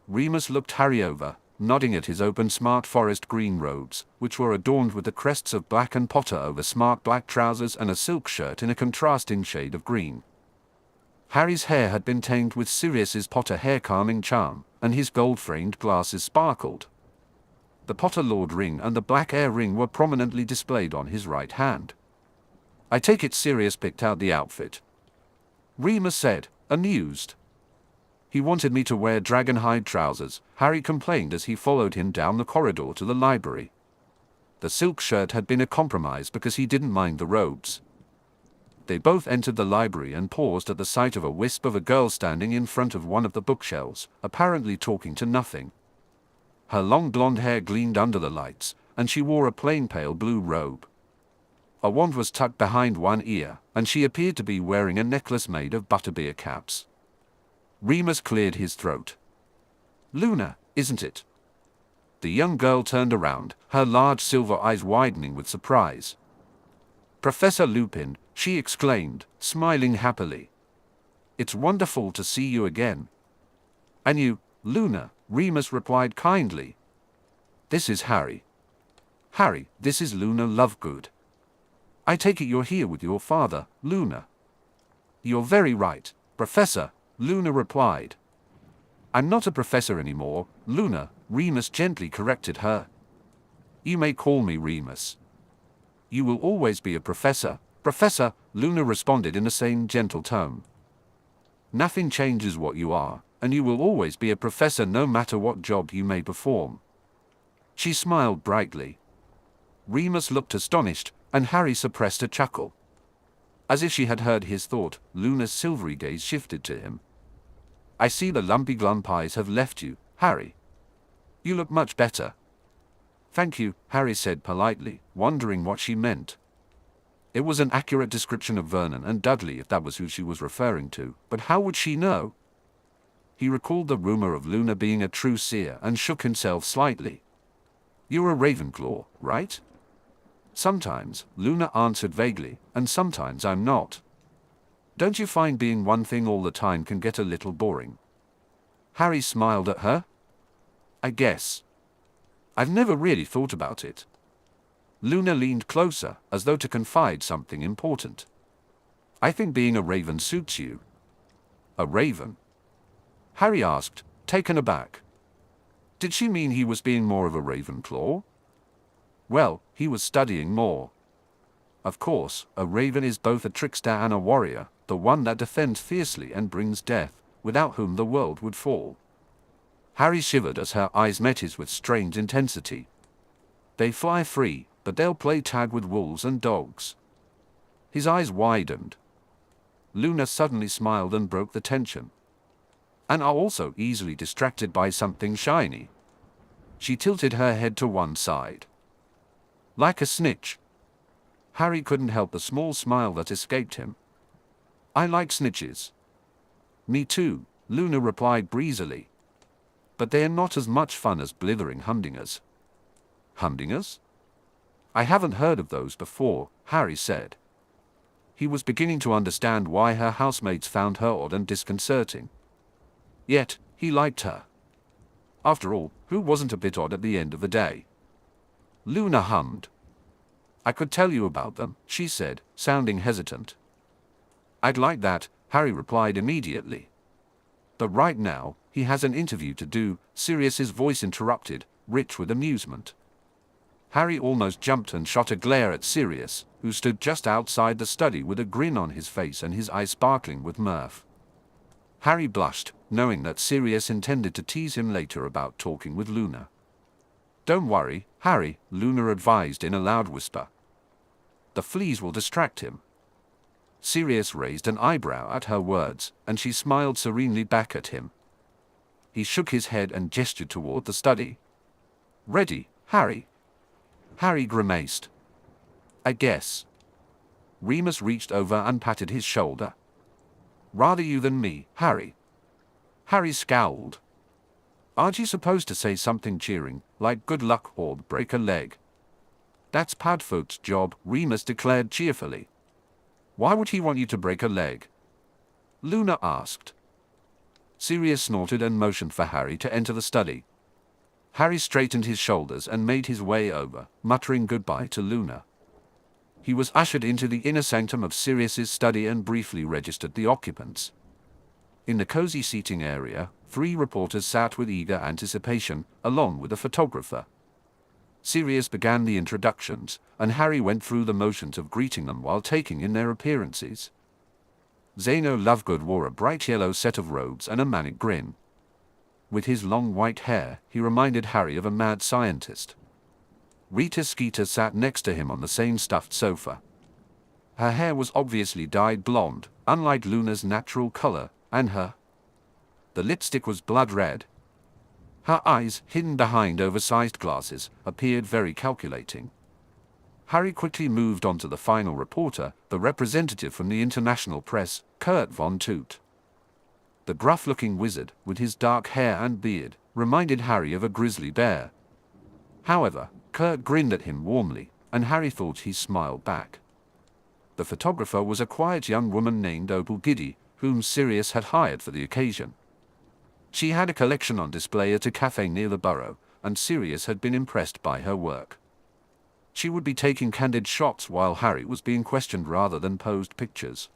Remus looked Harry over, nodding at his open smart forest green robes, which were adorned with the crests of Black and Potter over smart black trousers and a silk shirt in a contrasting shade of green. Harry's hair had been tamed with Sirius's Potter hair-calming charm, and his gold-framed glasses sparkled. The Potter Lord ring and the black air ring were prominently displayed on his right hand. I take it Sirius picked out the outfit. Remus said, amused. He wanted me to wear dragonhide trousers, Harry complained as he followed him down the corridor to the library. The silk shirt had been a compromise because he didn't mind the robes. They both entered the library and paused at the sight of a wisp of a girl standing in front of one of the bookshelves, apparently talking to nothing. Her long blonde hair gleamed under the lights, and she wore a plain pale blue robe. A wand was tucked behind one ear, and she appeared to be wearing a necklace made of butterbeer caps. Remus cleared his throat. Luna, isn't it? The young girl turned around, her large silver eyes widening with surprise. Professor Lupin, she exclaimed, smiling happily. It's wonderful to see you again. And you, Luna, Remus replied kindly. This is Harry. Harry, this is Luna Lovegood. I take it you're here with your father, Luna. You're very right, Professor, Luna replied. I'm not a professor anymore, Luna, Remus gently corrected her. You may call me Remus. You will always be a professor, Professor, Luna responded in the same gentle tone. Nothing changes what you are, and you will always be a professor no matter what job you may perform. She smiled brightly. Remus looked astonished, and Harry suppressed a chuckle. As if she had heard his thought, Luna's silvery gaze shifted to him. I see the lumpy glump eyes have left you, Harry. You look much better. Thank you, Harry said politely, wondering what she meant. It was an accurate description of Vernon and Dudley if that was who she was referring to, but how would she know? He recalled the rumor of Luna being a true seer and shook himself slightly. You're a Ravenclaw, right? Sometimes, Luna answered vaguely, and sometimes I'm not. Don't you find being one thing all the time can get a little boring? Harry smiled at her. I guess. I've never really thought about it. Luna leaned closer, as though to confide something important. I think being a raven suits you. A raven? Harry asked, taken aback. Did she mean he was being more of a Ravenclaw? Well, he was studying more. Of course, a raven is both a trickster and a warrior, the one that defends fiercely and brings death, without whom the world would fall. Harry shivered as her eyes met his with strange intensity. They fly free, but they'll play tag with wolves and dogs. His eyes widened. Luna suddenly smiled and broke the tension. And are also easily distracted by something shiny. She tilted her head to one side. Like a snitch. Harry couldn't help the small smile that escaped him. I like snitches. Me too, Luna replied breezily. But they are not as much fun as blithering humdingers. Humdingers? I haven't heard of those before, Harry said. He was beginning to understand why her housemates found her odd and disconcerting. Yet, he liked her. After all, who wasn't a bit odd at the end of the day? Luna hummed. I could tell you about them, she said, sounding hesitant. I'd like that, Harry replied immediately. But right now, he has an interview to do, Sirius's voice interrupted, rich with amusement. Harry almost jumped and shot a glare at Sirius, who stood just outside the study with a grin on his face and his eyes sparkling with mirth. Harry blushed, knowing that Sirius intended to tease him later about talking with Luna. Don't worry, Harry, Luna advised in a loud whisper. The fleas will distract him. Sirius raised an eyebrow at her words, and she smiled serenely back at him. He shook his head and gestured toward the study. Ready, Harry? Harry grimaced. I guess. Remus reached over and patted his shoulder. Rather you than me, Harry. Harry scowled. Aren't you supposed to say something cheering, like good luck or break a leg? That's Padfoot's job, Remus declared cheerfully. Why would he want you to break a leg? Luna asked. Sirius snorted and motioned for Harry to enter the study. Harry straightened his shoulders and made his way over, muttering goodbye to Luna. He was ushered into the inner sanctum of Sirius's study and briefly registered the occupants. In the cozy seating area, 3 reporters sat with eager anticipation, along with a photographer. Sirius began the introductions, and Harry went through the motions of greeting them while taking in their appearances. Zeno Lovegood wore a bright yellow set of robes and a manic grin. With his long white hair, he reminded Harry of a mad scientist. Rita Skeeter sat next to him on the same stuffed sofa. Her hair was obviously dyed blonde, unlike Luna's natural color, and the lipstick was blood red. Her eyes, hidden behind oversized glasses, appeared very calculating. Harry quickly moved on to the final reporter, the representative from the international press, Kurt von Toot. The gruff-looking wizard, with his dark hair and beard, reminded Harry of a grizzly bear. However, Kurt grinned at him warmly, and Harry thought he smiled back. The photographer was a quiet young woman named Opal Giddy, whom Sirius had hired for the occasion. She had a collection on display at a cafe near the borough, and Sirius had been impressed by her work. She would be taking candid shots while Harry was being questioned rather than posed pictures.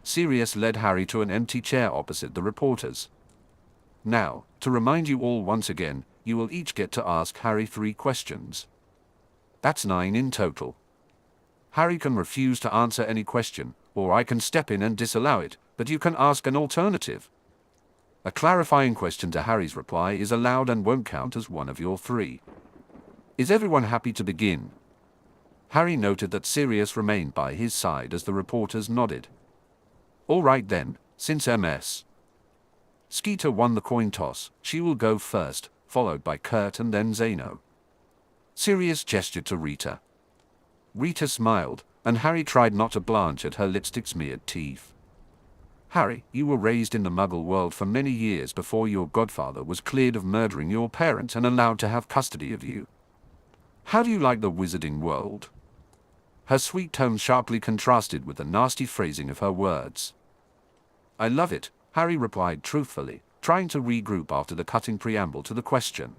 Sirius led Harry to an empty chair opposite the reporters. Now, to remind you all once again, you will each get to ask Harry 3 questions. That's 9 in total. Harry can refuse to answer any question, or I can step in and disallow it, but you can ask an alternative. A clarifying question to Harry's reply is allowed and won't count as one of your three. Is everyone happy to begin? Harry noted that Sirius remained by his side as the reporters nodded. All right then, since Ms. Skeeter won the coin toss, she will go first, followed by Kurt and then Zeno. Sirius gestured to Rita. Rita smiled, and Harry tried not to blanch at her lipstick-smeared teeth. Harry, you were raised in the Muggle world for many years before your godfather was cleared of murdering your parents and allowed to have custody of you. How do you like the Wizarding world? Her sweet tone sharply contrasted with the nasty phrasing of her words. I love it, Harry replied truthfully, trying to regroup after the cutting preamble to the question.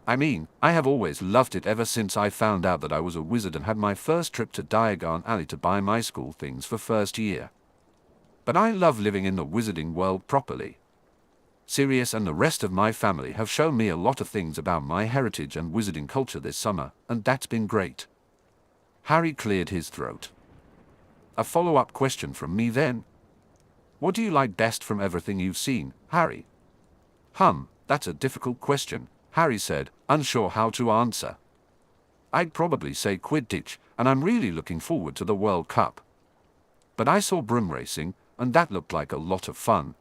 I mean, I have always loved it ever since I found out that I was a wizard and had my first trip to Diagon Alley to buy my school things for first year. But I love living in the Wizarding world properly. Sirius and the rest of my family have shown me a lot of things about my heritage and Wizarding culture this summer, and that's been great. Harry cleared his throat. A follow-up question from me then? What do you like best from everything you've seen, Harry? That's a difficult question, Harry said, unsure how to answer. I'd probably say Quidditch, and I'm really looking forward to the World Cup. But I saw broom racing, and that looked like a lot of fun.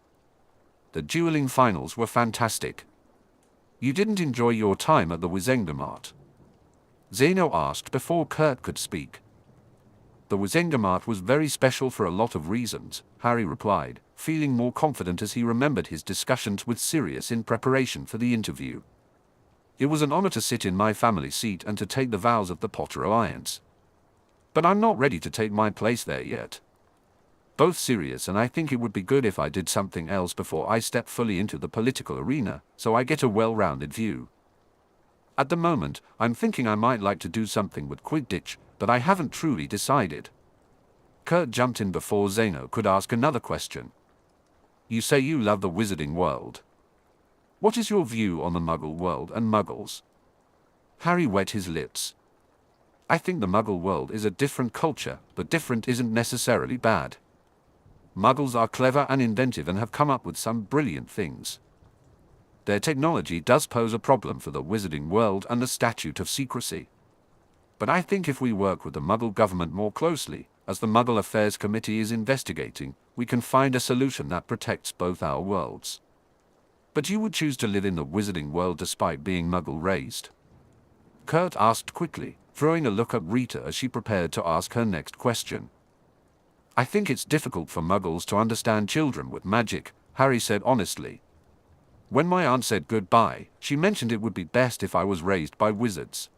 The dueling finals were fantastic. You didn't enjoy your time at the Wizengamot? Zeno asked before Kurt could speak. The Wizengamot was very special for a lot of reasons, Harry replied, feeling more confident as he remembered his discussions with Sirius in preparation for the interview. It was an honor to sit in my family seat and to take the vows of the Potter Alliance. But I'm not ready to take my place there yet. Both Sirius and I think it would be good if I did something else before I step fully into the political arena, so I get a well-rounded view. At the moment, I'm thinking I might like to do something with Quidditch, but I haven't truly decided. Kurt jumped in before Zeno could ask another question. You say you love the Wizarding world. What is your view on the Muggle world and Muggles? Harry wet his lips. I think the Muggle world is a different culture, but different isn't necessarily bad. Muggles are clever and inventive and have come up with some brilliant things. Their technology does pose a problem for the Wizarding world and the Statute of Secrecy. But I think if we work with the Muggle government more closely, as the Muggle Affairs Committee is investigating, we can find a solution that protects both our worlds. But you would choose to live in the Wizarding world despite being Muggle-raised? Kurt asked quickly, throwing a look at Rita as she prepared to ask her next question. I think it's difficult for Muggles to understand children with magic, Harry said honestly. When my aunt said goodbye, she mentioned it would be best if I was raised by wizards.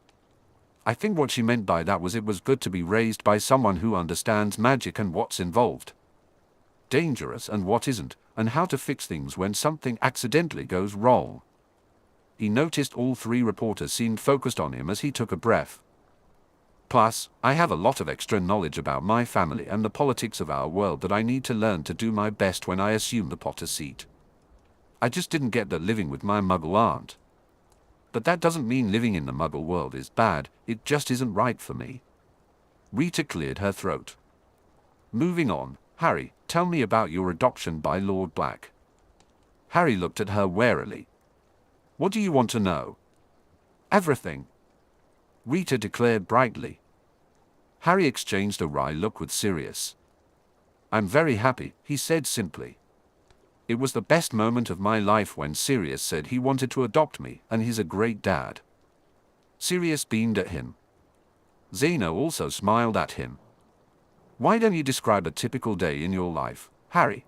I think what she meant by that was it was good to be raised by someone who understands magic and what's involved. Dangerous and what isn't, and how to fix things when something accidentally goes wrong. He noticed all three reporters seemed focused on him as he took a breath. Plus, I have a lot of extra knowledge about my family and the politics of our world that I need to learn to do my best when I assume the Potter seat. I just didn't get that living with my Muggle aunt. But that doesn't mean living in the Muggle world is bad, it just isn't right for me. Rita cleared her throat. Moving on, Harry, tell me about your adoption by Lord Black. Harry looked at her warily. What do you want to know? Everything, Rita declared brightly. Harry exchanged a wry look with Sirius. I'm very happy, he said simply. It was the best moment of my life when Sirius said he wanted to adopt me, and he's a great dad. Sirius beamed at him. Zeno also smiled at him. Why don't you describe a typical day in your life, Harry?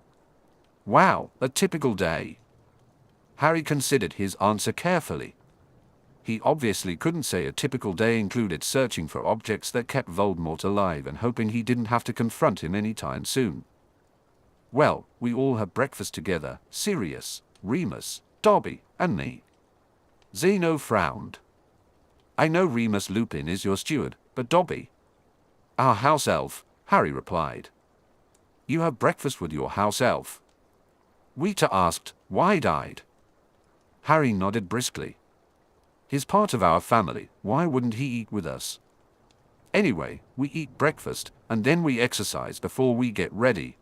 Wow, a typical day. Harry considered his answer carefully. He obviously couldn't say a typical day included searching for objects that kept Voldemort alive and hoping he didn't have to confront him anytime soon. Well, we all had breakfast together, Sirius, Remus, Dobby, and me. Zeno frowned. I know Remus Lupin is your steward, but Dobby? Our house elf, Harry replied. You have breakfast with your house elf? Rita asked, wide-eyed. Harry nodded briskly. He's part of our family, why wouldn't he eat with us? Anyway, we eat breakfast, and then we exercise before we get ready.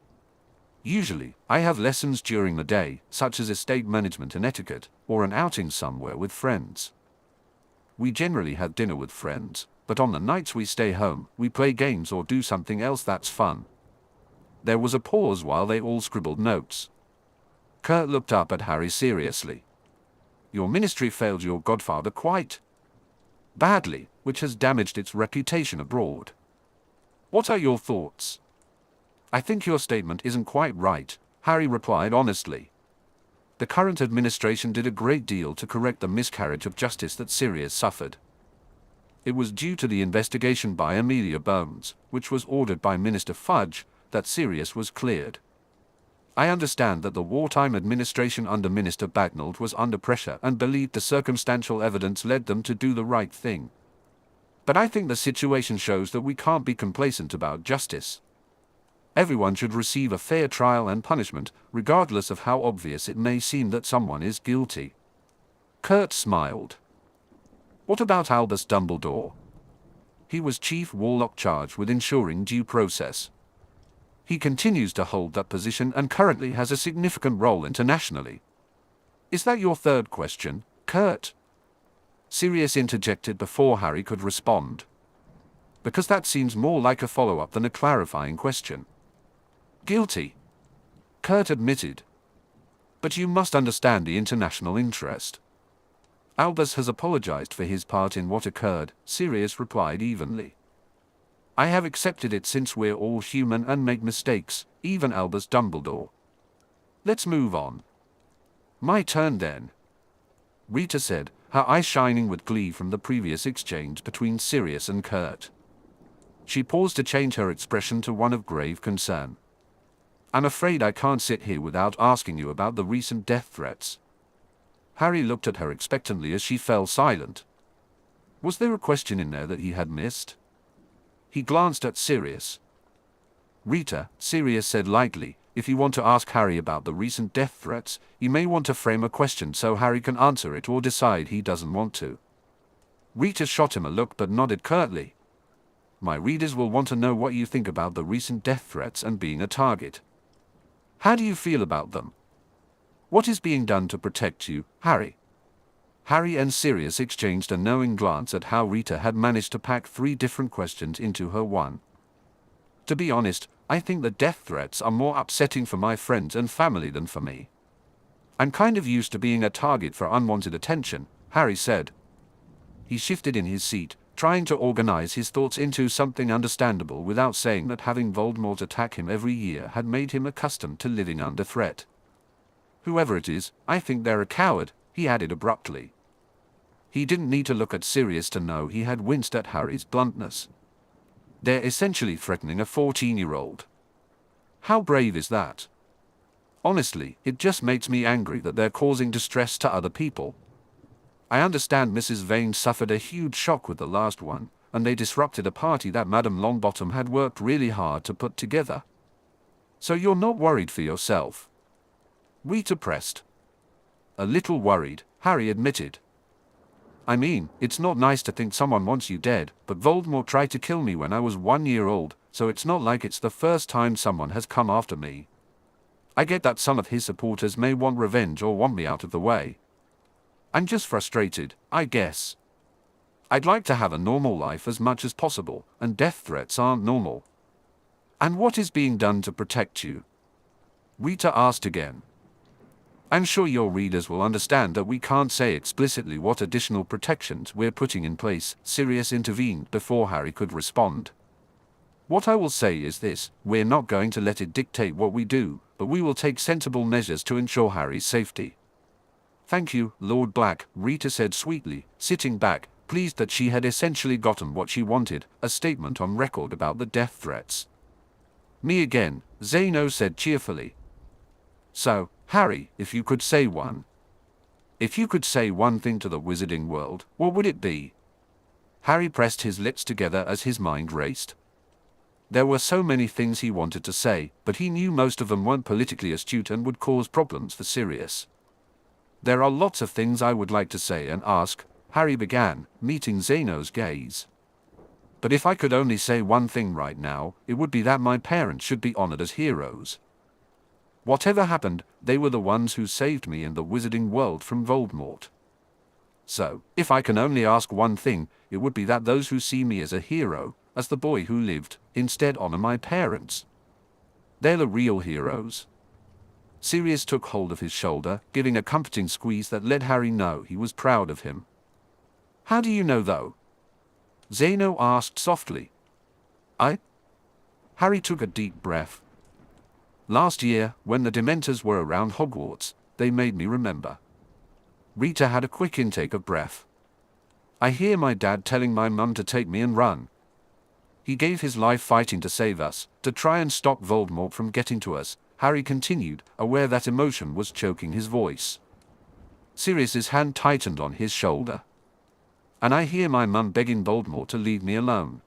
Usually, I have lessons during the day, such as estate management and etiquette, or an outing somewhere with friends. We generally have dinner with friends, but on the nights we stay home, we play games or do something else that's fun. There was a pause while they all scribbled notes. Kurt looked up at Harry seriously. Your ministry failed your godfather quite badly, which has damaged its reputation abroad. What are your thoughts? I think your statement isn't quite right, Harry replied honestly. The current administration did a great deal to correct the miscarriage of justice that Sirius suffered. It was due to the investigation by Amelia Bones, which was ordered by Minister Fudge, that Sirius was cleared. I understand that the wartime administration under Minister Bagnold was under pressure and believed the circumstantial evidence led them to do the right thing. But I think the situation shows that we can't be complacent about justice. Everyone should receive a fair trial and punishment, regardless of how obvious it may seem that someone is guilty. Kurt smiled. What about Albus Dumbledore? He was Chief Warlock charged with ensuring due process. He continues to hold that position and currently has a significant role internationally. Is that your third question, Kurt? Sirius interjected before Harry could respond. Because that seems more like a follow-up than a clarifying question. Guilty, Kurt admitted. But you must understand the international interest. Albus has apologized for his part in what occurred, Sirius replied evenly. I have accepted it since we're all human and make mistakes, even Albus Dumbledore. Let's move on. My turn then, Rita said, her eyes shining with glee from the previous exchange between Sirius and Kurt. She paused to change her expression to one of grave concern. I'm afraid I can't sit here without asking you about the recent death threats. Harry looked at her expectantly as she fell silent. Was there a question in there that he had missed? He glanced at Sirius. Rita, Sirius said lightly, if you want to ask Harry about the recent death threats, you may want to frame a question so Harry can answer it or decide he doesn't want to. Rita shot him a look but nodded curtly. My readers will want to know what you think about the recent death threats and being a target. How do you feel about them? What is being done to protect you, Harry? Harry and Sirius exchanged a knowing glance at how Rita had managed to pack 3 different questions into her one. To be honest, I think the death threats are more upsetting for my friends and family than for me. I'm kind of used to being a target for unwanted attention, Harry said. He shifted in his seat, trying to organize his thoughts into something understandable without saying that having Voldemort attack him every year had made him accustomed to living under threat. Whoever it is, I think they're a coward, he added abruptly. He didn't need to look at Sirius to know he had winced at Harry's bluntness. They're essentially threatening a 14-year-old. How brave is that? Honestly, it just makes me angry that they're causing distress to other people. I understand Mrs. Vane suffered a huge shock with the last one, and they disrupted a party that Madame Longbottom had worked really hard to put together. So you're not worried for yourself? Rita pressed. A little worried, Harry admitted. I mean, it's not nice to think someone wants you dead, but Voldemort tried to kill me when I was 1 year old, so it's not like it's the first time someone has come after me. I get that some of his supporters may want revenge or want me out of the way. I'm just frustrated, I guess. I'd like to have a normal life as much as possible, and death threats aren't normal. And what is being done to protect you? Rita asked again. I'm sure your readers will understand that we can't say explicitly what additional protections we're putting in place, Sirius intervened before Harry could respond. What I will say is this, we're not going to let it dictate what we do, but we will take sensible measures to ensure Harry's safety. Thank you, Lord Black, Rita said sweetly, sitting back, pleased that she had essentially gotten what she wanted, a statement on record about the death threats. Me again, Zeno said cheerfully. So, Harry, if you could say one thing to the wizarding world, what would it be? Harry pressed his lips together as his mind raced. There were so many things he wanted to say, but he knew most of them weren't politically astute and would cause problems for Sirius. There are lots of things I would like to say and ask, Harry began, meeting Zeno's gaze. But if I could only say one thing right now, it would be that my parents should be honored as heroes. Whatever happened, they were the ones who saved me and the wizarding world from Voldemort. So, if I can only ask one thing, it would be that those who see me as a hero, as the boy who lived, instead honor my parents. They're the real heroes. Sirius took hold of his shoulder, giving a comforting squeeze that let Harry know he was proud of him. How do you know, though? Zeno asked softly. Harry took a deep breath. Last year, when the Dementors were around Hogwarts, they made me remember. Rita had a quick intake of breath. I hear my dad telling my mum to take me and run. He gave his life fighting to save us, to try and stop Voldemort from getting to us, Harry continued, aware that emotion was choking his voice. Sirius's hand tightened on his shoulder. And I hear my mum begging Voldemort to leave me alone.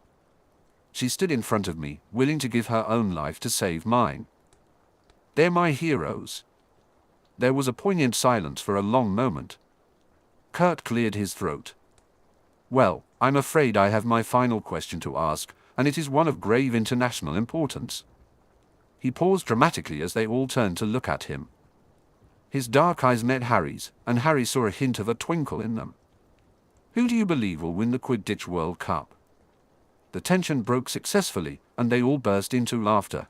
She stood in front of me, willing to give her own life to save mine. They're my heroes. There was a poignant silence for a long moment. Kurt cleared his throat. Well, I'm afraid I have my final question to ask, and it is one of grave international importance. He paused dramatically as they all turned to look at him. His dark eyes met Harry's, and Harry saw a hint of a twinkle in them. Who do you believe will win the Quidditch World Cup? The tension broke successfully, and they all burst into laughter.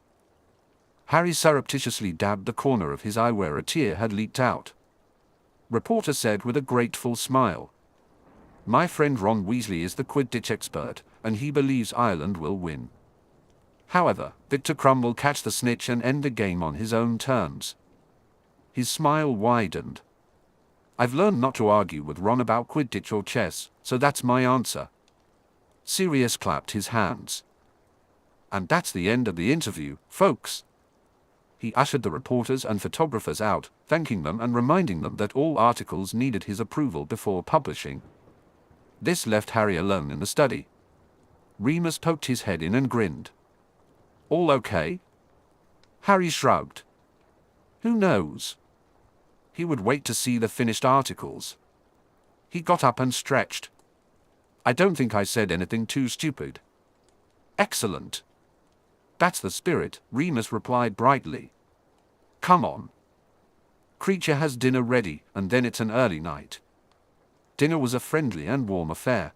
Harry surreptitiously dabbed the corner of his eye where a tear had leaked out. Reporter said with a grateful smile. My friend Ron Weasley is the Quidditch expert, and he believes Ireland will win. However, Victor Crumb will catch the snitch and end the game on his own terms. His smile widened. I've learned not to argue with Ron about Quidditch or chess, so that's my answer. Sirius clapped his hands. And that's the end of the interview, folks. He ushered the reporters and photographers out, thanking them and reminding them that all articles needed his approval before publishing. This left Harry alone in the study. Remus poked his head in and grinned. All okay? Harry shrugged. Who knows? He would wait to see the finished articles. He got up and stretched. I don't think I said anything too stupid. Excellent. That's the spirit, Remus replied brightly. Come on. Creature has dinner ready, and then it's an early night. Dinner was a friendly and warm affair.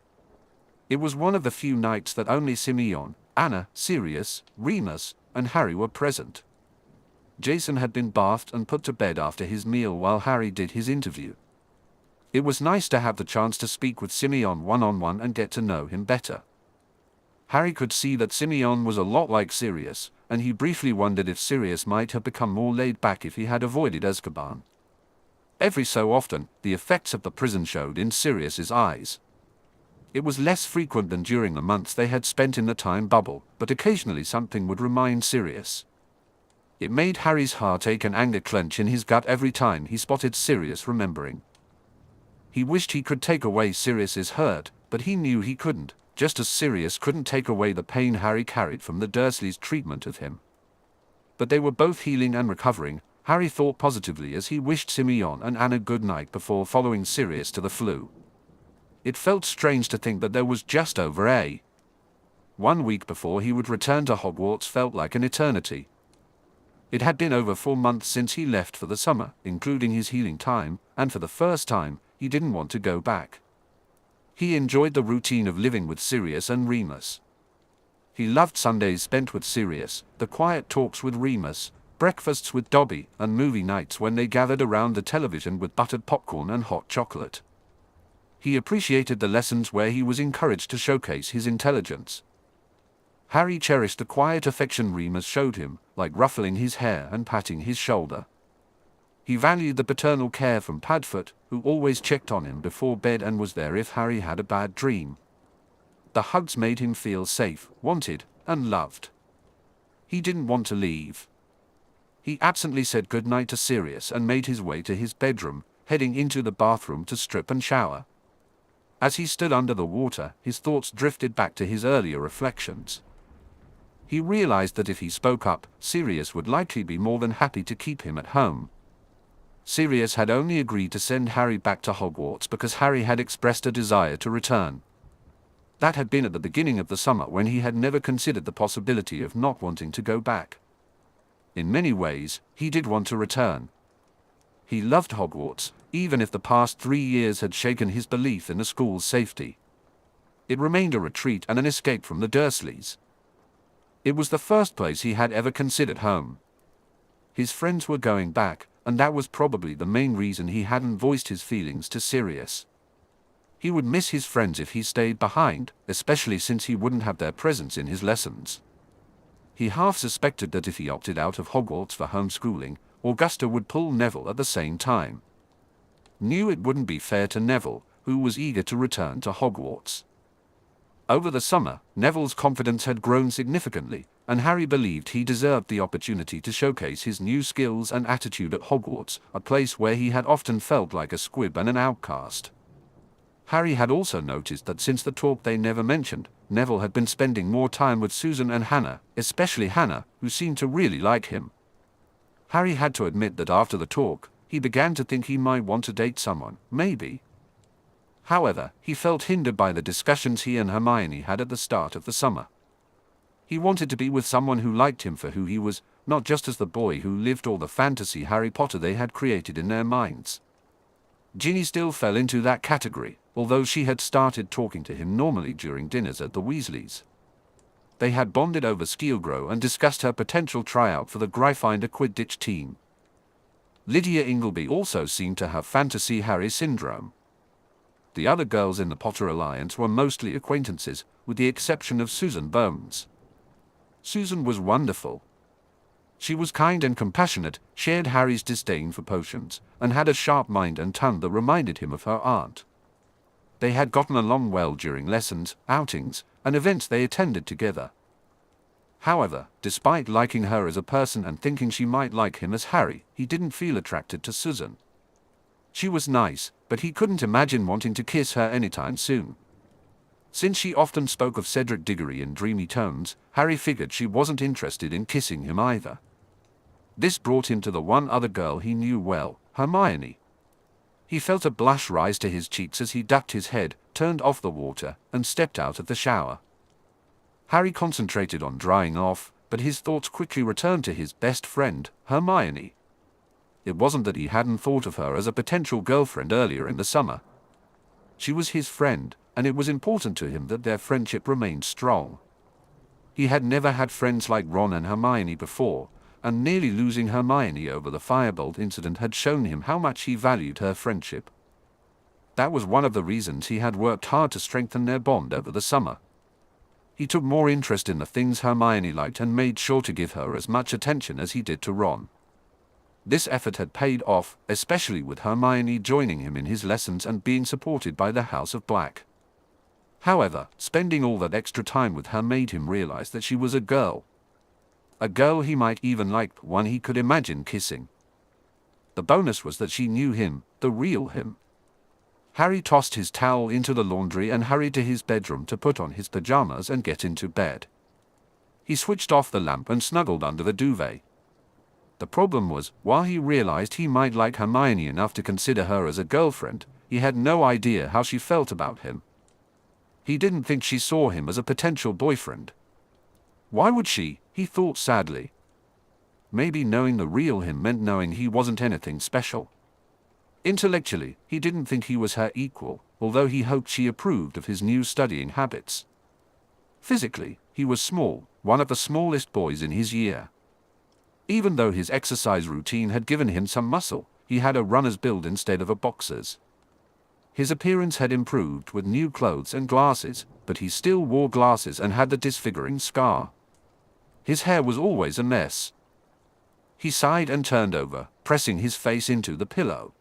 It was one of the few nights that only Simeon, Anna, Sirius, Remus, and Harry were present. Jason had been bathed and put to bed after his meal while Harry did his interview. It was nice to have the chance to speak with Simeon one-on-one and get to know him better. Harry could see that Simeon was a lot like Sirius, and he briefly wondered if Sirius might have become more laid back if he had avoided Azkaban. Every so often, the effects of the prison showed in Sirius's eyes. It was less frequent than during the months they had spent in the time bubble, but occasionally something would remind Sirius. It made Harry's heart ache and anger clench in his gut every time he spotted Sirius remembering. He wished he could take away Sirius's hurt, but he knew he couldn't, just as Sirius couldn't take away the pain Harry carried from the Dursleys' treatment of him. But they were both healing and recovering, Harry thought positively as he wished Simeon and Anna good night before following Sirius to the flue. It felt strange to think that there was just over 1 week before he would return to Hogwarts felt like an eternity. It had been over 4 months since he left for the summer, including his healing time, and for the first time, he didn't want to go back. He enjoyed the routine of living with Sirius and Remus. He loved Sundays spent with Sirius, the quiet talks with Remus, breakfasts with Dobby, and movie nights when they gathered around the television with buttered popcorn and hot chocolate. He appreciated the lessons where he was encouraged to showcase his intelligence. Harry cherished the quiet affection Remus showed him, like ruffling his hair and patting his shoulder. He valued the paternal care from Padfoot, who always checked on him before bed and was there if Harry had a bad dream. The hugs made him feel safe, wanted, and loved. He didn't want to leave. He absently said goodnight to Sirius and made his way to his bedroom, heading into the bathroom to strip and shower. As he stood under the water, his thoughts drifted back to his earlier reflections. He realized that if he spoke up, Sirius would likely be more than happy to keep him at home. Sirius had only agreed to send Harry back to Hogwarts because Harry had expressed a desire to return. That had been at the beginning of the summer, when he had never considered the possibility of not wanting to go back. In many ways, he did want to return. He loved Hogwarts, even if the past 3 years had shaken his belief in the school's safety. It remained a retreat and an escape from the Dursleys. It was the first place he had ever considered home. His friends were going back, and that was probably the main reason he hadn't voiced his feelings to Sirius. He would miss his friends if he stayed behind, especially since he wouldn't have their presence in his lessons. He half suspected that if he opted out of Hogwarts for homeschooling, Augusta would pull Neville at the same time. Knew it wouldn't be fair to Neville, who was eager to return to Hogwarts. Over the summer, Neville's confidence had grown significantly, and Harry believed he deserved the opportunity to showcase his new skills and attitude at Hogwarts, a place where he had often felt like a squib and an outcast. Harry had also noticed that since the talk they never mentioned, Neville had been spending more time with Susan and Hannah, especially Hannah, who seemed to really like him. Harry had to admit that after the talk, he began to think he might want to date someone, maybe. However, he felt hindered by the discussions he and Hermione had at the start of the summer. He wanted to be with someone who liked him for who he was, not just as the boy who lived all the fantasy Harry Potter they had created in their minds. Ginny still fell into that category, although she had started talking to him normally during dinners at the Weasleys. They had bonded over Skeelgrow and discussed her potential tryout for the Gryffindor Quidditch team. Lydia Ingleby also seemed to have fantasy Harry syndrome. The other girls in the Potter Alliance were mostly acquaintances, with the exception of Susan Bones. Susan was wonderful. She was kind and compassionate, shared Harry's disdain for potions, and had a sharp mind and tongue that reminded him of her aunt. They had gotten along well during lessons, outings, and events they attended together. However, despite liking her as a person and thinking she might like him as Harry, he didn't feel attracted to Susan. She was nice, but he couldn't imagine wanting to kiss her anytime soon. Since she often spoke of Cedric Diggory in dreamy tones, Harry figured she wasn't interested in kissing him either. This brought him to the one other girl he knew well, Hermione. He felt a blush rise to his cheeks as he ducked his head, turned off the water, and stepped out of the shower. Harry concentrated on drying off, but his thoughts quickly returned to his best friend, Hermione. It wasn't that he hadn't thought of her as a potential girlfriend earlier in the summer. She was his friend, and it was important to him that their friendship remained strong. He had never had friends like Ron and Hermione before, and nearly losing Hermione over the firebolt incident had shown him how much he valued her friendship. That was one of the reasons he had worked hard to strengthen their bond over the summer. He took more interest in the things Hermione liked and made sure to give her as much attention as he did to Ron. This effort had paid off, especially with Hermione joining him in his lessons and being supported by the House of Black. However, spending all that extra time with her made him realize that she was a girl. A girl he might even like, one he could imagine kissing. The bonus was that she knew him, the real him. Harry tossed his towel into the laundry and hurried to his bedroom to put on his pajamas and get into bed. He switched off the lamp and snuggled under the duvet. The problem was, while he realized he might like Hermione enough to consider her as a girlfriend, he had no idea how she felt about him. He didn't think she saw him as a potential boyfriend. Why would she? He thought sadly. Maybe knowing the real him meant knowing he wasn't anything special. Intellectually, he didn't think he was her equal, although he hoped she approved of his new studying habits. Physically, he was small, one of the smallest boys in his year. Even though his exercise routine had given him some muscle, he had a runner's build instead of a boxer's. His appearance had improved with new clothes and glasses, but he still wore glasses and had the disfiguring scar. His hair was always a mess. He sighed and turned over, pressing his face into the pillow.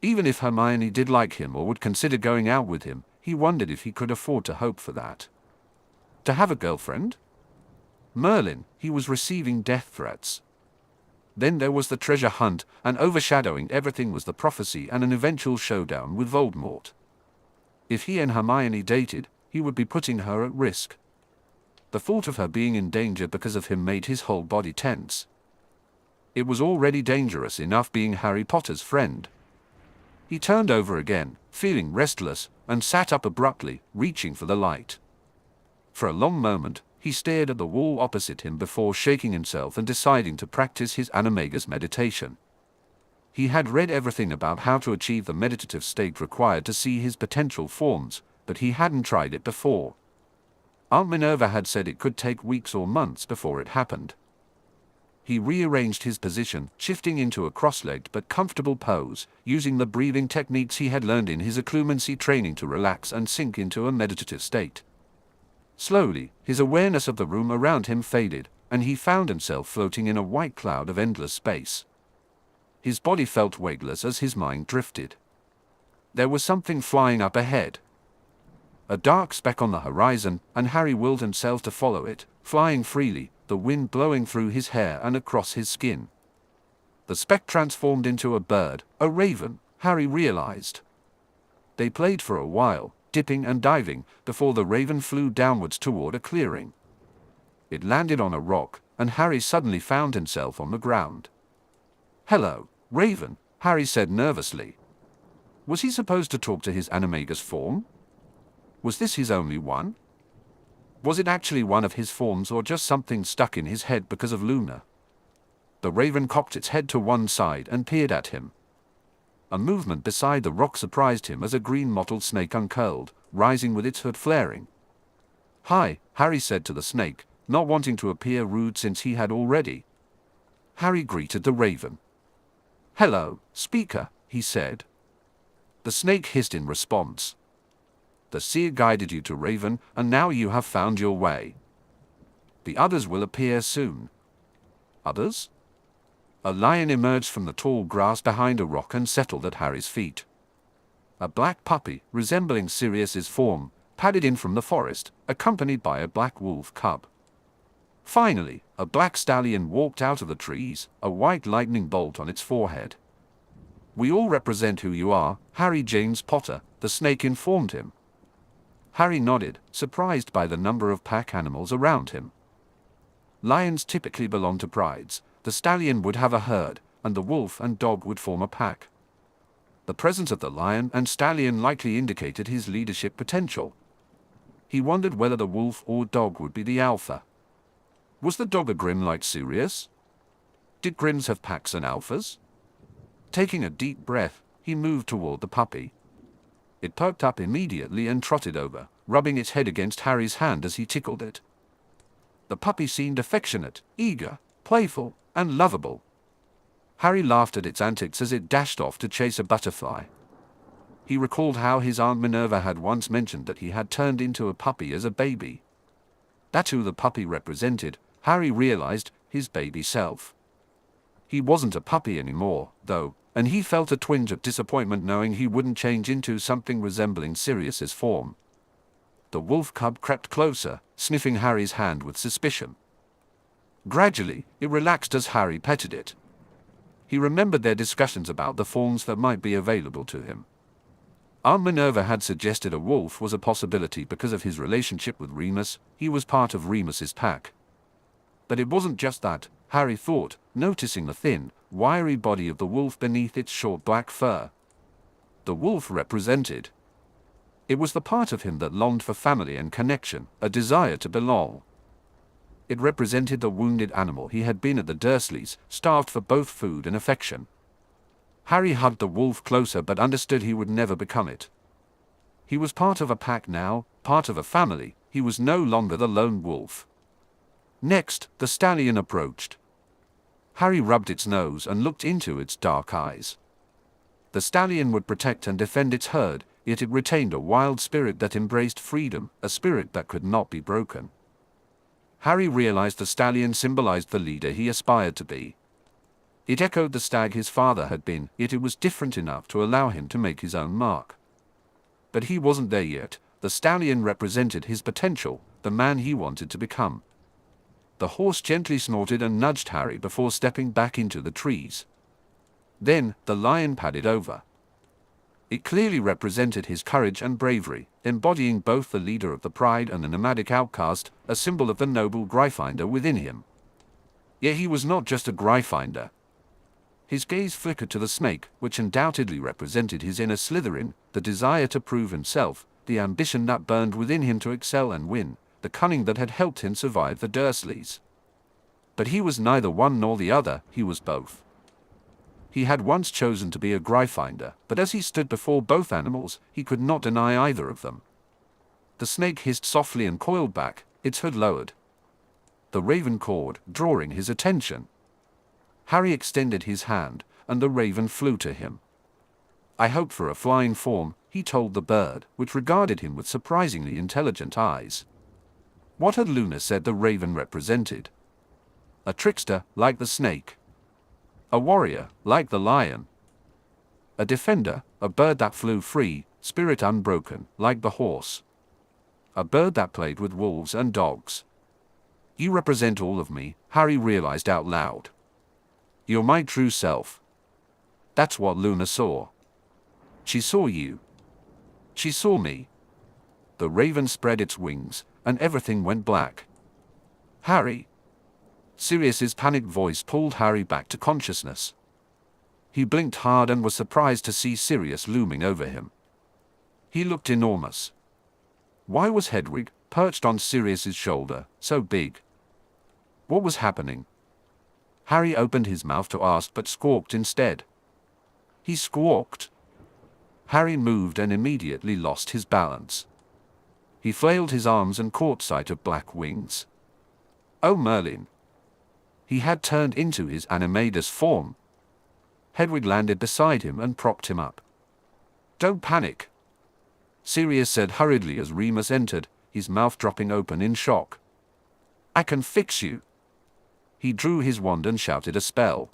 Even if Hermione did like him or would consider going out with him, he wondered if he could afford to hope for that. To have a girlfriend? Merlin, he was receiving death threats. Then there was the treasure hunt, and overshadowing everything was the prophecy and an eventual showdown with Voldemort. If he and Hermione dated, he would be putting her at risk. The thought of her being in danger because of him made his whole body tense. It was already dangerous enough being Harry Potter's friend. He turned over again, feeling restless, and sat up abruptly, reaching for the light. For a long moment, he stared at the wall opposite him before shaking himself and deciding to practice his animagus meditation. He had read everything about how to achieve the meditative state required to see his potential forms, but he hadn't tried it before. Aunt Minerva had said it could take weeks or months before it happened. He rearranged his position, shifting into a cross-legged but comfortable pose, using the breathing techniques he had learned in his occlumency training to relax and sink into a meditative state. Slowly, his awareness of the room around him faded, and he found himself floating in a white cloud of endless space. His body felt weightless as his mind drifted. There was something flying up ahead. A dark speck on the horizon, and Harry willed himself to follow it, flying freely, the wind blowing through his hair and across his skin. The speck transformed into a bird, a raven, Harry realized. They played for a while, dipping and diving, before the raven flew downwards toward a clearing. It landed on a rock, and Harry suddenly found himself on the ground. "Hello, Raven," Harry said nervously. Was he supposed to talk to his animagus form? Was this his only one? Was it actually one of his forms or just something stuck in his head because of Luna? The raven cocked its head to one side and peered at him. A movement beside the rock surprised him as a green mottled snake uncurled, rising with its hood flaring. "Hi," Harry said to the snake, not wanting to appear rude since he had already. Harry greeted the raven. "Hello, speaker," he said. The snake hissed in response. "The seer guided you to Raven, and now you have found your way. The others will appear soon." "Others?" A lion emerged from the tall grass behind a rock and settled at Harry's feet. A black puppy, resembling Sirius's form, padded in from the forest, accompanied by a black wolf cub. Finally, a black stallion walked out of the trees, a white lightning bolt on its forehead. "We all represent who you are, Harry James Potter," the snake informed him. Harry nodded, surprised by the number of pack animals around him. Lions typically belong to prides, the stallion would have a herd, and the wolf and dog would form a pack. The presence of the lion and stallion likely indicated his leadership potential. He wondered whether the wolf or dog would be the alpha. Was the dog a grim like Sirius? Did grims have packs and alphas? Taking a deep breath, he moved toward the puppy. It perked up immediately and trotted over, rubbing its head against Harry's hand as he tickled it. The puppy seemed affectionate, eager, playful, and lovable. Harry laughed at its antics as it dashed off to chase a butterfly. He recalled how his Aunt Minerva had once mentioned that he had turned into a puppy as a baby. That's who the puppy represented, Harry realized, his baby self. He wasn't a puppy anymore, though, and he felt a twinge of disappointment knowing he wouldn't change into something resembling Sirius's form. The wolf cub crept closer, sniffing Harry's hand with suspicion. Gradually, it relaxed as Harry petted it. He remembered their discussions about the forms that might be available to him. Aunt Minerva had suggested a wolf was a possibility because of his relationship with Remus. He was part of Remus's pack. But it wasn't just that, Harry thought, noticing the thin, wiry body of the wolf beneath its short black fur. The wolf represented. It was the part of him that longed for family and connection, a desire to belong. It represented the wounded animal he had been at the Dursleys, starved for both food and affection. Harry hugged the wolf closer but understood he would never become it. He was part of a pack now, part of a family. He was no longer the lone wolf. Next, the stallion approached. Harry rubbed its nose and looked into its dark eyes. The stallion would protect and defend its herd, yet it retained a wild spirit that embraced freedom, a spirit that could not be broken. Harry realized the stallion symbolized the leader he aspired to be. It echoed the stag his father had been, yet it was different enough to allow him to make his own mark. But he wasn't there yet. The stallion represented his potential, the man he wanted to become. The horse gently snorted and nudged Harry before stepping back into the trees. Then, the lion padded over. It clearly represented his courage and bravery, embodying both the leader of the pride and the nomadic outcast, a symbol of the noble Gryffindor within him. Yet he was not just a Gryffindor. His gaze flickered to the snake, which undoubtedly represented his inner Slytherin, the desire to prove himself, the ambition that burned within him to excel and win, the cunning that had helped him survive the Dursleys. But he was neither one nor the other, he was both. He had once chosen to be a Gryffindor, but as he stood before both animals, he could not deny either of them. The snake hissed softly and coiled back, its hood lowered. The raven cawed, drawing his attention. Harry extended his hand, and the raven flew to him. "I hope for a flying form," he told the bird, which regarded him with surprisingly intelligent eyes. What had Luna said the raven represented? A trickster, like the snake. A warrior, like the lion. A defender, a bird that flew free, spirit unbroken, like the horse. A bird that played with wolves and dogs. "You represent all of me," Harry realized out loud. "You're my true self." That's what Luna saw. She saw you. She saw me. The raven spread its wings, and everything went black. "Harry!" Sirius's panicked voice pulled Harry back to consciousness. He blinked hard and was surprised to see Sirius looming over him. He looked enormous. Why was Hedwig, perched on Sirius's shoulder, so big? What was happening? Harry opened his mouth to ask but squawked instead. He squawked. Harry moved and immediately lost his balance. He flailed his arms and caught sight of black wings. Oh, Merlin! He had turned into his animagus form. Hedwig landed beside him and propped him up. "Don't panic," Sirius said hurriedly as Remus entered, his mouth dropping open in shock. "I can fix you." He drew his wand and shouted a spell.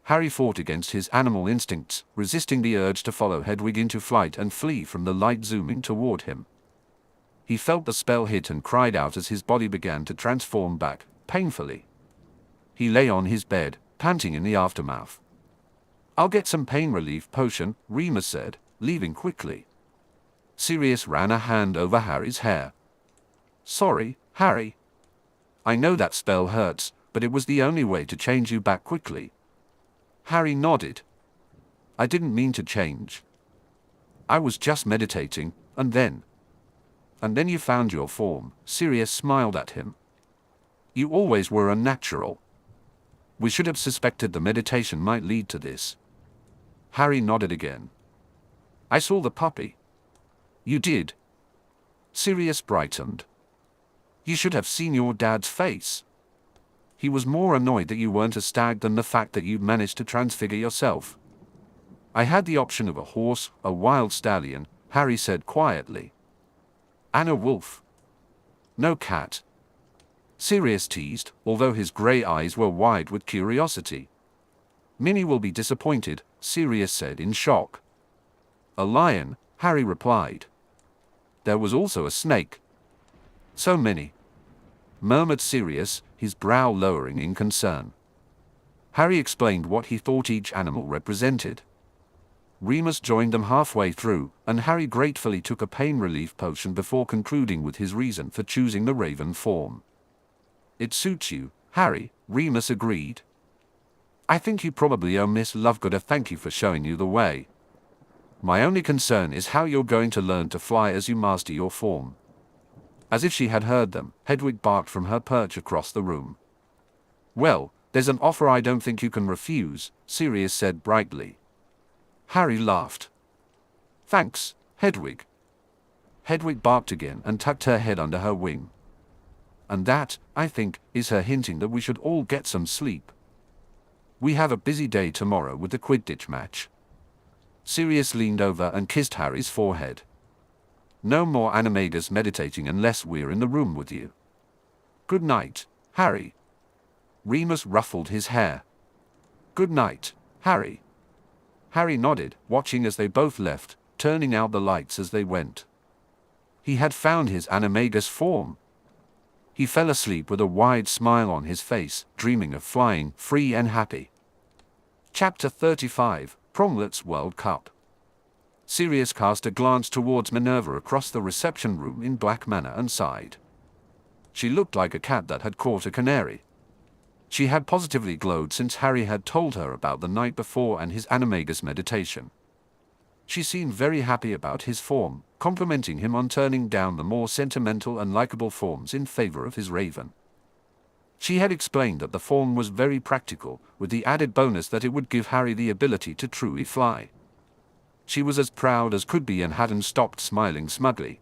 Harry fought against his animal instincts, resisting the urge to follow Hedwig into flight and flee from the light zooming toward him. He felt the spell hit and cried out as his body began to transform back, painfully. He lay on his bed, panting in the aftermath. "I'll get some pain relief potion," Remus said, leaving quickly. Sirius ran a hand over Harry's hair. "Sorry, Harry. I know that spell hurts, but it was the only way to change you back quickly." Harry nodded. "I didn't mean to change. I was just meditating, and then you found your form," Sirius smiled at him. "You always were unnatural. We should have suspected the meditation might lead to this." Harry nodded again. "I saw the puppy." "You did?" Sirius brightened. "You should have seen your dad's face. He was more annoyed that you weren't a stag than the fact that you'd managed to transfigure yourself." "I had the option of a horse, a wild stallion," Harry said quietly. "And a wolf. No cat," Sirius teased, although his grey eyes were wide with curiosity. "Minnie will be disappointed," Sirius said in shock. "A lion," Harry replied. "There was also a snake." "So many," murmured Sirius, his brow lowering in concern. Harry explained what he thought each animal represented. Remus joined them halfway through, and Harry gratefully took a pain relief potion before concluding with his reason for choosing the raven form. "It suits you, Harry," Remus agreed. "I think you probably owe Miss Lovegood a thank you for showing you the way. My only concern is how you're going to learn to fly as you master your form." As if she had heard them, Hedwig barked from her perch across the room. "Well, there's an offer I don't think you can refuse," Sirius said brightly. Harry laughed. "Thanks, Hedwig." Hedwig barked again and tucked her head under her wing. "And that, I think, is her hinting that we should all get some sleep. We have a busy day tomorrow with the Quidditch match." Sirius leaned over and kissed Harry's forehead. "No more animagus meditating unless we're in the room with you. Good night, Harry." Remus ruffled his hair. "Good night, Harry." Harry nodded, watching as they both left, turning out the lights as they went. He had found his animagus form. He fell asleep with a wide smile on his face, dreaming of flying, free and happy. Chapter 35, Promlet's World Cup. Sirius cast a glance towards Minerva across the reception room in Black Manor and sighed. She looked like a cat that had caught a canary. She had positively glowed since Harry had told her about the night before and his animagus meditation. She seemed very happy about his form, complimenting him on turning down the more sentimental and likable forms in favor of his raven. She had explained that the form was very practical, with the added bonus that it would give Harry the ability to truly fly. She was as proud as could be and hadn't stopped smiling smugly.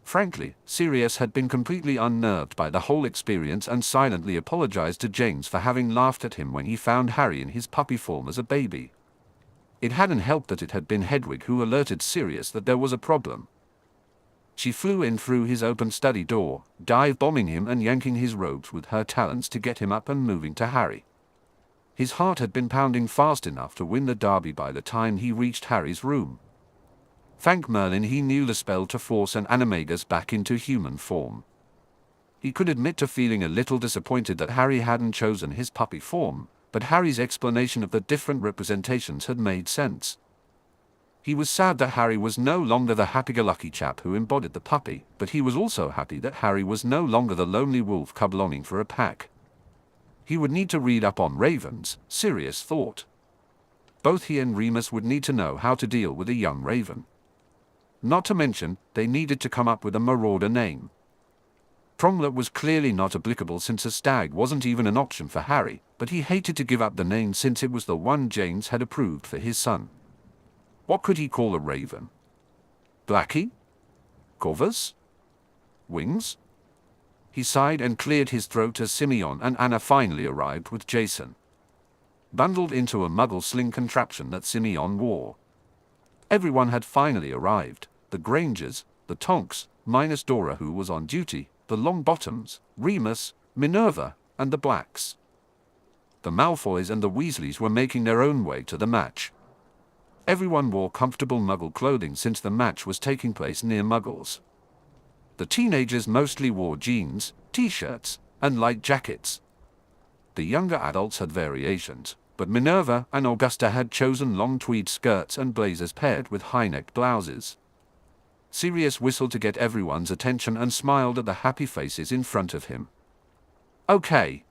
Frankly, Sirius had been completely unnerved by the whole experience and silently apologized to James for having laughed at him when he found Harry in his puppy form as a baby. It hadn't helped that it had been Hedwig who alerted Sirius that there was a problem. She flew in through his open study door, dive-bombing him and yanking his robes with her talons to get him up and moving to Harry. His heart had been pounding fast enough to win the derby by the time he reached Harry's room. Thank Merlin he knew the spell to force an animagus back into human form. He could admit to feeling a little disappointed that Harry hadn't chosen his puppy form, but Harry's explanation of the different representations had made sense. He was sad that Harry was no longer the happy-go-lucky chap who embodied the puppy, but he was also happy that Harry was no longer the lonely wolf cub longing for a pack. He would need to read up on ravens, Sirius thought. Both he and Remus would need to know how to deal with a young raven. Not to mention, they needed to come up with a marauder name. Promlet was clearly not applicable since a stag wasn't even an option for Harry, but he hated to give up the name since it was the one James had approved for his son. What could he call a raven? Blackie? Corvus? Wings? He sighed and cleared his throat as Simeon and Anna finally arrived with Jason, bundled into a muggle sling contraption that Simeon wore. Everyone had finally arrived, the Grangers, the Tonks, minus Dora who was on duty, the Longbottoms, Remus, Minerva, and the Blacks. The Malfoys and the Weasleys were making their own way to the match. Everyone wore comfortable Muggle clothing since the match was taking place near Muggles. The teenagers mostly wore jeans, t-shirts, and light jackets. The younger adults had variations, but Minerva and Augusta had chosen long tweed skirts and blazers paired with high-necked blouses. Sirius whistled to get everyone's attention and smiled at the happy faces in front of him. Okay.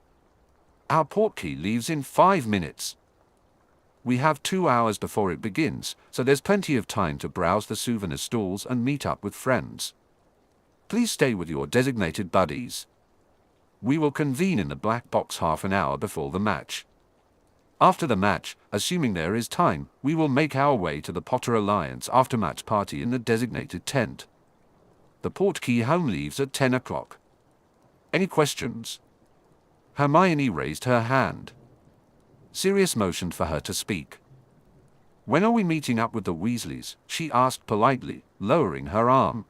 Our portkey leaves in 5 minutes. We have 2 hours before it begins, so there's plenty of time to browse the souvenir stalls and meet up with friends. Please stay with your designated buddies. We will convene in the black box half an hour before the match. After the match, assuming there is time, we will make our way to the Potter Alliance after-match party in the designated tent. The portkey home leaves at 10 o'clock. Any questions? Hermione raised her hand. Sirius motioned for her to speak. When are we meeting up with the Weasleys? She asked politely, lowering her arm.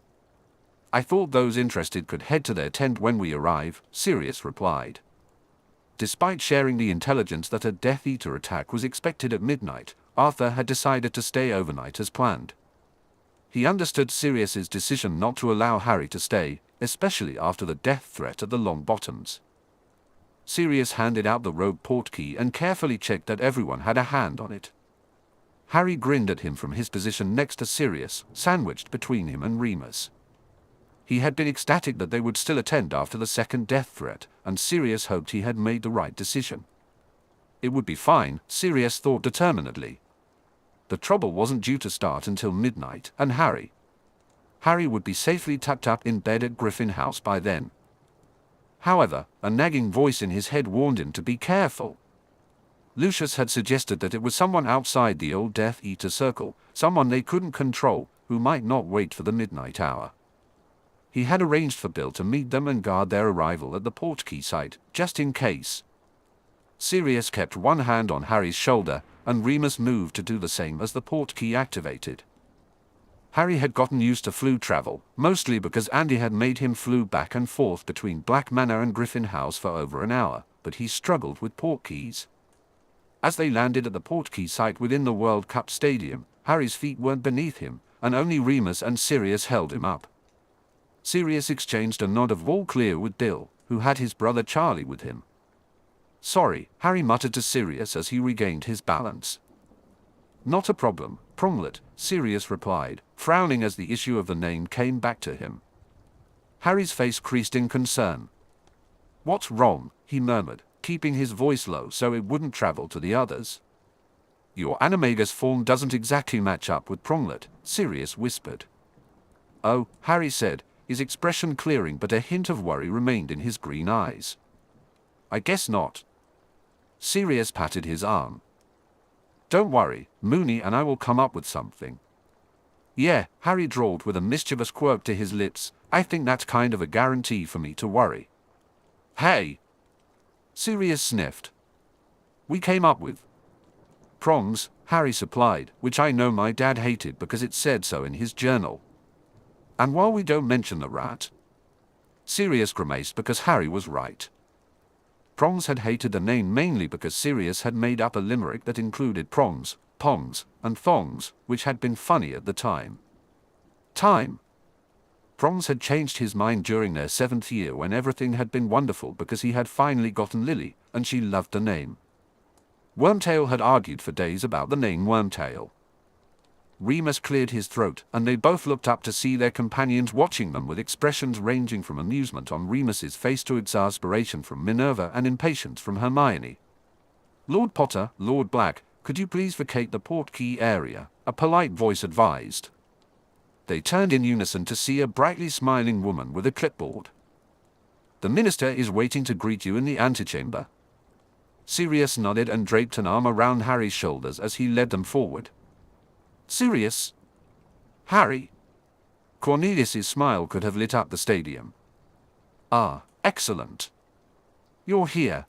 I thought those interested could head to their tent when we arrive, Sirius replied. Despite sharing the intelligence that a Death Eater attack was expected at midnight, Arthur had decided to stay overnight as planned. He understood Sirius's decision not to allow Harry to stay, especially after the death threat at the Longbottoms. Sirius handed out the robe portkey and carefully checked that everyone had a hand on it. Harry grinned at him from his position next to Sirius, sandwiched between him and Remus. He had been ecstatic that they would still attend after the second death threat, and Sirius hoped he had made the right decision. It would be fine, Sirius thought determinedly. The trouble wasn't due to start until midnight, and Harry would be safely tucked up in bed at Griffin House by then. However, a nagging voice in his head warned him to be careful. Lucius had suggested that it was someone outside the old Death Eater circle, someone they couldn't control, who might not wait for the midnight hour. He had arranged for Bill to meet them and guard their arrival at the portkey site, just in case. Sirius kept one hand on Harry's shoulder, and Remus moved to do the same as the portkey activated. Harry had gotten used to flu travel, mostly because Andy had made him flew back and forth between Black Manor and Griffin House for over an hour, but he struggled with portkeys. As they landed at the portkey site within the World Cup Stadium, Harry's feet weren't beneath him, and only Remus and Sirius held him up. Sirius exchanged a nod of all clear with Bill, who had his brother Charlie with him. Sorry, Harry muttered to Sirius as he regained his balance. Not a problem, Pronglet, Sirius replied, frowning as the issue of the name came back to him. Harry's face creased in concern. What's wrong? He murmured. keeping his voice low so it wouldn't travel to the others. Your animagus form doesn't exactly match up with Pronglet, Sirius whispered. Oh, Harry said, his expression clearing, but a hint of worry remained in his green eyes. I guess not. Sirius patted his arm. Don't worry, Moony and I will come up with something. Yeah, Harry drawled with a mischievous quirk to his lips, I think that's kind of a guarantee for me to worry. Hey! Sirius sniffed. We came up with prongs, Harry supplied, which I know my dad hated because it said so in his journal. And while we don't mention the rat, Sirius grimaced because Harry was right. Prongs had hated the name mainly because Sirius had made up a limerick that included prongs, pongs, and thongs, which had been funny at the time. Prongs had changed his mind during their 7th year when everything had been wonderful because he had finally gotten Lily, and she loved the name. Wormtail had argued for days about the name Wormtail. Remus cleared his throat, and they both looked up to see their companions watching them with expressions ranging from amusement on Remus's face to exasperation from Minerva and impatience from Hermione. Lord Potter, Lord Black, could you please vacate the portkey area? A polite voice advised. They turned in unison to see a brightly smiling woman with a clipboard. The minister is waiting to greet you in the antechamber. Sirius nodded and draped an arm around Harry's shoulders as he led them forward. Sirius? Harry? Cornelius's smile could have lit up the stadium. Ah, excellent. You're here.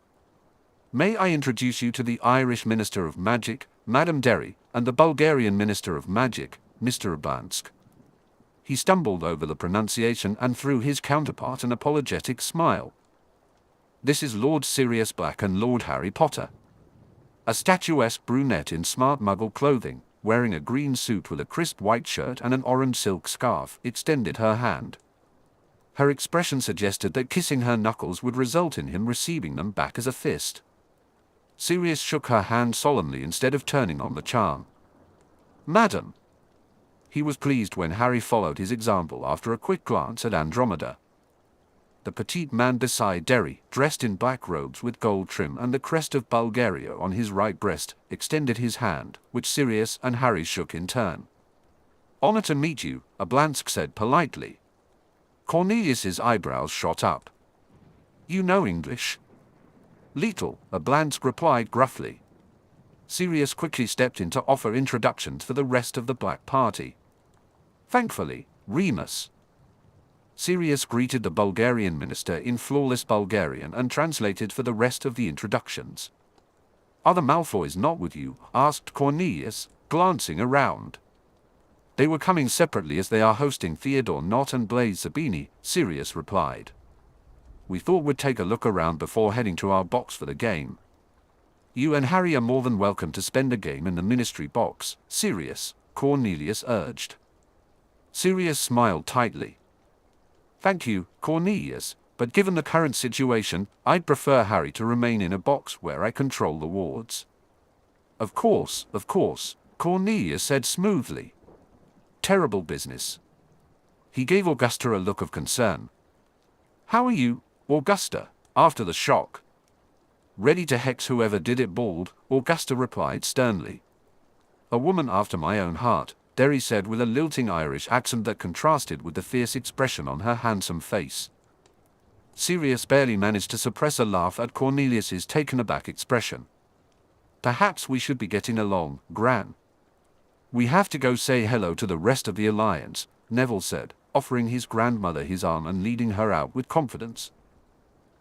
May I introduce you to the Irish Minister of Magic, Madame Derry, and the Bulgarian Minister of Magic, Mr. Abansk. He stumbled over the pronunciation and threw his counterpart an apologetic smile. This is Lord Sirius Black and Lord Harry Potter. A statuesque brunette in smart muggle clothing, wearing a green suit with a crisp white shirt and an orange silk scarf, extended her hand. Her expression suggested that kissing her knuckles would result in him receiving them back as a fist. Sirius shook her hand solemnly instead of turning on the charm. Madam. He was pleased when Harry followed his example after a quick glance at Andromeda. The petite man beside Derry, dressed in black robes with gold trim and the crest of Bulgaria on his right breast, extended his hand, which Sirius and Harry shook in turn. Honor to meet you, Ablansk said politely. Cornelius's eyebrows shot up. You know English? Little, Ablansk replied gruffly. Sirius quickly stepped in to offer introductions for the rest of the black party. Thankfully, Remus. Sirius greeted the Bulgarian minister in flawless Bulgarian and translated for the rest of the introductions. Are the Malfoys not with you? Asked Cornelius, glancing around. They were coming separately as they are hosting Theodore Nott and Blaise Zabini, Sirius replied. We thought we'd take a look around before heading to our box for the game. You and Harry are more than welcome to spend a game in the ministry box, Sirius, Cornelius urged. Sirius smiled tightly. Thank you, Cornelius, but given the current situation, I'd prefer Harry to remain in a box where I control the wards. Of course, Cornelius said smoothly. Terrible business. He gave Augusta a look of concern. How are you, Augusta, after the shock? Ready to hex whoever did it, bawled, Augusta replied sternly. A woman after my own heart, Derry said with a lilting Irish accent that contrasted with the fierce expression on her handsome face. Sirius barely managed to suppress a laugh at Cornelius's taken-aback expression. Perhaps we should be getting along, Gran. We have to go say hello to the rest of the Alliance, Neville said, offering his grandmother his arm and leading her out with confidence.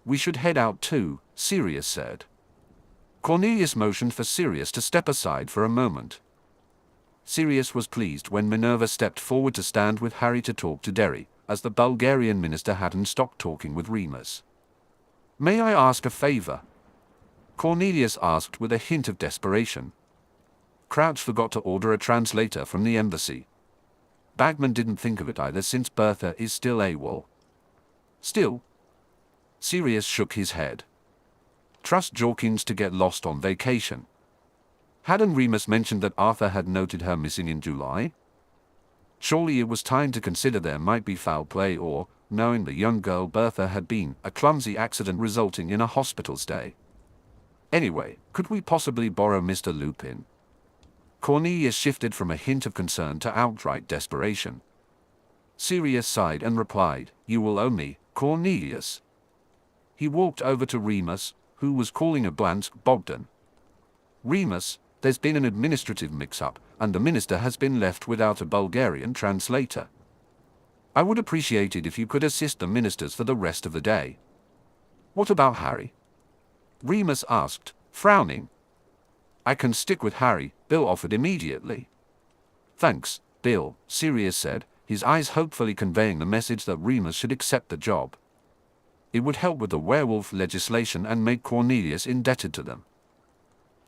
We should head out too, Sirius said. Cornelius motioned for Sirius to step aside for a moment. Sirius was pleased when Minerva stepped forward to stand with Harry to talk to Derry, as the Bulgarian minister hadn't stopped talking with Remus. May I ask a favor? Cornelius asked with a hint of desperation. Crouch forgot to order a translator from the embassy. Bagman didn't think of it either since Bertha is still AWOL. Still? Sirius shook his head. Trust Jorkins to get lost on vacation. Hadn't Remus mentioned that Arthur had noted her missing in July? Surely it was time to consider there might be foul play or, knowing the young girl Bertha had been, a clumsy accident resulting in a hospital stay. Anyway, could we possibly borrow Mr. Lupin? Cornelius shifted from a hint of concern to outright desperation. Sirius sighed and replied, "You will owe me, Cornelius." He walked over to Remus, who was calling a Blansk Bogdan. "Remus, there's been an administrative mix-up, and the minister has been left without a Bulgarian translator. I would appreciate it if you could assist the ministers for the rest of the day." "What about Harry?" Remus asked, frowning. "I can stick with Harry," Bill offered immediately. "Thanks, Bill," Sirius said, his eyes hopefully conveying the message that Remus should accept the job. It would help with the werewolf legislation and make Cornelius indebted to them.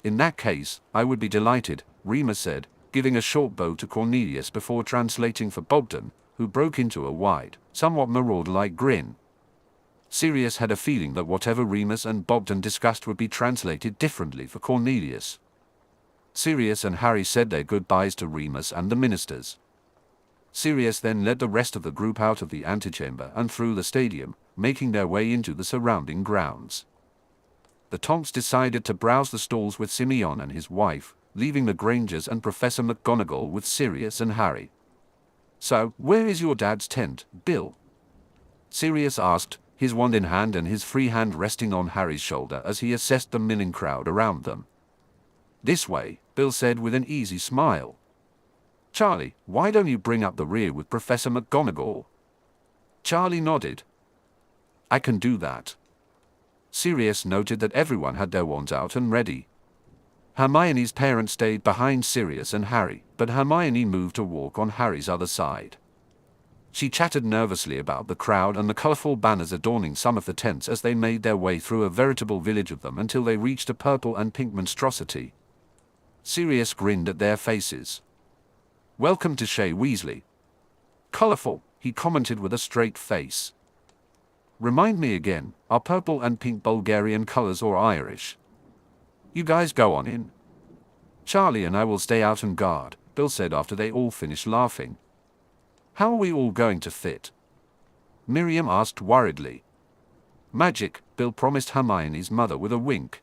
"In that case, I would be delighted," Remus said, giving a short bow to Cornelius before translating for Bogdan, who broke into a wide, somewhat marauder-like grin. Sirius had a feeling that whatever Remus and Bogdan discussed would be translated differently for Cornelius. Sirius and Harry said their goodbyes to Remus and the ministers. Sirius then led the rest of the group out of the antechamber and through the stadium, making their way into the surrounding grounds. The Tonks decided to browse the stalls with Simeon and his wife, leaving the Grangers and Professor McGonagall with Sirius and Harry. "So, where is your dad's tent, Bill?" Sirius asked, his wand in hand and his free hand resting on Harry's shoulder as he assessed the milling crowd around them. "This way," Bill said with an easy smile. "Charlie, why don't you bring up the rear with Professor McGonagall?" Charlie nodded. "I can do that." Sirius noted that everyone had their wands out and ready. Hermione's parents stayed behind Sirius and Harry, but Hermione moved to walk on Harry's other side. She chatted nervously about the crowd and the colorful banners adorning some of the tents as they made their way through a veritable village of them until they reached a purple and pink monstrosity. Sirius grinned at their faces. "Welcome to Shea Weasley." "Colorful," he commented with a straight face. "Remind me again, are purple and pink Bulgarian colors or Irish?" "You guys go on in. Charlie and I will stay out and guard," Bill said after they all finished laughing. "How are we all going to fit?" Miriam asked worriedly. "Magic," Bill promised Hermione's mother with a wink.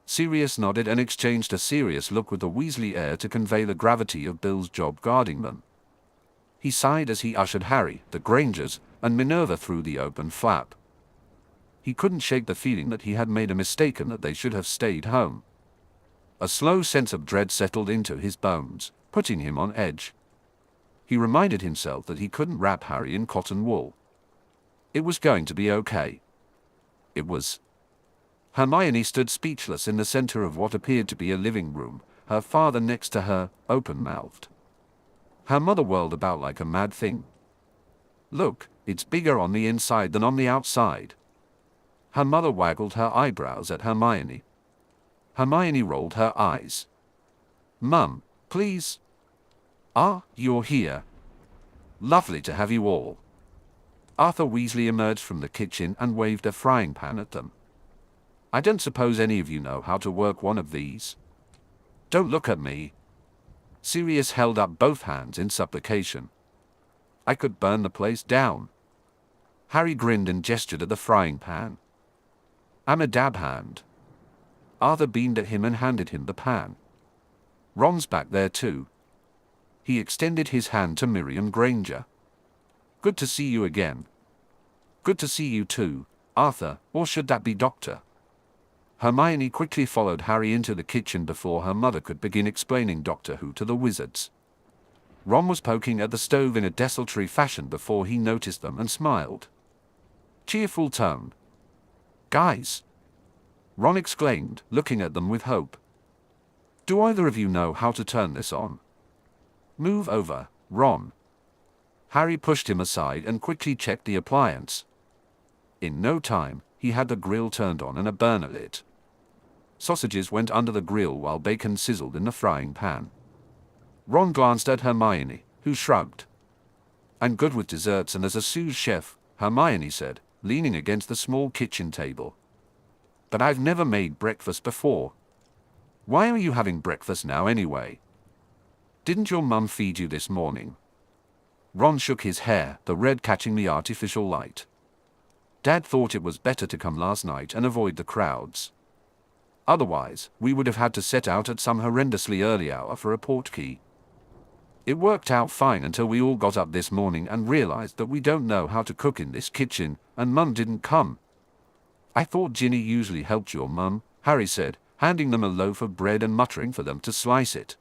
Sirius nodded and exchanged a serious look with the Weasley heir to convey the gravity of Bill's job guarding them. He sighed as he ushered Harry, the Grangers, and Minerva through the open flap. He couldn't shake the feeling that he had made a mistake and that they should have stayed home. A slow sense of dread settled into his bones, putting him on edge. He reminded himself that he couldn't wrap Harry in cotton wool. It was going to be okay. It was. Hermione stood speechless in the center of what appeared to be a living room, her father next to her, open-mouthed. Her mother whirled about like a mad thing. "Look, it's bigger on the inside than on the outside." Her mother waggled her eyebrows at Hermione. Hermione rolled her eyes. "Mum, please." "Ah, you're here. Lovely to have you all." Arthur Weasley emerged from the kitchen and waved a frying pan at them. "I don't suppose any of you know how to work one of these?" "Don't look at me." Sirius held up both hands in supplication. "I could burn the place down." Harry grinned and gestured at the frying pan. "I'm a dab hand." Arthur beamed at him and handed him the pan. "Ron's back there too." He extended his hand to Miriam Granger. "Good to see you again." "Good to see you too, Arthur, or should that be Doctor?" Hermione quickly followed Harry into the kitchen before her mother could begin explaining Doctor Who to the wizards. Ron was poking at the stove in a desultory fashion before he noticed them and smiled. Cheerful tone. "Guys!" Ron exclaimed, looking at them with hope. "Do either of you know how to turn this on?" "Move over, Ron." Harry pushed him aside and quickly checked the appliance. In no time, he had the grill turned on and a burner lit. Sausages went under the grill while bacon sizzled in the frying pan. Ron glanced at Hermione, who shrugged. "I'm good with desserts and as a sous chef," Hermione said, leaning against the small kitchen table. "But I've never made breakfast before." "Why are you having breakfast now anyway? Didn't your mum feed you this morning?" Ron shook his hair, the red catching the artificial light. "Dad thought it was better to come last night and avoid the crowds." Otherwise, we would have had to set out at some horrendously early hour for a portkey. It worked out fine until we all got up this morning and realized that we don't know how to cook in this kitchen, and Mum didn't come. I thought Ginny usually helped your Mum, Harry said, handing them a loaf of bread and muttering for them to slice it.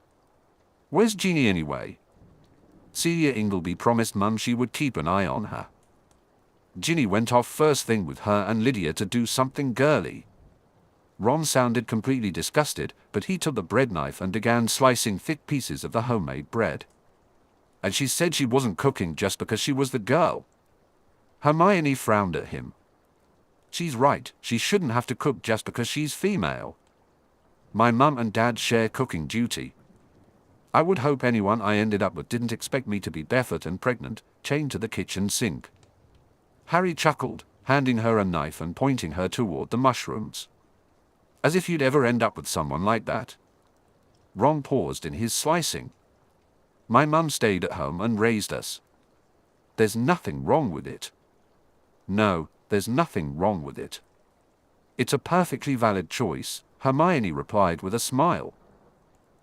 Where's Ginny anyway? Celia Ingleby promised Mum she would keep an eye on her. Ginny went off first thing with her and Lydia to do something girly. Ron sounded completely disgusted, but he took the bread knife and began slicing thick pieces of the homemade bread. And she said she wasn't cooking just because she was the girl. Hermione frowned at him. She's right, she shouldn't have to cook just because she's female. My Mum and Dad share cooking duty. I would hope anyone I ended up with didn't expect me to be barefoot and pregnant, chained to the kitchen sink. Harry chuckled, handing her a knife and pointing her toward the mushrooms. As if you'd ever end up with someone like that. Ron paused in his slicing. My Mum stayed at home and raised us. There's nothing wrong with it. No, there's nothing wrong with it. It's a perfectly valid choice, Hermione replied with a smile.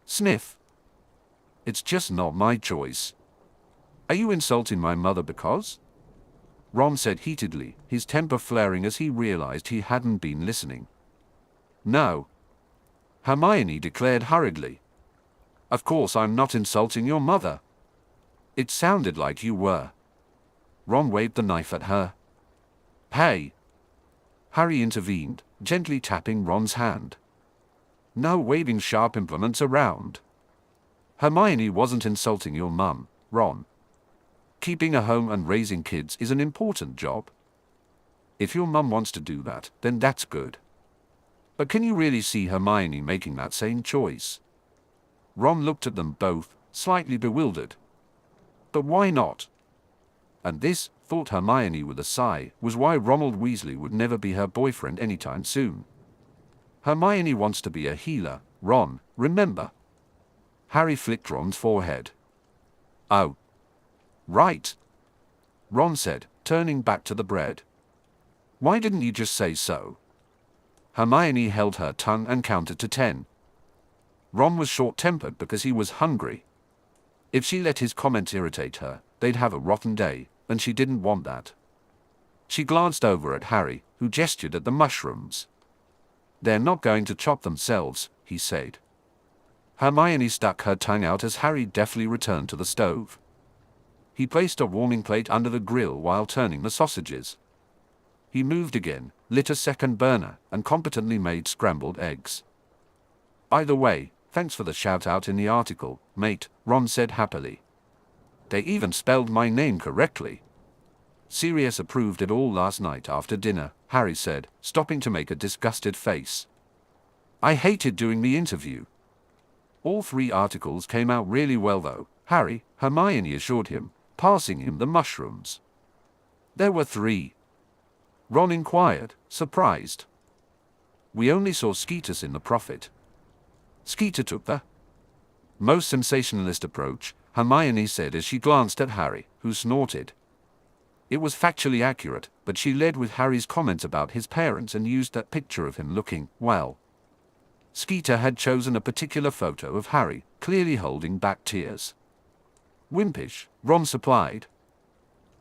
Sniff. It's just not my choice. Are you insulting my mother because? Ron said heatedly, his temper flaring as he realized he hadn't been listening. No. Hermione declared hurriedly. Of course I'm not insulting your mother. It sounded like you were. Ron waved the knife at her. Hey! Harry intervened, gently tapping Ron's hand. No waving sharp implements around. Hermione wasn't insulting your mum, Ron. Keeping a home and raising kids is an important job. If your mum wants to do that, then that's good. But can you really see Hermione making that same choice? Ron looked at them both, slightly bewildered. But why not? And this, thought Hermione with a sigh, was why Ronald Weasley would never be her boyfriend anytime soon. Hermione wants to be a healer, Ron, remember? Harry flicked Ron's forehead. Oh. Right. Ron said, turning back to the bread. Why didn't you just say so? Hermione held her tongue and counted to 10. Ron was short-tempered because he was hungry. If she let his comments irritate her, they'd have a rotten day, and she didn't want that. She glanced over at Harry, who gestured at the mushrooms. They're not going to chop themselves, he said. Hermione stuck her tongue out as Harry deftly returned to the stove. He placed a warming plate under the grill while turning the sausages. He moved again, lit a second burner, and competently made scrambled eggs. By the way, thanks for the shout-out in the article, mate, Ron said happily. They even spelled my name correctly. Sirius approved it all last night after dinner, Harry said, stopping to make a disgusted face. I hated doing the interview. All 3 articles came out really well though, Harry, Hermione assured him, passing him the mushrooms. There were 3. Ron inquired, surprised. We only saw Skeetus in the Prophet. Skeeter took the most sensationalist approach, Hermione said as she glanced at Harry, who snorted. It was factually accurate, but she led with Harry's comments about his parents and used that picture of him looking, well. Skeeter had chosen a particular photo of Harry, clearly holding back tears. Wimpish, Ron supplied.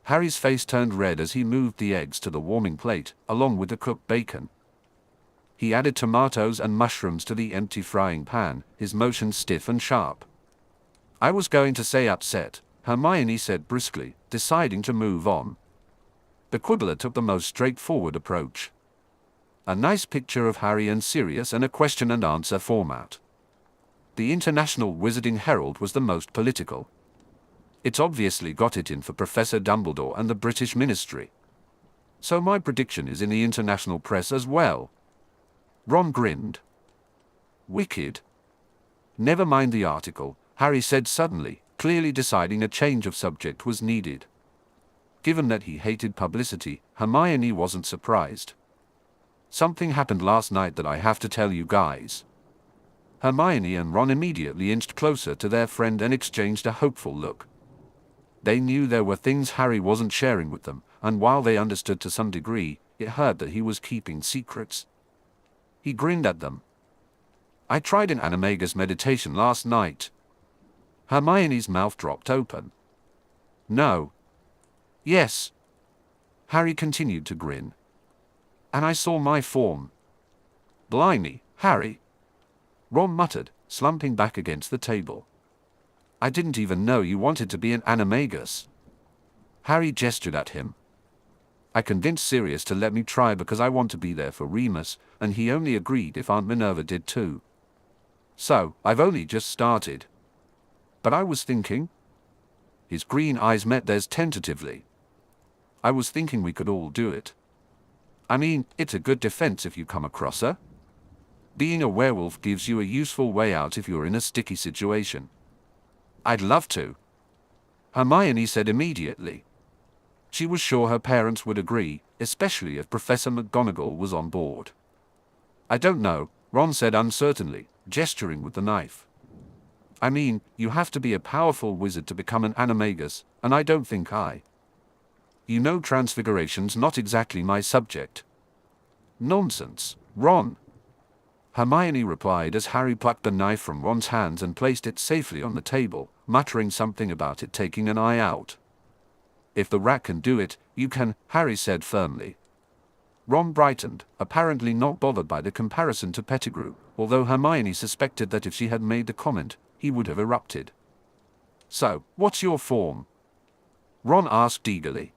Harry's face turned red as he moved the eggs to the warming plate, along with the cooked bacon. He added tomatoes and mushrooms to the empty frying pan, his motion stiff and sharp. I was going to say upset, Hermione said briskly, deciding to move on. The quibbler took the most straightforward approach. A nice picture of Harry and Sirius and a question and answer format. The International Wizarding Herald was the most political. It's obviously got it in for Professor Dumbledore and the British Ministry. So my prediction is in the international press as well. Ron grinned. Wicked. Never mind the article, Harry said suddenly, clearly deciding a change of subject was needed. Given that he hated publicity, Hermione wasn't surprised. Something happened last night that I have to tell you guys. Hermione and Ron immediately inched closer to their friend and exchanged a hopeful look. They knew there were things Harry wasn't sharing with them, and while they understood to some degree, it hurt that he was keeping secrets. He grinned at them. I tried an animagus meditation last night. Hermione's mouth dropped open. No. Yes. Harry continued to grin. And I saw my form. Blimey, Harry. Ron muttered, slumping back against the table. I didn't even know you wanted to be an animagus. Harry gestured at him. I convinced Sirius to let me try because I want to be there for Remus, and he only agreed if Aunt Minerva did too. So, I've only just started. But I was thinking. His green eyes met theirs tentatively. I was thinking we could all do it. I mean, it's a good defense if you come across her. Being a werewolf gives you a useful way out if you're in a sticky situation. I'd love to. Hermione said immediately. She was sure her parents would agree, especially if Professor McGonagall was on board. I don't know, Ron said uncertainly, gesturing with the knife. I mean, you have to be a powerful wizard to become an animagus, and I don't think I. You know, transfiguration's not exactly my subject. Nonsense, Ron. Hermione replied as Harry plucked the knife from Ron's hands and placed it safely on the table, muttering something about it taking an eye out. If the rat can do it, you can, Harry said firmly. Ron brightened, apparently not bothered by the comparison to Pettigrew, although Hermione suspected that if she had made the comment, he would have erupted. So, what's your form? Ron asked eagerly.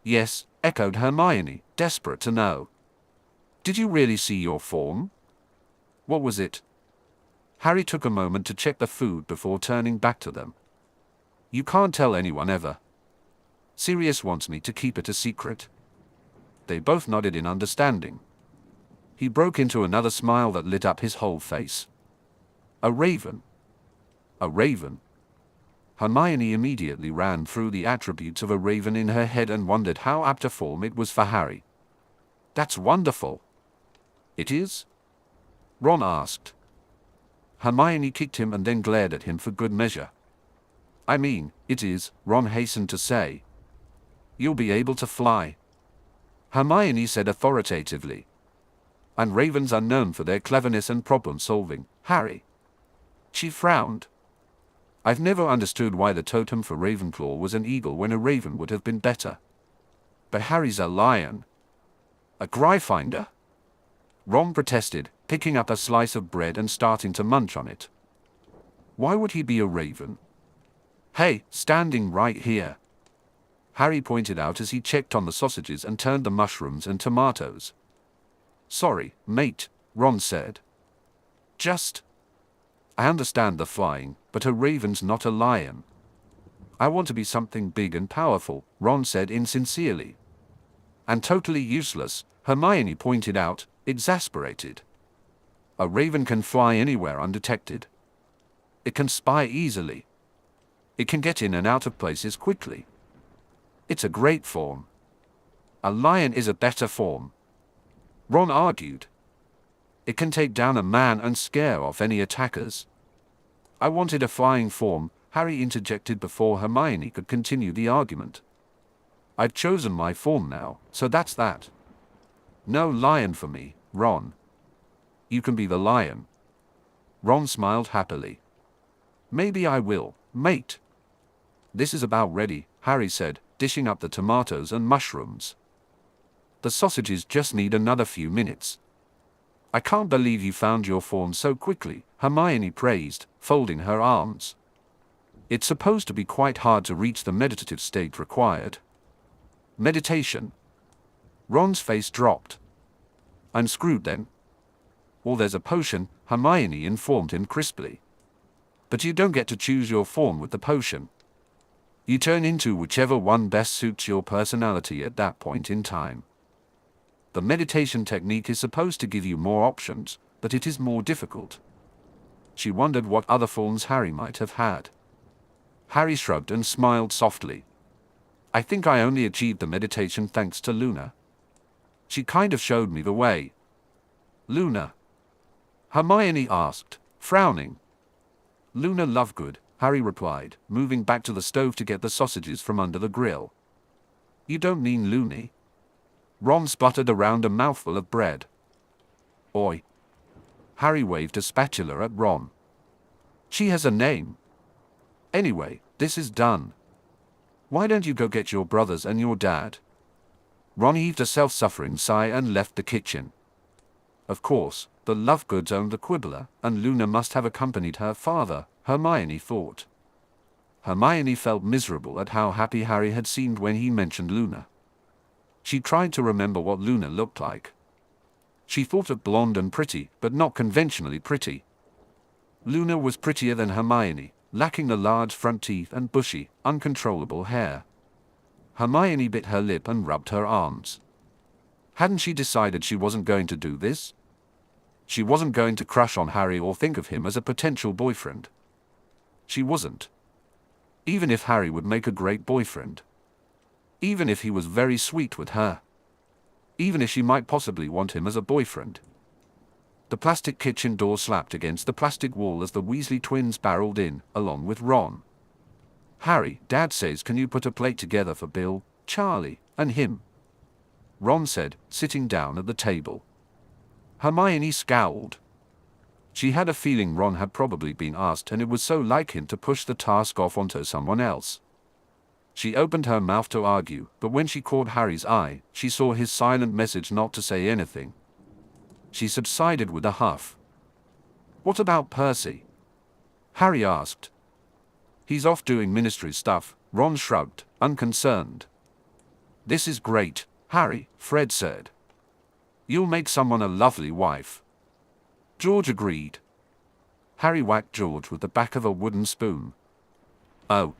Yes, echoed Hermione, desperate to know. Did you really see your form? What was it? Harry took a moment to check the food before turning back to them. You can't tell anyone ever. Sirius wants me to keep it a secret. They both nodded in understanding. He broke into another smile that lit up his whole face. A raven. A raven. Hermione immediately ran through the attributes of a raven in her head and wondered how apt a form it was for Harry. That's wonderful. It is? Ron asked. Hermione kicked him and then glared at him for good measure. I mean, it is, Ron hastened to say. You'll be able to fly. Hermione said authoritatively. And ravens are known for their cleverness and problem-solving, Harry. She frowned. I've never understood why the totem for Ravenclaw was an eagle when a raven would have been better. But Harry's a lion. A Gryffindor? Ron protested, picking up a slice of bread and starting to munch on it. Why would he be a raven? Hey, standing right here. Harry pointed out as he checked on the sausages and turned the mushrooms and tomatoes. Sorry, mate, Ron said. I understand the flying, but a raven's not a lion. I want to be something big and powerful, Ron said insincerely. And totally useless, Hermione pointed out, exasperated. A raven can fly anywhere undetected. It can spy easily. It can get in and out of places quickly. It's a great form. A lion is a better form. Ron argued. It can take down a man and scare off any attackers. I wanted a flying form, Harry interjected before Hermione could continue the argument. I've chosen my form now, so that's that. No lion for me, Ron. You can be the lion. Ron smiled happily. Maybe I will, mate. This is about ready, Harry said, dishing up the tomatoes and mushrooms. The sausages just need another few minutes. I can't believe you found your form so quickly, Hermione praised, folding her arms. It's supposed to be quite hard to reach the meditative state required. Meditation. Ron's face dropped. I'm screwed then. Well, there's a potion, Hermione informed him crisply. But you don't get to choose your form with the potion. You turn into whichever one best suits your personality at that point in time. The meditation technique is supposed to give you more options, but it is more difficult. She wondered what other forms Harry might have had. Harry shrugged and smiled softly. I think I only achieved the meditation thanks to Luna. She kind of showed me the way. Luna? Hermione asked, frowning. Luna Lovegood, Harry replied, moving back to the stove to get the sausages from under the grill. You don't mean Loony? Ron sputtered around a mouthful of bread. Oi. Harry waved a spatula at Ron. She has a name. Anyway, this is done. Why don't you go get your brothers and your dad? Ron heaved a self-suffering sigh and left the kitchen. Of course, the Lovegoods owned the Quibbler, and Luna must have accompanied her father, Hermione thought. Hermione felt miserable at how happy Harry had seemed when he mentioned Luna. She tried to remember what Luna looked like. She thought her blonde and pretty, but not conventionally pretty. Luna was prettier than Hermione, lacking the large front teeth and bushy, uncontrollable hair. Hermione bit her lip and rubbed her arms. Hadn't she decided she wasn't going to do this? She wasn't going to crush on Harry or think of him as a potential boyfriend. She wasn't. Even if Harry would make a great boyfriend. Even if he was very sweet with her. Even if she might possibly want him as a boyfriend. The plastic kitchen door slapped against the plastic wall as the Weasley twins barreled in, along with Ron. Harry, Dad says, can you put a plate together for Bill, Charlie, and him? Ron said, sitting down at the table. Hermione scowled. She had a feeling Ron had probably been asked, and it was so like him to push the task off onto someone else. She opened her mouth to argue, but when she caught Harry's eye, she saw his silent message not to say anything. She subsided with a huff. What about Percy? Harry asked. He's off doing ministry stuff, Ron shrugged, unconcerned. This is great, Harry, Fred said. You'll make someone a lovely wife. George agreed. Harry whacked George with the back of a wooden spoon. Oh!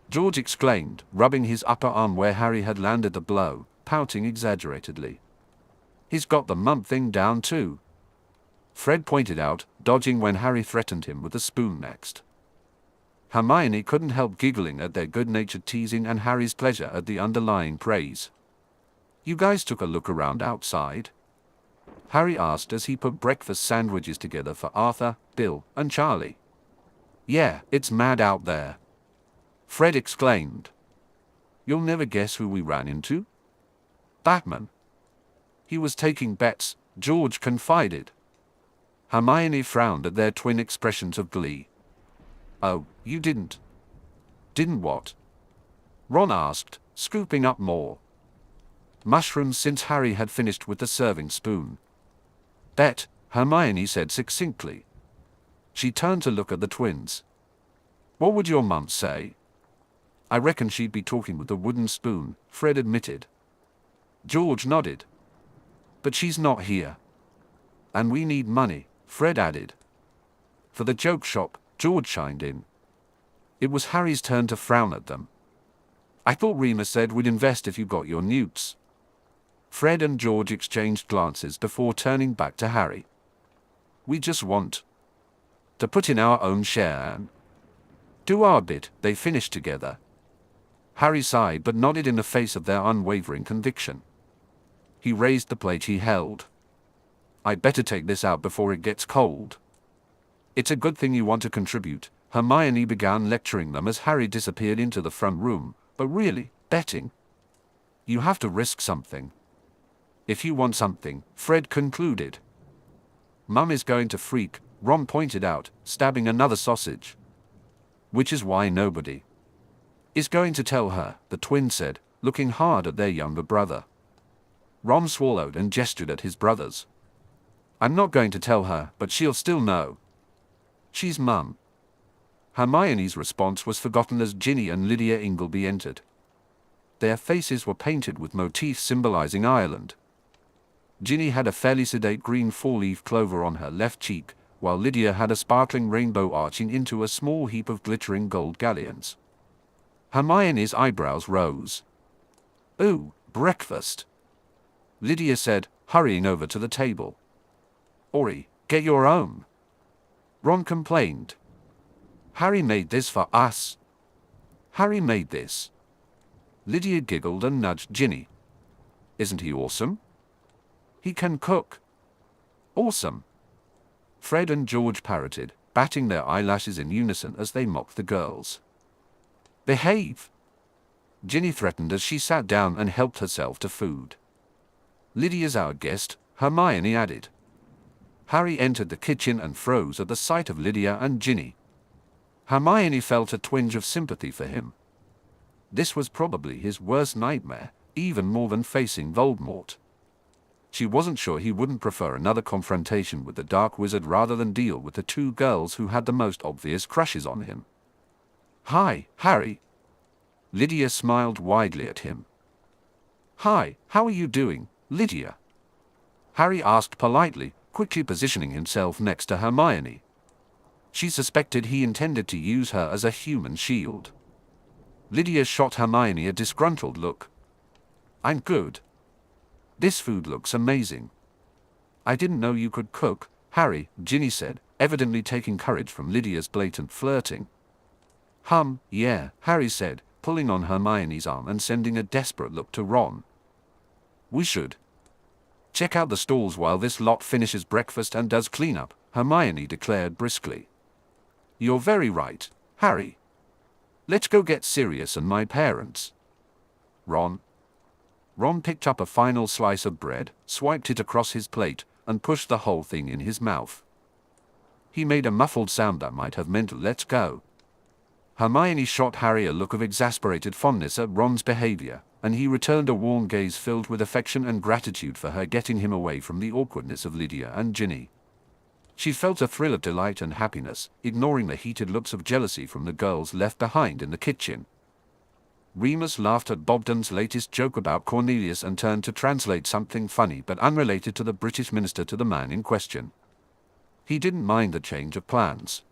George exclaimed, rubbing his upper arm where Harry had landed the blow, pouting exaggeratedly. He's got the mump thing down too. Fred pointed out, dodging when Harry threatened him with the spoon next. Hermione couldn't help giggling at their good-natured teasing and Harry's pleasure at the underlying praise. You guys took a look around outside? Harry asked as he put breakfast sandwiches together for Arthur, Bill, and Charlie. Yeah, it's mad out there. Fred exclaimed. You'll never guess who we ran into? Batman. He was taking bets, George confided. Hermione frowned at their twin expressions of glee. Oh, you didn't? Didn't what? Ron asked, scooping up more mushrooms since Harry had finished with the serving spoon. Bet, Hermione said succinctly. She turned to look at the twins. What would your mum say? I reckon she'd be talking with the wooden spoon, Fred admitted. George nodded. But she's not here. And we need money, Fred added. For the joke shop, George chimed in. It was Harry's turn to frown at them. I thought Remus said we'd invest if you got your newts. Fred and George exchanged glances before turning back to Harry. We just want to put in our own share and do our bit, they finished together. Harry sighed but nodded in the face of their unwavering conviction. He raised the plate he held. I'd better take this out before it gets cold. It's a good thing you want to contribute, Hermione began lecturing them as Harry disappeared into the front room, but really, betting? You have to risk something. If you want something, Fred concluded. Mum is going to freak, Ron pointed out, stabbing another sausage. Which is why nobody is going to tell her, the twins said, looking hard at their younger brother. Ron swallowed and gestured at his brothers. I'm not going to tell her, but she'll still know. She's Mum. Hermione's response was forgotten as Ginny and Lydia Ingleby entered. Their faces were painted with motifs symbolizing Ireland. Ginny had a fairly sedate green four-leaf clover on her left cheek, while Lydia had a sparkling rainbow arching into a small heap of glittering gold galleons. Hermione's eyebrows rose. Ooh, breakfast, Lydia said, hurrying over to the table. Ori, get your own, Ron complained. Harry made this for us. Harry made this. Lydia giggled and nudged Ginny. Isn't he awesome? He can cook. Awesome, Fred and George parroted, batting their eyelashes in unison as they mocked the girls. Behave, Ginny threatened as she sat down and helped herself to food. Lydia's our guest, Hermione added. Harry entered the kitchen and froze at the sight of Lydia and Ginny. Hermione felt a twinge of sympathy for him. This was probably his worst nightmare, even more than facing Voldemort. She wasn't sure he wouldn't prefer another confrontation with the Dark Wizard rather than deal with the two girls who had the most obvious crushes on him. "Hi, Harry." Lydia smiled widely at him. "Hi, how are you doing, Lydia?" Harry asked politely, quickly positioning himself next to Hermione. She suspected he intended to use her as a human shield. Lydia shot Hermione a disgruntled look. "I'm good. This food looks amazing." "I didn't know you could cook, Harry," Ginny said, evidently taking courage from Lydia's blatant flirting. Yeah," Harry said, pulling on Hermione's arm and sending a desperate look to Ron. "We should check out the stalls while this lot finishes breakfast and does cleanup," Hermione declared briskly. "You're very right, Harry. Let's go get Sirius and my parents." Ron picked up a final slice of bread, swiped it across his plate, and pushed the whole thing in his mouth. He made a muffled sound that might have meant "let's go." Hermione shot Harry a look of exasperated fondness at Ron's behavior, and he returned a warm gaze filled with affection and gratitude for her getting him away from the awkwardness of Lydia and Ginny. She felt a thrill of delight and happiness, ignoring the heated looks of jealousy from the girls left behind in the kitchen. Remus laughed at Bogdan's latest joke about Cornelius and turned to translate something funny but unrelated to the British minister to the man in question. He didn't mind the change of plans.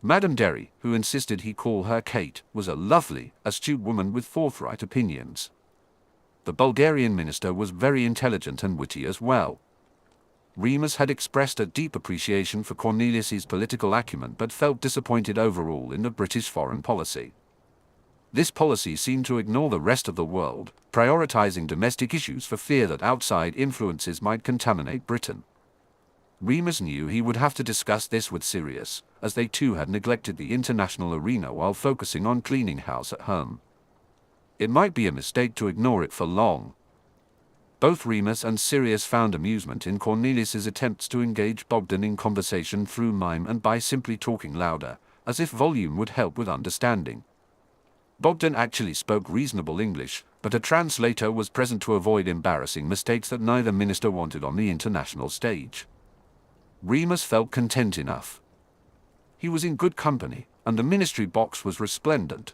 Madame Derry, who insisted he call her Kate, was a lovely, astute woman with forthright opinions. The Bulgarian minister was very intelligent and witty as well. Remus had expressed a deep appreciation for Cornelius's political acumen but felt disappointed overall in the British foreign policy. This policy seemed to ignore the rest of the world, prioritizing domestic issues for fear that outside influences might contaminate Britain. Remus knew he would have to discuss this with Sirius, as they too had neglected the international arena while focusing on cleaning house at home. It might be a mistake to ignore it for long. Both Remus and Sirius found amusement in Cornelius's attempts to engage Bogdan in conversation through mime and by simply talking louder, as if volume would help with understanding. Bogdan actually spoke reasonable English, but a translator was present to avoid embarrassing mistakes that neither minister wanted on the international stage. Remus felt content enough. He was in good company, and the ministry box was resplendent.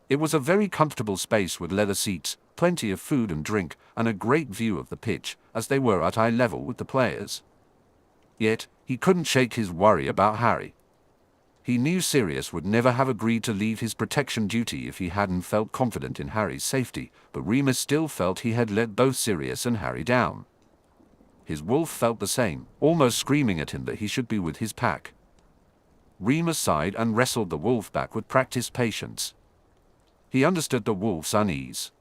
It was a very comfortable space with leather seats, plenty of food and drink, and a great view of the pitch, as they were at eye level with the players. Yet, he couldn't shake his worry about Harry. He knew Sirius would never have agreed to leave his protection duty if he hadn't felt confident in Harry's safety, but Remus still felt he had let both Sirius and Harry down. His wolf felt the same, almost screaming at him that he should be with his pack. Remus sighed and wrestled the wolf back with practiced patience. He understood the wolf's unease.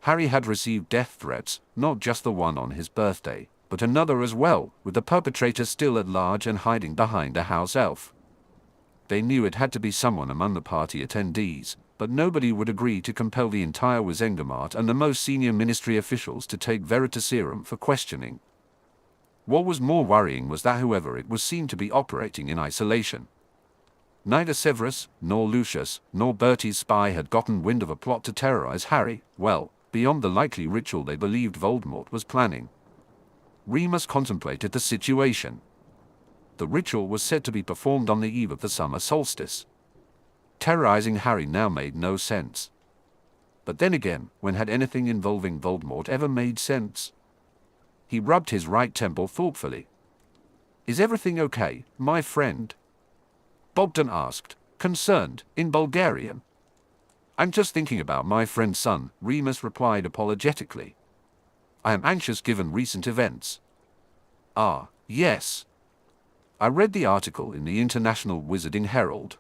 Harry had received death threats, not just the one on his birthday, but another as well, with the perpetrator still at large and hiding behind a house elf. They knew it had to be someone among the party attendees, but nobody would agree to compel the entire Wizengamot and the most senior ministry officials to take Veritaserum for questioning. What was more worrying was that whoever it was seemed to be operating in isolation. Neither Severus, nor Lucius, nor Bertie's spy had gotten wind of a plot to terrorize Harry, well, beyond the likely ritual they believed Voldemort was planning. Remus contemplated the situation. The ritual was said to be performed on the eve of the summer solstice. Terrorizing Harry now made no sense. But then again, when had anything involving Voldemort ever made sense? He rubbed his right temple thoughtfully. "Is everything okay, my friend?" Bogdan asked, concerned, in Bulgarian. "I'm just thinking about my friend's son," Remus replied apologetically. "I am anxious given recent events." "Ah, yes. I read the article in the International Wizarding Herald.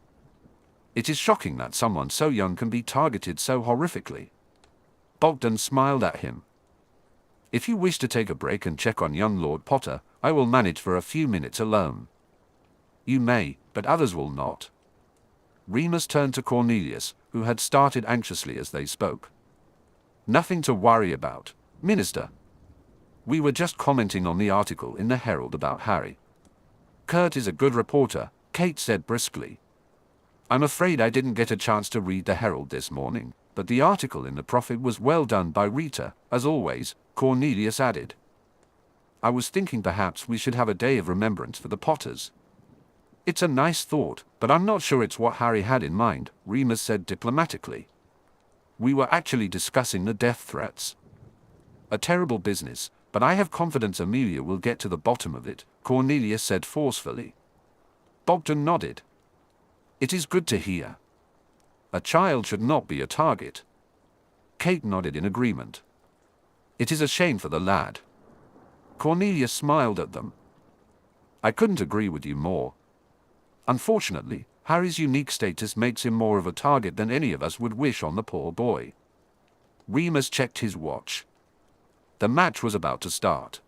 It is shocking that someone so young can be targeted so horrifically." Bogdan smiled at him. "If you wish to take a break and check on young Lord Potter, I will manage for a few minutes alone." "You may, but others will not." Remus turned to Cornelius, who had started anxiously as they spoke. "Nothing to worry about, Minister. We were just commenting on the article in the Herald about Harry. Kurt is a good reporter, Kate said briskly. I'm afraid I didn't get a chance to read the Herald this morning, but the article in the Prophet was well done by Rita, as always, Cornelius added. I was thinking perhaps we should have a day of remembrance for the Potters. It's a nice thought, but I'm not sure it's what Harry had in mind, Remus said diplomatically. We were actually discussing the death threats. A terrible business, but I have confidence Amelia will get to the bottom of it, Cornelius said forcefully. Bogdan nodded. It is good to hear. A child should not be a target. Kate nodded in agreement. It is a shame for the lad. Cornelius smiled at them. I couldn't agree with you more. Unfortunately, Harry's unique status makes him more of a target than any of us would wish on the poor boy. Remus checked his watch. The match was about to start.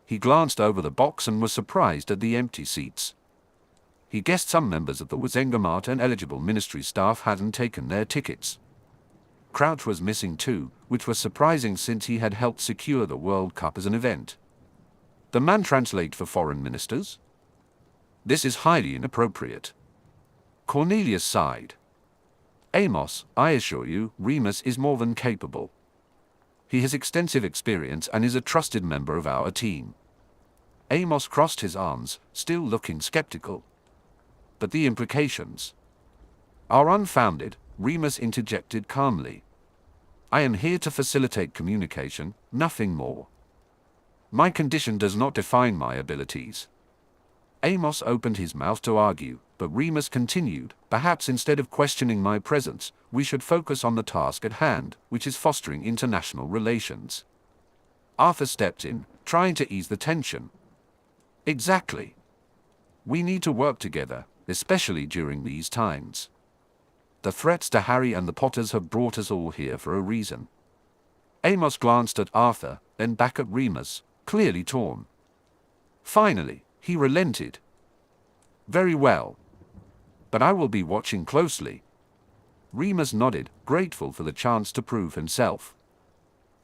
He glanced over the box and was surprised at the empty seats. He guessed some members of the Wizengamot and eligible ministry staff hadn't taken their tickets. Crouch was missing too, which was surprising since he had helped secure the World Cup as an event. The man translate for foreign ministers? This is highly inappropriate. Cornelius sighed. Amos, I assure you, Remus is more than capable. He has extensive experience and is a trusted member of our team. Amos crossed his arms, still looking skeptical. But the implications are unfounded, Remus interjected calmly. I am here to facilitate communication, nothing more. My condition does not define my abilities. Amos opened his mouth to argue, but Remus continued, perhaps instead of questioning my presence, we should focus on the task at hand, which is fostering international relations. Arthur stepped in, trying to ease the tension. Exactly. We need to work together, especially during these times. The threats to Harry and the Potters have brought us all here for a reason. Amos glanced at Arthur, then back at Remus, clearly torn. Finally, he relented. Very well. But I will be watching closely. Remus nodded, grateful for the chance to prove himself.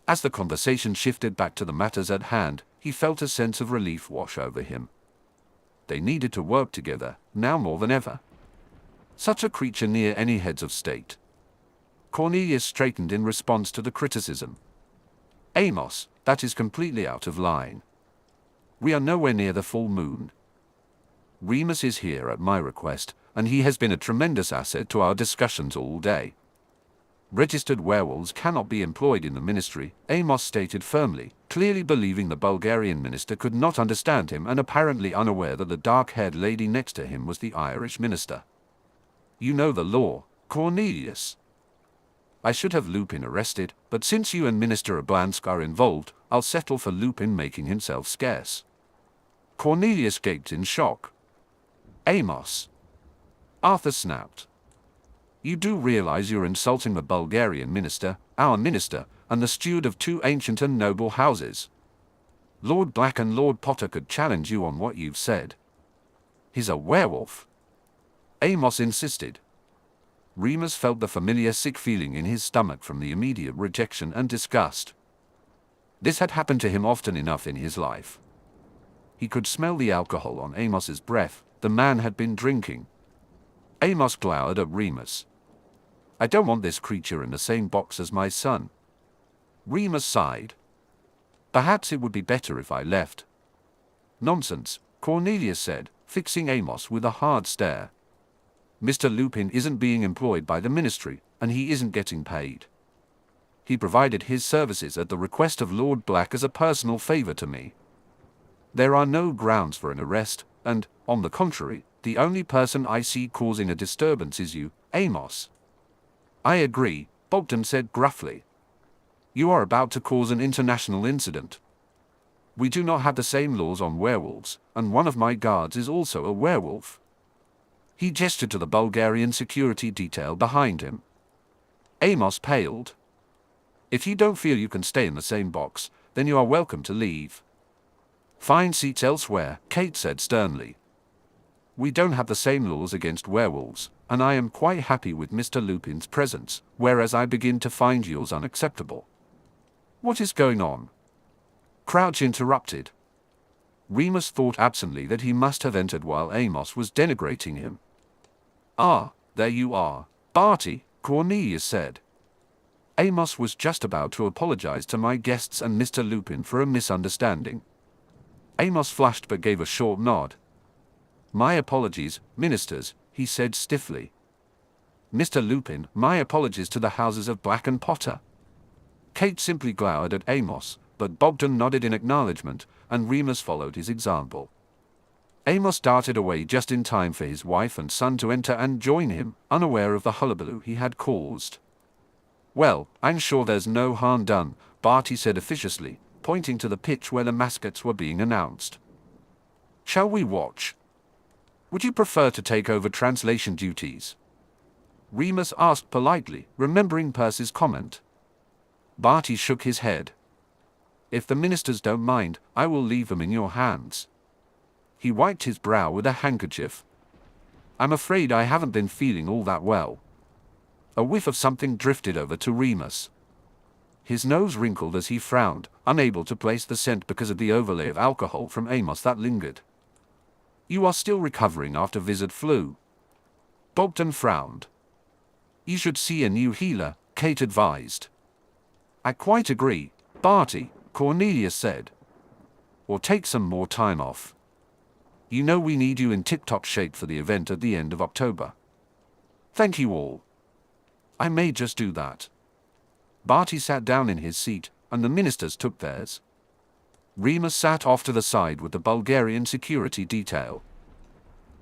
As the conversation shifted back to the matters at hand, he felt a sense of relief wash over him. They needed to work together, now more than ever. Such a creature near any heads of state. Cornelius straightened in response to the criticism. Amos, that is completely out of line. We are nowhere near the full moon. Remus is here at my request, and he has been a tremendous asset to our discussions all day. Registered werewolves cannot be employed in the ministry, Amos stated firmly, clearly believing the Bulgarian minister could not understand him and apparently unaware that the dark-haired lady next to him was the Irish minister. You know the law, Cornelius. I should have Lupin arrested, but since you and Minister Ablansk are involved, I'll settle for Lupin making himself scarce. Cornelius gaped in shock. Amos. Arthur snapped. You do realize you're insulting the Bulgarian minister, our minister, and the steward of two ancient and noble houses. Lord Black and Lord Potter could challenge you on what you've said. He's a werewolf. Amos insisted. Remus felt the familiar sick feeling in his stomach from the immediate rejection and disgust. This had happened to him often enough in his life. He could smell the alcohol on Amos's breath. The man had been drinking. Amos glowered at Remus. I don't want this creature in the same box as my son. Remus sighed. Perhaps it would be better if I left. Nonsense, Cornelius said, fixing Amos with a hard stare. Mr. Lupin isn't being employed by the ministry, and he isn't getting paid. He provided his services at the request of Lord Black as a personal favor to me. There are no grounds for an arrest, and, on the contrary, the only person I see causing a disturbance is you, Amos. I agree, Bogdan said gruffly. You are about to cause an international incident. We do not have the same laws on werewolves, and one of my guards is also a werewolf. He gestured to the Bulgarian security detail behind him. Amos paled. If you don't feel you can stay in the same box, then you are welcome to leave. Find seats elsewhere, Kate said sternly. We don't have the same laws against werewolves, and I am quite happy with Mr. Lupin's presence, whereas I begin to find yours unacceptable. What is going on? Crouch interrupted. Remus thought absently that he must have entered while Amos was denigrating him. "Ah, there you are, Barty," Cornelius said. "Amos was just about to apologize to my guests and Mr. Lupin for a misunderstanding." Amos flushed but gave a short nod. "My apologies, ministers," he said stiffly. "Mr. Lupin, my apologies to the houses of Black and Potter." Kate simply glowered at Amos, but Bogdan nodded in acknowledgement, and Remus followed his example. Amos darted away just in time for his wife and son to enter and join him, unaware of the hullabaloo he had caused. "Well, I'm sure there's no harm done," Barty said officiously, pointing to the pitch where the mascots were being announced. "Shall we watch? Would you prefer to take over translation duties?" Remus asked politely, remembering Percy's comment. Barty shook his head. "If the ministers don't mind, I will leave them in your hands." He wiped his brow with a handkerchief. "I'm afraid I haven't been feeling all that well." A whiff of something drifted over to Remus. His nose wrinkled as he frowned, unable to place the scent because of the overlay of alcohol from Amos that lingered. "You are still recovering after Wizard flu." Bogdan frowned. "You should see a new healer," Kate advised. "I quite agree, Barty," Cornelius said. "Or take some more time off. You know we need you in tip-top shape for the event at the end of October." "Thank you all. I may just do that." Barty sat down in his seat, and the ministers took theirs. Remus sat off to the side with the Bulgarian security detail.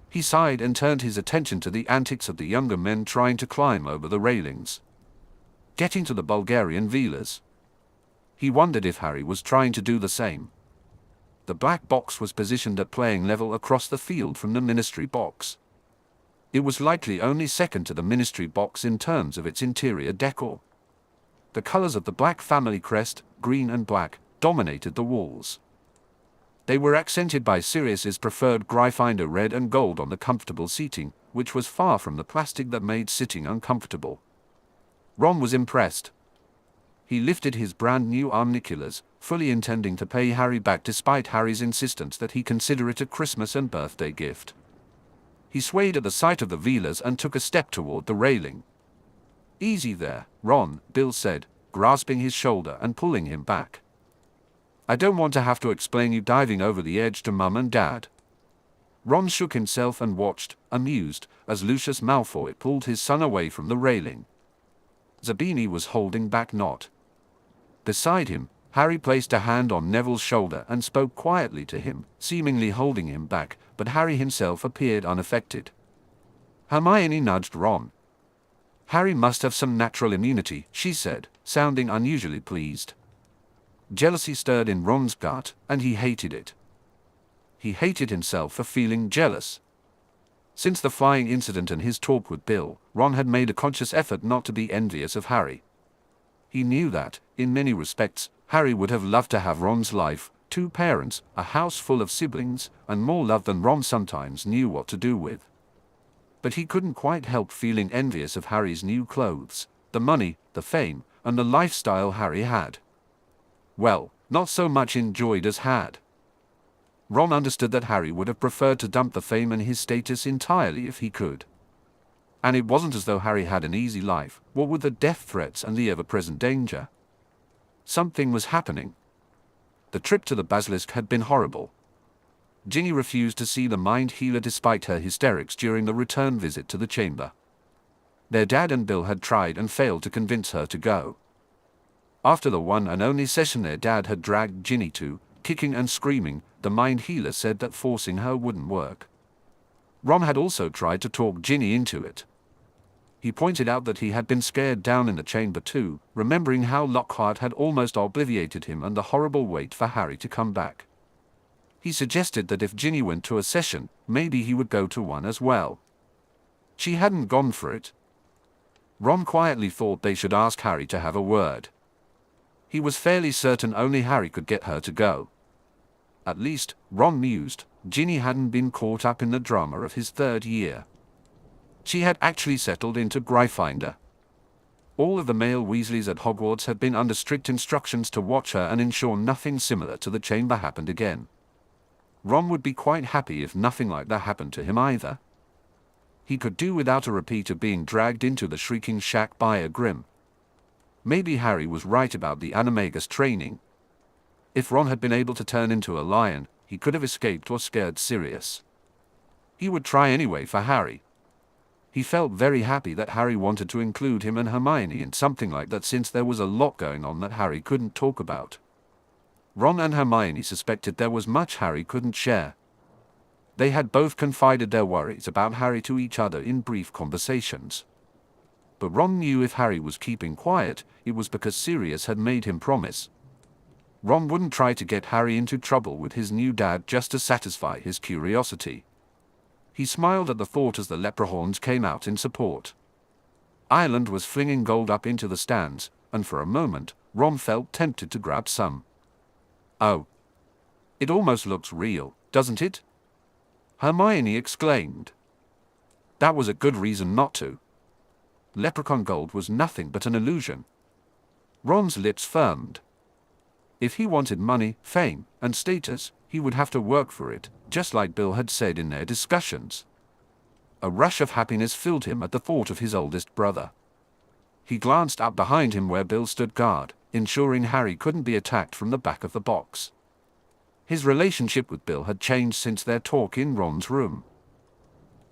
He sighed and turned his attention to the antics of the younger men trying to climb over the railings. Getting to the Bulgarian villas. He wondered if Harry was trying to do the same. The black box was positioned at playing level across the field from the ministry box. It was likely only second to the ministry box in terms of its interior decor. The colors of the black family crest, green and black, dominated the walls. They were accented by Sirius's preferred Gryffindor red and gold on the comfortable seating, which was far from the plastic that made sitting uncomfortable. Ron was impressed. He lifted his brand-new omniculars, fully intending to pay Harry back despite Harry's insistence that he consider it a Christmas and birthday gift. He swayed at the sight of the villas and took a step toward the railing. "Easy there, Ron," Bill said, grasping his shoulder and pulling him back. "I don't want to have to explain you diving over the edge to Mum and Dad." Ron shook himself and watched, amused, as Lucius Malfoy pulled his son away from the railing. Zabini was holding back not. Beside him, Harry placed a hand on Neville's shoulder and spoke quietly to him, seemingly holding him back, but Harry himself appeared unaffected. Hermione nudged Ron. "Harry must have some natural immunity," she said, sounding unusually pleased. Jealousy stirred in Ron's gut, and he hated it. He hated himself for feeling jealous. Since the flying incident and his talk with Bill, Ron had made a conscious effort not to be envious of Harry. He knew that, in many respects, Harry would have loved to have Ron's life, 2 parents, a house full of siblings, and more love than Ron sometimes knew what to do with. But he couldn't quite help feeling envious of Harry's new clothes, the money, the fame, and the lifestyle Harry had. Well, not so much enjoyed as had. Ron understood that Harry would have preferred to dump the fame and his status entirely if he could. And it wasn't as though Harry had an easy life, what with the death threats and the ever-present danger. Something was happening. The trip to the basilisk had been horrible. Ginny refused to see the mind healer despite her hysterics during the return visit to the chamber. Their dad and Bill had tried and failed to convince her to go. After the one and only session their dad had dragged Ginny to, kicking and screaming, the mind healer said that forcing her wouldn't work. Ron had also tried to talk Ginny into it. He pointed out that he had been scared down in the chamber too, remembering how Lockhart had almost obliviated him and the horrible wait for Harry to come back. He suggested that if Ginny went to a session, maybe he would go to one as well. She hadn't gone for it. Ron quietly thought they should ask Harry to have a word. He was fairly certain only Harry could get her to go. At least, Ron mused, Ginny hadn't been caught up in the drama of his 3rd year. She had actually settled into Gryffindor. All of the male Weasleys at Hogwarts had been under strict instructions to watch her and ensure nothing similar to the chamber happened again. Ron would be quite happy if nothing like that happened to him either. He could do without a repeat of being dragged into the Shrieking Shack by a Grim. Maybe Harry was right about the animagus training. If Ron had been able to turn into a lion, he could have escaped or scared Sirius. He would try anyway for Harry. He felt very happy that Harry wanted to include him and Hermione in something like that, since there was a lot going on that Harry couldn't talk about. Ron and Hermione suspected there was much Harry couldn't share. They had both confided their worries about Harry to each other in brief conversations. But Ron knew if Harry was keeping quiet, it was because Sirius had made him promise. Ron wouldn't try to get Harry into trouble with his new dad just to satisfy his curiosity. He smiled at the thought as the leprechauns came out in support. Ireland was flinging gold up into the stands, and for a moment, Ron felt tempted to grab some. "Oh. It almost looks real, doesn't it?" Hermione exclaimed. That was a good reason not to. Leprechaun gold was nothing but an illusion. Ron's lips firmed. If he wanted money, fame, and status, he would have to work for it, just like Bill had said in their discussions. A rush of happiness filled him at the thought of his oldest brother. He glanced up behind him where Bill stood guard, ensuring Harry couldn't be attacked from the back of the box. His relationship with Bill had changed since their talk in Ron's room.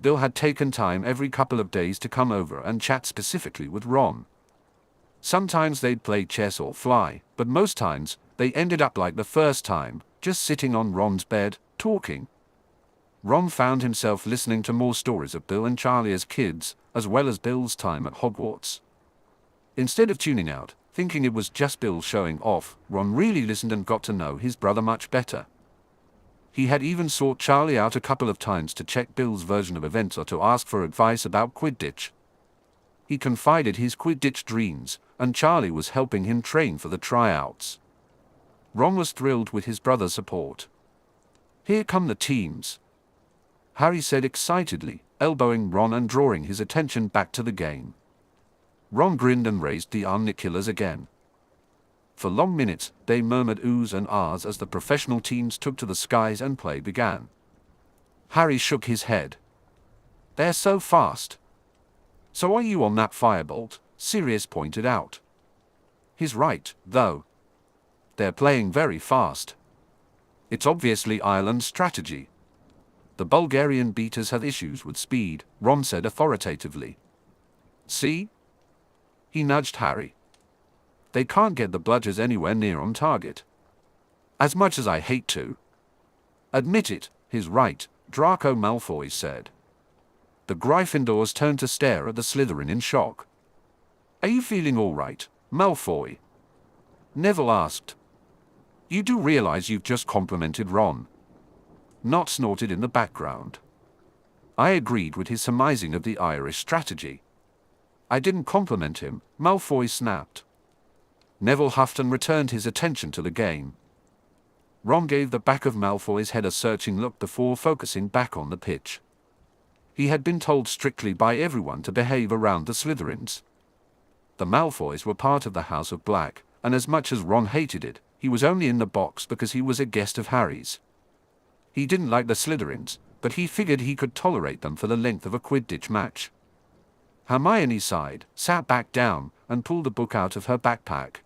Bill had taken time every couple of days to come over and chat specifically with Ron. Sometimes they'd play chess or fly, but most times, they ended up like the first time, just sitting on Ron's bed, talking. Ron found himself listening to more stories of Bill and Charlie as kids, as well as Bill's time at Hogwarts. Instead of tuning out, thinking it was just Bill showing off, Ron really listened and got to know his brother much better. He had even sought Charlie out a couple of times to check Bill's version of events or to ask for advice about Quidditch. He confided his Quidditch dreams, and Charlie was helping him train for the tryouts. Ron was thrilled with his brother's support. "Here come the teams," Harry said excitedly, elbowing Ron and drawing his attention back to the game. Ron grinned and raised the arniculars again. For long minutes, they murmured oohs and ahs as the professional teams took to the skies and play began. Harry shook his head. "They're so fast." "So are you on that firebolt," Sirius pointed out. "He's right, though. They're playing very fast. It's obviously Ireland's strategy. The Bulgarian beaters have issues with speed," Ron said authoritatively. "See?" He nudged Harry. "They can't get the bludgers anywhere near on target. As much as I hate to admit it, he's right," Draco Malfoy said. The Gryffindors turned to stare at the Slytherin in shock. "Are you feeling all right, Malfoy?" Neville asked. "You do realize you've just complimented Ron?" Nott snorted in the background. I agreed with his surmising of the Irish strategy. "I didn't compliment him," Malfoy snapped. Neville huffed and returned his attention to the game. Ron gave the back of Malfoy's head a searching look before focusing back on the pitch. He had been told strictly by everyone to behave around the Slytherins. The Malfoys were part of the House of Black, and as much as Ron hated it, he was only in the box because he was a guest of Harry's. He didn't like the Slytherins, but he figured he could tolerate them for the length of a Quidditch match. Hermione sighed, sat back down, and pulled a book out of her backpack.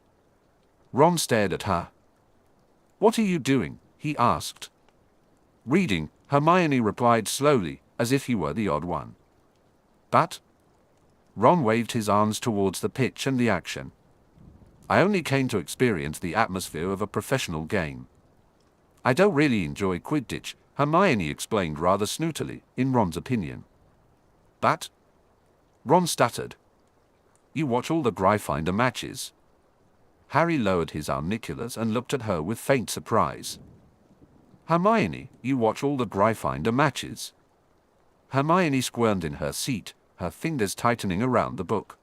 Ron stared at her. "What are you doing?" he asked. "Reading," Hermione replied slowly, as if he were the odd one. "But?" Ron waved his arms towards the pitch and the action. "I only came to experience the atmosphere of a professional game. I don't really enjoy Quidditch," Hermione explained rather snootily, in Ron's opinion. "But?" Ron stuttered. "You watch all the Gryffindor matches." Harry lowered his arniculars and looked at her with faint surprise. "Hermione, you watch all the Gryffindor matches?" Hermione squirmed in her seat, her fingers tightening around the book.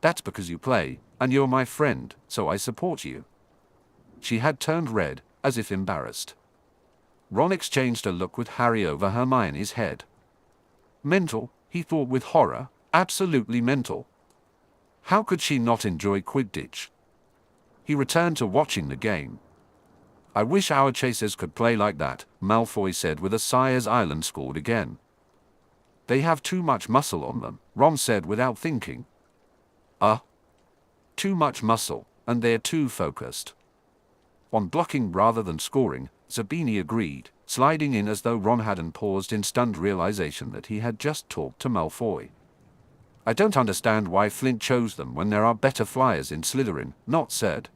"That's because you play, and you're my friend, so I support you." She had turned red, as if embarrassed. Ron exchanged a look with Harry over Hermione's head. Mental, he thought with horror, absolutely mental. How could she not enjoy Quidditch? He returned to watching the game. I wish our chasers could play like that, Malfoy said with a sigh as Ireland scored again. They have too much muscle on them, Ron said without thinking. Too much muscle, and they're too focused on blocking rather than scoring, Zabini agreed, sliding in as though Ron hadn't paused in stunned realization that he had just talked to Malfoy. I don't understand why Flint chose them when there are better flyers in Slytherin, Nott said.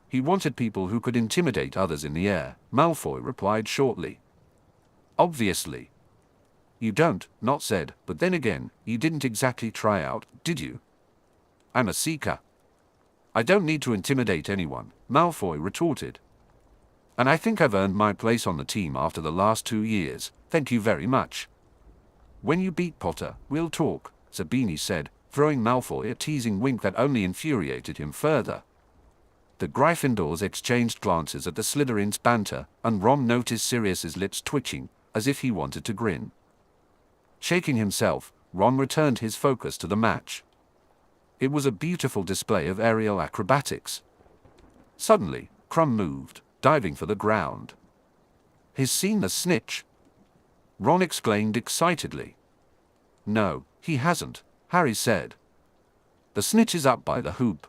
He wanted people who could intimidate others in the air, Malfoy replied shortly. Obviously. You don't, Nott said, but then again, you didn't exactly try out, did you? I'm a seeker. I don't need to intimidate anyone, Malfoy retorted. And I think I've earned my place on the team after the last 2 years, thank you very much. When you beat Potter, we'll talk, Zabini said, throwing Malfoy a teasing wink that only infuriated him further. The Gryffindors exchanged glances at the Slytherin's banter, and Ron noticed Sirius's lips twitching, as if he wanted to grin. Shaking himself, Ron returned his focus to the match. It was a beautiful display of aerial acrobatics. Suddenly, Krum moved, diving for the ground. He's seen the snitch? Ron exclaimed excitedly. No, he hasn't, Harry said. The snitch is up by the hoop.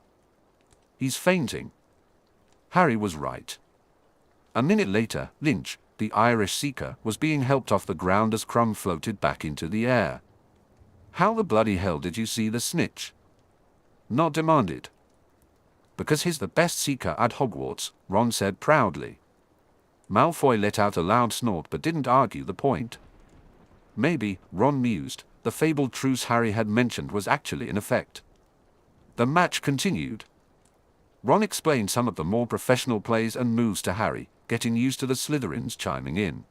He's fainting. Harry was right. A minute later, Lynch, the Irish seeker, was being helped off the ground as Krum floated back into the air. How the bloody hell did you see the snitch? Nott demanded. Because he's the best seeker at Hogwarts, Ron said proudly. Malfoy let out a loud snort but didn't argue the point. Maybe, Ron mused, the fabled truce Harry had mentioned was actually in effect. The match continued. Ron explained some of the more professional plays and moves to Harry, getting used to the Slytherins chiming in.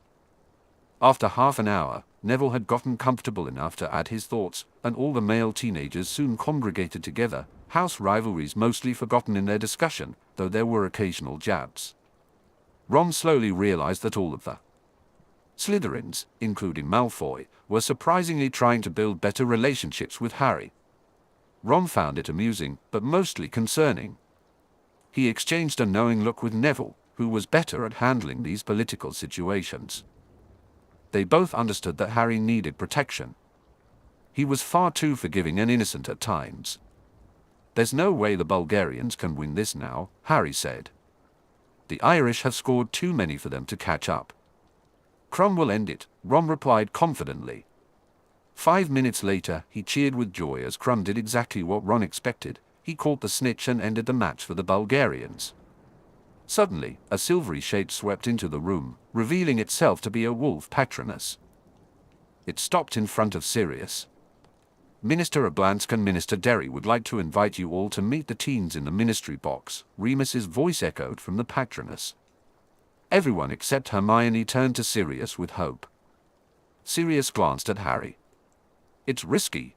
After half an hour, Neville had gotten comfortable enough to add his thoughts, and all the male teenagers soon congregated together, house rivalries mostly forgotten in their discussion, though there were occasional jabs. Ron slowly realized that all of the Slytherins, including Malfoy, were surprisingly trying to build better relationships with Harry. Ron found it amusing, but mostly concerning. He exchanged a knowing look with Neville, who was better at handling these political situations. They both understood that Harry needed protection. He was far too forgiving and innocent at times. There's no way the Bulgarians can win this now, Harry said. The Irish have scored too many for them to catch up. Krum will end it, Ron replied confidently. 5 minutes later, he cheered with joy as Krum did exactly what Ron expected. He caught the snitch and ended the match for the Bulgarians. Suddenly, a silvery shape swept into the room, revealing itself to be a wolf patroness. It stopped in front of Sirius. Minister Ablansk and Minister Derry would like to invite you all to meet the teens in the ministry box, Remus's voice echoed from the patroness. Everyone except Hermione turned to Sirius with hope. Sirius glanced at Harry. It's risky.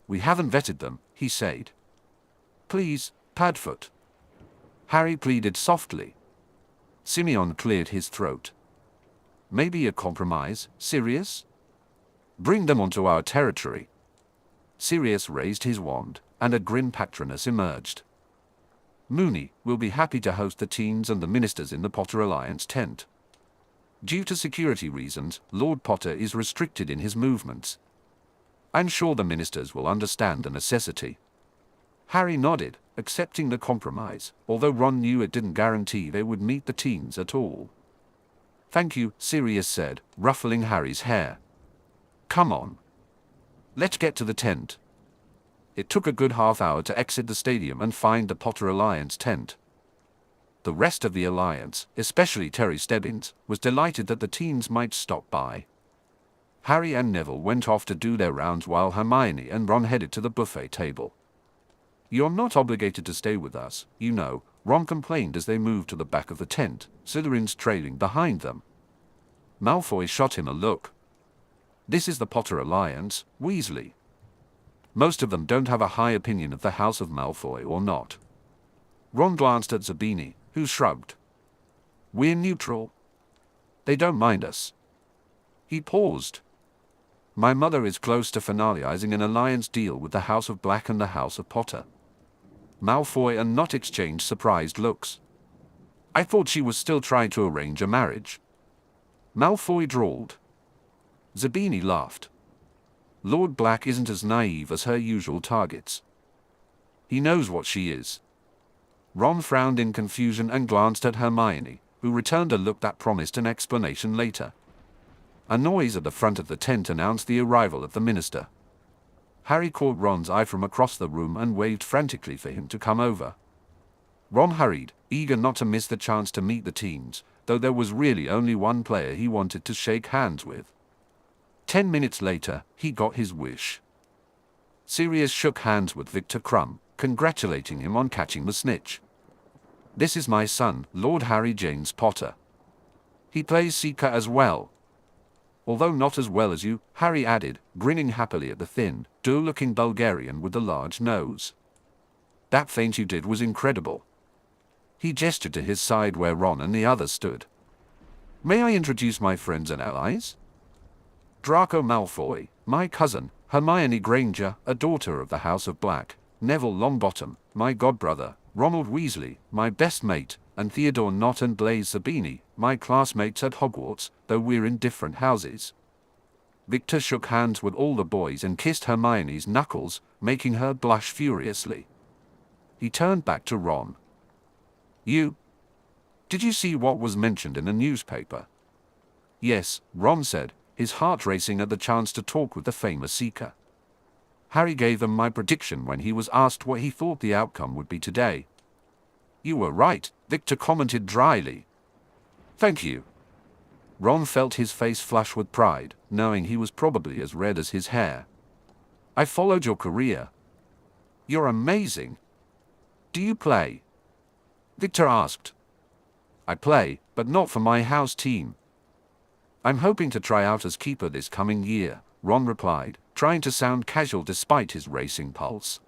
We haven't vetted them, he said. Please, Padfoot. Harry pleaded softly. Simeon cleared his throat. Maybe a compromise, Sirius? Bring them onto our territory. Sirius raised his wand, and a grim patroness emerged. Moony will be happy to host the teens and the ministers in the Potter Alliance tent. Due to security reasons, Lord Potter is restricted in his movements. I'm sure the ministers will understand the necessity. Harry nodded, accepting the compromise, although Ron knew it didn't guarantee they would meet the teens at all. Thank you, Sirius said, ruffling Harry's hair. Come on. Let's get to the tent. It took a good half hour to exit the stadium and find the Potter Alliance tent. The rest of the Alliance, especially Terry Stebbins, was delighted that the teens might stop by. Harry and Neville went off to do their rounds while Hermione and Ron headed to the buffet table. You're not obligated to stay with us, you know, Ron complained as they moved to the back of the tent, Slytherins trailing behind them. Malfoy shot him a look. This is the Potter Alliance, Weasley. Most of them don't have a high opinion of the House of Malfoy or not. Ron glanced at Zabini, who shrugged. We're neutral. They don't mind us. He paused. My mother is close to finalizing an alliance deal with the House of Black and the House of Potter. Malfoy and Not exchanged surprised looks. I thought she was still trying to arrange a marriage. Malfoy drawled. Zabini laughed. Lord Black isn't as naive as her usual targets. He knows what she is. Ron frowned in confusion and glanced at Hermione, who returned a look that promised an explanation later. A noise at the front of the tent announced the arrival of the minister. Harry caught Ron's eye from across the room and waved frantically for him to come over. Ron hurried, eager not to miss the chance to meet the teens, though there was really only one player he wanted to shake hands with. 10 minutes later, he got his wish. Sirius shook hands with Victor Crumb, congratulating him on catching the snitch. This is my son, Lord Harry James Potter. He plays Seeker as well. Although not as well as you, Harry added, grinning happily at the thin, dull-looking Bulgarian with the large nose. That feint you did was incredible. He gestured to his side where Ron and the others stood. May I introduce my friends and allies? Draco Malfoy, my cousin, Hermione Granger, a daughter of the House of Black, Neville Longbottom, my godbrother, Ronald Weasley, my best mate, and Theodore Nott and Blaise Zabini, my classmates at Hogwarts, though we're in different houses. Victor shook hands with all the boys and kissed Hermione's knuckles, making her blush furiously. He turned back to Ron. Did you see what was mentioned in the newspaper? Yes, Ron said, his heart racing at the chance to talk with the famous Seeker. Harry gave them my prediction when he was asked what he thought the outcome would be today. You were right, Victor commented dryly. Thank you. Ron felt his face flush with pride, knowing he was probably as red as his hair. I followed your career. You're amazing. Do you play? Victor asked. I play, but not for my house team. I'm hoping to try out as keeper this coming year, Ron replied, trying to sound casual despite his racing pulse.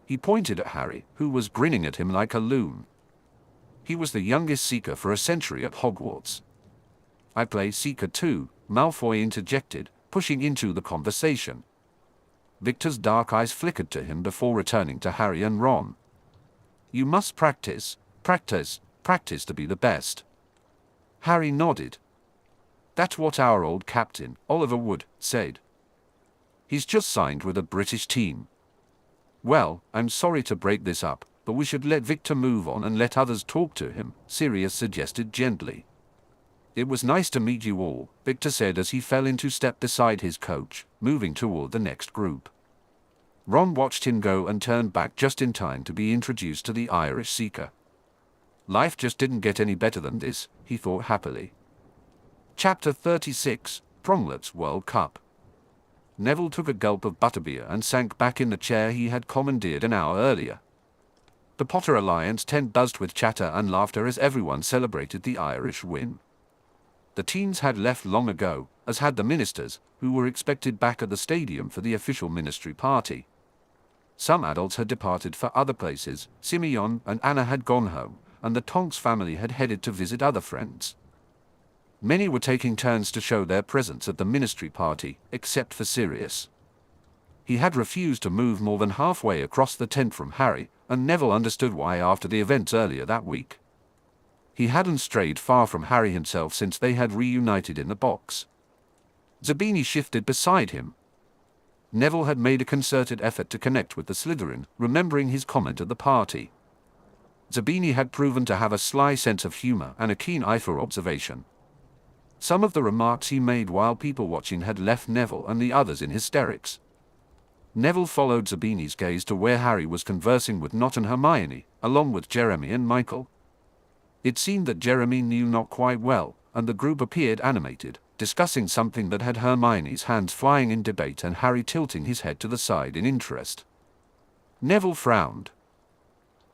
He pointed at Harry, who was grinning at him like a loon. He was the youngest Seeker for a century at Hogwarts. I play Seeker too, Malfoy interjected, pushing into the conversation. Victor's dark eyes flickered to him before returning to Harry and Ron. You must practice to be the best. Harry nodded. That's what our old captain, Oliver Wood, said. He's just signed with a British team. Well, I'm sorry to break this up, but we should let Victor move on and let others talk to him, Sirius suggested gently. It was nice to meet you all, Victor said as he fell into step beside his coach, moving toward the next group. Ron watched him go and turned back just in time to be introduced to the Irish Seeker. Life just didn't get any better than this, he thought happily. Chapter 36, Promlet's World Cup. Neville took a gulp of butterbeer and sank back in the chair he had commandeered an hour earlier. The Potter Alliance tent buzzed with chatter and laughter as everyone celebrated the Irish win. The teens had left long ago, as had the ministers, who were expected back at the stadium for the official ministry party. Some adults had departed for other places, Simeon and Anna had gone home, and the Tonks family had headed to visit other friends. Many were taking turns to show their presence at the ministry party, except for Sirius. He had refused to move more than halfway across the tent from Harry, and Neville understood why after the events earlier that week. He hadn't strayed far from Harry himself since they had reunited in the box. Zabini shifted beside him. Neville had made a concerted effort to connect with the Slytherin, remembering his comment at the party. Zabini had proven to have a sly sense of humor and a keen eye for observation. Some of the remarks he made while people watching had left Neville and the others in hysterics. Neville followed Zabini's gaze to where Harry was conversing with Nott and Hermione, along with Jeremy and Michael. It seemed that Jeremy knew Nott quite well, and the group appeared animated, discussing something that had Hermione's hands flying in debate and Harry tilting his head to the side in interest. Neville frowned.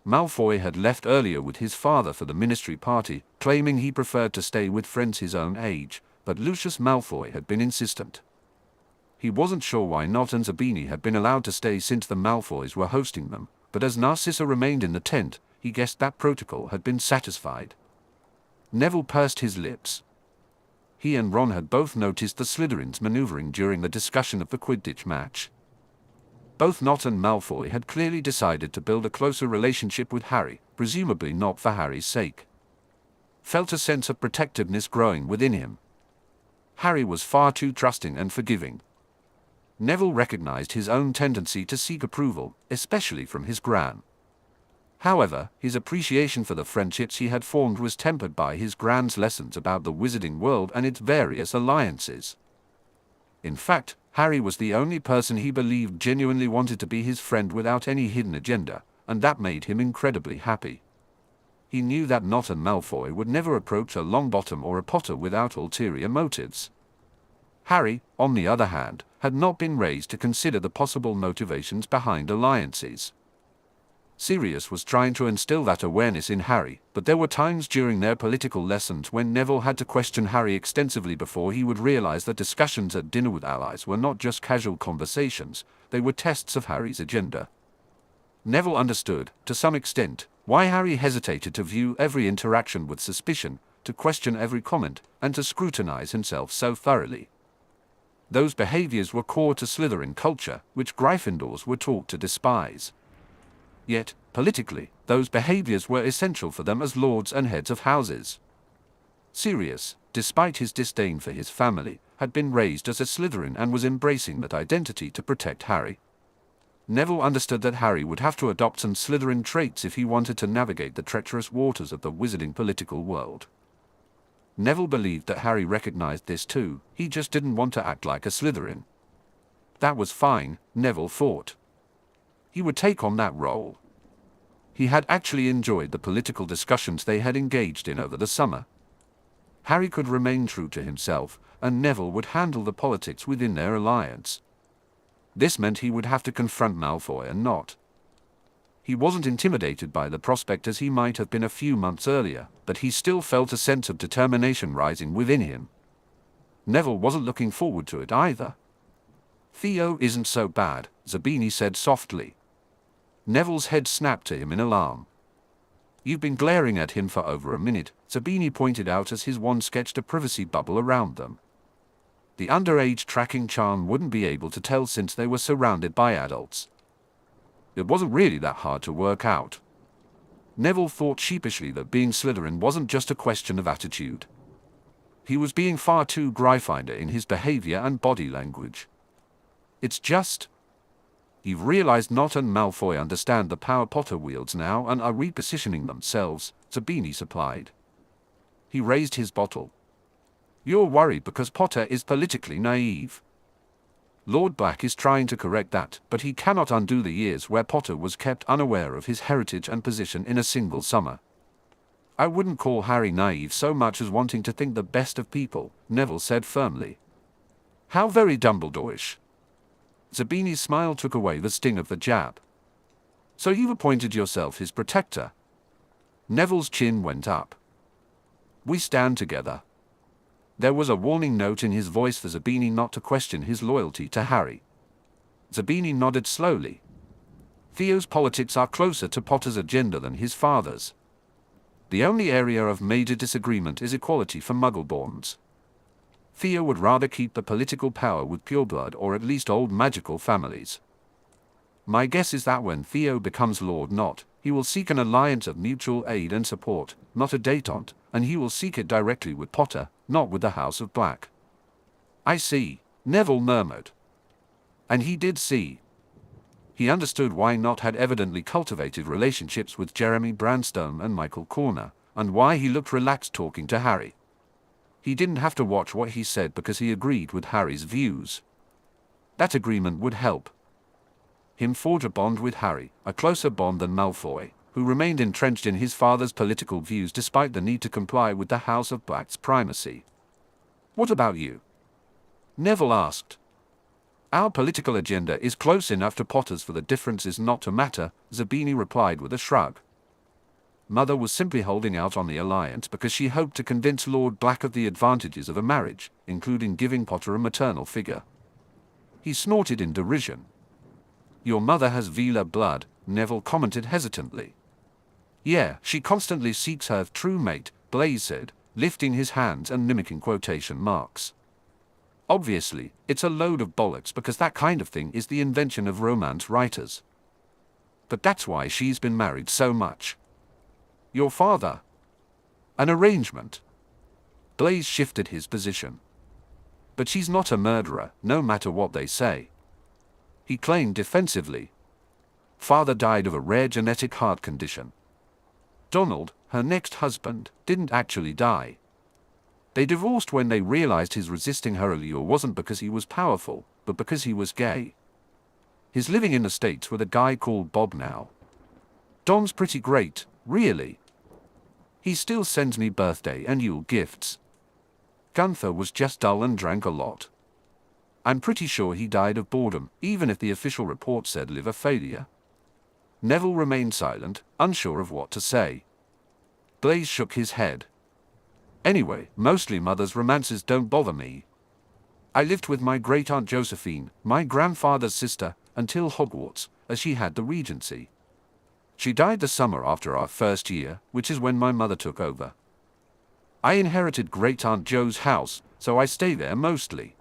Malfoy had left earlier with his father for the ministry party, claiming he preferred to stay with friends his own age, but Lucius Malfoy had been insistent. He wasn't sure why Nott and Zabini had been allowed to stay since the Malfoys were hosting them, but as Narcissa remained in the tent, he guessed that protocol had been satisfied. Neville pursed his lips. he and Ron had both noticed the Slytherins maneuvering during the discussion of the Quidditch match. Both Nott and Malfoy had clearly decided to build a closer relationship with Harry, presumably not for Harry's sake. Felt a sense of protectiveness growing within him. Harry was far too trusting and forgiving. Neville recognized his own tendency to seek approval, especially from his Gran. However, his appreciation for the friendships he had formed was tempered by his Gran's lessons about the wizarding world and its various alliances. In fact, Harry was the only person he believed genuinely wanted to be his friend without any hidden agenda, and that made him incredibly happy. He knew that Nott and Malfoy would never approach a Longbottom or a Potter without ulterior motives. Harry, on the other hand, had not been raised to consider the possible motivations behind alliances. Sirius was trying to instill that awareness in Harry, but there were times during their political lessons when Neville had to question Harry extensively before he would realize that discussions at dinner with allies were not just casual conversations, they were tests of Harry's agenda. Neville understood, to some extent, why Harry hesitated to view every interaction with suspicion, to question every comment, and to scrutinize himself so thoroughly. Those behaviors were core to Slytherin culture, which Gryffindors were taught to despise. Yet, politically, those behaviors were essential for them as lords and heads of houses. Sirius, despite his disdain for his family, had been raised as a Slytherin and was embracing that identity to protect Harry. Neville understood that Harry would have to adopt some Slytherin traits if he wanted to navigate the treacherous waters of the wizarding political world. Neville believed that Harry recognized this too, he just didn't want to act like a Slytherin. That was fine, Neville thought. He would take on that role. He had actually enjoyed the political discussions they had engaged in over the summer. Harry could remain true to himself, and Neville would handle the politics within their alliance. This meant he would have to confront Malfoy and Nott. He wasn't intimidated by the prospect as he might have been a few months earlier, but he still felt a sense of determination rising within him. Neville wasn't looking forward to it either. "Theo isn't so bad," Zabini said softly. Neville's head snapped to him in alarm. "You've been glaring at him for over a minute," Zabini pointed out as his wand sketched a privacy bubble around them. The underage tracking charm wouldn't be able to tell since they were surrounded by adults. It wasn't really that hard to work out. Neville thought sheepishly that being Slytherin wasn't just a question of attitude. He was being far too Gryffindor in his behavior and body language. It's just... You've realized Nott and Malfoy understand the power Potter wields now and are repositioning themselves, Zabini supplied. He raised his bottle. You're worried because Potter is politically naive. Lord Black is trying to correct that, but he cannot undo the years where Potter was kept unaware of his heritage and position in a single summer. I wouldn't call Harry naive so much as wanting to think the best of people, Neville said firmly. How very Dumbledore-ish. Zabini's smile took away the sting of the jab. So you've appointed yourself his protector? Neville's chin went up. We stand together. There was a warning note in his voice for Zabini not to question his loyalty to Harry. Zabini nodded slowly. Theo's politics are closer to Potter's agenda than his father's. The only area of major disagreement is equality for Muggleborns. Theo would rather keep the political power with pureblood or at least old magical families. My guess is that when Theo becomes Lord Nott, he will seek an alliance of mutual aid and support, not a détente, and he will seek it directly with Potter, not with the House of Black. I see, Neville murmured. And he did see. He understood why Nott had evidently cultivated relationships with Jeremy Branstone and Michael Corner, and why he looked relaxed talking to Harry. He didn't have to watch what he said because he agreed with Harry's views. That agreement would help him forge a bond with Harry, a closer bond than Malfoy, who remained entrenched in his father's political views despite the need to comply with the House of Black's primacy. What about you? Neville asked. Our political agenda is close enough to Potter's for the differences not to matter, Zabini replied with a shrug. Mother was simply holding out on the alliance because she hoped to convince Lord Black of the advantages of a marriage, including giving Potter a maternal figure. He snorted in derision. Your mother has Veela blood, Neville commented hesitantly. Yeah, she constantly seeks her true mate, Blaise said, lifting his hands and mimicking quotation marks. Obviously, it's a load of bollocks because that kind of thing is the invention of romance writers. But that's why she's been married so much. Your father? An arrangement? Blaze shifted his position. But she's not a murderer, no matter what they say. He claimed defensively. Father died of a rare genetic heart condition. Donald, her next husband, didn't actually die. They divorced when they realized his resisting her allure wasn't because he was powerful, but because he was gay. He's living in the States with a guy called Bob now. Don's pretty great, really. He still sends me birthday and Yule gifts. Gunther was just dull and drank a lot. I'm pretty sure he died of boredom, even if the official report said liver failure. Neville remained silent, unsure of what to say. Blaze shook his head. Anyway, mostly mother's romances don't bother me. I lived with my great-aunt Josephine, my grandfather's sister, until Hogwarts, as she had the regency. She died the summer after our first year, which is when my mother took over. I inherited great-aunt Jo's house, so I stay there mostly.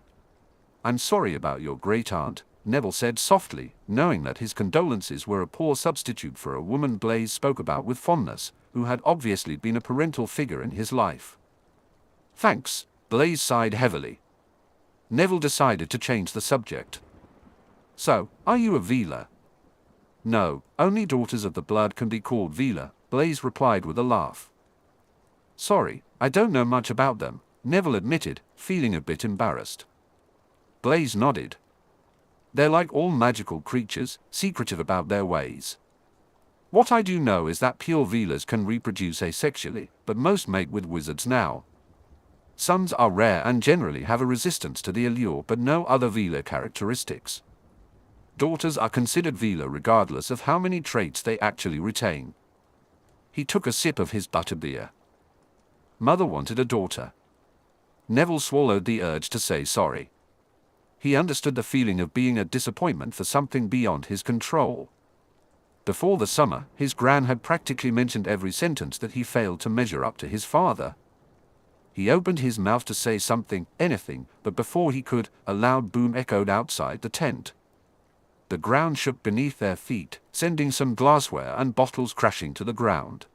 I'm sorry about your great-aunt, Neville said softly, knowing that his condolences were a poor substitute for a woman Blaze spoke about with fondness, who had obviously been a parental figure in his life. Thanks, Blaze sighed heavily. Neville decided to change the subject. So, are you a Veela? No, only daughters of the blood can be called Veela, Blaze replied with a laugh. Sorry, I don't know much about them, Neville admitted, feeling a bit embarrassed. Blaze nodded. They're like all magical creatures, secretive about their ways. What I do know is that pure Veelas can reproduce asexually, but most mate with wizards now. Sons are rare and generally have a resistance to the allure but no other Veela characteristics. Daughters are considered Veela regardless of how many traits they actually retain. He took a sip of his butterbeer. Mother wanted a daughter. Neville swallowed the urge to say sorry. He understood the feeling of being a disappointment for something beyond his control. Before the summer, his gran had practically mentioned every sentence that he failed to measure up to his father. He opened his mouth to say something, anything, but before he could, a loud boom echoed outside the tent. The ground shook beneath their feet, sending some glassware and bottles crashing to the ground.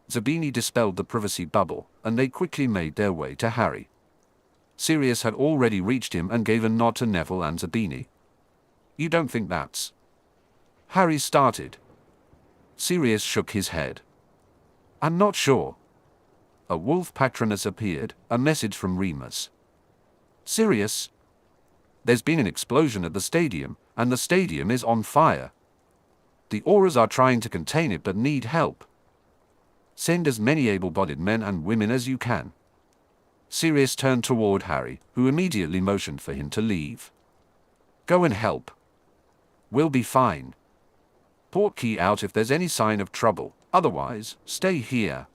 Zabini dispelled the privacy bubble, and they quickly made their way to Harry. Sirius had already reached him and gave a nod to Neville and Zabini. You don't think that's... Harry started. Sirius shook his head. I'm not sure. A wolf patroness appeared, a message from Remus. Sirius? There's been an explosion at the stadium, and the stadium is on fire. The Auras are trying to contain it but need help. Send as many able-bodied men and women as you can. Sirius turned toward Harry, who immediately motioned for him to leave. Go and help. We'll be fine. Portkey out if there's any sign of trouble, otherwise, stay here.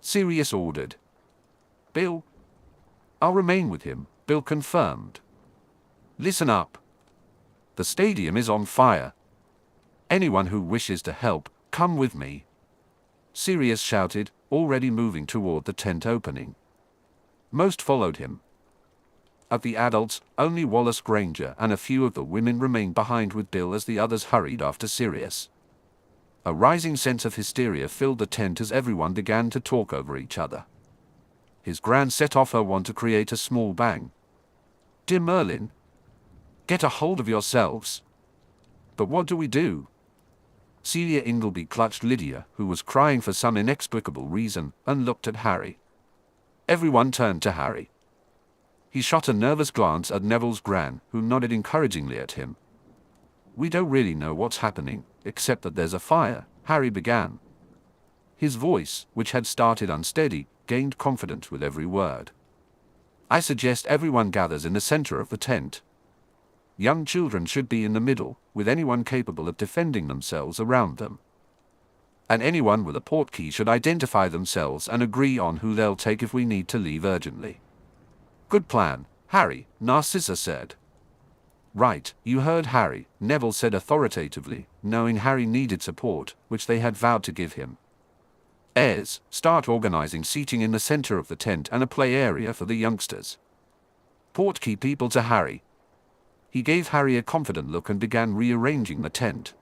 Sirius ordered. Bill? I'll remain with him, Bill confirmed. Listen up. The stadium is on fire. Anyone who wishes to help, come with me. Sirius shouted, already moving toward the tent opening. Most followed him. Of the adults, only Wallace Granger and a few of the women remained behind with Bill as the others hurried after Sirius. A rising sense of hysteria filled the tent as everyone began to talk over each other. His gran set off her wand to create a small bang. Dear Merlin, get a hold of yourselves. But what do we do? Celia Ingleby clutched Lydia, who was crying for some inexplicable reason, and looked at Harry. Everyone turned to Harry. He shot a nervous glance at Neville's gran, who nodded encouragingly at him. We don't really know what's happening, except that there's a fire, Harry began. His voice, which had started unsteady, gained confidence with every word. I suggest everyone gathers in the center of the tent. Young children should be in the middle, with anyone capable of defending themselves around them. And anyone with a portkey should identify themselves and agree on who they'll take if we need to leave urgently. Good plan, Harry, Narcissa said. Right, you heard Harry, Neville said authoritatively, knowing Harry needed support, which they had vowed to give him. Ayres, start organizing seating in the center of the tent and a play area for the youngsters. Portkey people to Harry. He gave Harry a confident look and began rearranging the tent.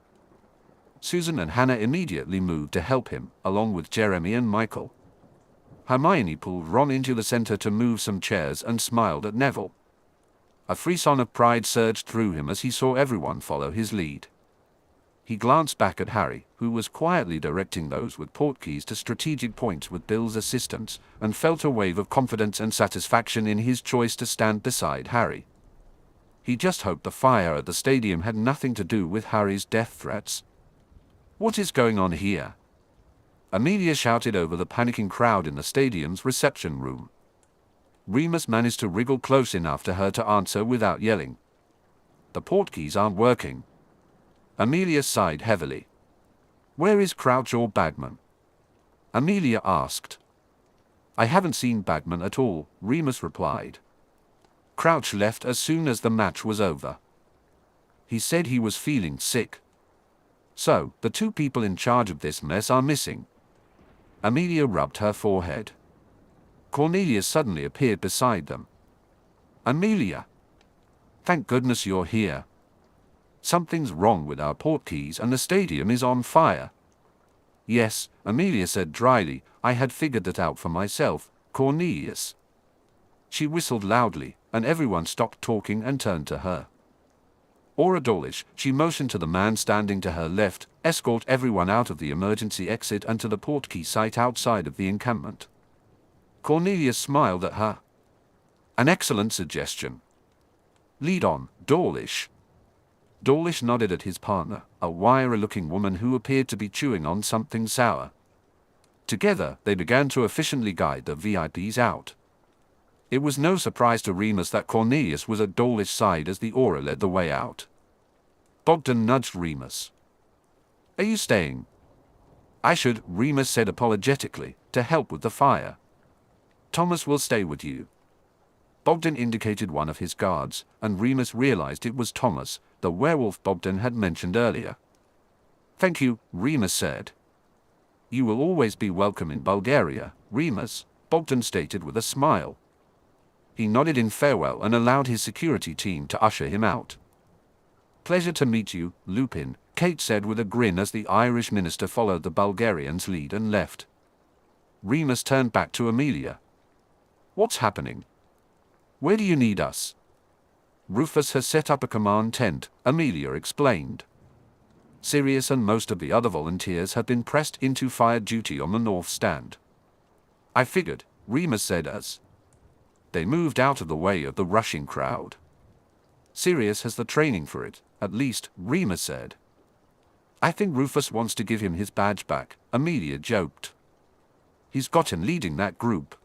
Susan and Hannah immediately moved to help him, along with Jeremy and Michael. Hermione pulled Ron into the center to move some chairs and smiled at Neville. A frisson of pride surged through him as he saw everyone follow his lead. He glanced back at Harry, who was quietly directing those with portkeys to strategic points with Bill's assistance, and felt a wave of confidence and satisfaction in his choice to stand beside Harry. He just hoped the fire at the stadium had nothing to do with Harry's death threats. "What is going on here?" Amelia shouted over the panicking crowd in the stadium's reception room. Remus managed to wriggle close enough to her to answer without yelling. "The portkeys aren't working." Amelia sighed heavily. "Where is Crouch or Bagman?" Amelia asked. "I haven't seen Bagman at all," Remus replied. "Crouch left as soon as the match was over. He said he was feeling sick. So, the two people in charge of this mess are missing." Amelia rubbed her forehead. Cornelia suddenly appeared beside them. "Amelia! Thank goodness you're here. Something's wrong with our portkeys and the stadium is on fire." "Yes," Amelia said dryly, "I had figured that out for myself, Cornelius." She whistled loudly, and everyone stopped talking and turned to her. "Aura Dawlish," she motioned to the man standing to her left, "escort everyone out of the emergency exit and to the portkey site outside of the encampment." Cornelius smiled at her. "An excellent suggestion. Lead on, Dawlish." Dawlish nodded at his partner, a wiry-looking woman who appeared to be chewing on something sour. Together, they began to efficiently guide the VIPs out. It was no surprise to Remus that Cornelius was at Dawlish's side as the Aura led the way out. Bogdan nudged Remus. "Are you staying?" "I should," Remus said apologetically, "to help with the fire." "Thomas will stay with you." Bogdan indicated one of his guards, and Remus realized it was Thomas, the werewolf Bogdan had mentioned earlier. "Thank you," Remus said. "You will always be welcome in Bulgaria, Remus," Bogdan stated with a smile. He nodded in farewell and allowed his security team to usher him out. "Pleasure to meet you, Lupin," Kate said with a grin as the Irish minister followed the Bulgarian's lead and left. Remus turned back to Amelia. "What's happening? Where do you need us?" "Rufus has set up a command tent," Amelia explained. Sirius and most of the other volunteers have been pressed into fire duty on the north stand. "I figured," Remus said as they moved out of the way of the rushing crowd. "Sirius has the training for it, at least," Remus said. "I think Rufus wants to give him his badge back," Amelia joked. "He's got him leading that group."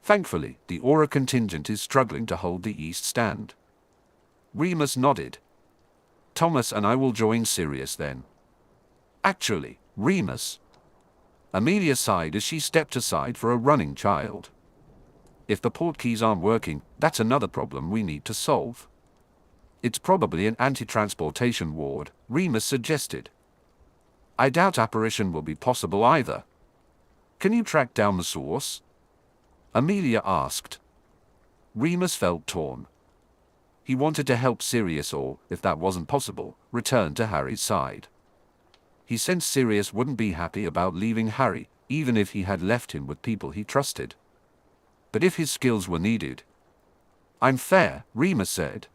Thankfully, the Aura contingent is struggling to hold the east stand. Remus nodded. "Thomas and I will join Sirius then." "Actually, Remus." Amelia sighed as she stepped aside for a running child. "If the portkeys aren't working, that's another problem we need to solve." "It's probably an anti-transportation ward," Remus suggested. "I doubt apparition will be possible either. Can you track down the source?" Amelia asked. Remus felt torn. He wanted to help Sirius or, if that wasn't possible, return to Harry's side. He sensed Sirius wouldn't be happy about leaving Harry, even if he had left him with people he trusted. But if his skills were needed... "I'm fair," Remus said.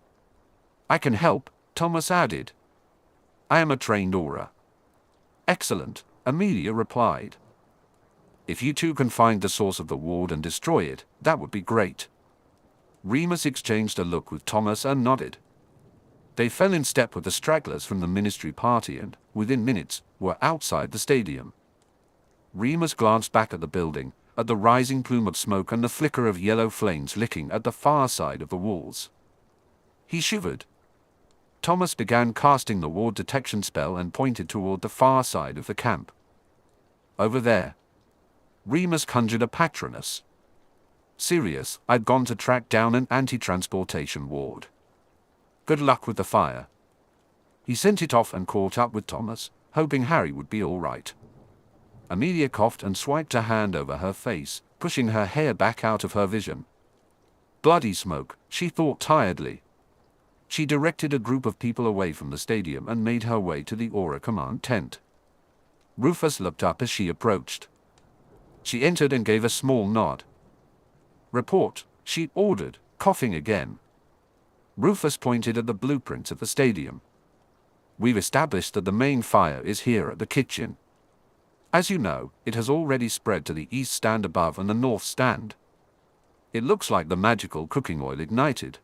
"I can help," Thomas added. "I am a trained Aura." "Excellent," Amelia replied. "If you two can find the source of the ward and destroy it, that would be great." Remus exchanged a look with Thomas and nodded. They fell in step with the stragglers from the ministry party and, within minutes, were outside the stadium. Remus glanced back at the building, at the rising plume of smoke and the flicker of yellow flames licking at the far side of the walls. He shivered. Thomas began casting the ward detection spell and pointed toward the far side of the camp. "Over there." Remus conjured a Patronus. "Sirius, I'd gone to track down an anti-transportation ward. Good luck with the fire." He sent it off and caught up with Thomas, hoping Harry would be all right. Amelia coughed and swiped a hand over her face, pushing her hair back out of her vision. Bloody smoke, she thought tiredly. She directed a group of people away from the stadium and made her way to the Aura command tent. Rufus looked up as she approached. She entered and gave a small nod. "Report," she ordered, coughing again. Rufus pointed at the blueprints of the stadium. "We've established that the main fire is here at the kitchen. As you know, it has already spread to the east stand above and the north stand. It looks like the magical cooking oil ignited.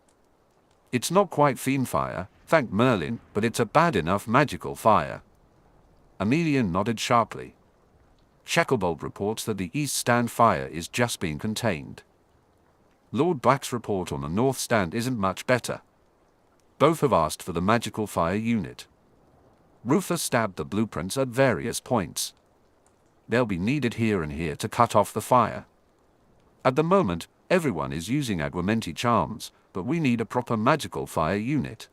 It's not quite fiend fire, thank Merlin, but it's a bad enough magical fire." Amelia nodded sharply. "Shacklebolt reports that the east stand fire is just being contained. Lord Black's report on the north stand isn't much better. Both have asked for the magical fire unit." Rufus stabbed the blueprints at various points. "They'll be needed here and here to cut off the fire. At the moment, everyone is using Aguamenti charms, but we need a proper magical fire unit.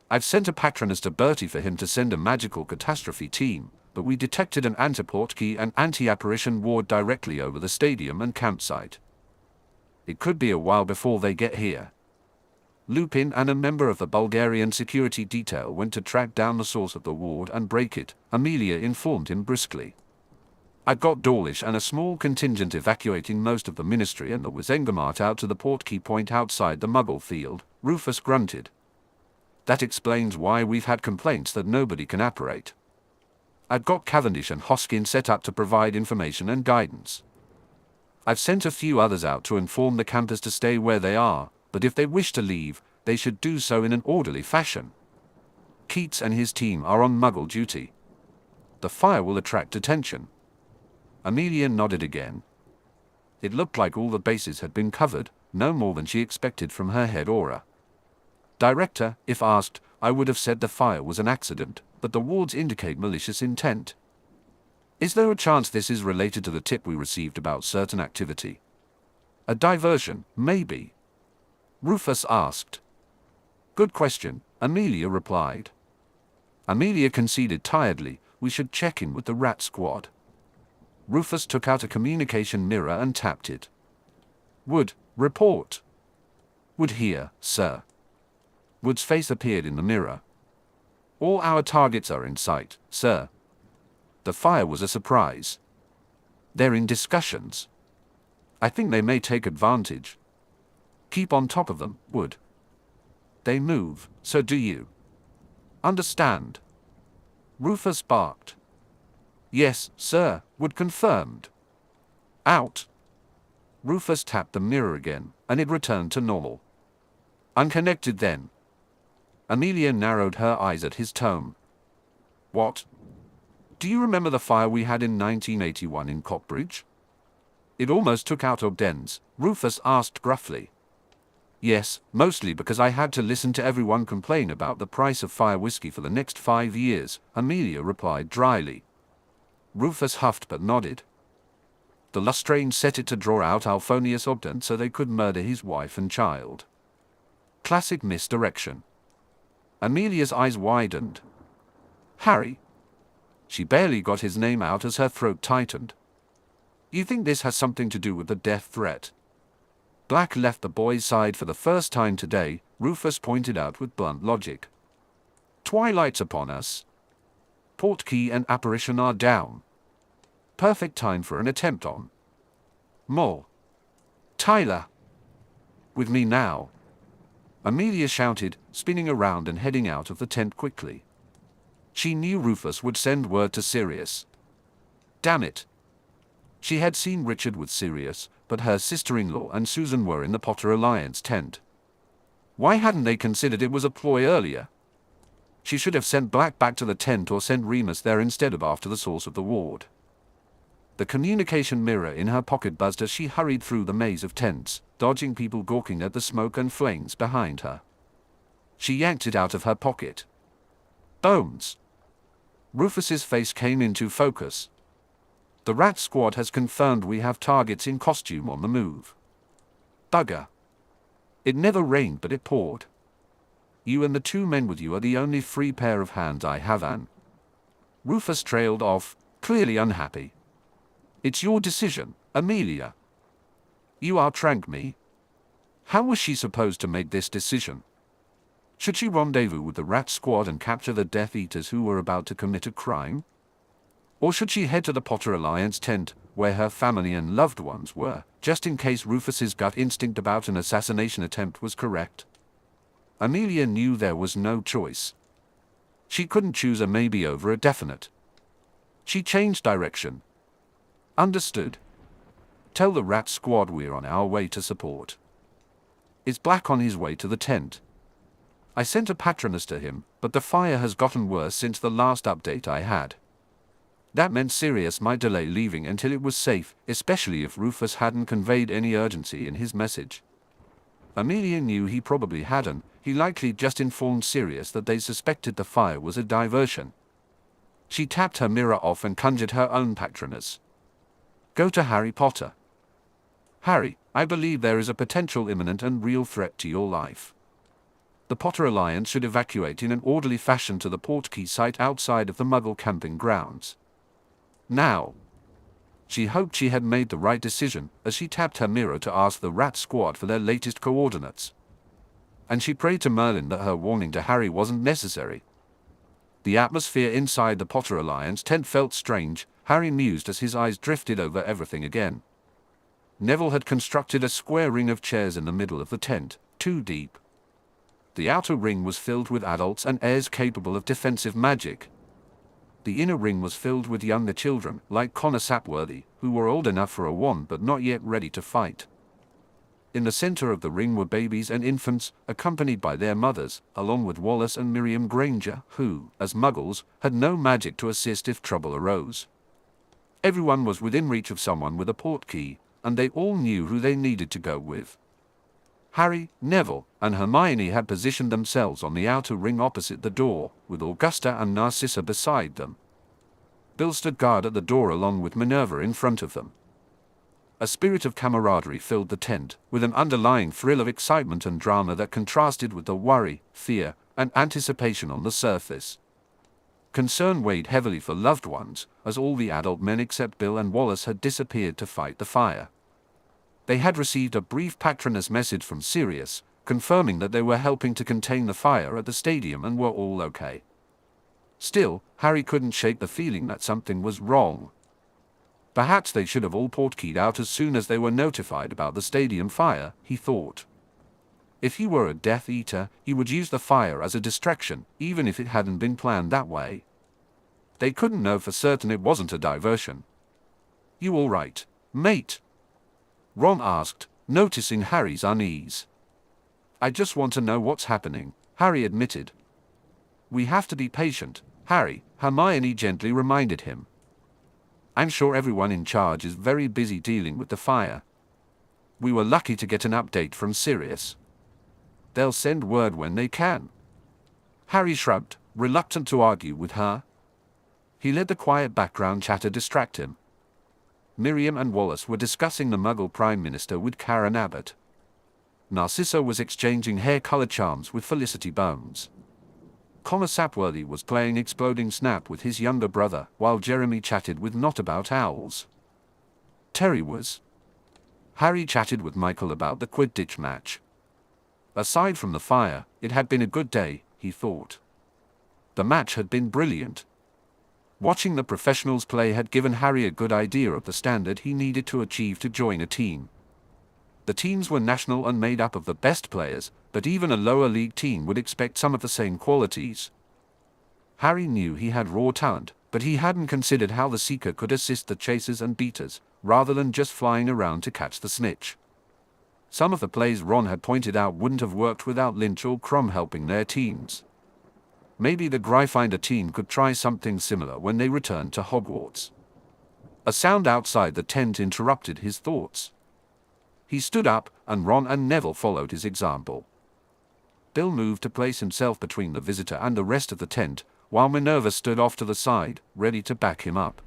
I've sent a patronus to Bertie for him to send a magical catastrophe team, but we detected an anti-portkey and anti-apparition ward directly over the stadium and campsite. It could be a while before they get here." Lupin and a member of the Bulgarian security detail went to track down the source of the ward and break it, Amelia informed him briskly. "I've got Dawlish and a small contingent evacuating most of the ministry and the Wizengamart out to the portkey point outside the Muggle field," Rufus grunted. "That explains why we've had complaints that nobody can apparate. I've got Cavendish and Hoskin set up to provide information and guidance. I've sent a few others out to inform the campers to stay where they are, but if they wish to leave, they should do so in an orderly fashion. Keats and his team are on Muggle duty. The fire will attract attention." Amelia nodded again. It looked like all the bases had been covered, no more than she expected from her head aura. "Director, if asked, I would have said the fire was an accident, but the wards indicate malicious intent. Is there a chance this is related to the tip we received about certain activity? A diversion, maybe?" Rufus asked. "Good question," Amelia replied. Amelia conceded tiredly, "We should check in with the rat squad." Rufus took out a communication mirror and tapped it. "Wood, report." "Wood here, sir." Wood's face appeared in the mirror. "All our targets are in sight, sir. The fire was a surprise. They're in discussions. I think they may take advantage. Keep on top of them, Wood. They move, so do you. Understand?" Rufus barked. "Yes, sir," Wood confirmed. "Out." Rufus tapped the mirror again, and it returned to normal. "Unconnected then." Amelia narrowed her eyes at his tone. "What? Do you remember the fire we had in 1981 in Cockbridge? It almost took out Ogden's," Rufus asked gruffly. "Yes, mostly because I had to listen to everyone complain about the price of fire whiskey for the next 5 years," Amelia replied dryly. Rufus huffed but nodded. "The Lestrange set it to draw out Alphonius Ogden so they could murder his wife and child. Classic misdirection." Amelia's eyes widened. "Harry?" She barely got his name out as her throat tightened. "You think this has something to do with the death threat?" Black left the boy's side for the first time today, Rufus pointed out with blunt logic. "Twilight's upon us. Portkey and apparition are down. Perfect time for an attempt on more. Tyler! With me now." Amelia shouted, spinning around and heading out of the tent quickly. She knew Rufus would send word to Sirius. Damn it. She had seen Richard with Sirius, but her sister-in-law and Susan were in the Potter Alliance tent. Why hadn't they considered it was a ploy earlier? She should have sent Black back to the tent or sent Remus there instead of after the source of the ward. The communication mirror in her pocket buzzed as she hurried through the maze of tents, dodging people gawking at the smoke and flames behind her. She yanked it out of her pocket. "Bones!" Rufus's face came into focus. "The rat squad has confirmed we have targets in costume on the move. Bugger. It never rained but it poured. You and the 2 men with you are the only free pair of hands I have, Anne." Rufus trailed off, clearly unhappy. It's your decision, Amelia. You outranked me. How was she supposed to make this decision? Should she rendezvous with the rat squad and capture the Death Eaters who were about to commit a crime? Or should she head to the Potter Alliance tent, where her family and loved ones were, just in case Rufus's gut instinct about an assassination attempt was correct? Amelia knew there was no choice. She couldn't choose a maybe over a definite. She changed direction. Understood. Tell the rat squad we're on our way to support. Is Black on his way to the tent? I sent a patronus to him, but the fire has gotten worse since the last update I had. That meant Sirius might delay leaving until it was safe, especially if Rufus hadn't conveyed any urgency in his message. Amelia knew he probably hadn't. He likely just informed Sirius that they suspected the fire was a diversion. She tapped her mirror off and conjured her own patronus. Go to Harry Potter. Harry, I believe there is a potential imminent and real threat to your life. The Potter Alliance should evacuate in an orderly fashion to the Portkey site outside of the Muggle camping grounds. Now. She hoped she had made the right decision as she tapped her mirror to ask the Rat Squad for their latest coordinates. And she prayed to Merlin that her warning to Harry wasn't necessary. The atmosphere inside the Potter Alliance tent felt strange. Harry mused as his eyes drifted over everything again. Neville had constructed a square ring of chairs in the middle of the tent, 2 deep. The outer ring was filled with adults and heirs capable of defensive magic. The inner ring was filled with younger children, like Connor Sapworthy, who were old enough for a wand but not yet ready to fight. In the center of the ring were babies and infants, accompanied by their mothers, along with Wallace and Miriam Granger, who, as Muggles, had no magic to assist if trouble arose. Everyone was within reach of someone with a portkey, and they all knew who they needed to go with. Harry, Neville, and Hermione had positioned themselves on the outer ring opposite the door, with Augusta and Narcissa beside them. Bill stood guard at the door along with Minerva in front of them. A spirit of camaraderie filled the tent, with an underlying thrill of excitement and drama that contrasted with the worry, fear, and anticipation on the surface. Concern weighed heavily for loved ones, as all the adult men except Bill and Wallace had disappeared to fight the fire. They had received a brief patronus message from Sirius, confirming that they were helping to contain the fire at the stadium and were all okay. Still, Harry couldn't shake the feeling that something was wrong. Perhaps they should have all portkeyed out as soon as they were notified about the stadium fire, he thought. If he were a Death Eater, he would use the fire as a distraction, even if it hadn't been planned that way. They couldn't know for certain it wasn't a diversion. You all right, mate? Ron asked, noticing Harry's unease. I just want to know what's happening, Harry admitted. We have to be patient, Harry, Hermione gently reminded him. I'm sure everyone in charge is very busy dealing with the fire. We were lucky to get an update from Sirius. They'll send word when they can. Harry shrugged, reluctant to argue with her. He let the quiet background chatter distract him. Miriam and Wallace were discussing the Muggle Prime Minister with Karen Abbott. Narcissa was exchanging hair-color charms with Felicity Bones. Connor Sapworthy was playing Exploding Snap with his younger brother, while Jeremy chatted with Not About Owls. Terry was. Harry chatted with Michael about the Quidditch match. Aside from the fire, it had been a good day, he thought. The match had been brilliant. Watching the professionals play had given Harry a good idea of the standard he needed to achieve to join a team. The teams were national and made up of the best players, but even a lower league team would expect some of the same qualities. Harry knew he had raw talent, but he hadn't considered how the Seeker could assist the chasers and beaters, rather than just flying around to catch the snitch. Some of the plays Ron had pointed out wouldn't have worked without Lynch or Crumb helping their teams. Maybe the Gryffindor team could try something similar when they returned to Hogwarts. A sound outside the tent interrupted his thoughts. He stood up, and Ron and Neville followed his example. Bill moved to place himself between the visitor and the rest of the tent, while Minerva stood off to the side, ready to back him up.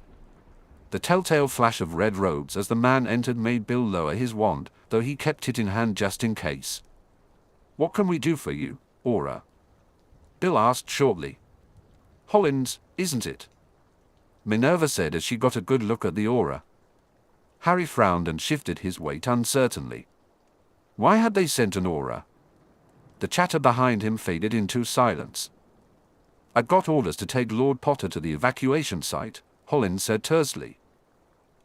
The telltale flash of red robes as the man entered made Bill lower his wand, though he kept it in hand just in case. "What can we do for you, Aura?" Bill asked shortly. "Hollins, isn't it?" Minerva said as she got a good look at the Aura. Harry frowned and shifted his weight uncertainly. Why had they sent an aura? The chatter behind him faded into silence. "I got orders to take Lord Potter to the evacuation site," Hollins said tersely.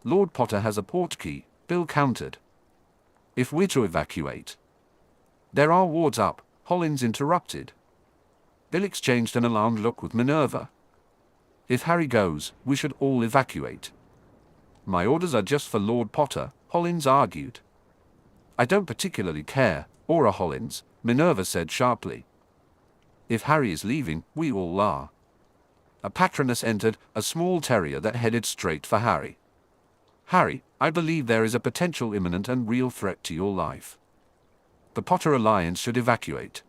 "Lord Potter has a portkey," Bill countered. "If we're to evacuate." "There are wards up," Hollins interrupted. Bill exchanged an alarmed look with Minerva. "If Harry goes, we should all evacuate." "My orders are just for Lord Potter," Hollins argued. "I don't particularly care, Aura Hollins," Minerva said sharply. "If Harry is leaving, we all are." A patroness entered, a small terrier that headed straight for Harry. "Harry, I believe there is a potential imminent and real threat to your life. The Potter Alliance should evacuate.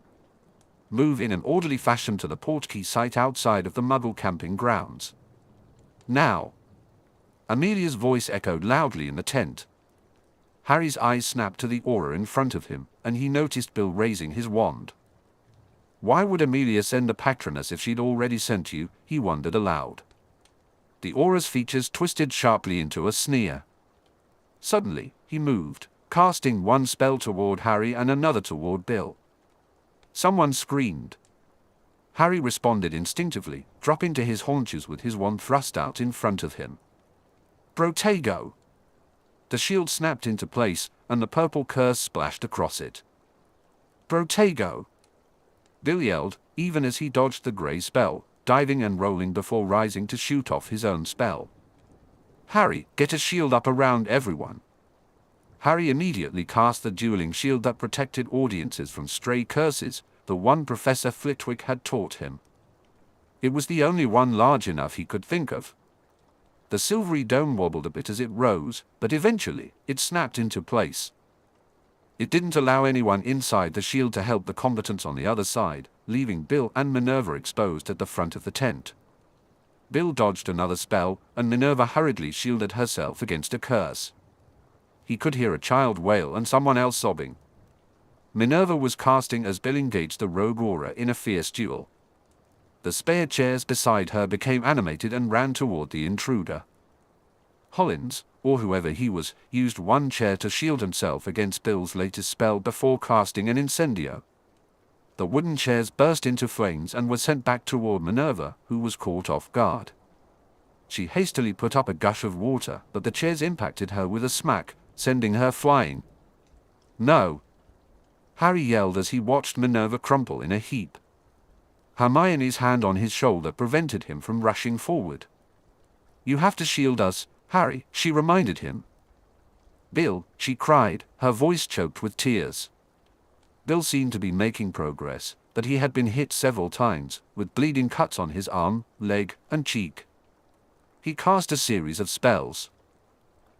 Move in an orderly fashion to the portkey site outside of the Muggle camping grounds. Now." Amelia's voice echoed loudly in the tent. Harry's eyes snapped to the aura in front of him, and he noticed Bill raising his wand. Why would Amelia send a patroness if she'd already sent you, he wondered aloud. The aura's features twisted sharply into a sneer. Suddenly, he moved, casting one spell toward Harry and another toward Bill. Someone screamed. Harry responded instinctively, dropping to his haunches with his wand thrust out in front of him. "Protego!" The shield snapped into place, and the purple curse splashed across it. "Protego!" Bill yelled, even as he dodged the grey spell, diving and rolling before rising to shoot off his own spell. "Harry, get a shield up around everyone." Harry immediately cast the dueling shield that protected audiences from stray curses, the one Professor Flitwick had taught him. It was the only one large enough he could think of. The silvery dome wobbled a bit as it rose, but eventually, it snapped into place. It didn't allow anyone inside the shield to help the combatants on the other side, leaving Bill and Minerva exposed at the front of the tent. Bill dodged another spell, and Minerva hurriedly shielded herself against a curse. He could hear a child wail and someone else sobbing. Minerva was casting as Bill engaged the rogue aura in a fierce duel. The spare chairs beside her became animated and ran toward the intruder. Hollins, or whoever he was, used one chair to shield himself against Bill's latest spell before casting an incendio. The wooden chairs burst into flames and were sent back toward Minerva, who was caught off guard. She hastily put up a gush of water, but the chairs impacted her with a smack, sending her flying. "No!" Harry yelled as he watched Minerva crumple in a heap. Hermione's hand on his shoulder prevented him from rushing forward. "You have to shield us, Harry," she reminded him. "Bill," she cried, her voice choked with tears. Bill seemed to be making progress, but he had been hit several times, with bleeding cuts on his arm, leg, and cheek. He cast a series of spells.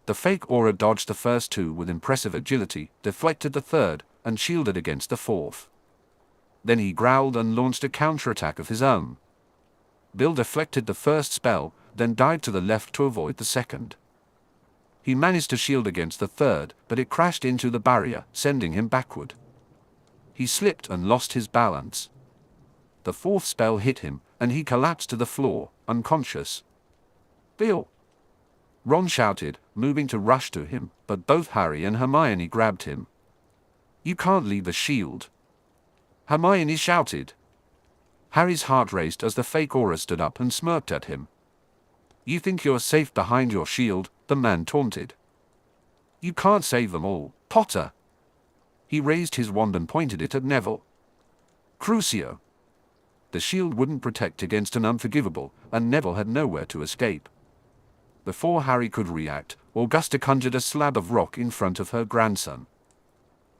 The fake aura dodged the first two with impressive agility, deflected the third, and shielded against the fourth. Then he growled and launched a counterattack of his own. Bill deflected the first spell, then dived to the left to avoid the second. He managed to shield against the third, but it crashed into the barrier, sending him backward. He slipped and lost his balance. The fourth spell hit him, and he collapsed to the floor, unconscious. "Bill!" Ron shouted, moving to rush to him, but both Harry and Hermione grabbed him. "You can't leave the shield!" Hermione shouted. Harry's heart raced as the fake aura stood up and smirked at him. "You think you're safe behind your shield," the man taunted. "You can't save them all, Potter." He raised his wand and pointed it at Neville. "Crucio." The shield wouldn't protect against an unforgivable, and Neville had nowhere to escape. Before Harry could react, Augusta conjured a slab of rock in front of her grandson.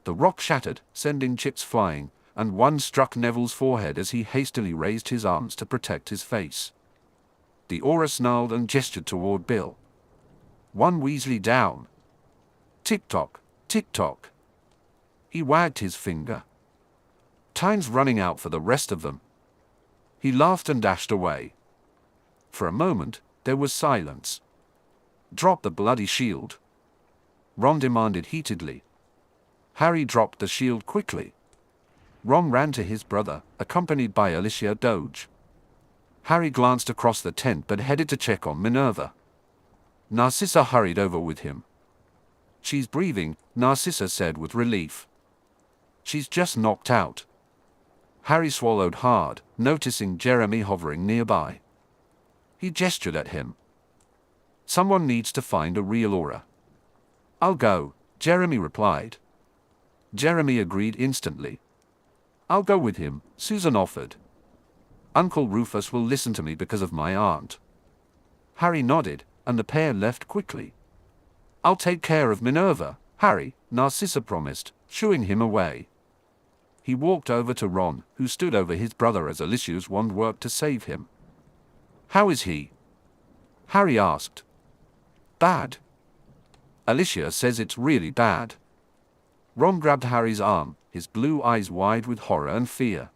The rock shattered, sending chips flying, and one struck Neville's forehead as he hastily raised his arms to protect his face. The aura snarled and gestured toward Bill. "One Weasley down." "Tick-tock, tick-tock." He wagged his finger. "Time's running out for the rest of them." He laughed and dashed away. For a moment, there was silence. "Drop the bloody shield," Ron demanded heatedly. Harry dropped the shield quickly. Ron ran to his brother, accompanied by Alicia Doge. Harry glanced across the tent but headed to check on Minerva. Narcissa hurried over with him. She's breathing, Narcissa said with relief. She's just knocked out. Harry swallowed hard, noticing Jeremy hovering nearby. He gestured at him. Someone needs to find a real aura. I'll go, Jeremy replied. Jeremy agreed instantly. I'll go with him, Susan offered. Uncle Rufus will listen to me because of my aunt. Harry nodded, and the pair left quickly. I'll take care of Minerva, Harry, Narcissa promised, shooing him away. He walked over to Ron, who stood over his brother as Alicia's wand worked to save him. How is he? Harry asked. Bad. Alicia says it's really bad. Ron grabbed Harry's arm, his blue eyes wide with horror and fear.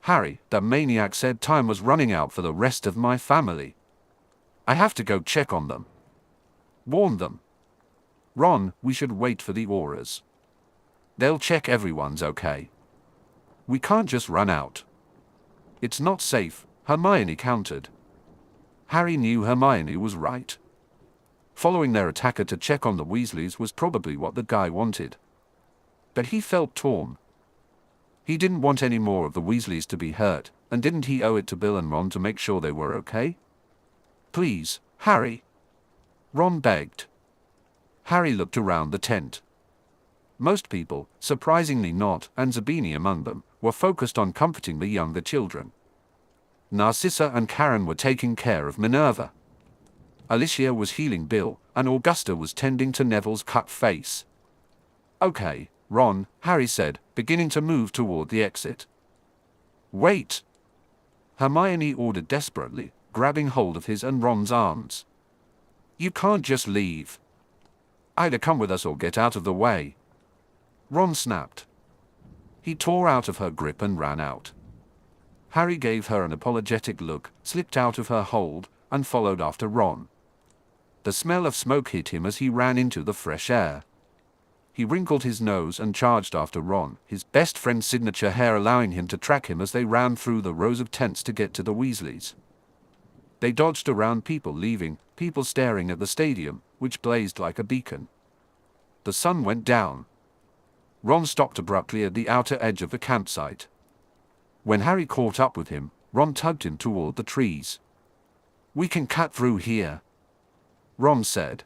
Harry, that maniac said time was running out for the rest of my family. I have to go check on them. Warn them. Ron, we should wait for the auras. They'll check everyone's okay. We can't just run out. It's not safe, Hermione countered. Harry knew Hermione was right. Following their attacker to check on the Weasleys was probably what the guy wanted. But he felt torn. He didn't want any more of the Weasleys to be hurt, and didn't he owe it to Bill and Ron to make sure they were okay? Please, Harry. Ron begged. Harry looked around the tent. Most people, surprisingly not, and Zabini among them, were focused on comforting the younger children. Narcissa and Karen were taking care of Minerva. Alicia was healing Bill, and Augusta was tending to Neville's cut face. Okay, Ron, Harry said, beginning to move toward the exit. Wait! Hermione ordered desperately, grabbing hold of his and Ron's arms. You can't just leave. Either come with us or get out of the way. Ron snapped. He tore out of her grip and ran out. Harry gave her an apologetic look, slipped out of her hold, and followed after Ron. The smell of smoke hit him as he ran into the fresh air. He wrinkled his nose and charged after Ron, his best friend's signature hair allowing him to track him as they ran through the rows of tents to get to the Weasleys. They dodged around people leaving, people staring at the stadium, which blazed like a beacon. The sun went down. Ron stopped abruptly at the outer edge of the campsite. When Harry caught up with him, Ron tugged him toward the trees. We can cut through here, Ron said.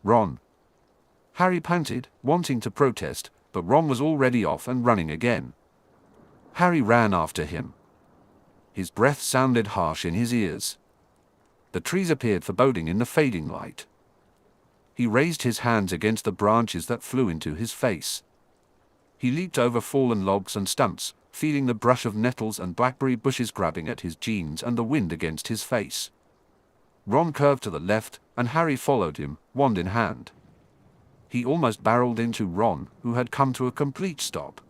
Ron. Harry panted, wanting to protest, but Ron was already off and running again. Harry ran after him. His breath sounded harsh in his ears. The trees appeared foreboding in the fading light. He raised his hands against the branches that flew into his face. He leaped over fallen logs and stumps, feeling the brush of nettles and blackberry bushes grabbing at his jeans and the wind against his face. Ron curved to the left, and Harry followed him, wand in hand. He almost barreled into Ron, who had come to a complete stop.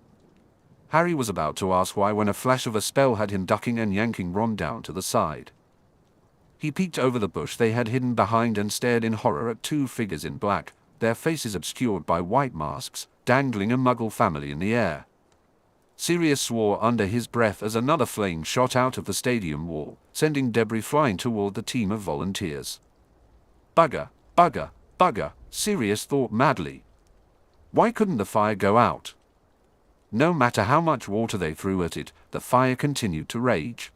Harry was about to ask why when a flash of a spell had him ducking and yanking Ron down to the side. He peeked over the bush they had hidden behind and stared in horror at two figures in black, their faces obscured by white masks, dangling a Muggle family in the air. Sirius swore under his breath as another flame shot out of the stadium wall, sending debris flying toward the team of volunteers. Bugger, bugger, bugger, Sirius thought madly. Why couldn't the fire go out? No matter how much water they threw at it, the fire continued to rage.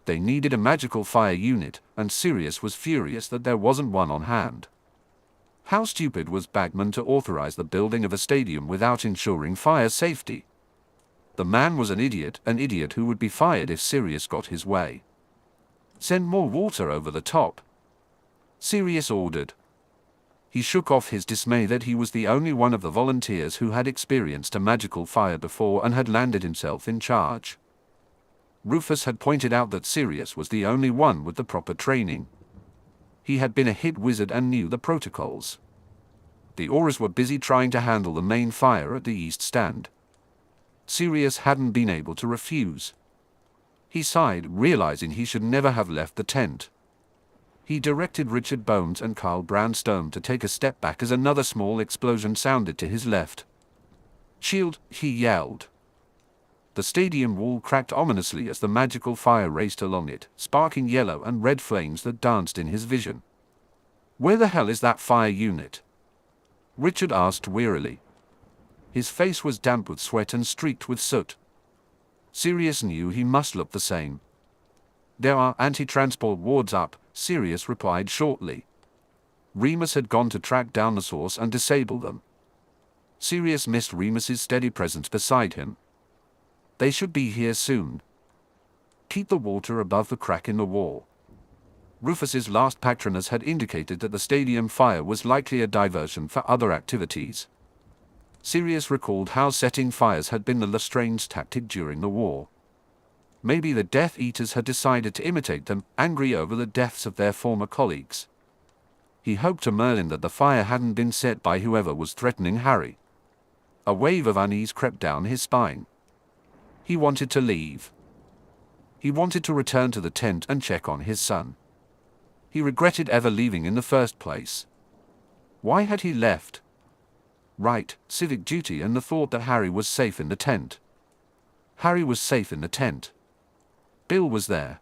They needed a magical fire unit, and Sirius was furious that there wasn't one on hand. How stupid was Bagman to authorize the building of a stadium without ensuring fire safety? The man was an idiot who would be fired if Sirius got his way. Send more water over the top, Sirius ordered. He shook off his dismay that he was the only one of the volunteers who had experienced a magical fire before and had landed himself in charge. Rufus had pointed out that Sirius was the only one with the proper training. He had been a hit wizard and knew the protocols. The Auras were busy trying to handle the main fire at the east stand. Sirius hadn't been able to refuse. He sighed, realizing he should never have left the tent. He directed Richard Bones and Carl Brownstone to take a step back as another small explosion sounded to his left. "Shield," he yelled. The stadium wall cracked ominously as the magical fire raced along it, sparking yellow and red flames that danced in his vision. "Where the hell is that fire unit?" Richard asked wearily. His face was damp with sweat and streaked with soot. Sirius knew he must look the same. There are anti-transport wards up, Sirius replied shortly. Remus had gone to track down the source and disable them. Sirius missed Remus's steady presence beside him. They should be here soon. Keep the water above the crack in the wall. Rufus's last patronus had indicated that the stadium fire was likely a diversion for other activities. Sirius recalled how setting fires had been the Lestrange's tactic during the war. Maybe the Death Eaters had decided to imitate them, angry over the deaths of their former colleagues. He hoped to Merlin that the fire hadn't been set by whoever was threatening Harry. A wave of unease crept down his spine. He wanted to leave. He wanted to return to the tent and check on his son. He regretted ever leaving in the first place. Why had he left? Right, civic duty and the thought that Harry was safe in the tent. Harry was safe in the tent. Bill was there.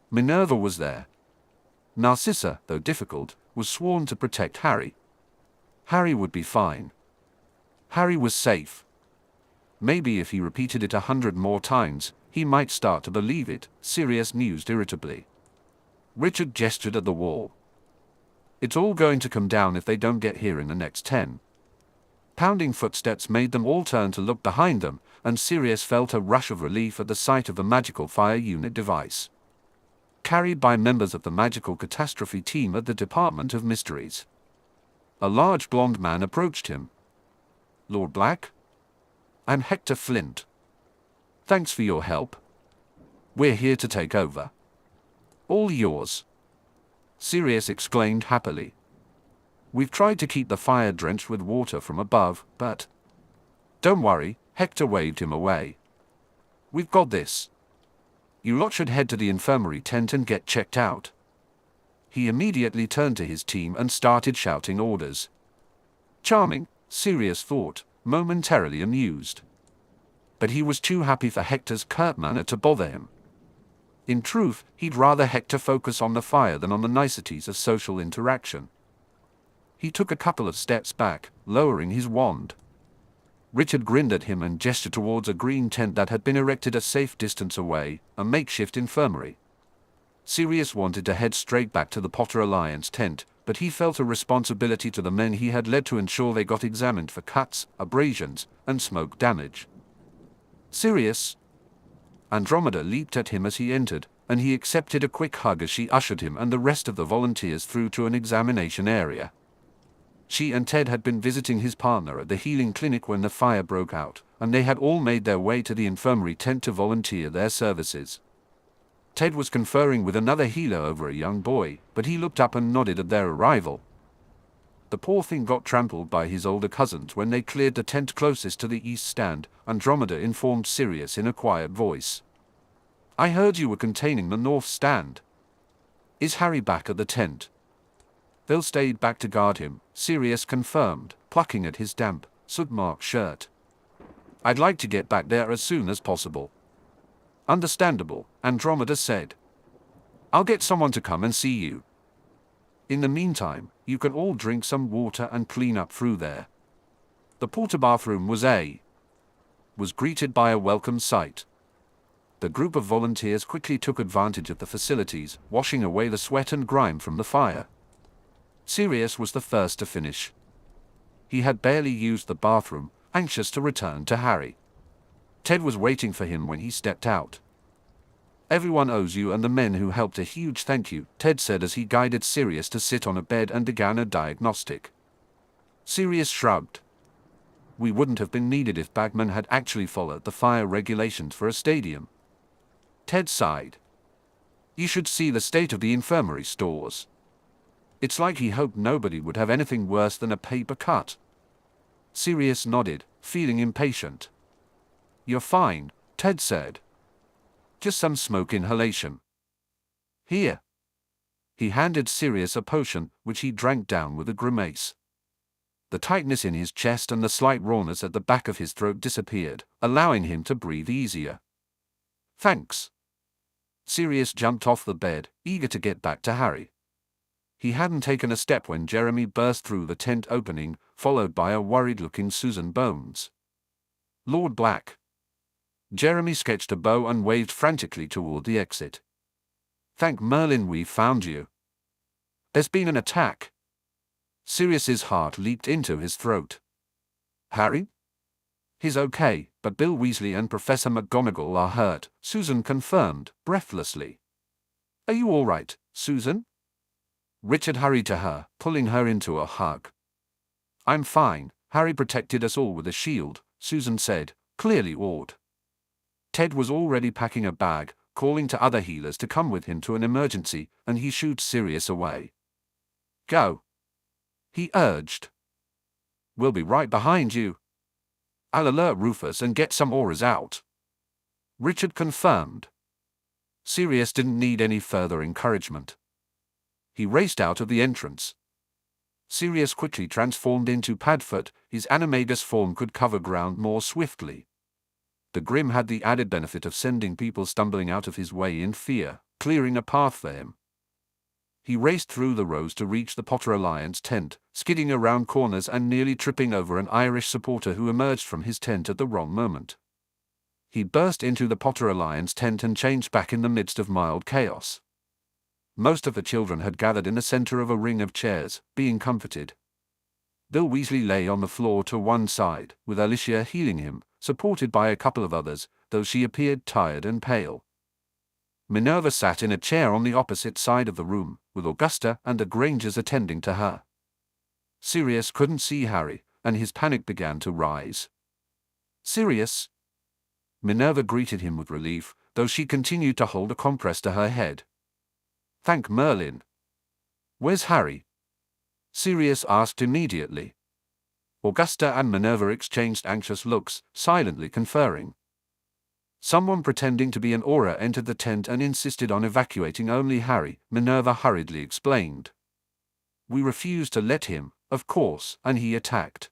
Minerva was there. Narcissa, though difficult, was sworn to protect Harry. Harry would be fine. Harry was safe. Maybe if he repeated it 100 more times, he might start to believe it, Sirius mused irritably. Richard gestured at the wall. It's all going to come down if they don't get here in the next 10. Pounding footsteps made them all turn to look behind them, and Sirius felt a rush of relief at the sight of the magical fire unit device. Carried by members of the magical catastrophe team at the Department of Mysteries. A large blond man approached him. Lord Black? I'm Hector Flint. Thanks for your help. We're here to take over. All yours. Sirius exclaimed happily. We've tried to keep the fire drenched with water from above, but... Don't worry, Hector waved him away. We've got this. You lot should head to the infirmary tent and get checked out. He immediately turned to his team and started shouting orders. Charming, Sirius thought, momentarily amused. But he was too happy for Hector's curt manner to bother him. In truth, he'd rather Hector focus on the fire than on the niceties of social interaction. He took a couple of steps back, lowering his wand. Richard grinned at him and gestured towards a green tent that had been erected a safe distance away, a makeshift infirmary. Sirius wanted to head straight back to the Potter Alliance tent, but he felt a responsibility to the men he had led to ensure they got examined for cuts, abrasions, and smoke damage. Sirius? Andromeda leaped at him as he entered, and he accepted a quick hug as she ushered him and the rest of the volunteers through to an examination area. She and Ted had been visiting his partner at the healing clinic when the fire broke out, and they had all made their way to the infirmary tent to volunteer their services. Ted was conferring with another healer over a young boy, but he looked up and nodded at their arrival. The poor thing got trampled by his older cousins when they cleared the tent closest to the east stand, Andromeda informed Sirius in a quiet voice. I heard you were containing the north stand. Is Harry back at the tent? They'll stayed back to guard him, Sirius confirmed, plucking at his damp, soot-marked shirt. I'd like to get back there as soon as possible. Understandable, Andromeda said. I'll get someone to come and see you. In the meantime, you can all drink some water and clean up through there. The porta bathroom was greeted by a welcome sight. The group of volunteers quickly took advantage of the facilities, washing away the sweat and grime from the fire. Sirius was the first to finish. He had barely used the bathroom, anxious to return to Harry. Ted was waiting for him when he stepped out. Everyone owes you and the men who helped a huge thank you, Ted said as he guided Sirius to sit on a bed and began a diagnostic. Sirius shrugged. We wouldn't have been needed if Bagman had actually followed the fire regulations for a stadium. Ted sighed. You should see the state of the infirmary stores. It's like he hoped nobody would have anything worse than a paper cut. Sirius nodded, feeling impatient. You're fine, Ted said. Just some smoke inhalation. Here. He handed Sirius a potion, which he drank down with a grimace. The tightness in his chest and the slight rawness at the back of his throat disappeared, allowing him to breathe easier. Thanks. Sirius jumped off the bed, eager to get back to Harry. He hadn't taken a step when Jeremy burst through the tent opening, followed by a worried-looking Susan Bones. "Lord Black." Jeremy sketched a bow and waved frantically toward the exit. "Thank Merlin we found you. There's been an attack." Sirius's heart leaped into his throat. "Harry?" "He's okay, but Bill Weasley and Professor McGonagall are hurt," Susan confirmed, breathlessly. "Are you all right, Susan?" Richard hurried to her, pulling her into a hug. "I'm fine. Harry protected us all with a shield," Susan said, clearly awed. Ted was already packing a bag, calling to other healers to come with him to an emergency, and he shooed Sirius away. "Go," he urged. "We'll be right behind you." "I'll alert Rufus and get some auras out," Richard confirmed. Sirius didn't need any further encouragement. He raced out of the entrance. Sirius quickly transformed into Padfoot. His animagus form could cover ground more swiftly. The Grim had the added benefit of sending people stumbling out of his way in fear, clearing a path for him. He raced through the rows to reach the Potter Alliance tent, skidding around corners and nearly tripping over an Irish supporter who emerged from his tent at the wrong moment. He burst into the Potter Alliance tent and changed back in the midst of mild chaos. Most of the children had gathered in the center of a ring of chairs, being comforted. Bill Weasley lay on the floor to one side, with Alicia healing him, supported by a couple of others, though she appeared tired and pale. Minerva sat in a chair on the opposite side of the room, with Augusta and the Grangers attending to her. Sirius couldn't see Harry, and his panic began to rise. "Sirius?" Minerva greeted him with relief, though she continued to hold a compress to her head. "Thank Merlin." "Where's Harry?" Sirius asked immediately. Augusta and Minerva exchanged anxious looks, silently conferring. Someone pretending to be an aura entered the tent and insisted on evacuating only Harry, Minerva hurriedly explained. "We refused to let him, of course, and he attacked.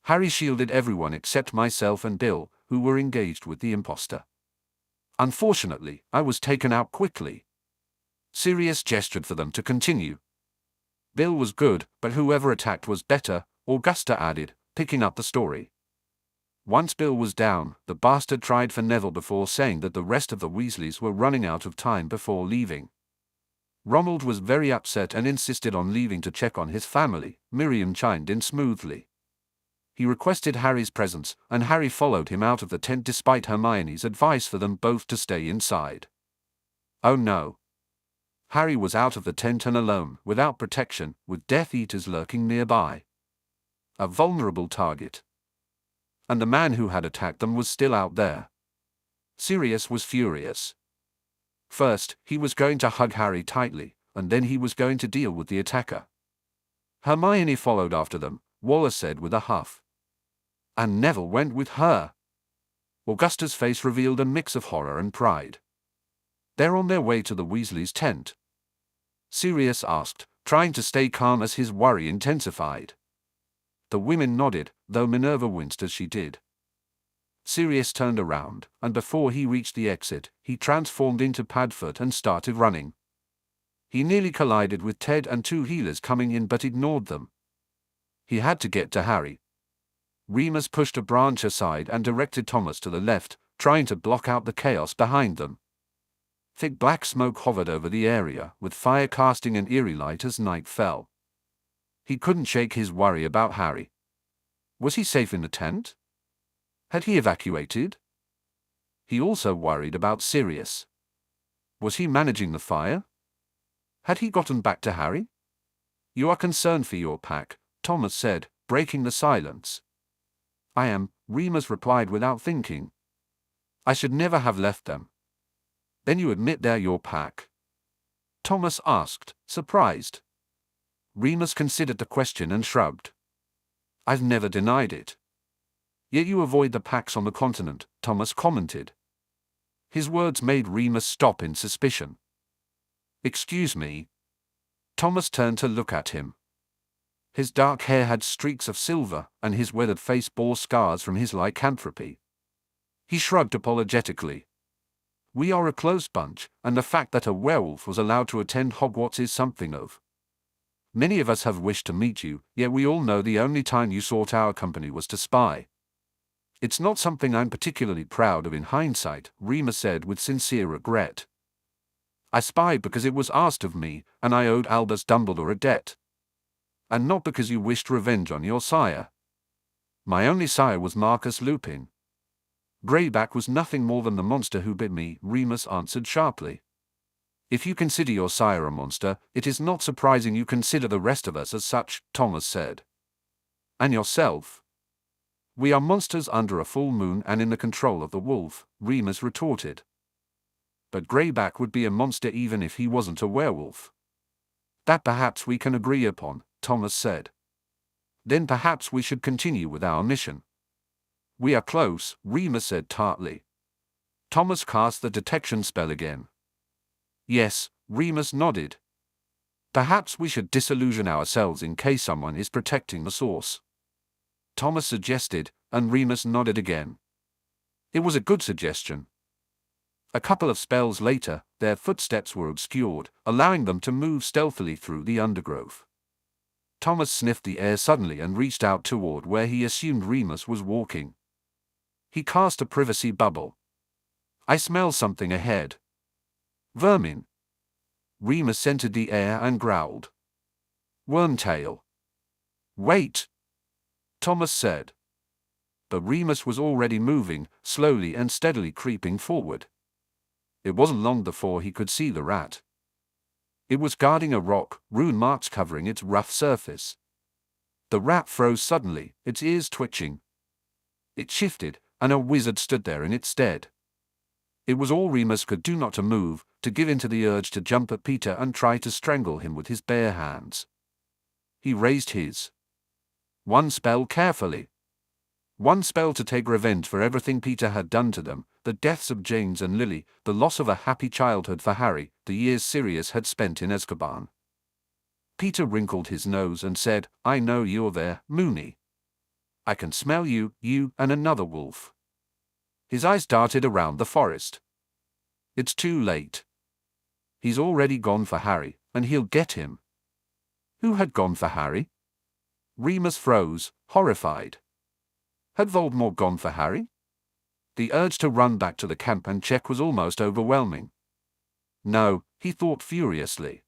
Harry shielded everyone except myself and Bill, who were engaged with the imposter. Unfortunately, I was taken out quickly." Sirius gestured for them to continue. "Bill was good, but whoever attacked was better," Augusta added, picking up the story. "Once Bill was down, the bastard tried for Neville before saying that the rest of the Weasleys were running out of time before leaving. Ronald was very upset and insisted on leaving to check on his family," Miriam chimed in smoothly. "He requested Harry's presence, and Harry followed him out of the tent despite Hermione's advice for them both to stay inside. Oh no. Harry was out of the tent and alone, without protection, with Death Eaters lurking nearby. A vulnerable target. And the man who had attacked them was still out there." Sirius was furious. First, he was going to hug Harry tightly, and then he was going to deal with the attacker. Hermione followed after them, Wallace said with a huff. "And Neville went with her." Augusta's face revealed a mix of horror and pride. "They're on their way to the Weasleys' tent?" Sirius asked, trying to stay calm as his worry intensified. The women nodded, though Minerva winced as she did. Sirius turned around, and before he reached the exit, he transformed into Padfoot and started running. He nearly collided with Ted and two healers coming in but ignored them. He had to get to Harry. Remus pushed a branch aside and directed Thomas to the left, trying to block out the chaos behind them. Thick black smoke hovered over the area, with fire casting an eerie light as night fell. He couldn't shake his worry about Harry. Was he safe in the tent? Had he evacuated? He also worried about Sirius. Was he managing the fire? Had he gotten back to Harry? "You are concerned for your pack," Thomas said, breaking the silence. "I am," Remus replied without thinking. "I should never have left them." "Then you admit they're your pack?" Thomas asked, surprised. Remus considered the question and shrugged. "I've never denied it." "Yet you avoid the packs on the continent," Thomas commented. His words made Remus stop in suspicion. "Excuse me?" Thomas turned to look at him. His dark hair had streaks of silver, and his weathered face bore scars from his lycanthropy. He shrugged apologetically. "We are a close bunch, and the fact that a werewolf was allowed to attend Hogwarts is something of Many of us have wished to meet you, yet we all know the only time you sought our company was to spy. It's not something I'm particularly proud of in hindsight, Remus said with sincere regret. I spied because it was asked of me, and I owed Albus Dumbledore a debt. And not because you wished revenge on your sire. My only sire was Marcus Lupin. Greyback was nothing more than the monster who bit me, Remus answered sharply. If you consider your sire a monster, it is not surprising you consider the rest of us as such, Thomas said. And yourself? We are monsters under a full moon and in the control of the wolf, Remus retorted. But Greyback would be a monster even if he wasn't a werewolf. That perhaps we can agree upon, Thomas said. Then perhaps we should continue with our mission. We are close, Remus said tartly. Thomas cast the detection spell again. Yes, Remus nodded. Perhaps we should disillusion ourselves in case someone is protecting the source. Thomas suggested, and Remus nodded again. It was a good suggestion. A couple of spells later, their footsteps were obscured, allowing them to move stealthily through the undergrowth. Thomas sniffed the air suddenly and reached out toward where he assumed Remus was walking. He cast a privacy bubble. I smell something ahead. Vermin. Remus scented the air and growled. Wormtail. Wait, Thomas said. But Remus was already moving, slowly and steadily creeping forward. It wasn't long before he could see the rat. It was guarding a rock, rune marks covering its rough surface. The rat froze suddenly, its ears twitching. It shifted, and a wizard stood there in its stead. It was all Remus could do not to move, to give in to the urge to jump at Peter and try to strangle him with his bare hands. He raised his one spell carefully. One spell to take revenge for everything Peter had done to them, the deaths of James and Lily, the loss of a happy childhood for Harry, the years Sirius had spent in Azkaban. Peter wrinkled his nose and said, I know you're there, Moony. I can smell you, you and another wolf. His eyes darted around the forest. It's too late. He's already gone for Harry, and he'll get him. Who had gone for Harry? Remus froze, horrified. Had Voldemort gone for Harry? The urge to run back to the camp and check was almost overwhelming. No, he thought furiously.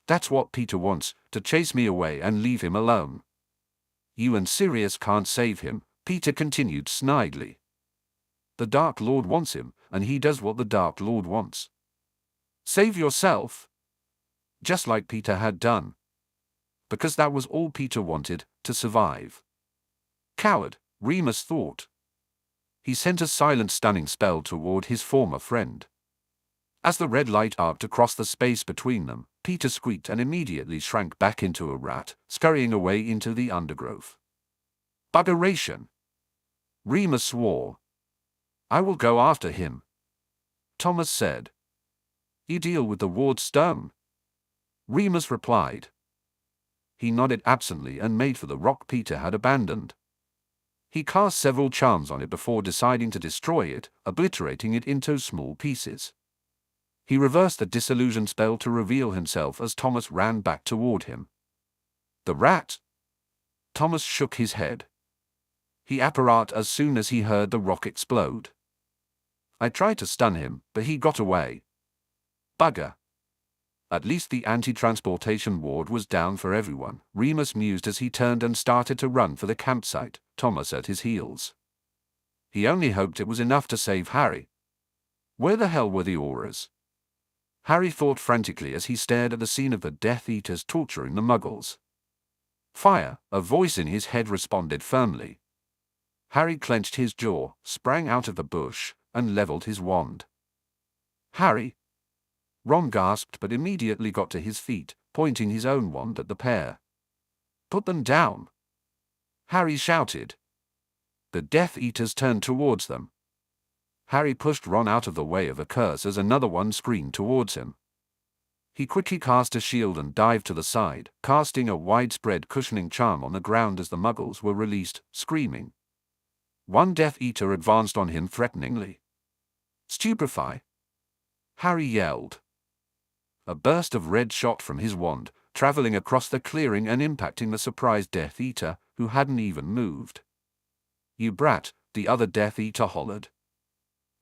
That's what Peter wants, to chase me away and leave him alone. You and Sirius can't save him, Peter continued snidely. The Dark Lord wants him, and he does what the Dark Lord wants. Save yourself? Just like Peter had done. Because that was all Peter wanted, to survive. Coward, Remus thought. He sent a silent stunning spell toward his former friend. As the red light arced across the space between them, Peter squeaked and immediately shrank back into a rat, scurrying away into the undergrowth. Buggeration! Remus swore. I will go after him, Thomas said. You deal with the ward stone? Remus replied. He nodded absently and made for the rock Peter had abandoned. He cast several charms on it before deciding to destroy it, obliterating it into small pieces. He reversed the disillusion spell to reveal himself as Thomas ran back toward him. The rat? Thomas shook his head. He apparat as soon as he heard the rock explode. I tried to stun him, but he got away. Bugger. At least the anti-transportation ward was down for everyone, Remus mused as he turned and started to run for the campsite, Thomas at his heels. He only hoped it was enough to save Harry. Where the hell were the auras? Harry thought frantically as he stared at the scene of the Death Eaters torturing the Muggles. Fire, a voice in his head responded firmly. Harry clenched his jaw, sprang out of the bush, and leveled his wand. Harry! Ron gasped but immediately got to his feet, pointing his own wand at the pair. Put them down! Harry shouted. The Death Eaters turned towards them. Harry pushed Ron out of the way of a curse as another one screamed towards him. He quickly cast a shield and dived to the side, casting a widespread cushioning charm on the ground as the Muggles were released, screaming. One Death Eater advanced on him threateningly. Stupefy! Harry yelled. A burst of red shot from his wand, traveling across the clearing and impacting the surprised Death Eater, who hadn't even moved. "You brat," the other Death Eater hollered.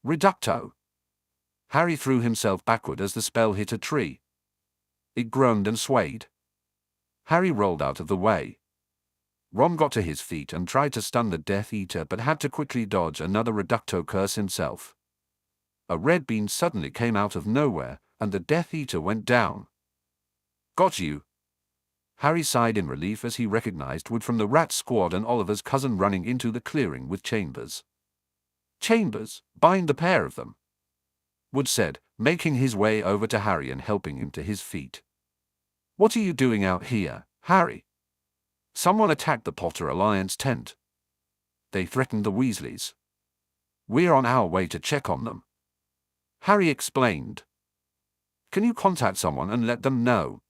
"Reducto!" Harry threw himself backward as the spell hit a tree. It groaned and swayed. Harry rolled out of the way. Ron got to his feet and tried to stun the Death Eater but had to quickly dodge another Reducto curse himself. A red beam suddenly came out of nowhere, and the Death Eater went down. "Got you!" Harry sighed in relief as he recognized Wood from the Rat Squad and Oliver's cousin running into the clearing with Chambers. "Chambers, bind the pair of them," Wood said, making his way over to Harry and helping him to his feet. "What are you doing out here, Harry?" "Someone attacked the Potter Alliance tent. They threatened the Weasleys. We're on our way to check on them," Harry explained. "Can you contact someone and let them know?"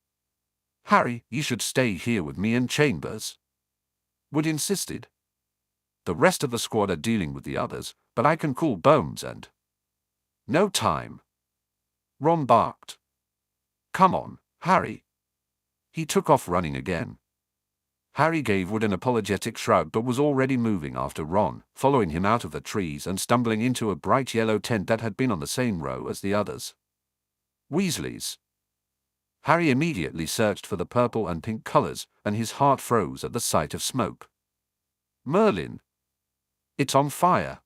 "Harry, you should stay here with me and Chambers," Wood insisted. "The rest of the squad are dealing with the others, but I can cool Bones and—" "No time," Ron barked. "Come on, Harry." He took off running again. Harry gave Wood an apologetic shrug but was already moving after Ron, following him out of the trees and stumbling into a bright yellow tent that had been on the same row as the others. "Weasleys." Harry immediately searched for the purple and pink colors, and his heart froze at the sight of smoke. "Merlin! It's on fire!"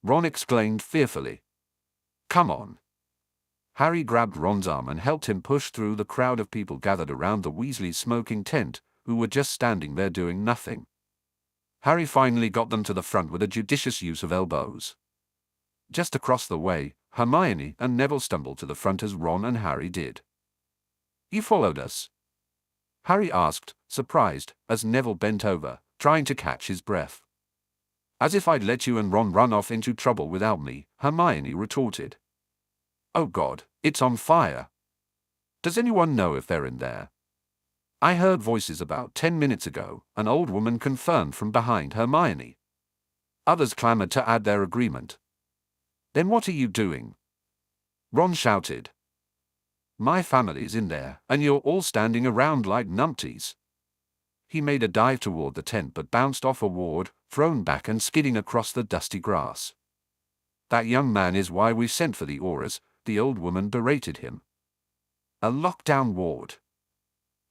Ron exclaimed fearfully. "Come on." Harry grabbed Ron's arm and helped him push through the crowd of people gathered around the Weasley's smoking tent, who were just standing there doing nothing. Harry finally got them to the front with a judicious use of elbows. Just across the way, Hermione and Neville stumbled to the front as Ron and Harry did. "You followed us?" Harry asked, surprised, as Neville bent over, trying to catch his breath. "As if I'd let you and Ron run off into trouble without me," Hermione retorted. "Oh God, it's on fire. Does anyone know if they're in there?" "I heard voices about 10 minutes ago," an old woman confirmed from behind Hermione. Others clamored to add their agreement. "Then what are you doing?" Ron shouted. "My family's in there, and you're all standing around like numpties." He made a dive toward the tent but bounced off a ward, thrown back and skidding across the dusty grass. "That young man is why we sent for the auras," the old woman berated him. "A lockdown ward.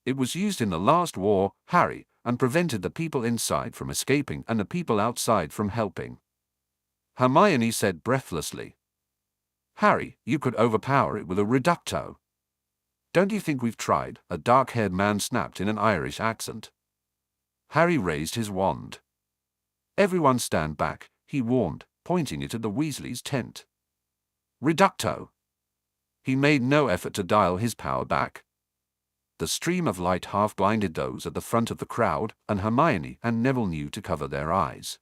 It was used in the last war, Harry, and prevented the people inside from escaping and the people outside from helping," Hermione said breathlessly. "Harry, you could overpower it with a Reducto." "Don't you think we've tried?" a dark-haired man snapped in an Irish accent. Harry raised his wand. "Everyone stand back," he warned, pointing it at the Weasley's tent. "Reducto." He made no effort to dial his power back. The stream of light half-blinded those at the front of the crowd, and Hermione and Neville knew to cover their eyes.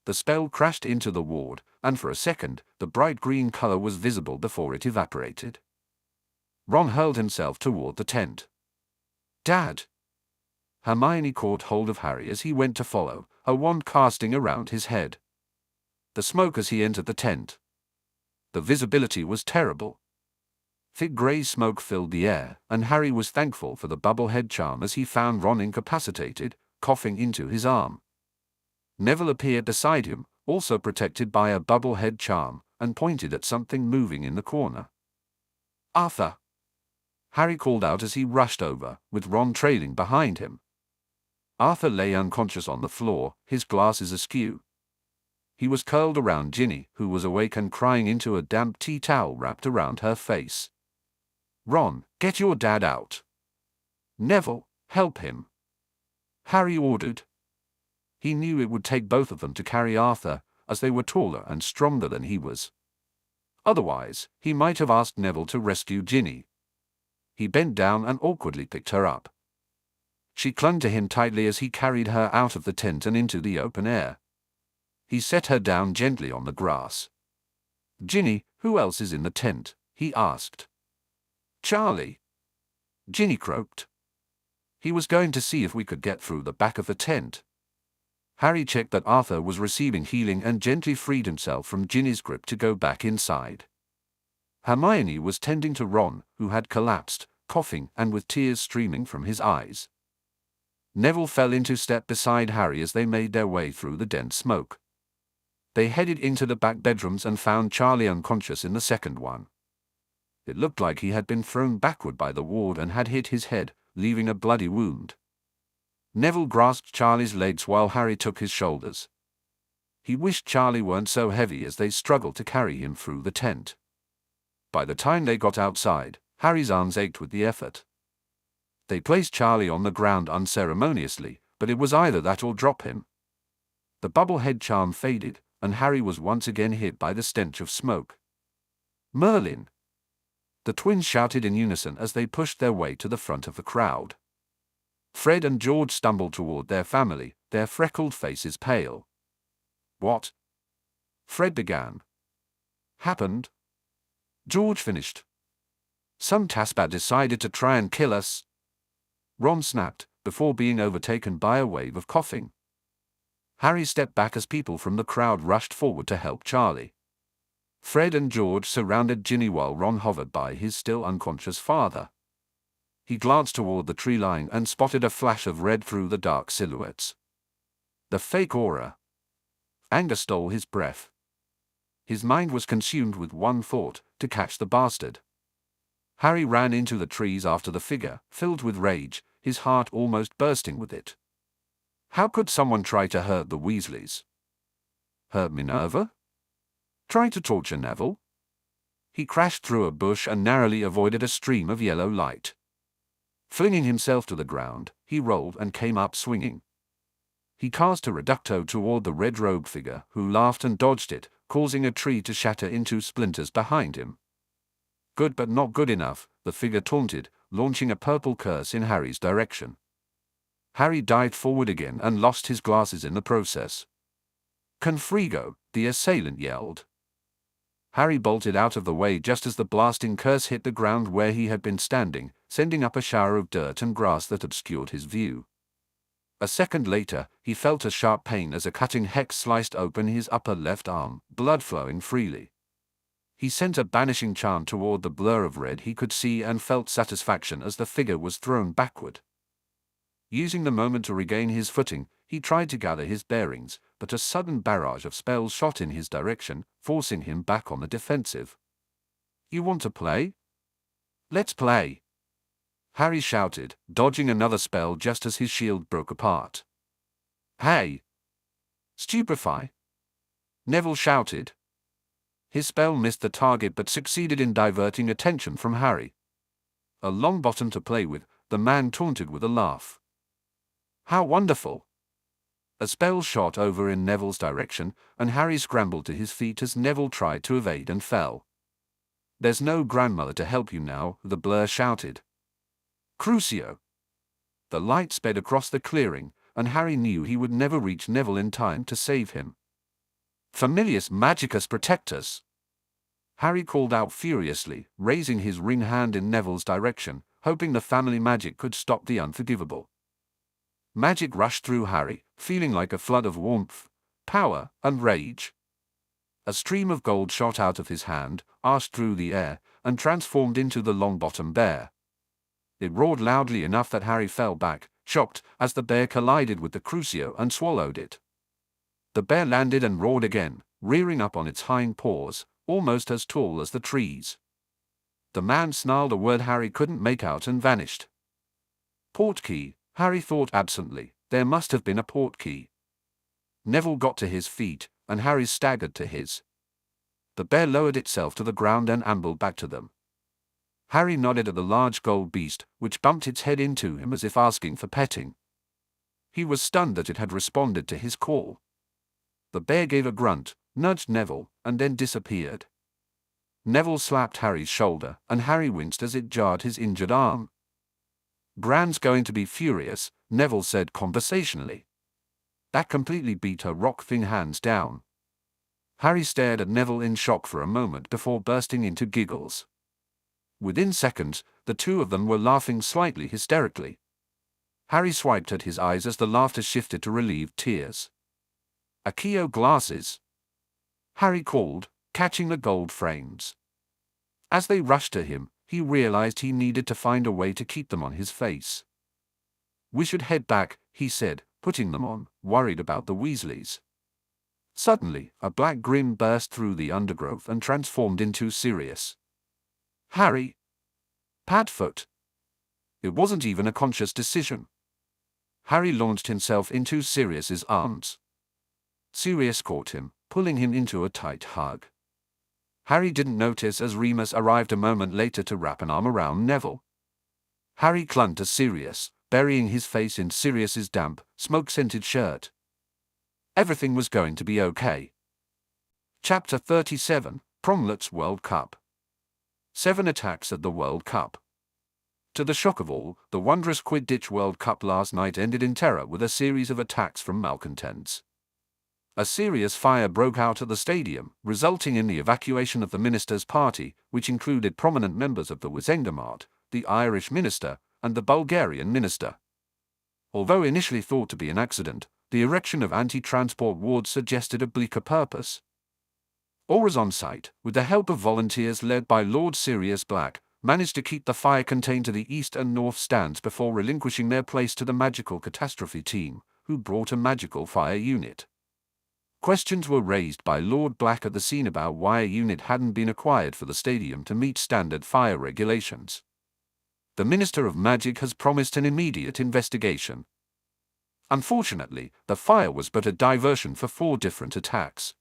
The spell crashed into the ward, and for a second, the bright green color was visible before it evaporated. Ron hurled himself toward the tent. "Dad!" Hermione caught hold of Harry as he went to follow, her wand casting around his head. The smoke as he entered the tent. The visibility was terrible. Thick grey smoke filled the air, and Harry was thankful for the bubblehead charm as he found Ron incapacitated, coughing into his arm. Neville appeared beside him, also protected by a bubblehead charm, and pointed at something moving in the corner. "Arthur!" Harry called out as he rushed over, with Ron trailing behind him. Arthur lay unconscious on the floor, his glasses askew. He was curled around Ginny, who was awake and crying into a damp tea towel wrapped around her face. "Ron, get your dad out." "Neville, help him," Harry ordered. He knew it would take both of them to carry Arthur, as they were taller and stronger than he was. Otherwise, he might have asked Neville to rescue Ginny. He bent down and awkwardly picked her up. She clung to him tightly as he carried her out of the tent and into the open air. He set her down gently on the grass. "Ginny, who else is in the tent?" he asked. "Charlie," Ginny croaked. "He was going to see if we could get through the back of the tent." Harry checked that Arthur was receiving healing and gently freed himself from Ginny's grip to go back inside. Hermione was tending to Ron, who had collapsed, coughing and with tears streaming from his eyes. Neville fell into step beside Harry as they made their way through the dense smoke. They headed into the back bedrooms and found Charlie unconscious in the second one. It looked like he had been thrown backward by the ward and had hit his head, leaving a bloody wound. Neville grasped Charlie's legs while Harry took his shoulders. He wished Charlie weren't so heavy as they struggled to carry him through the tent. By the time they got outside, Harry's arms ached with the effort. They placed Charlie on the ground unceremoniously, but it was either that or drop him. The bubblehead charm faded, and Harry was once again hit by the stench of smoke. "Merlin!" The twins shouted in unison as they pushed their way to the front of the crowd. Fred and George stumbled toward their family, their freckled faces pale. "What?" Fred began. "Happened?" George finished. "Some Tasbat decided to try and kill us," Ron snapped, before being overtaken by a wave of coughing. Harry stepped back as people from the crowd rushed forward to help Charlie. Fred and George surrounded Ginny while Ron hovered by his still unconscious father. He glanced toward the tree line and spotted a flash of red through the dark silhouettes. The fake aura. Anger stole his breath. His mind was consumed with one thought: to catch the bastard. Harry ran into the trees after the figure, filled with rage, his heart almost bursting with it. How could someone try to hurt the Weasleys? Hurt Minerva? Try to torture Neville? He crashed through a bush and narrowly avoided a stream of yellow light. Flinging himself to the ground, he rolled and came up swinging. He cast a reducto toward the red-robed figure, who laughed and dodged it, causing a tree to shatter into splinters behind him. "Good but not good enough," the figure taunted, launching a purple curse in Harry's direction. Harry dived forward again and lost his glasses in the process. "Confrigo," the assailant yelled. Harry bolted out of the way just as the blasting curse hit the ground where he had been standing, sending up a shower of dirt and grass that obscured his view. A second later, he felt a sharp pain as a cutting hex sliced open his upper left arm, blood flowing freely. He sent a banishing chant toward the blur of red he could see and felt satisfaction as the figure was thrown backward. Using the moment to regain his footing, he tried to gather his bearings, but a sudden barrage of spells shot in his direction, forcing him back on the defensive. "You want to play? Let's play!" Harry shouted, dodging another spell just as his shield broke apart. "Hey! Stupefy!" Neville shouted. His spell missed the target but succeeded in diverting attention from Harry. "A long bottom to play with," the man taunted with a laugh. "How wonderful!" A spell shot over in Neville's direction, and Harry scrambled to his feet as Neville tried to evade and fell. "There's no grandmother to help you now," the blur shouted. "Crucio!" The light sped across the clearing, and Harry knew he would never reach Neville in time to save him. "Familius Magicus Protectus!" Harry called out furiously, raising his ring hand in Neville's direction, hoping the family magic could stop the unforgivable. Magic rushed through Harry, feeling like a flood of warmth, power, and rage. A stream of gold shot out of his hand, arched through the air, and transformed into the long-bottom bear. It roared loudly enough that Harry fell back, shocked, as the bear collided with the Crucio and swallowed it. The bear landed and roared again, rearing up on its hind paws, almost as tall as the trees. The man snarled a word Harry couldn't make out and vanished. Portkey, Harry thought absently. There must have been a portkey. Neville got to his feet, and Harry staggered to his. The bear lowered itself to the ground and ambled back to them. Harry nodded at the large gold beast, which bumped its head into him as if asking for petting. He was stunned that it had responded to his call. The bear gave a grunt, nudged Neville, and then disappeared. Neville slapped Harry's shoulder, and Harry winced as it jarred his injured arm. "Gran's going to be furious," Neville said conversationally. That completely beat her rock thing hands down. Harry stared at Neville in shock for a moment before bursting into giggles. Within seconds, the two of them were laughing slightly hysterically. Harry swiped at his eyes as the laughter shifted to relieved tears. "Accio glasses!" Harry called, catching the gold frames. As they rushed to him, he realized he needed to find a way to keep them on his face. "We should head back," he said, putting them on, worried about the Weasleys. Suddenly, a black grin burst through the undergrowth and transformed into Sirius. "Harry!" Padfoot. It wasn't even a conscious decision. Harry launched himself into Sirius's arms. Sirius caught him, pulling him into a tight hug. Harry didn't notice as Remus arrived a moment later to wrap an arm around Neville. Harry clung to Sirius, burying his face in Sirius's damp, smoke-scented shirt. Everything was going to be okay. Chapter 37, Promlet's World Cup. 7 attacks at the World Cup. To the shock of all, the wondrous Quidditch World Cup last night ended in terror with a series of attacks from malcontents. A serious fire broke out at the stadium, resulting in the evacuation of the minister's party, which included prominent members of the Wizengamot, the Irish minister, and the Bulgarian minister. Although initially thought to be an accident, the erection of anti-transport wards suggested a bleaker purpose. Aurors on site, with the help of volunteers led by Lord Sirius Black, managed to keep the fire contained to the east and north stands before relinquishing their place to the Magical Catastrophe team, who brought a magical fire unit. Questions were raised by Lord Black at the scene about why a unit hadn't been acquired for the stadium to meet standard fire regulations. The Minister of Magic has promised an immediate investigation. Unfortunately, the fire was but a diversion for 4 different attacks.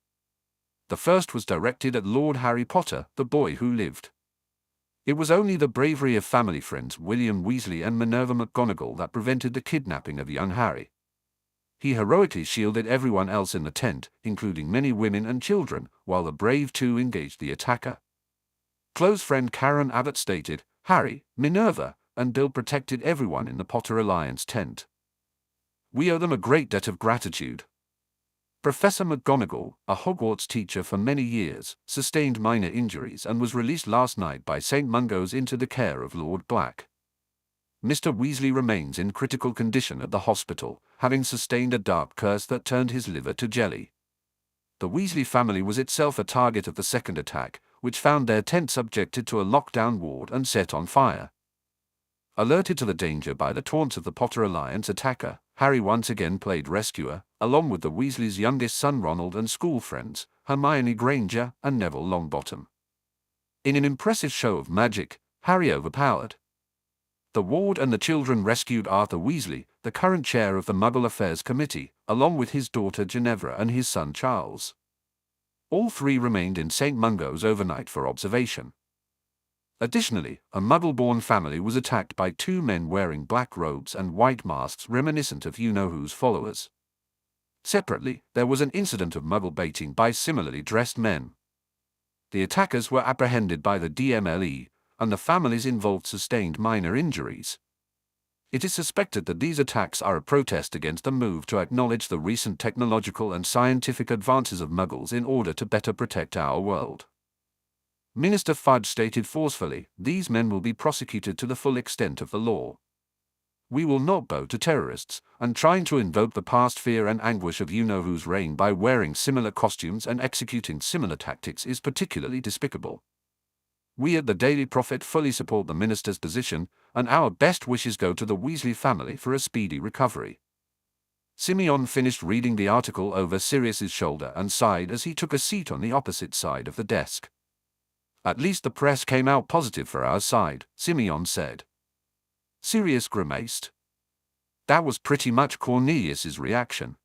The first was directed at Lord Harry Potter, the boy who lived. It was only the bravery of family friends William Weasley and Minerva McGonagall that prevented the kidnapping of young Harry. He heroically shielded everyone else in the tent, including many women and children, while the brave two engaged the attacker. Close friend Karen Abbott stated, "Harry, Minerva, and Bill protected everyone in the Potter Alliance tent. We owe them a great debt of gratitude." Professor McGonagall, a Hogwarts teacher for many years, sustained minor injuries and was released last night by St. Mungo's into the care of Lord Black. Mr. Weasley remains in critical condition at the hospital, having sustained a dark curse that turned his liver to jelly. The Weasley family was itself a target of the second attack, which found their tent subjected to a lockdown ward and set on fire. Alerted to the danger by the taunts of the Potter Alliance attacker, Harry once again played rescuer, along with the Weasleys' youngest son Ronald and school friends, Hermione Granger and Neville Longbottom. In an impressive show of magic, Harry overpowered the ward and the children rescued Arthur Weasley, the current chair of the Muggle Affairs Committee, along with his daughter Ginevra and his son Charles. All 3 remained in St. Mungo's overnight for observation. Additionally, a Muggle-born family was attacked by 2 men wearing black robes and white masks reminiscent of you-know-who's followers. Separately, there was an incident of Muggle baiting by similarly dressed men. The attackers were apprehended by the DMLE, and the families involved sustained minor injuries. It is suspected that these attacks are a protest against the move to acknowledge the recent technological and scientific advances of Muggles in order to better protect our world. Minister Fudge stated forcefully, "These men will be prosecuted to the full extent of the law. We will not bow to terrorists, and trying to invoke the past fear and anguish of you-know-who's reign by wearing similar costumes and executing similar tactics is particularly despicable. We at the Daily Prophet fully support the minister's position, and our best wishes go to the Weasley family for a speedy recovery." Simeon finished reading the article over Sirius's shoulder and sighed as he took a seat on the opposite side of the desk. "At least the press came out positive for our side," Simeon said. Sirius grimaced. That was pretty much Cornelius's reaction.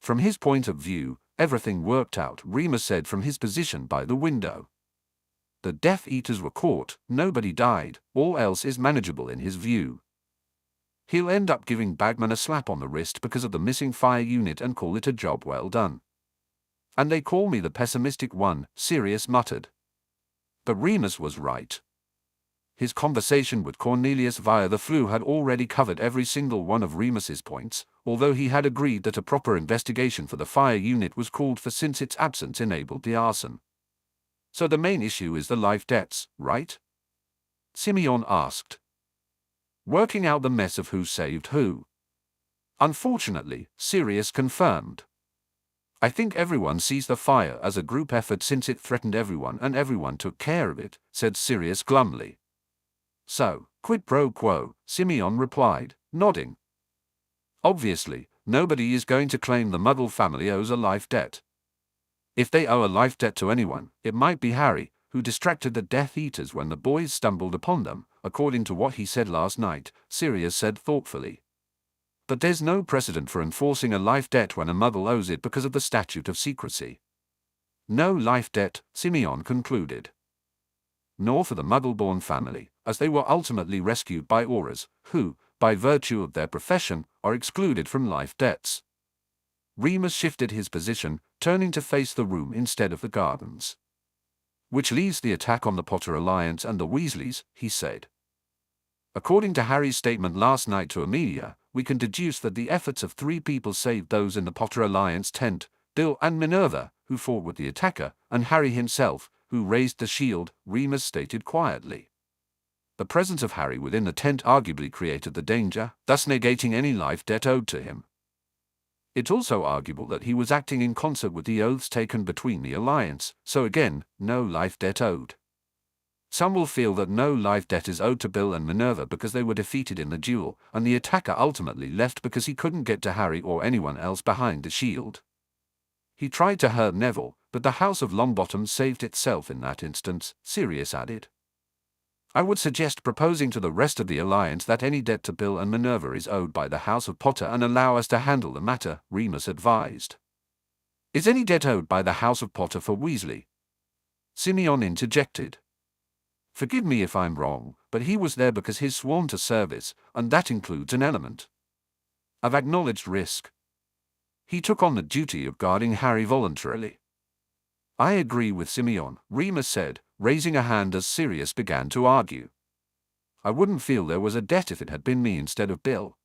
From his point of view, everything worked out, Remus said from his position by the window. The Death Eaters were caught, nobody died, all else is manageable in his view. He'll end up giving Bagman a slap on the wrist because of the missing fire unit and call it a job well done. And they call me the pessimistic one, Sirius muttered. But Remus was right. His conversation with Cornelius via the Flu had already covered every single one of Remus's points, although he had agreed that a proper investigation for the fire unit was called for since its absence enabled the arson. So the main issue is the life debts, right? Simeon asked. Working out the mess of who saved who. Unfortunately, Sirius confirmed. I think everyone sees the fire as a group effort since it threatened everyone and everyone took care of it, said Sirius glumly. So, quid pro quo, Simeon replied, nodding. Obviously, nobody is going to claim the Muddle family owes a life debt. If they owe a life debt to anyone, it might be Harry, who distracted the Death Eaters when the boys stumbled upon them, according to what he said last night, Sirius said thoughtfully. But there's no precedent for enforcing a life debt when a Muddle owes it because of the statute of secrecy. No life debt, Simeon concluded. Nor for the Muddle-born family, as they were ultimately rescued by Aurors, who, by virtue of their profession, are excluded from life debts. Remus shifted his position, turning to face the room instead of the gardens. Which leaves the attack on the Potter Alliance and the Weasleys, he said. According to Harry's statement last night to Amelia, we can deduce that the efforts of 3 people saved those in the Potter Alliance tent, Bill and Minerva, who fought with the attacker, and Harry himself, who raised the shield, Remus stated quietly. The presence of Harry within the tent arguably created the danger, thus negating any life debt owed to him. It's also arguable that he was acting in concert with the oaths taken between the Alliance, so again, no life debt owed. Some will feel that no life debt is owed to Bill and Minerva because they were defeated in the duel, and the attacker ultimately left because he couldn't get to Harry or anyone else behind the shield. He tried to hurt Neville, but the House of Longbottom saved itself in that instance, Sirius added. I would suggest proposing to the rest of the Alliance that any debt to Bill and Minerva is owed by the House of Potter and allow us to handle the matter, Remus advised. Is any debt owed by the House of Potter for Weasley? Simeon interjected. Forgive me if I'm wrong, but he was there because he's sworn to service, and that includes an element of acknowledged risk. He took on the duty of guarding Harry voluntarily. I agree with Simeon, Remus said, raising a hand as Sirius began to argue. I wouldn't feel there was a debt if it had been me instead of Bill.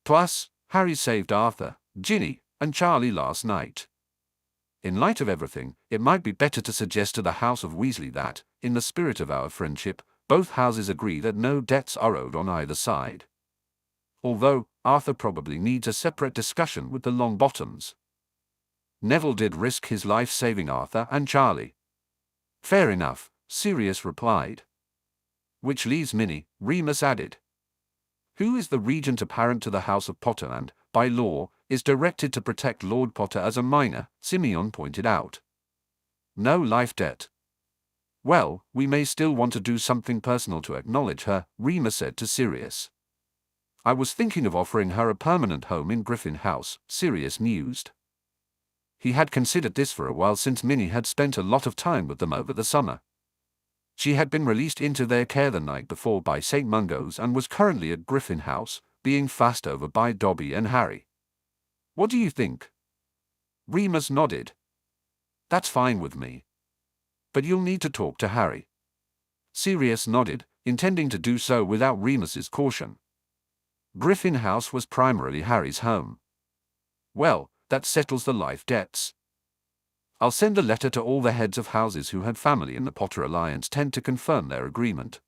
Plus, Harry saved Arthur, Ginny, and Charlie last night. In light of everything, it might be better to suggest to the House of Weasley that, in the spirit of our friendship, both houses agree that no debts are owed on either side. Although, Arthur probably needs a separate discussion with the Longbottoms. Neville did risk his life saving Arthur and Charlie. Fair enough, Sirius replied. Which leaves Minnie, Remus added. Who is the regent apparent to the House of Potter and, by law, is directed to protect Lord Potter as a minor, Simeon pointed out. No life debt. Well, we may still want to do something personal to acknowledge her, Remus said to Sirius. I was thinking of offering her a permanent home in Griffin House, Sirius mused. He had considered this for a while since Minnie had spent a lot of time with them over the summer. She had been released into their care the night before by St. Mungo's and was currently at Griffin House, being fussed over by Dobby and Harry. What do you think? Remus nodded. That's fine with me. But you'll need to talk to Harry. Sirius nodded, intending to do so without Remus's caution. Griffin House was primarily Harry's home. Well, that settles the life debts. I'll send a letter to all the heads of houses who had family in the Potter Alliance tent to confirm their agreement.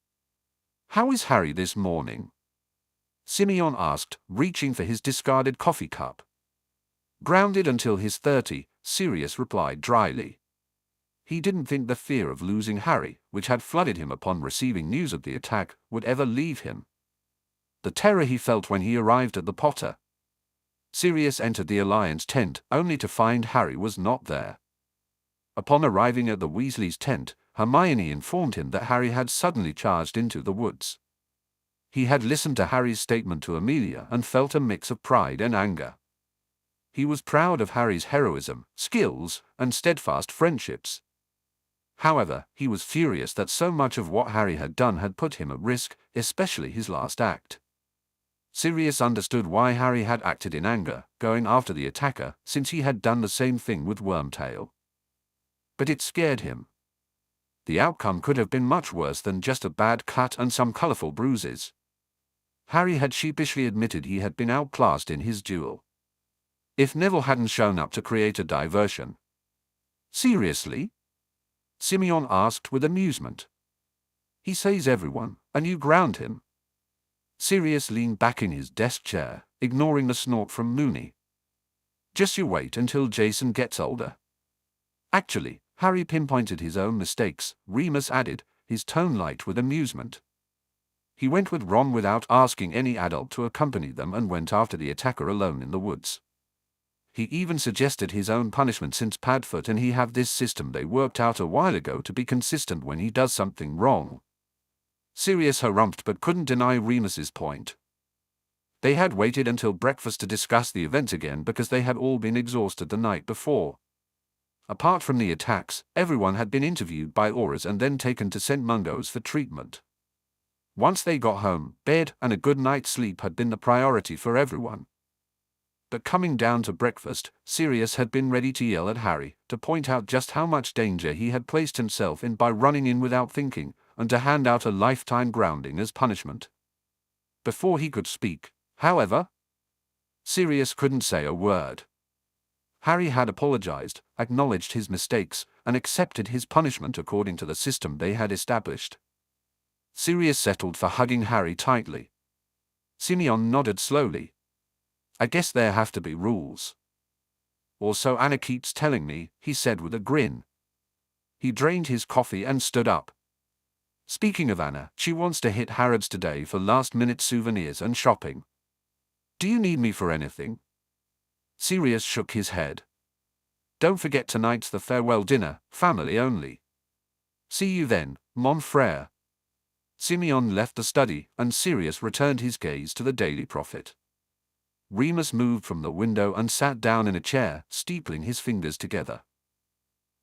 How is Harry this morning? Simeon asked, reaching for his discarded coffee cup. Grounded until he's 30, Sirius replied dryly. He didn't think the fear of losing Harry, which had flooded him upon receiving news of the attack, would ever leave him. The terror he felt when he arrived at the Potter. Sirius entered the Alliance tent, only to find Harry was not there. Upon arriving at the Weasleys' tent, Hermione informed him that Harry had suddenly charged into the woods. He had listened to Harry's statement to Amelia and felt a mix of pride and anger. He was proud of Harry's heroism, skills, and steadfast friendships. However, he was furious that so much of what Harry had done had put him at risk, especially his last act. Sirius understood why Harry had acted in anger, going after the attacker, since he had done the same thing with Wormtail. But it scared him. The outcome could have been much worse than just a bad cut and some colorful bruises. Harry had sheepishly admitted he had been outclassed in his duel. If Neville hadn't shown up to create a diversion. Seriously? Simeon asked with amusement. He says everyone, and you ground him. Sirius leaned back in his desk chair, ignoring the snort from Moony. Just you wait until Jason gets older. Actually, Harry pinpointed his own mistakes, Remus added, his tone light with amusement. He went with Ron without asking any adult to accompany them and went after the attacker alone in the woods. He even suggested his own punishment since Padfoot and he have this system they worked out a while ago to be consistent when he does something wrong. Sirius harumphed but couldn't deny Remus's point. They had waited until breakfast to discuss the event again because they had all been exhausted the night before. Apart from the attacks, everyone had been interviewed by auras and then taken to St. Mungo's for treatment. Once they got home, bed and a good night's sleep had been the priority for everyone. But coming down to breakfast, Sirius had been ready to yell at Harry, to point out just how much danger he had placed himself in by running in without thinking, and to hand out a lifetime grounding as punishment. Before he could speak, however, Sirius couldn't say a word. Harry had apologized, acknowledged his mistakes, and accepted his punishment according to the system they had established. Sirius settled for hugging Harry tightly. Simeon nodded slowly. "I guess there have to be rules. Or so Anna keeps telling me," he said with a grin. He drained his coffee and stood up. "Speaking of Anna, she wants to hit Harrods today for last-minute souvenirs and shopping. Do you need me for anything?" Sirius shook his head. "Don't forget tonight's the farewell dinner, family only. See you then, mon frère." Simeon left the study, and Sirius returned his gaze to the Daily Prophet. Remus moved from the window and sat down in a chair, steepling his fingers together.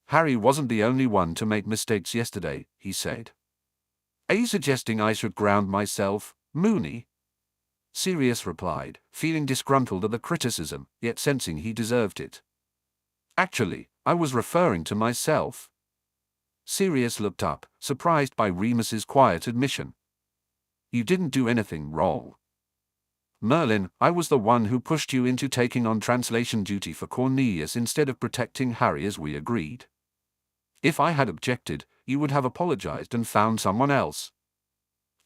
"Harry wasn't the only one to make mistakes yesterday," he said. "Are you suggesting I should ground myself, Mooney?" Sirius replied, feeling disgruntled at the criticism, yet sensing he deserved it. "Actually, I was referring to myself." Sirius looked up, surprised by Remus's quiet admission. "You didn't do anything wrong. Merlin, I was the one who pushed you into taking on translation duty for Cornelius instead of protecting Harry as we agreed. If I had objected, you would have apologized and found someone else.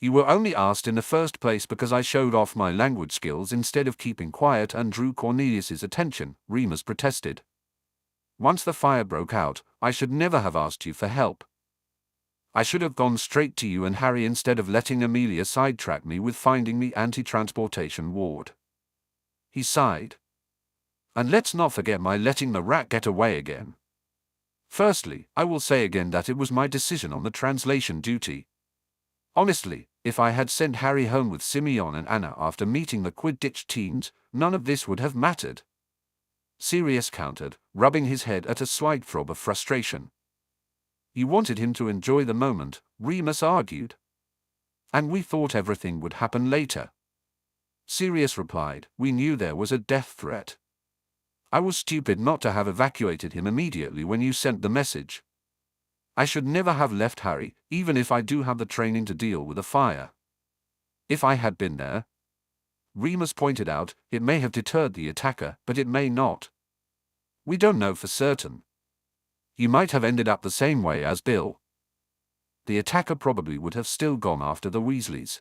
You were only asked in the first place because I showed off my language skills instead of keeping quiet and drew Cornelius's attention," Remus protested. "Once the fire broke out, I should never have asked you for help. I should have gone straight to you and Harry instead of letting Amelia sidetrack me with finding the anti-transportation ward." He sighed. "And let's not forget my letting the rat get away again. Firstly, I will say again that it was my decision on the translation duty. Honestly, if I had sent Harry home with Simeon and Anna after meeting the Quidditch teams, none of this would have mattered." Sirius countered, rubbing his head at a slight throb of frustration. "You wanted him to enjoy the moment," Remus argued. "And we thought everything would happen later." Sirius replied, "We knew there was a death threat. I was stupid not to have evacuated him immediately when you sent the message. I should never have left Harry, even if I do have the training to deal with a fire. If I had been there," Remus pointed out, "it may have deterred the attacker, but it may not. We don't know for certain. You might have ended up the same way as Bill. The attacker probably would have still gone after the Weasleys.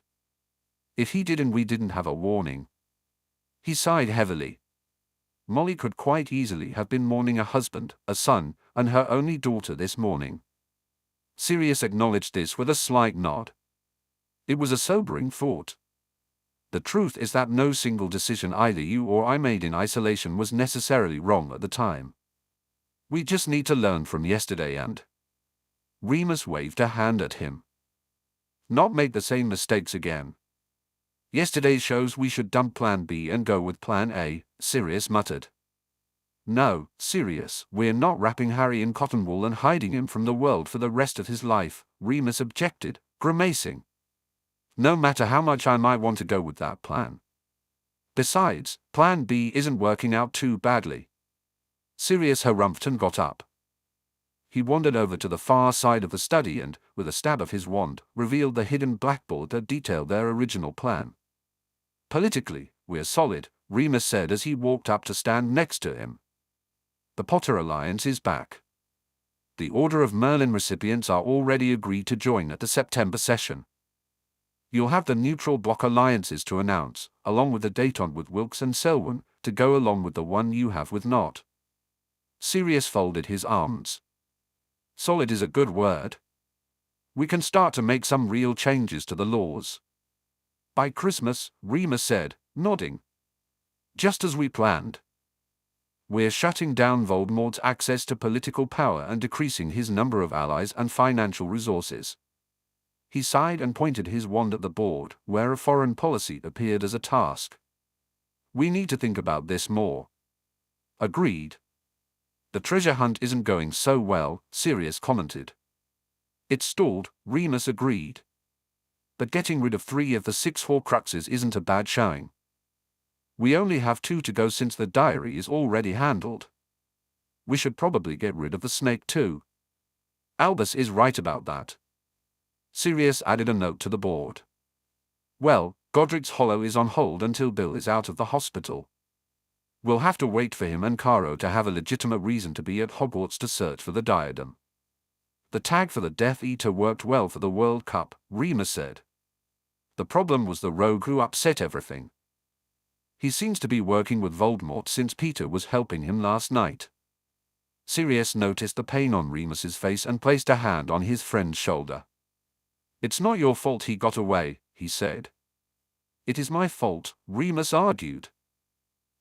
If he did and we didn't have a warning." He sighed heavily. "Molly could quite easily have been mourning a husband, a son, and her only daughter this morning." Sirius acknowledged this with a slight nod. It was a sobering thought. The truth is that no single decision either you or I made in isolation was necessarily wrong at the time. We just need to learn from yesterday and— Remus waved a hand at him. "Not make the same mistakes again. Yesterday shows we should dump Plan B and go with Plan A," Sirius muttered. "No, Sirius, we're not wrapping Harry in cotton wool and hiding him from the world for the rest of his life," Remus objected, grimacing. "No matter how much I might want to go with that plan. Besides, Plan B isn't working out too badly." Sirius harumphed and got up. He wandered over to the far side of the study and, with a stab of his wand, revealed the hidden blackboard that detailed their original plan. "Politically, we're solid," Remus said as he walked up to stand next to him. "The Potter Alliance is back. The Order of Merlin recipients are already agreed to join at the September session. You'll have the neutral block alliances to announce, along with the date on with Wilkes and Selwyn, to go along with the one you have with Nott." Sirius folded his arms. "Solid is a good word. We can start to make some real changes to the laws. By Christmas, Remus said, nodding. Just as we planned. We're shutting down Voldemort's access to political power and decreasing his number of allies and financial resources. He sighed and pointed his wand at the board, where a foreign policy appeared as a task. We need to think about this more. Agreed. The treasure hunt isn't going so well, Sirius commented. It's stalled, Remus agreed. But getting rid of 3 of the 6 Horcruxes isn't a bad showing. We only have 2 to go since the diary is already handled. We should probably get rid of the snake too. Albus is right about that. Sirius added a note to the board. Well, Godric's Hollow is on hold until Bill is out of the hospital. We'll have to wait for him and Caro to have a legitimate reason to be at Hogwarts to search for the diadem. The tag for the Death Eater worked well for the World Cup, Remus said. The problem was the rogue who upset everything. He seems to be working with Voldemort since Peter was helping him last night. Sirius noticed the pain on Remus's face and placed a hand on his friend's shoulder. It's not your fault he got away, he said. It is my fault, Remus argued.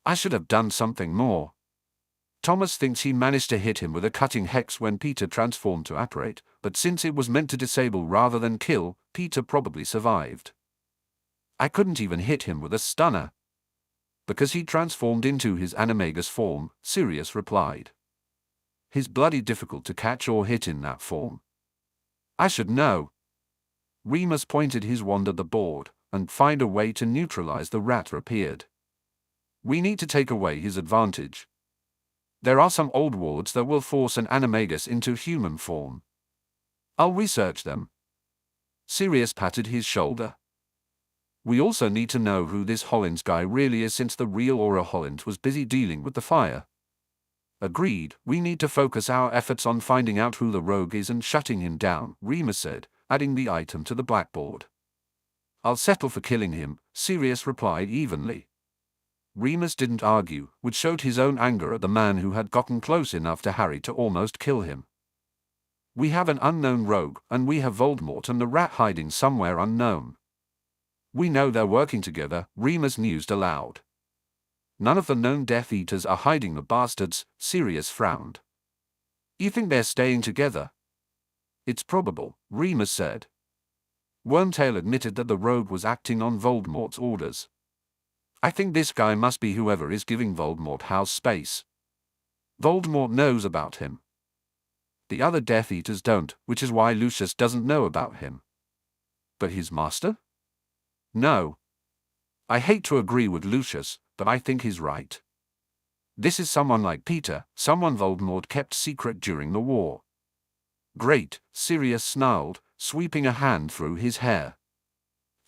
I should have done something more. Thomas thinks he managed to hit him with a cutting hex when Peter transformed to apparate, but since it was meant to disable rather than kill, Peter probably survived. I couldn't even hit him with a stunner. Because he transformed into his animagus form, Sirius replied. He's bloody difficult to catch or hit in that form. I should know. Remus pointed his wand at the board, and find a way to neutralize the rat appeared. We need to take away his advantage. There are some old wards that will force an animagus into human form. I'll research them. Sirius patted his shoulder. We also need to know who this Hollins guy really is since the real Aura Hollins was busy dealing with the fire. Agreed, we need to focus our efforts on finding out who the rogue is and shutting him down, Remus said, adding the item to the blackboard. I'll settle for killing him, Sirius replied evenly. Remus didn't argue, which showed his own anger at the man who had gotten close enough to Harry to almost kill him. We have an unknown rogue, and we have Voldemort and the rat hiding somewhere unknown. We know they're working together, Remus mused aloud. None of the known Death Eaters are hiding the bastards, Sirius frowned. You think they're staying together? It's probable, Remus said. Wormtail admitted that the rogue was acting on Voldemort's orders. I think this guy must be whoever is giving Voldemort house space. Voldemort knows about him. The other Death Eaters don't, which is why Lucius doesn't know about him. But his master? No. I hate to agree with Lucius, but I think he's right. This is someone like Peter, someone Voldemort kept secret during the war. Great, Sirius snarled, sweeping a hand through his hair.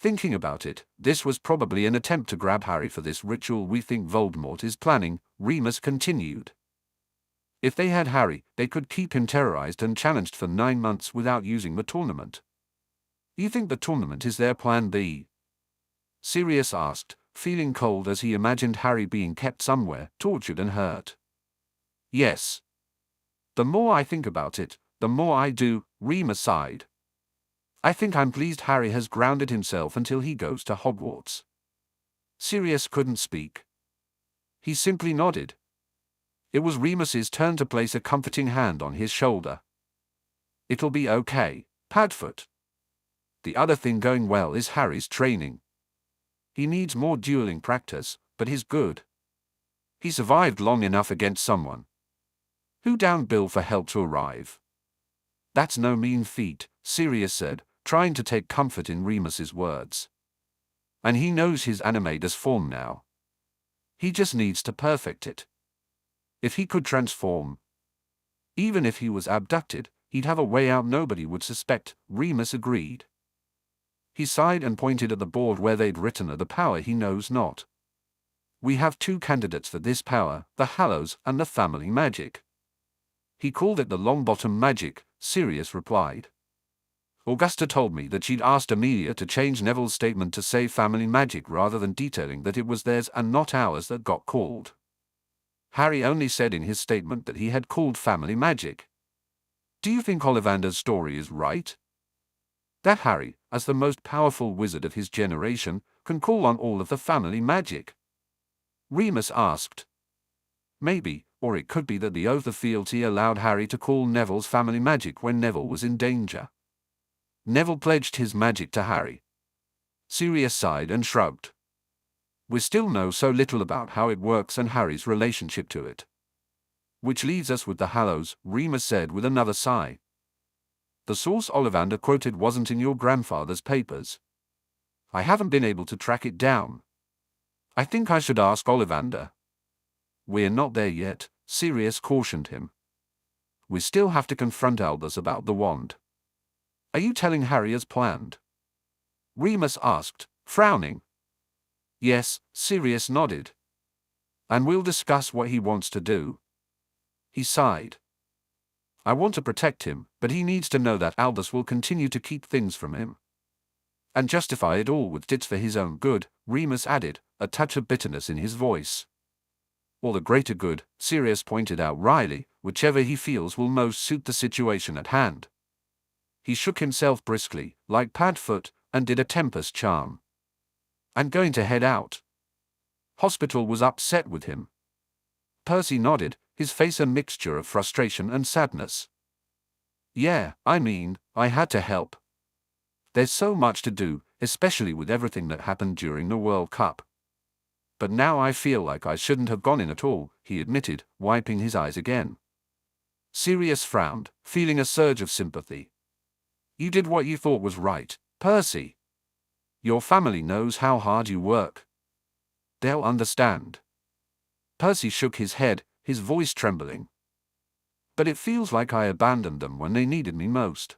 Thinking about it, this was probably an attempt to grab Harry for this ritual we think Voldemort is planning, Remus continued. If they had Harry, they could keep him terrorized and challenged for 9 months without using the tournament. You think the tournament is their plan B? Sirius asked, feeling cold as he imagined Harry being kept somewhere, tortured and hurt. Yes. The more I think about it, the more I do, Remus sighed. I think I'm pleased Harry has grounded himself until he goes to Hogwarts. Sirius couldn't speak. He simply nodded. It was Remus's turn to place a comforting hand on his shoulder. It'll be okay, Padfoot. The other thing going well is Harry's training. He needs more dueling practice, but he's good. He survived long enough against someone. Who downed Bill for help to arrive? That's no mean feat, Sirius said, trying to take comfort in Remus's words. And he knows his animagus form now. He just needs to perfect it. If he could transform, even if he was abducted, he'd have a way out nobody would suspect, Remus agreed. He sighed and pointed at the board where they'd written of the power he knows not. We have 2 candidates for this power, the Hallows and the Family Magic. He called it the Longbottom Magic, Sirius replied. Augusta told me that she'd asked Amelia to change Neville's statement to say Family Magic rather than detailing that it was theirs and not ours that got called. Harry only said in his statement that he had called Family Magic. Do you think Ollivander's story is right? That Harry, as the most powerful wizard of his generation, can call on all of the family magic? Remus asked. Maybe, or it could be that the oath of fealty allowed Harry to call Neville's family magic when Neville was in danger. Neville pledged his magic to Harry. Sirius sighed and shrugged. We still know so little about how it works and Harry's relationship to it. Which leaves us with the Hallows, Remus said with another sigh. The source Ollivander quoted wasn't in your grandfather's papers. I haven't been able to track it down. I think I should ask Ollivander. We're not there yet, Sirius cautioned him. We still have to confront Albus about the wand. Are you telling Harry as planned? Remus asked, frowning. Yes, Sirius nodded. And we'll discuss what he wants to do. He sighed. I want to protect him, but he needs to know that Albus will continue to keep things from him. And justify it all with it's for his own good, Remus added, a touch of bitterness in his voice. Or the greater good, Sirius pointed out wryly, whichever he feels will most suit the situation at hand. He shook himself briskly, like Padfoot, and did a tempest charm. I'm going to head out. Hospital was upset with him. Percy nodded, his face a mixture of frustration and sadness. Yeah, I mean, I had to help. There's so much to do, especially with everything that happened during the World Cup. But now I feel like I shouldn't have gone in at all, he admitted, wiping his eyes again. Sirius frowned, feeling a surge of sympathy. You did what you thought was right, Percy. Your family knows how hard you work. They'll understand. Percy shook his head, his voice trembling. But it feels like I abandoned them when they needed me most.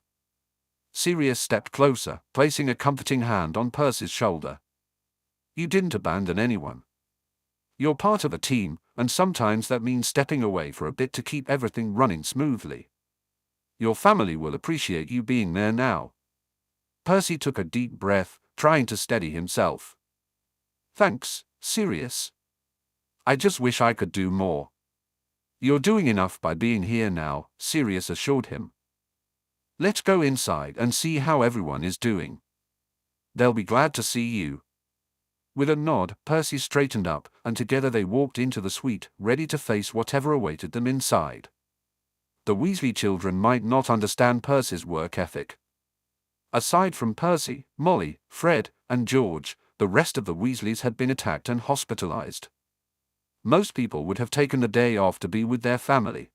Sirius stepped closer, placing a comforting hand on Percy's shoulder. You didn't abandon anyone. You're part of a team, and sometimes that means stepping away for a bit to keep everything running smoothly. Your family will appreciate you being there now. Percy took a deep breath, trying to steady himself. Thanks, Sirius. I just wish I could do more. You're doing enough by being here now, Sirius assured him. Let's go inside and see how everyone is doing. They'll be glad to see you. With a nod, Percy straightened up, and together they walked into the suite, ready to face whatever awaited them inside. The Weasley children might not understand Percy's work ethic. Aside from Percy, Molly, Fred, and George, the rest of the Weasleys had been attacked and hospitalized. Most people would have taken the day off to be with their family.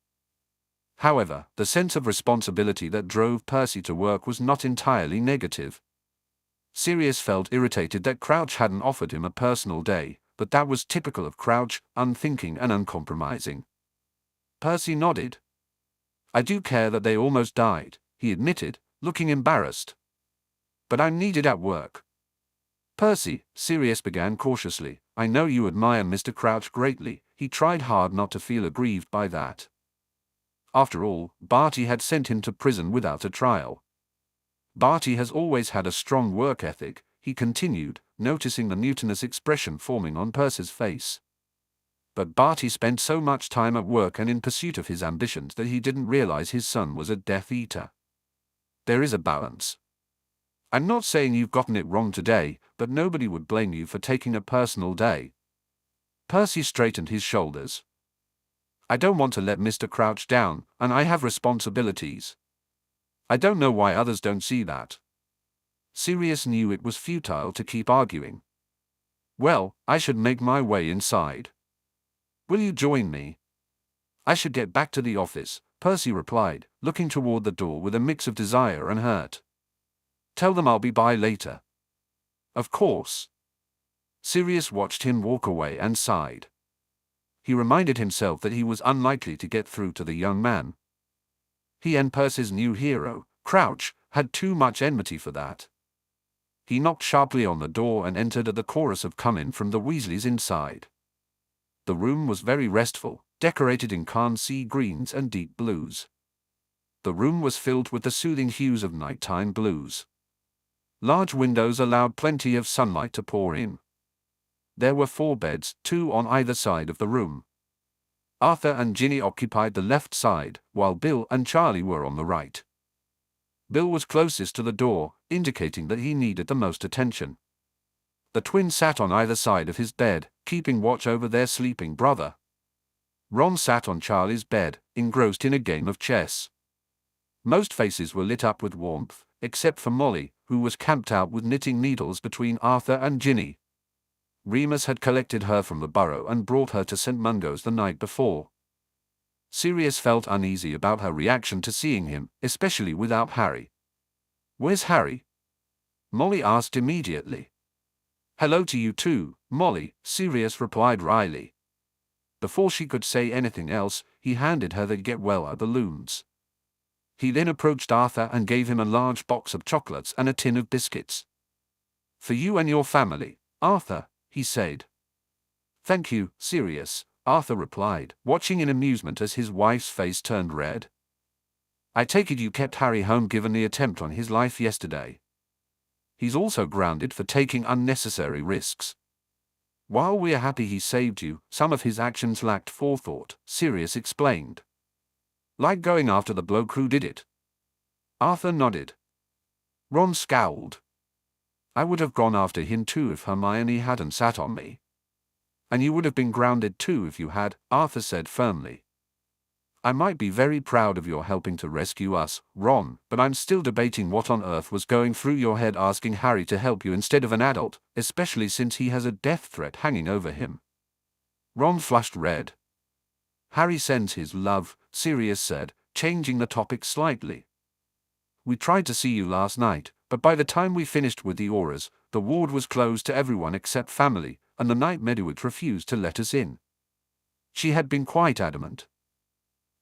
However, the sense of responsibility that drove Percy to work was not entirely negative. Sirius felt irritated that Crouch hadn't offered him a personal day, but that was typical of Crouch, unthinking and uncompromising. Percy nodded. I do care that they almost died, he admitted, looking embarrassed. But I'm needed at work. Percy, Sirius began cautiously, I know you admire Mr. Crouch greatly. He tried hard not to feel aggrieved by that. After all, Barty had sent him to prison without a trial. Barty has always had a strong work ethic, he continued, noticing the mutinous expression forming on Percy's face. But Barty spent so much time at work and in pursuit of his ambitions that he didn't realize his son was a Death Eater. There is a balance. I'm not saying you've gotten it wrong today, but nobody would blame you for taking a personal day. Percy straightened his shoulders. I don't want to let Mr. Crouch down, and I have responsibilities. I don't know why others don't see that. Sirius knew it was futile to keep arguing. Well, I should make my way inside. Will you join me? I should get back to the office, Percy replied, looking toward the door with a mix of desire and hurt. Tell them I'll be by later. Of course. Sirius watched him walk away and sighed. He reminded himself that he was unlikely to get through to the young man. He and Percy's new hero, Crouch, had too much enmity for that. He knocked sharply on the door and entered at the chorus of "Come in" from the Weasleys inside. The room was very restful, decorated in calm sea greens and deep blues. The room was filled with the soothing hues of nighttime blues. Large windows allowed plenty of sunlight to pour in. There were 4 beds, 2 on either side of the room. Arthur and Ginny occupied the left side, while Bill and Charlie were on the right. Bill was closest to the door, indicating that he needed the most attention. The twins sat on either side of his bed, keeping watch over their sleeping brother. Ron sat on Charlie's bed, engrossed in a game of chess. Most faces were lit up with warmth, except for Molly, who was camped out with knitting needles between Arthur and Ginny. Remus had collected her from the burrow and brought her to St. Mungo's the night before. Sirius felt uneasy about her reaction to seeing him, especially without Harry. "Where's Harry?" Molly asked immediately. "Hello to you too, Molly," Sirius replied wryly. Before she could say anything else, he handed her the get-well balloons. He then approached Arthur and gave him a large box of chocolates and a tin of biscuits. "For you and your family, Arthur," he said. "Thank you, Sirius," Arthur replied, watching in amusement as his wife's face turned red. "I take it you kept Harry home given the attempt on his life yesterday. He's also grounded for taking unnecessary risks. While we're happy he saved you, some of his actions lacked forethought," Sirius explained. "Like going after the bloke who did it." Arthur nodded. Ron scowled. "I would have gone after him too if Hermione hadn't sat on me." "And you would have been grounded too if you had," Arthur said firmly. "I might be very proud of your helping to rescue us, Ron, but I'm still debating what on earth was going through your head asking Harry to help you instead of an adult, especially since he has a death threat hanging over him." Ron flushed red. "Harry sends his love," Sirius said, changing the topic slightly. "We tried to see you last night, but by the time we finished with the auras, the ward was closed to everyone except family, and the night Mediwit refused to let us in." She had been quite adamant.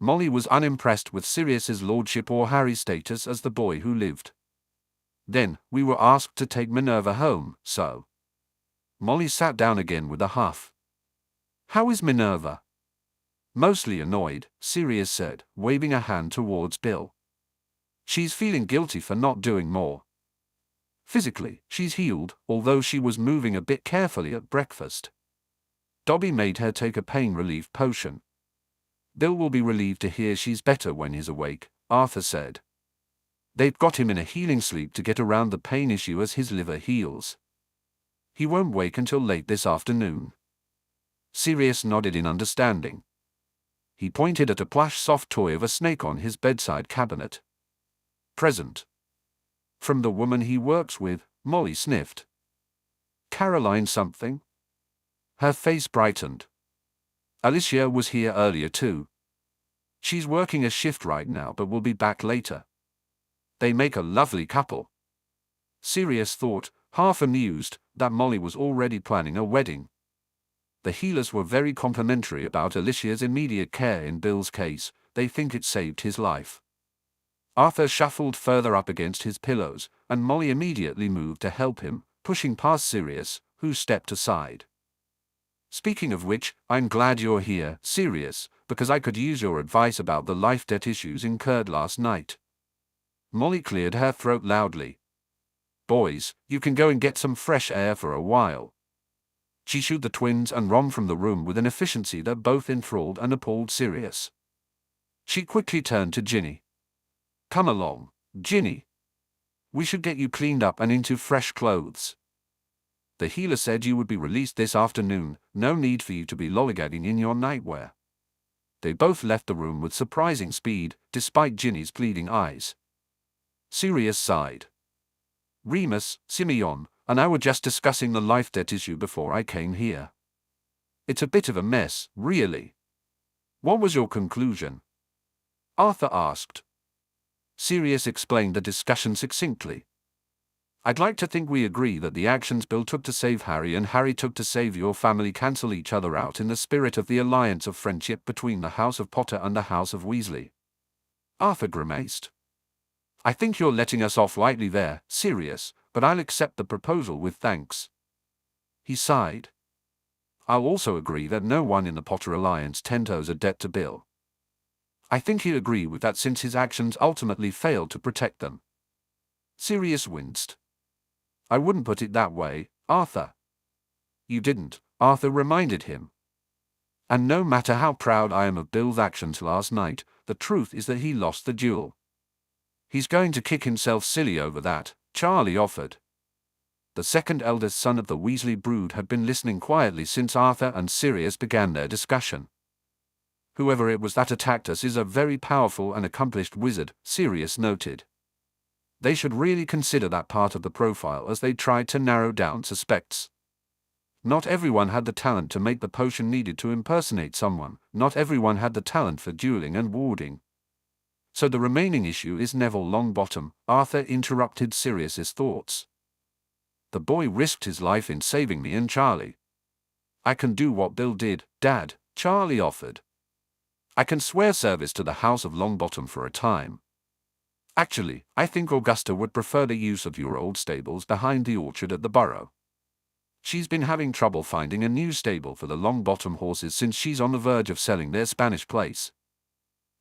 Molly was unimpressed with Sirius's lordship or Harry's status as the boy who lived. "Then, we were asked to take Minerva home, so." Molly sat down again with a huff. "How is Minerva?" "Mostly annoyed," Sirius said, waving a hand towards Bill. "She's feeling guilty for not doing more. Physically, she's healed, although she was moving a bit carefully at breakfast. Dobby made her take a pain relief potion. Bill will be relieved to hear she's better when he's awake," Arthur said. "They've got him in a healing sleep to get around the pain issue as his liver heals. He won't wake until late this afternoon." Sirius nodded in understanding. He pointed at a plush soft toy of a snake on his bedside cabinet. "Present. From the woman he works with," Molly sniffed. "Caroline something?" Her face brightened. "Alicia was here earlier too. She's working a shift right now but will be back later. They make a lovely couple." Sirius thought, half amused, that Molly was already planning a wedding. The healers were very complimentary about Alicia's immediate care in Bill's case. They think it saved his life. Arthur shuffled further up against his pillows, and Molly immediately moved to help him, pushing past Sirius, who stepped aside. "Speaking of which, I'm glad you're here, Sirius, because I could use your advice about the life debt issues incurred last night." Molly cleared her throat loudly. "Boys, you can go and get some fresh air for a while." She shooed the twins and Ron from the room with an efficiency that both enthralled and appalled Sirius. She quickly turned to Ginny. "Come along, Ginny. We should get you cleaned up and into fresh clothes. The healer said you would be released this afternoon, no need for you to be lollygagging in your nightwear." They both left the room with surprising speed, despite Ginny's pleading eyes. Sirius sighed. "Remus, Simeon, and I were just discussing the life debt issue before I came here. It's a bit of a mess, really." "What was your conclusion?" Arthur asked. Sirius explained the discussion succinctly. "I'd like to think we agree that the actions Bill took to save Harry and Harry took to save your family cancel each other out in the spirit of the alliance of friendship between the House of Potter and the House of Weasley." Arthur grimaced. "I think you're letting us off lightly there, Sirius, but I'll accept the proposal with thanks." He sighed. "I'll also agree that no one in the Potter Alliance owes a debt to Bill. I think he'll agree with that since his actions ultimately failed to protect them." Sirius winced. "I wouldn't put it that way, Arthur." "You didn't," Arthur reminded him. "And no matter how proud I am of Bill's actions last night, the truth is that he lost the duel. He's going to kick himself silly over that," Charlie offered. the second eldest son of the Weasley brood, had been listening quietly since Arthur and Sirius began their discussion. "Whoever it was that attacked us is a very powerful and accomplished wizard," Sirius noted. "They should really consider that part of the profile as they tried to narrow down suspects. Not everyone had the talent to make the potion needed to impersonate someone, not everyone had the talent for dueling and warding. So the remaining issue is Neville Longbottom," Arthur interrupted Sirius's thoughts. "The boy risked his life in saving me and Charlie." "I can do what Bill did, Dad," Charlie offered. "I can swear service to the House of Longbottom for a time. Actually, I think Augusta would prefer the use of your old stables behind the orchard at the Burrow. She's been having trouble finding a new stable for the Longbottom horses since she's on the verge of selling their Spanish place.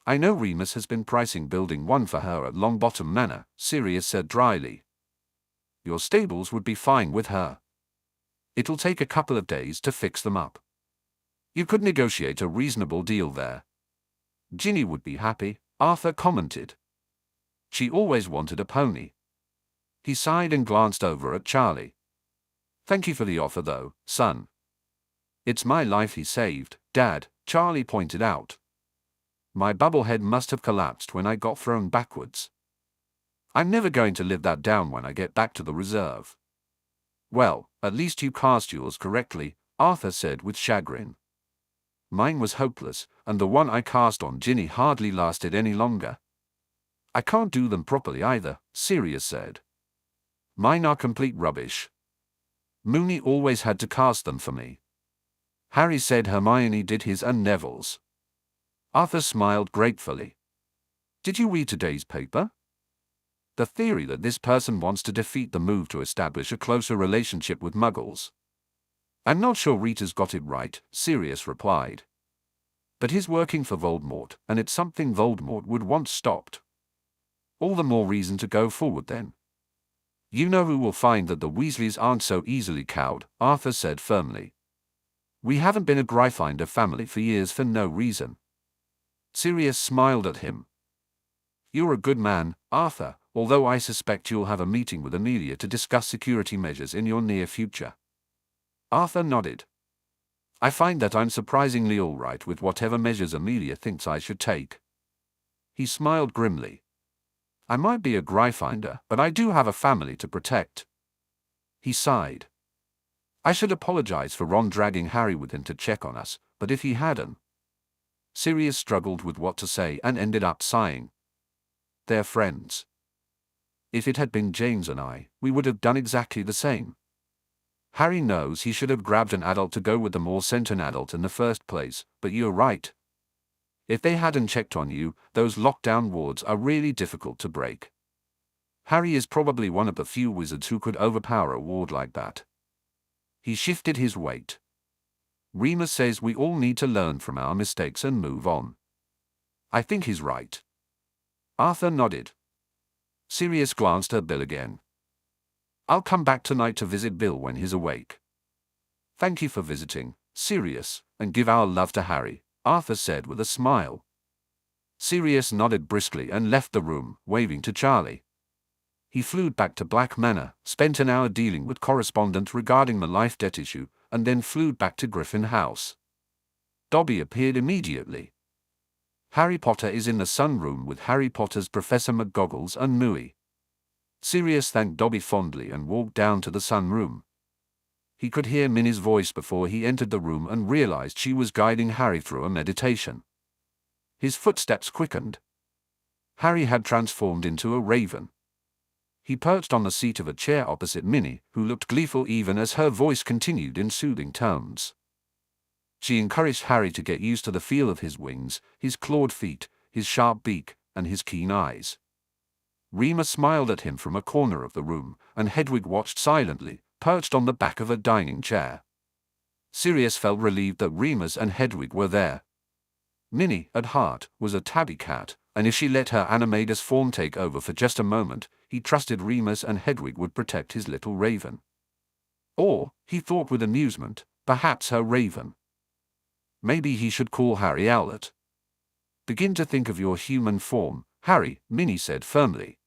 I know Remus has been pricing building one for her at Longbottom Manor," Sirius said dryly. "Your stables would be fine with her. It'll take a couple of days to fix them up. You could negotiate a reasonable deal there." "Ginny would be happy," Arthur commented. "She always wanted a pony." He sighed and glanced over at Charlie. "Thank you for the offer though, son." "It's my life he saved, Dad," Charlie pointed out. "My bubblehead must have collapsed when I got thrown backwards. I'm never going to live that down when I get back to the reserve." "Well, at least you cast yours correctly," Arthur said with chagrin. "Mine was hopeless, and the one I cast on Ginny hardly lasted any longer." "I can't do them properly either," Sirius said. "Mine are complete rubbish. Moony always had to cast them for me. Harry said Hermione did his and Neville's." Arthur smiled gratefully. "Did you read today's paper? The theory that this person wants to defeat the move to establish a closer relationship with Muggles." "I'm not sure Rita's got it right," Sirius replied. "But he's working for Voldemort, and it's something Voldemort would want stopped. All the more reason to go forward then." "You know who will find that the Weasleys aren't so easily cowed," Arthur said firmly. "We haven't been a Gryffindor family for years for no reason." Sirius smiled at him. "You're a good man, Arthur, although I suspect you'll have a meeting with Amelia to discuss security measures in your near future." Arthur nodded. "I find that I'm surprisingly all right with whatever measures Amelia thinks I should take." He smiled grimly. "I might be a Gryffindor, but I do have a family to protect." He sighed. "I should apologize for Ron dragging Harry with him to check on us, but if he hadn't—" Sirius struggled with what to say and ended up sighing. "They're friends. If it had been James and I, we would have done exactly the same. Harry knows he should have grabbed an adult to go with them or sent an adult in the first place, but you're right. If they hadn't checked on you, those lockdown wards are really difficult to break. Harry is probably one of the few wizards who could overpower a ward like that." He shifted his weight. "Remus says we all need to learn from our mistakes and move on. I think he's right." Arthur nodded. Sirius glanced at Bill again. "I'll come back tonight to visit Bill when he's awake." "Thank you for visiting, Sirius, and give our love to Harry," Arthur said with a smile. Sirius nodded briskly and left the room, waving to Charlie. He flew back to Black Manor, spent an hour dealing with correspondent regarding the life debt issue, and then flew back to Griffin House. Dobby appeared immediately. "Harry Potter is in the sunroom with Harry Potter's Professor McGoggles and Mooey." Sirius thanked Dobby fondly and walked down to the sunroom. He could hear Minnie's voice before he entered the room and realized she was guiding Harry through a meditation. His footsteps quickened. Harry had transformed into a raven. He perched on the seat of a chair opposite Minnie, who looked gleeful even as her voice continued in soothing tones. She encouraged Harry to get used to the feel of his wings, his clawed feet, his sharp beak, and his keen eyes. Remus smiled at him from a corner of the room, and Hedwig watched silently, perched on the back of a dining chair. Sirius felt relieved that Remus and Hedwig were there. Minnie, at heart, was a tabby cat, and if she let her animagus form take over for just a moment, he trusted Remus and Hedwig would protect his little raven. Or, he thought with amusement, perhaps her raven. Maybe he should call Harry Owlet. "Begin to think of your human form, Harry," Minnie said firmly.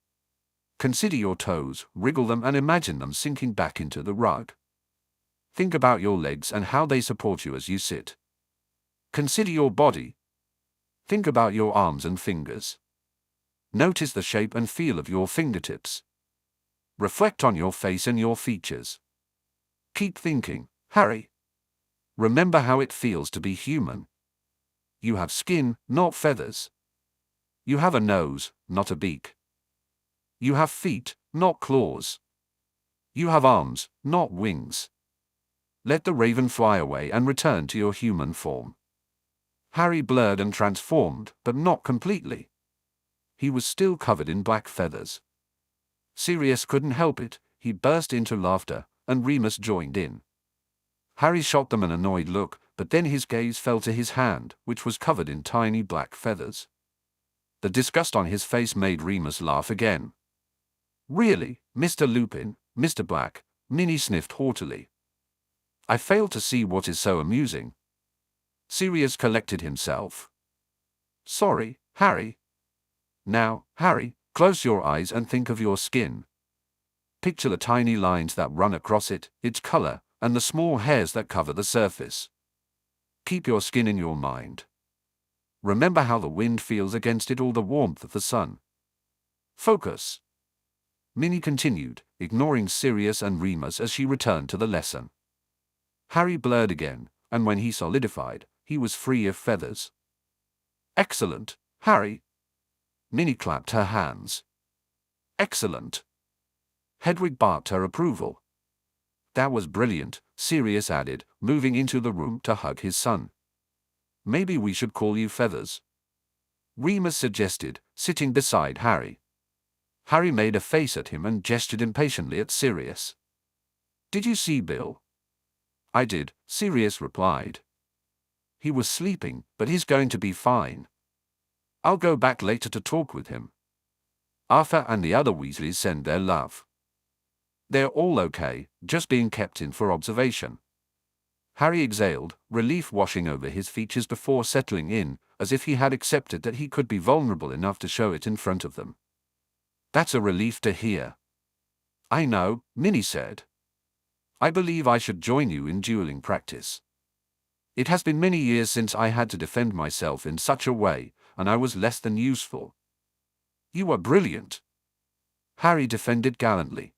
Consider your toes, wriggle them and imagine them sinking back into the rug. Think about your legs and how they support you as you sit. Consider your body. Think about your arms and fingers. Notice the shape and feel of your fingertips. Reflect on your face and your features. Keep thinking, Harry. Remember how it feels to be human. You have skin, not feathers. You have a nose, not a beak. You have feet, not claws. You have arms, not wings. Let the raven fly away and return to your human form. Harry blurred and transformed, but not completely. He was still covered in black feathers. Sirius couldn't help it, he burst into laughter, and Remus joined in. Harry shot them an annoyed look, but then his gaze fell to his hand, which was covered in tiny black feathers. The disgust on his face made Remus laugh again. Really, Mr. Lupin, Mr. Black, Minnie sniffed haughtily. I fail to see what is so amusing. Sirius collected himself. Sorry, Harry. Now, Harry, close your eyes and think of your skin. Picture the tiny lines that run across it, its color, and the small hairs that cover the surface. Keep your skin in your mind. Remember how the wind feels against it or the warmth of the sun. Focus. Minnie continued, ignoring Sirius and Remus as she returned to the lesson. Harry blurred again, and when he solidified, he was free of feathers. Excellent, Harry. Minnie clapped her hands. Excellent. Hedwig barked her approval. That was brilliant, Sirius added, moving into the room to hug his son. Maybe we should call you Feathers, Remus suggested, sitting beside Harry. Harry made a face at him and gestured impatiently at Sirius. Did you see Bill? I did, Sirius replied. He was sleeping, but he's going to be fine. I'll go back later to talk with him. Arthur and the other Weasleys send their love. They're all okay, just being kept in for observation. Harry exhaled, relief washing over his features before settling in, as if he had accepted that he could be vulnerable enough to show it in front of them. That's a relief to hear. I know, Minnie said. I believe I should join you in dueling practice. It has been many years since I had to defend myself in such a way, and I was less than useful. You were brilliant, Harry defended gallantly.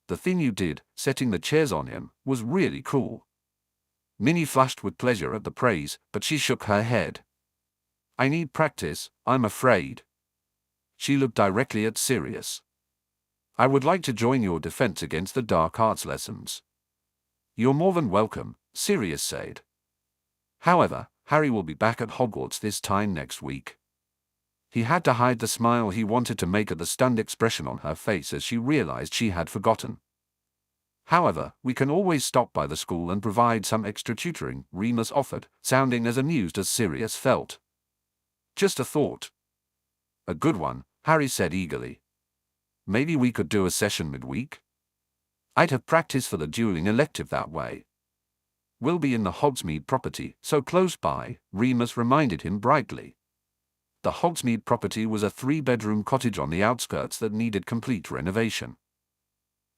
The thing you did, setting the chairs on him, was really cool. Minnie flushed with pleasure at the praise, but she shook her head. I need practice, I'm afraid. She looked directly at Sirius. I would like to join your defense against the dark arts lessons. You're more than welcome, Sirius said. However, Harry will be back at Hogwarts this time next week. He had to hide the smile he wanted to make at the stunned expression on her face as she realized she had forgotten. However, we can always stop by the school and provide some extra tutoring, Remus offered, sounding as amused as Sirius felt. Just a thought. A good one, Harry said eagerly. Maybe we could do a session midweek? I'd have practice for the dueling elective that way. We'll be in the Hogsmeade property, so close by, Remus reminded him brightly. The Hogsmeade property was a 3-bedroom cottage on the outskirts that needed complete renovation.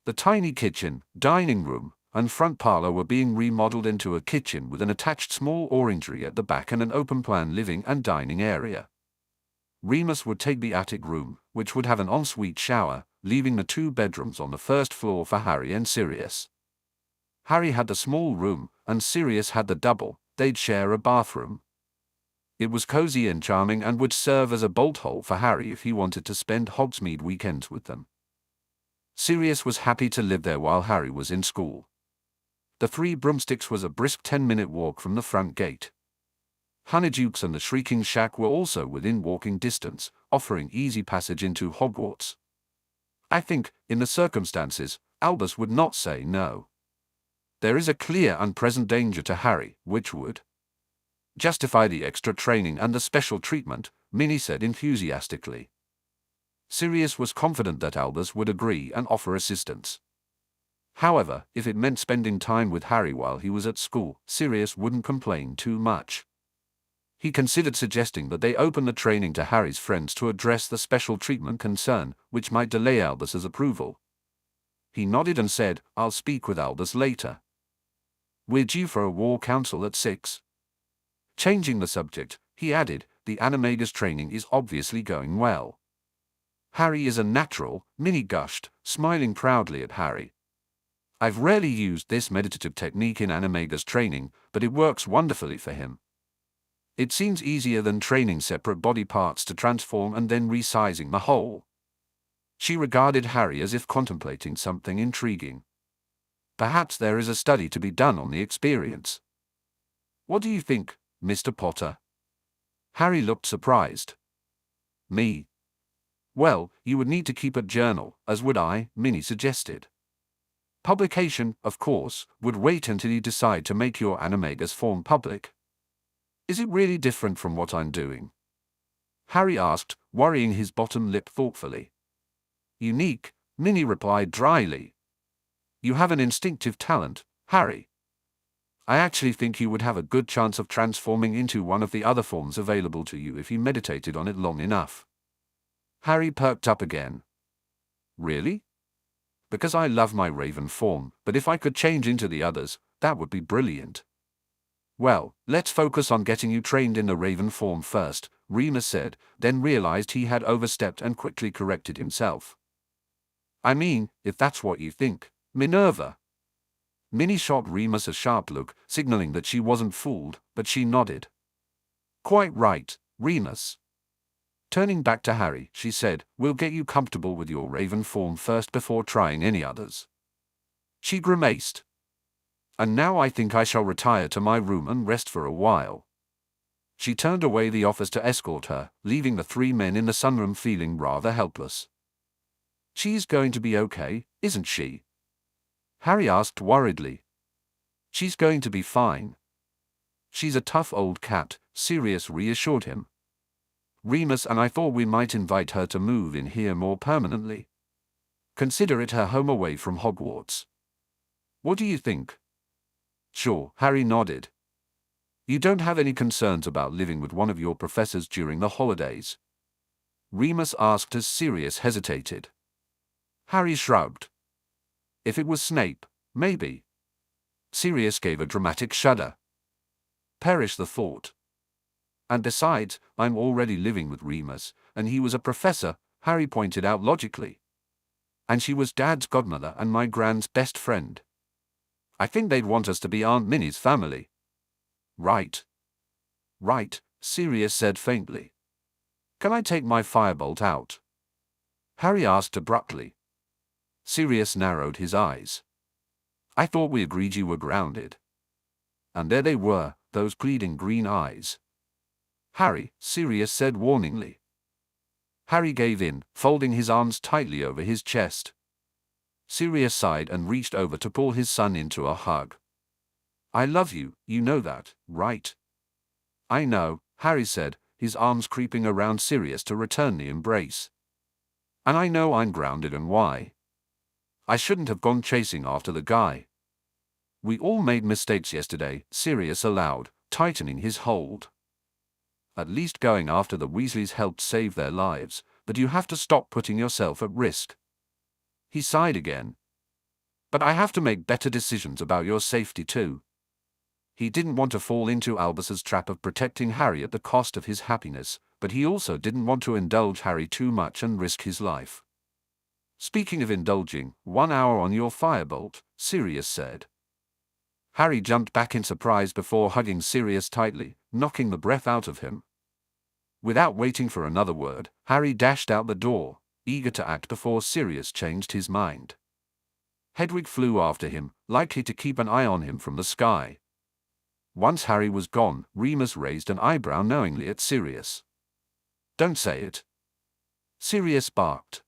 The tiny kitchen, dining room, and front parlor were being remodeled into a kitchen with an attached small orangery at the back and an open-plan living and dining area. Remus would take the attic room, which would have an ensuite shower, leaving the 2 bedrooms on the first floor for Harry and Sirius. Harry had the small room, and Sirius had the double. They'd share a bathroom. It was cozy and charming and would serve as a bolt hole for Harry if he wanted to spend Hogsmeade weekends with them. Sirius was happy to live there while Harry was in school. The 3 Broomsticks was a brisk 10-minute walk from the front gate. Honeydukes and the Shrieking Shack were also within walking distance, offering easy passage into Hogwarts. I think, in the circumstances, Albus would not say no. There is a clear and present danger to Harry, which would justify the extra training and the special treatment, Minnie said enthusiastically. Sirius was confident that Albus would agree and offer assistance. However, if it meant spending time with Harry while he was at school, Sirius wouldn't complain too much. He considered suggesting that they open the training to Harry's friends to address the special treatment concern, which might delay Albus's approval. He nodded and said, "I'll speak with Albus later. We're due for a war council at 6. Changing the subject, he added, "The animagus training is obviously going well." "Harry is a natural," Minnie gushed, smiling proudly at Harry. "I've rarely used this meditative technique in animagus training, but it works wonderfully for him. It seems easier than training separate body parts to transform and then resizing the whole." She regarded Harry as if contemplating something intriguing. "Perhaps there is a study to be done on the experience. What do you think, Mr. Potter?" Harry looked surprised. "Me? Well, you would need to keep a journal, as would I," Minnie suggested. "Publication, of course, would wait until you decide to make your animagus form public." "Is it really different from what I'm doing?" Harry asked, worrying his bottom lip thoughtfully. "Unique," Minnie replied dryly. "You have an instinctive talent, Harry. I actually think you would have a good chance of transforming into one of the other forms available to you if you meditated on it long enough." Harry perked up again. "Really?" "Because I love my raven form, but if I could change into the others, that would be brilliant." "Well, let's focus on getting you trained in the raven form first," Remus said, then realized he had overstepped and quickly corrected himself. "I mean, if that's what you think, Minerva." Minnie shot Remus a sharp look, signaling that she wasn't fooled, but she nodded. "Quite right, Remus." Turning back to Harry, she said, "We'll get you comfortable with your raven form first before trying any others." She grimaced. "And now I think I shall retire to my room and rest for a while." She turned away the offers to escort her, leaving the 3 men in the sunroom feeling rather helpless. "She's going to be okay, isn't she?" Harry asked worriedly. "She's going to be fine. She's a tough old cat," Sirius reassured him. "Remus and I thought we might invite her to move in here more permanently. Consider it her home away from Hogwarts. What do you think?" "Sure," Harry nodded. "You don't have any concerns about living with one of your professors during the holidays?" Remus asked as Sirius hesitated. Harry shrugged. "If it was Snape, maybe." Sirius gave a dramatic shudder. "Perish the thought. And besides, I'm already living with Remus, and he was a professor," Harry pointed out logically. "And she was Dad's godmother and my Gran's best friend. I think they'd want us to be Aunt Minnie's family." "Right. Right," Sirius said faintly. "Can I take my firebolt out?" Harry asked abruptly. Sirius narrowed his eyes. "I thought we agreed you were grounded." And there they were, those pleading green eyes. "Harry," Sirius said warningly. Harry gave in, folding his arms tightly over his chest. Sirius sighed and reached over to pull his son into a hug. "I love you, you know that, right?" "I know," Harry said, his arms creeping around Sirius to return the embrace. "And I know I'm grounded and why. I shouldn't have gone chasing after the guy." "We all made mistakes yesterday," Sirius allowed, tightening his hold. "At least going after the Weasleys helped save their lives, but you have to stop putting yourself at risk." He sighed again. "But I have to make better decisions about your safety too." He didn't want to fall into Albus's trap of protecting Harry at the cost of his happiness, but he also didn't want to indulge Harry too much and risk his life. "Speaking of indulging, 1 hour on your firebolt," Sirius said. Harry jumped back in surprise before hugging Sirius tightly, knocking the breath out of him. Without waiting for another word, Harry dashed out the door, eager to act before Sirius changed his mind. Hedwig flew after him, likely to keep an eye on him from the sky. Once Harry was gone, Remus raised an eyebrow knowingly at Sirius. "Don't say it." Sirius barked.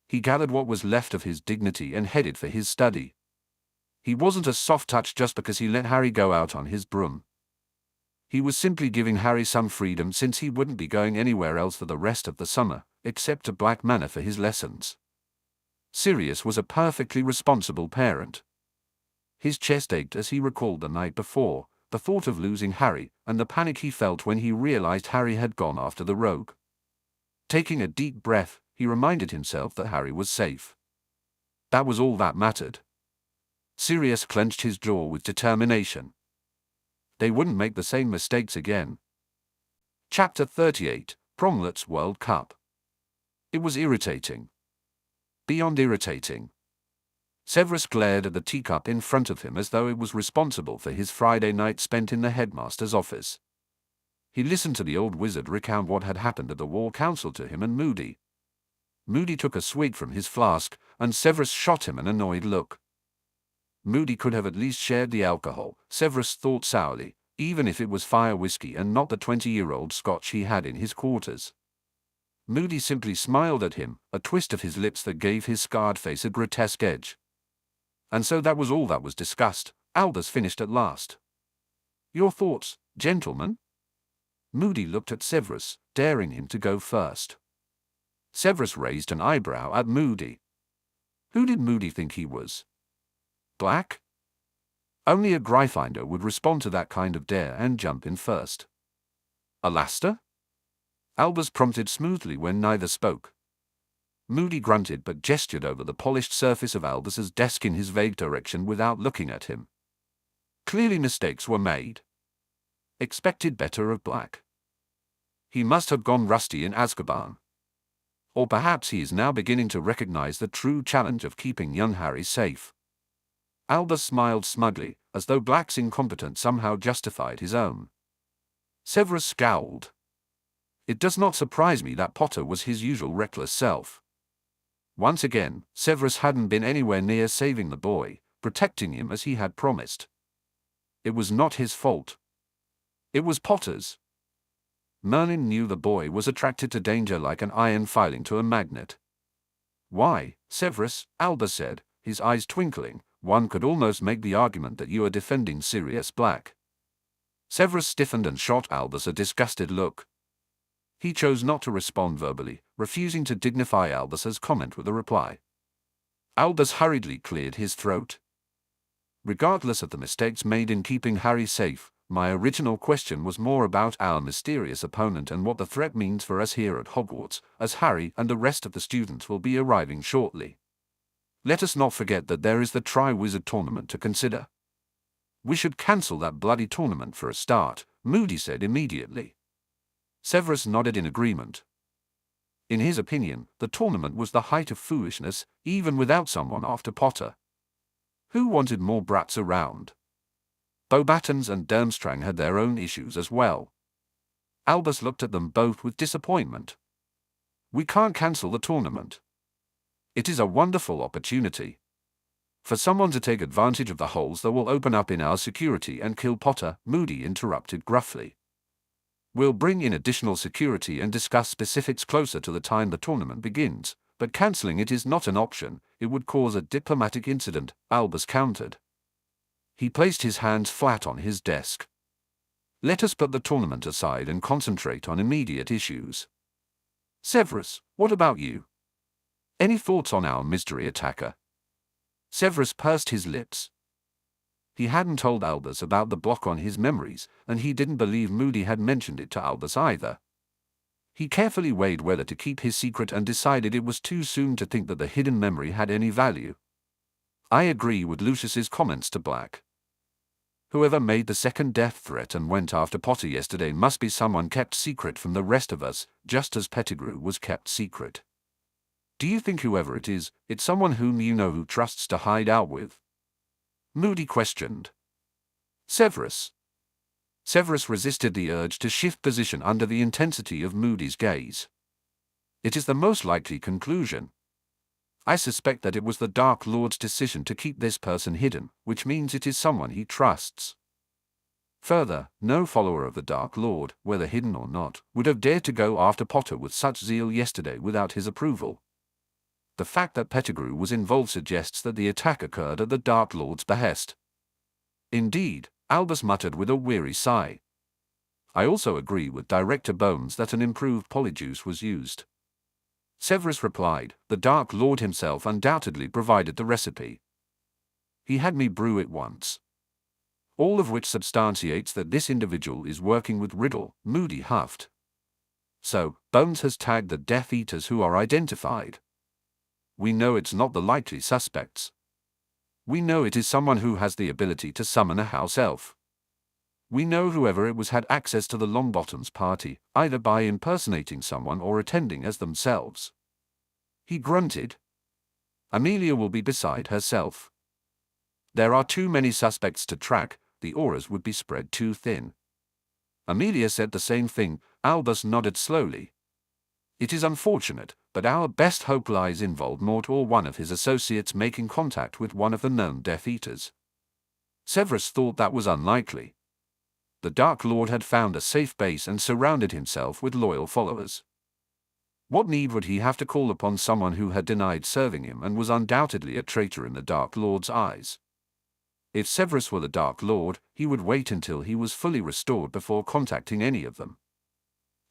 He gathered what was left of his dignity and headed for his study. He wasn't a soft touch just because he let Harry go out on his broom. He was simply giving Harry some freedom since he wouldn't be going anywhere else for the rest of the summer, except to Black Manor for his lessons. Sirius was a perfectly responsible parent. His chest ached as he recalled the night before, the thought of losing Harry, and the panic he felt when he realized Harry had gone after the rogue. Taking a deep breath, he reminded himself that Harry was safe. That was all that mattered. Sirius clenched his jaw with determination. They wouldn't make the same mistakes again. Chapter 38, Promlet's World Cup. It was irritating. Beyond irritating. Severus glared at the teacup in front of him as though it was responsible for his Friday night spent in the headmaster's office. He listened to the old wizard recount what had happened at the War Council to him and Moody. Moody took a swig from his flask, and Severus shot him an annoyed look. Moody could have at least shared the alcohol, Severus thought sourly, even if it was fire whiskey and not the 20-year-old scotch he had in his quarters. Moody simply smiled at him, a twist of his lips that gave his scarred face a grotesque edge. And so that was all that was discussed, Albus finished at last. Your thoughts, gentlemen? Moody looked at Severus, daring him to go first. Severus raised an eyebrow at Moody. Who did Moody think he was? Black? Only a Gryffindor would respond to that kind of dare and jump in first. Alastair? Albus prompted smoothly when neither spoke. Moody grunted but gestured over the polished surface of Albus's desk in his vague direction without looking at him. Clearly mistakes were made. Expected better of Black. He must have gone rusty in Azkaban. Or perhaps he is now beginning to recognize the true challenge of keeping young Harry safe. Albus smiled smugly, as though Black's incompetence somehow justified his own. Severus scowled. It does not surprise me that Potter was his usual reckless self. Once again, Severus hadn't been anywhere near saving the boy, protecting him as he had promised. It was not his fault. It was Potter's. Merlin knew the boy was attracted to danger like an iron filing to a magnet. Why, Severus, Albus said, his eyes twinkling, one could almost make the argument that you are defending Sirius Black. Severus stiffened and shot Albus a disgusted look. He chose not to respond verbally, refusing to dignify Albus's comment with a reply. Albus hurriedly cleared his throat. Regardless of the mistakes made in keeping Harry safe, my original question was more about our mysterious opponent and what the threat means for us here at Hogwarts, as Harry and the rest of the students will be arriving shortly. Let us not forget that there is the Triwizard Tournament to consider. We should cancel that bloody tournament for a start, Moody said immediately. Severus nodded in agreement. In his opinion, the tournament was the height of foolishness, even without someone after Potter. Who wanted more brats around? Beauxbatons and Durmstrang had their own issues as well. Albus looked at them both with disappointment. We can't cancel the tournament. It is a wonderful opportunity. For someone to take advantage of the holes that will open up in our security and kill Potter, Moody interrupted gruffly. We'll bring in additional security and discuss specifics closer to the time the tournament begins, but cancelling it is not an option, it would cause a diplomatic incident, Albus countered. He placed his hands flat on his desk. Let us put the tournament aside and concentrate on immediate issues. Severus, what about you? Any thoughts on our mystery attacker? Severus pursed his lips. He hadn't told Albus about the block on his memories, and he didn't believe Moody had mentioned it to Albus either. He carefully weighed whether to keep his secret and decided it was too soon to think that the hidden memory had any value. I agree with Lucius's comments to Black. Whoever made the second death threat and went after Potter yesterday must be someone kept secret from the rest of us, just as Pettigrew was kept secret. Do you think whoever it is, it's someone whom you know who trusts to hide out with? Moody questioned. Severus. Severus resisted the urge to shift position under the intensity of Moody's gaze. It is the most likely conclusion. I suspect that it was the Dark Lord's decision to keep this person hidden, which means it is someone he trusts. Further, no follower of the Dark Lord, whether hidden or not, would have dared to go after Potter with such zeal yesterday without his approval. The fact that Pettigrew was involved suggests that the attack occurred at the Dark Lord's behest. Indeed, Albus muttered with a weary sigh. I also agree with Director Bones that an improved polyjuice was used. Severus replied, the Dark Lord himself undoubtedly provided the recipe. He had me brew it once. all of which substantiates that this individual is working with Riddle, Moody huffed. So, Bones has tagged the Death Eaters who are identified. We know it's not the likely suspects. We know it is someone who has the ability to summon a house elf. We know whoever it was had access to the Longbottom's party, either by impersonating someone or attending as themselves. He grunted. Amelia will be beside herself. There are too many suspects to track, the auras would be spread too thin. Amelia said the same thing. Albus nodded slowly. It is unfortunate, but our best hope lies in Voldemort or one of his associates making contact with one of the known Death Eaters. Severus thought that was unlikely. The Dark Lord had found a safe base and surrounded himself with loyal followers. What need would he have to call upon someone who had denied serving him and was undoubtedly a traitor in the Dark Lord's eyes? If Severus were the Dark Lord, he would wait until he was fully restored before contacting any of them.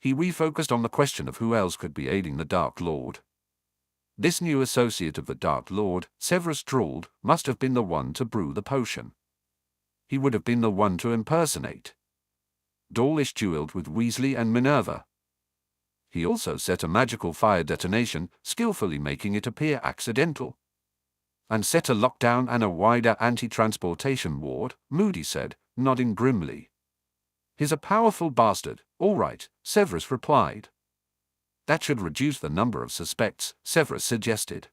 He refocused on the question of who else could be aiding the Dark Lord. This new associate of the Dark Lord, Severus drawled, must have been the one to brew the potion. He would have been the one to impersonate. Dawlish duelled with Weasley and Minerva. He also set a magical fire detonation, skillfully making it appear accidental. And set a lockdown and a wider anti-transportation ward, Moody said, nodding grimly. He's a powerful bastard, all right, Severus replied. That should reduce the number of suspects, Severus suggested.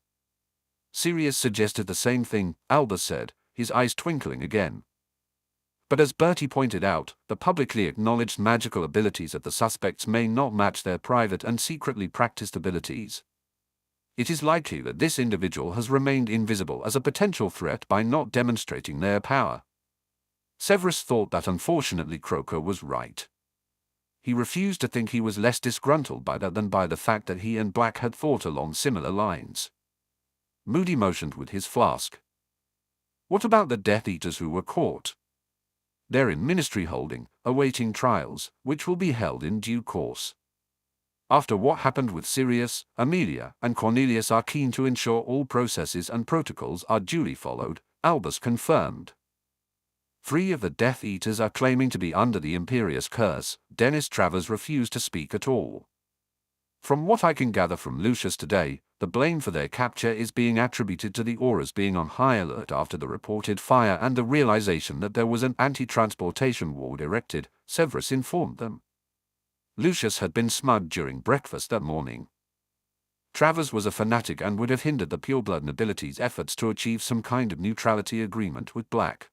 Sirius suggested the same thing, Albus said, his eyes twinkling again. But as Bertie pointed out, the publicly acknowledged magical abilities of the suspects may not match their private and secretly practiced abilities. It is likely that this individual has remained invisible as a potential threat by not demonstrating their power. Severus thought that unfortunately Croker was right. He refused to think he was less disgruntled by that than by the fact that he and Black had thought along similar lines. Moody motioned with his flask. What about the Death Eaters who were caught? They're in Ministry holding, awaiting trials, which will be held in due course. After what happened with Sirius, Amelia, and Cornelius are keen to ensure all processes and protocols are duly followed, Albus confirmed. 3 of the Death Eaters are claiming to be under the Imperious Curse. Dennis Travers refused to speak at all. From what I can gather from Lucius today, the blame for their capture is being attributed to the auras being on high alert after the reported fire and the realization that there was an anti-transportation ward erected, Severus informed them. Lucius had been smug during breakfast that morning. Travers was a fanatic and would have hindered the pureblood nobility's efforts to achieve some kind of neutrality agreement with Black.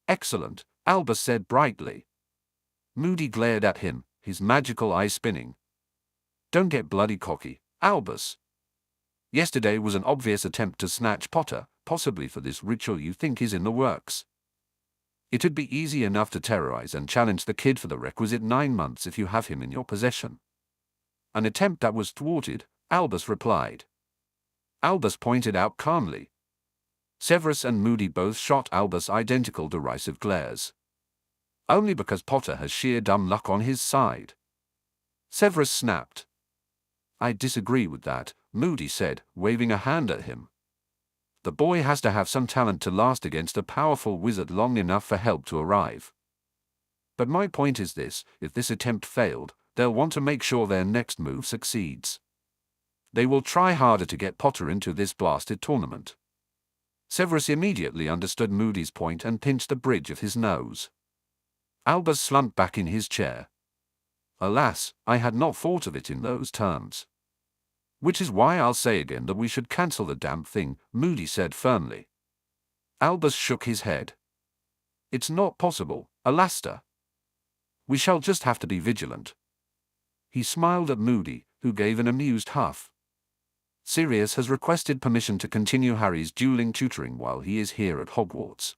Excellent, Albus said brightly. Moody glared at him, his magical eye spinning. Don't get bloody cocky, Albus. Yesterday was an obvious attempt to snatch Potter, possibly for this ritual you think is in the works. It'd be easy enough to terrorize and challenge the kid for the requisite 9 months if you have him in your possession. An attempt that was thwarted, Albus replied. Albus pointed out calmly. Severus and Moody both shot Albus identical derisive glares. Only because Potter has sheer dumb luck on his side. Severus snapped. I disagree with that, Moody said, waving a hand at him. The boy has to have some talent to last against a powerful wizard long enough for help to arrive. But my point is this, if this attempt failed, they'll want to make sure their next move succeeds. They will try harder to get Potter into this blasted tournament. Severus immediately understood Moody's point and pinched the bridge of his nose. Albus slumped back in his chair. Alas, I had not thought of it in those terms. Which is why I'll say again that we should cancel the damn thing, Moody said firmly. Albus shook his head. It's not possible, Alastair. We shall just have to be vigilant. He smiled at Moody, who gave an amused huff. Sirius has requested permission to continue Harry's dueling tutoring while he is here at Hogwarts.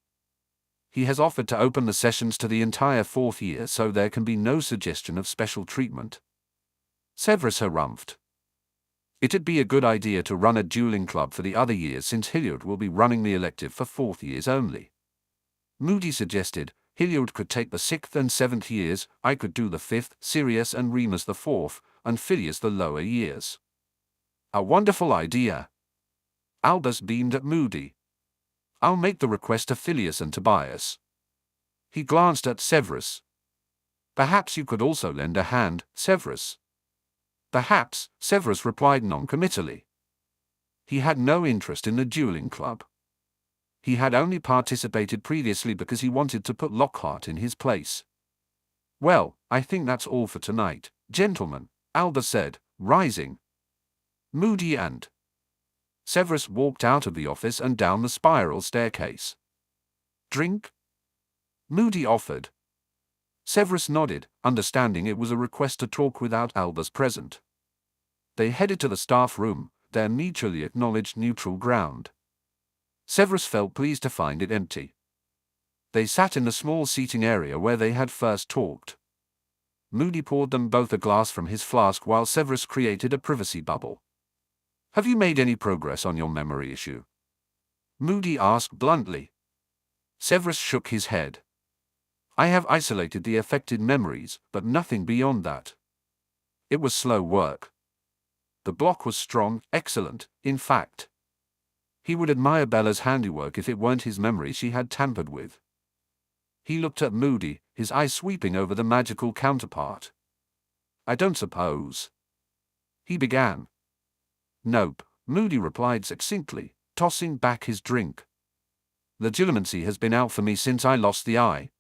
He has offered to open the sessions to the entire 4th year so there can be no suggestion of special treatment. Severus harumphed. It'd be a good idea to run a dueling club for the other years since Hilliard will be running the elective for 4th years only. Moody suggested, Hilliard could take the 6th and 7th years, I could do the 5th, Sirius and Remus the 4th, and Phileas the lower years. A wonderful idea. Albus beamed at Moody. I'll make the request to Phileas and Tobias. He glanced at Severus. Perhaps you could also lend a hand, Severus. Perhaps, Severus replied non-committally. He had no interest in the dueling club. He had only participated previously because he wanted to put Lockhart in his place. Well, I think that's all for tonight, gentlemen, Albus said, rising. Moody and Severus walked out of the office and down the spiral staircase. Drink? Moody offered. Severus nodded, understanding it was a request to talk without Albus present. They headed to the staff room, their mutually acknowledged neutral ground. Severus felt pleased to find it empty. They sat in the small seating area where they had first talked. Moody poured them both a glass from his flask while Severus created a privacy bubble. Have you made any progress on your memory issue? Moody asked bluntly. Severus shook his head. I have isolated the affected memories, but nothing beyond that. It was slow work. The block was strong, excellent, in fact. He would admire Bella's handiwork if it weren't his memory she had tampered with. He looked at Moody, his eyes sweeping over the magical counterpart. I don't suppose. He began. Nope, Moody replied succinctly, tossing back his drink. Legitimacy has been out for me since I lost the eye.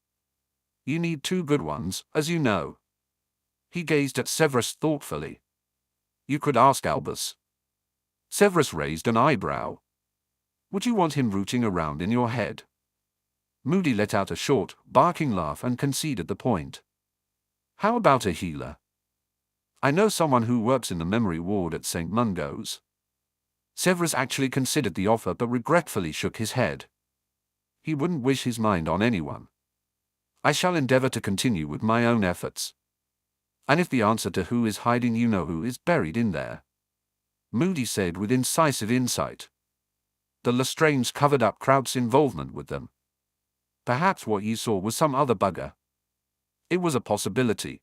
You need two good ones, as you know. He gazed at Severus thoughtfully. You could ask Albus. Severus raised an eyebrow. Would you want him rooting around in your head? Moody let out a short, barking laugh and conceded the point. How about a healer? I know someone who works in the memory ward at St. Mungo's. Severus actually considered the offer but regretfully shook his head. He wouldn't wish his mind on anyone. I shall endeavor to continue with my own efforts. And if the answer to who is hiding, you know who is buried in there. Moody said with incisive insight. The Lestranges covered up Kraut's involvement with them. Perhaps what you saw was some other bugger. It was a possibility.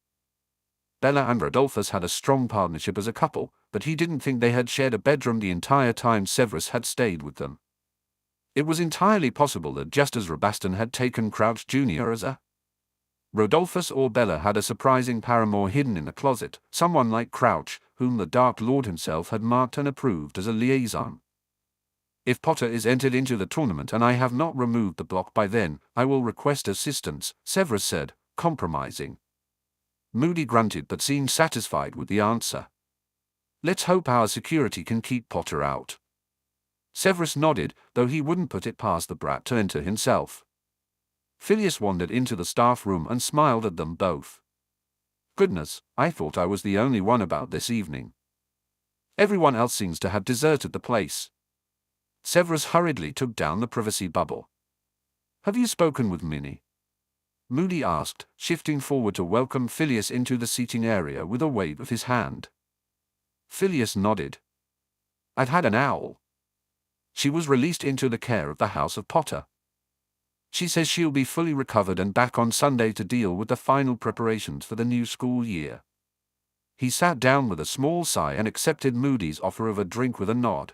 Bella and Rodolphus had a strong partnership as a couple, but he didn't think they had shared a bedroom the entire time Severus had stayed with them. It was entirely possible that just as Rabaston had taken Crouch Jr. as a Rodolphus or Bella had a surprising paramour hidden in the closet, someone like Crouch, whom the Dark Lord himself had marked and approved as a liaison. If Potter is entered into the tournament and I have not removed the block by then, I will request assistance, Severus said, compromising. Moody grunted but seemed satisfied with the answer. Let's hope our security can keep Potter out. Severus nodded, though he wouldn't put it past the brat to enter himself. Phileas wandered into the staff room and smiled at them both. Goodness, I thought I was the only one about this evening. Everyone else seems to have deserted the place. Severus hurriedly took down the privacy bubble. Have you spoken with Minnie? Moody asked, shifting forward to welcome Phileas into the seating area with a wave of his hand. Phileas nodded. I've had an owl. She was released into the care of the House of Potter. She says she'll be fully recovered and back on Sunday to deal with the final preparations for the new school year. He sat down with a small sigh and accepted Moody's offer of a drink with a nod.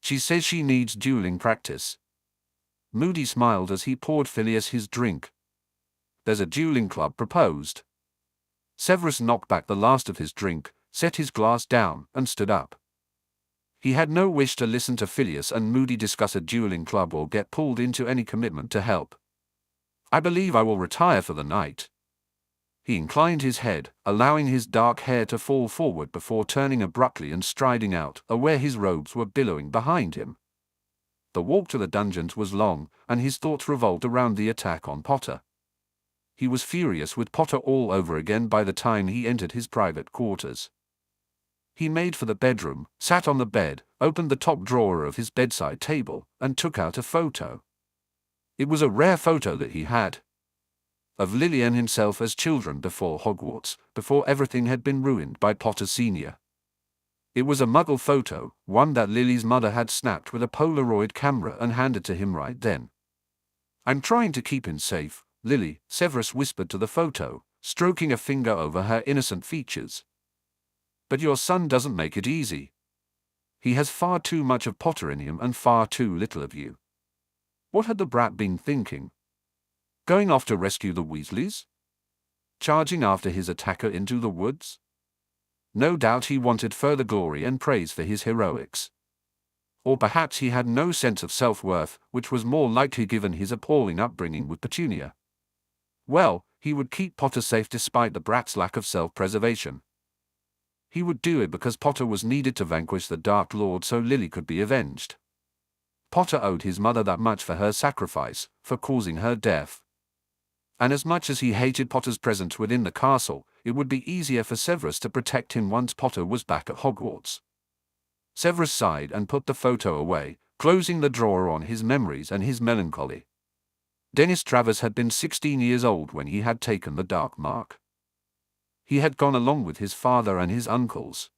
She says she needs dueling practice. Moody smiled as he poured Phileas his drink. There's a dueling club proposed. Severus knocked back the last of his drink, set his glass down, and stood up. He had no wish to listen to Phileas and Moody discuss a dueling club or get pulled into any commitment to help. I believe I will retire for the night. He inclined his head, allowing his dark hair to fall forward before turning abruptly and striding out, where his robes were billowing behind him. The walk to the dungeons was long, and his thoughts revolved around the attack on Potter. He was furious with Potter all over again by the time he entered his private quarters. He made for the bedroom, sat on the bed, opened the top drawer of his bedside table, and took out a photo. It was a rare photo that he had. Of Lily and himself as children before Hogwarts, before everything had been ruined by Potter Sr. It was a Muggle photo, one that Lily's mother had snapped with a Polaroid camera and handed to him right then. I'm trying to keep him safe, Lily, Severus whispered to the photo, stroking a finger over her innocent features. But your son doesn't make it easy. He has far too much of Potter in him and far too little of you. What had the brat been thinking? Going off to rescue the Weasleys? Charging after his attacker into the woods? No doubt he wanted further glory and praise for his heroics. Or perhaps he had no sense of self-worth, which was more likely given his appalling upbringing with Petunia. Well, he would keep Potter safe despite the brat's lack of self-preservation. He would do it because Potter was needed to vanquish the Dark Lord so Lily could be avenged. Potter owed his mother that much for her sacrifice, for causing her death. And as much as he hated Potter's presence within the castle, it would be easier for Severus to protect him once Potter was back at Hogwarts. Severus sighed and put the photo away, closing the drawer on his memories and his melancholy. Dennis Travers had been 16 years old when he had taken the Dark Mark. He had gone along with his father and his uncles.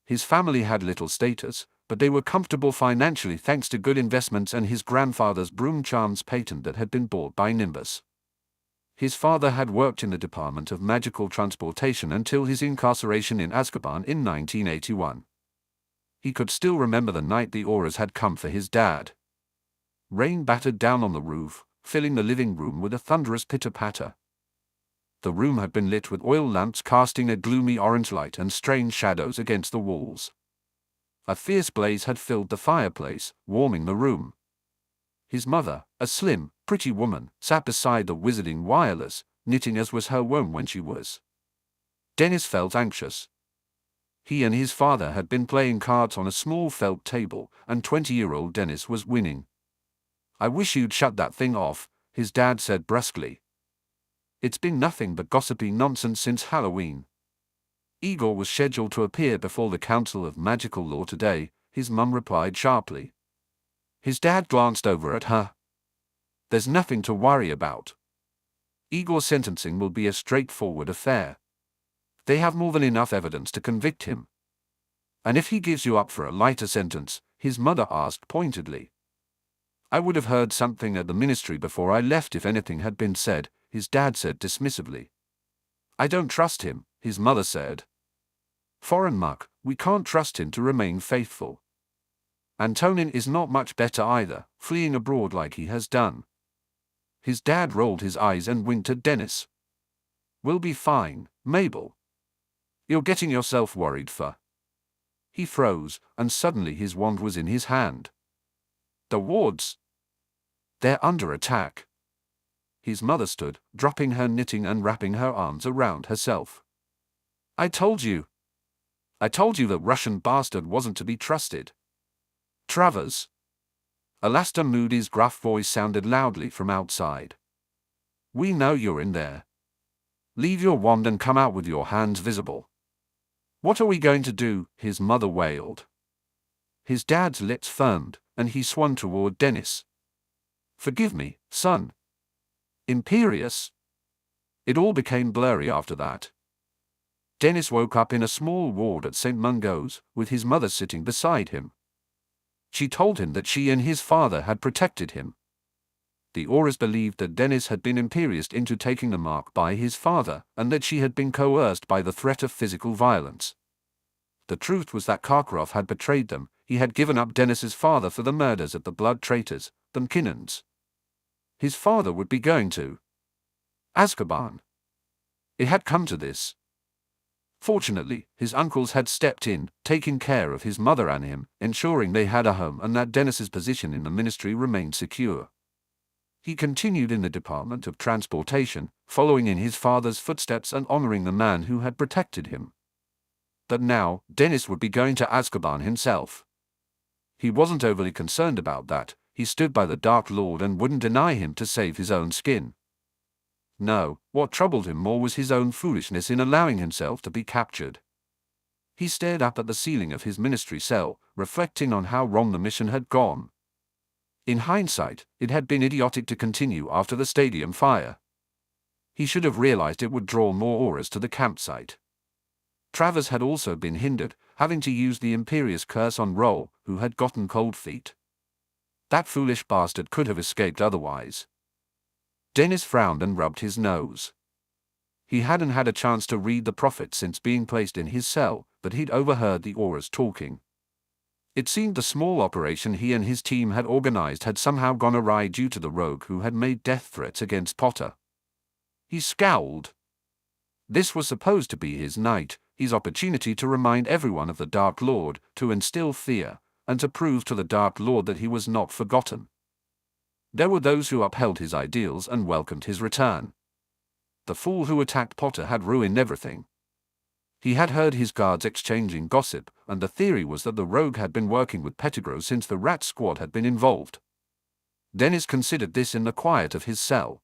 His family had little status, but they were comfortable financially thanks to good investments and his grandfather's broom charms patent that had been bought by Nimbus. His father had worked in the Department of Magical Transportation until his incarceration in Azkaban in 1981. He could still remember the night the Aurors had come for his dad. Rain battered down on the roof, filling the living room with a thunderous pitter-patter. The room had been lit with oil lamps casting a gloomy orange light and strange shadows against the walls. A fierce blaze had filled the fireplace, warming the room. His mother, a slim, pretty woman, sat beside the wizarding wireless, knitting as was her wont when she was. Dennis felt anxious. He and his father had been playing cards on a small felt table, and 20-year-old Dennis was winning. "I wish you'd shut that thing off," his dad said brusquely. "It's been nothing but gossipy nonsense since Halloween." Igor was scheduled to appear before the Council of Magical Law today, his mum replied sharply. His dad glanced over at her. "There's nothing to worry about. Igor's sentencing will be a straightforward affair. They have more than enough evidence to convict him." "And if he gives you up for a lighter sentence?" his mother asked pointedly. "I would have heard something at the ministry before I left if anything had been said," his dad said dismissively. "I don't trust him," his mother said. "Foreign muck, we can't trust him to remain faithful. Antonin is not much better either, fleeing abroad like he has done." His dad rolled his eyes and winked at Dennis. "We'll be fine, Mabel. You're getting yourself worried for." He froze, and suddenly his wand was in his hand. "The wards? They're under attack." His mother stood, dropping her knitting and wrapping her arms around herself. I told you that Russian bastard wasn't to be trusted." "Travers?" Alastair Moody's gruff voice sounded loudly from outside. "We know you're in there. Leave your wand and come out with your hands visible." "What are we going to do?" his mother wailed. His dad's lips firmed, and he swung toward Dennis. "Forgive me, son." "Imperious?" It all became blurry after that. Dennis woke up in a small ward at St. Mungo's, with his mother sitting beside him. She told him that she and his father had protected him. The Aurors believed that Dennis had been imperioused into taking the mark by his father, and that she had been coerced by the threat of physical violence. The truth was that Karkaroff had betrayed them. He had given up Dennis's father for the murders of the blood traitors, the McKinnons. His father would be going to Azkaban. It had come to this. Fortunately, his uncles had stepped in, taking care of his mother and him, ensuring they had a home and that Dennis's position in the ministry remained secure. He continued in the Department of Transportation, following in his father's footsteps and honoring the man who had protected him. But now, Dennis would be going to Azkaban himself. He wasn't overly concerned about that. He stood by the Dark Lord and wouldn't deny him to save his own skin. No, what troubled him more was his own foolishness in allowing himself to be captured. He stared up at the ceiling of his ministry cell, reflecting on how wrong the mission had gone. In hindsight, it had been idiotic to continue after the stadium fire. He should have realized it would draw more Aurors to the campsite. Travers had also been hindered, having to use the Imperious curse on Roll, who had gotten cold feet. That foolish bastard could have escaped otherwise. Dennis frowned and rubbed his nose. He hadn't had a chance to read the prophet since being placed in his cell, but he'd overheard the Aurors talking. It seemed the small operation he and his team had organized had somehow gone awry due to the rogue who had made death threats against Potter. He scowled. This was supposed to be his night, his opportunity to remind everyone of the Dark Lord, to instill fear, and to prove to the Dark Lord that he was not forgotten. There were those who upheld his ideals and welcomed his return. The fool who attacked Potter had ruined everything. He had heard his guards exchanging gossip, and the theory was that the rogue had been working with Pettigrew since the Rat Squad had been involved. Dennis considered this in the quiet of his cell.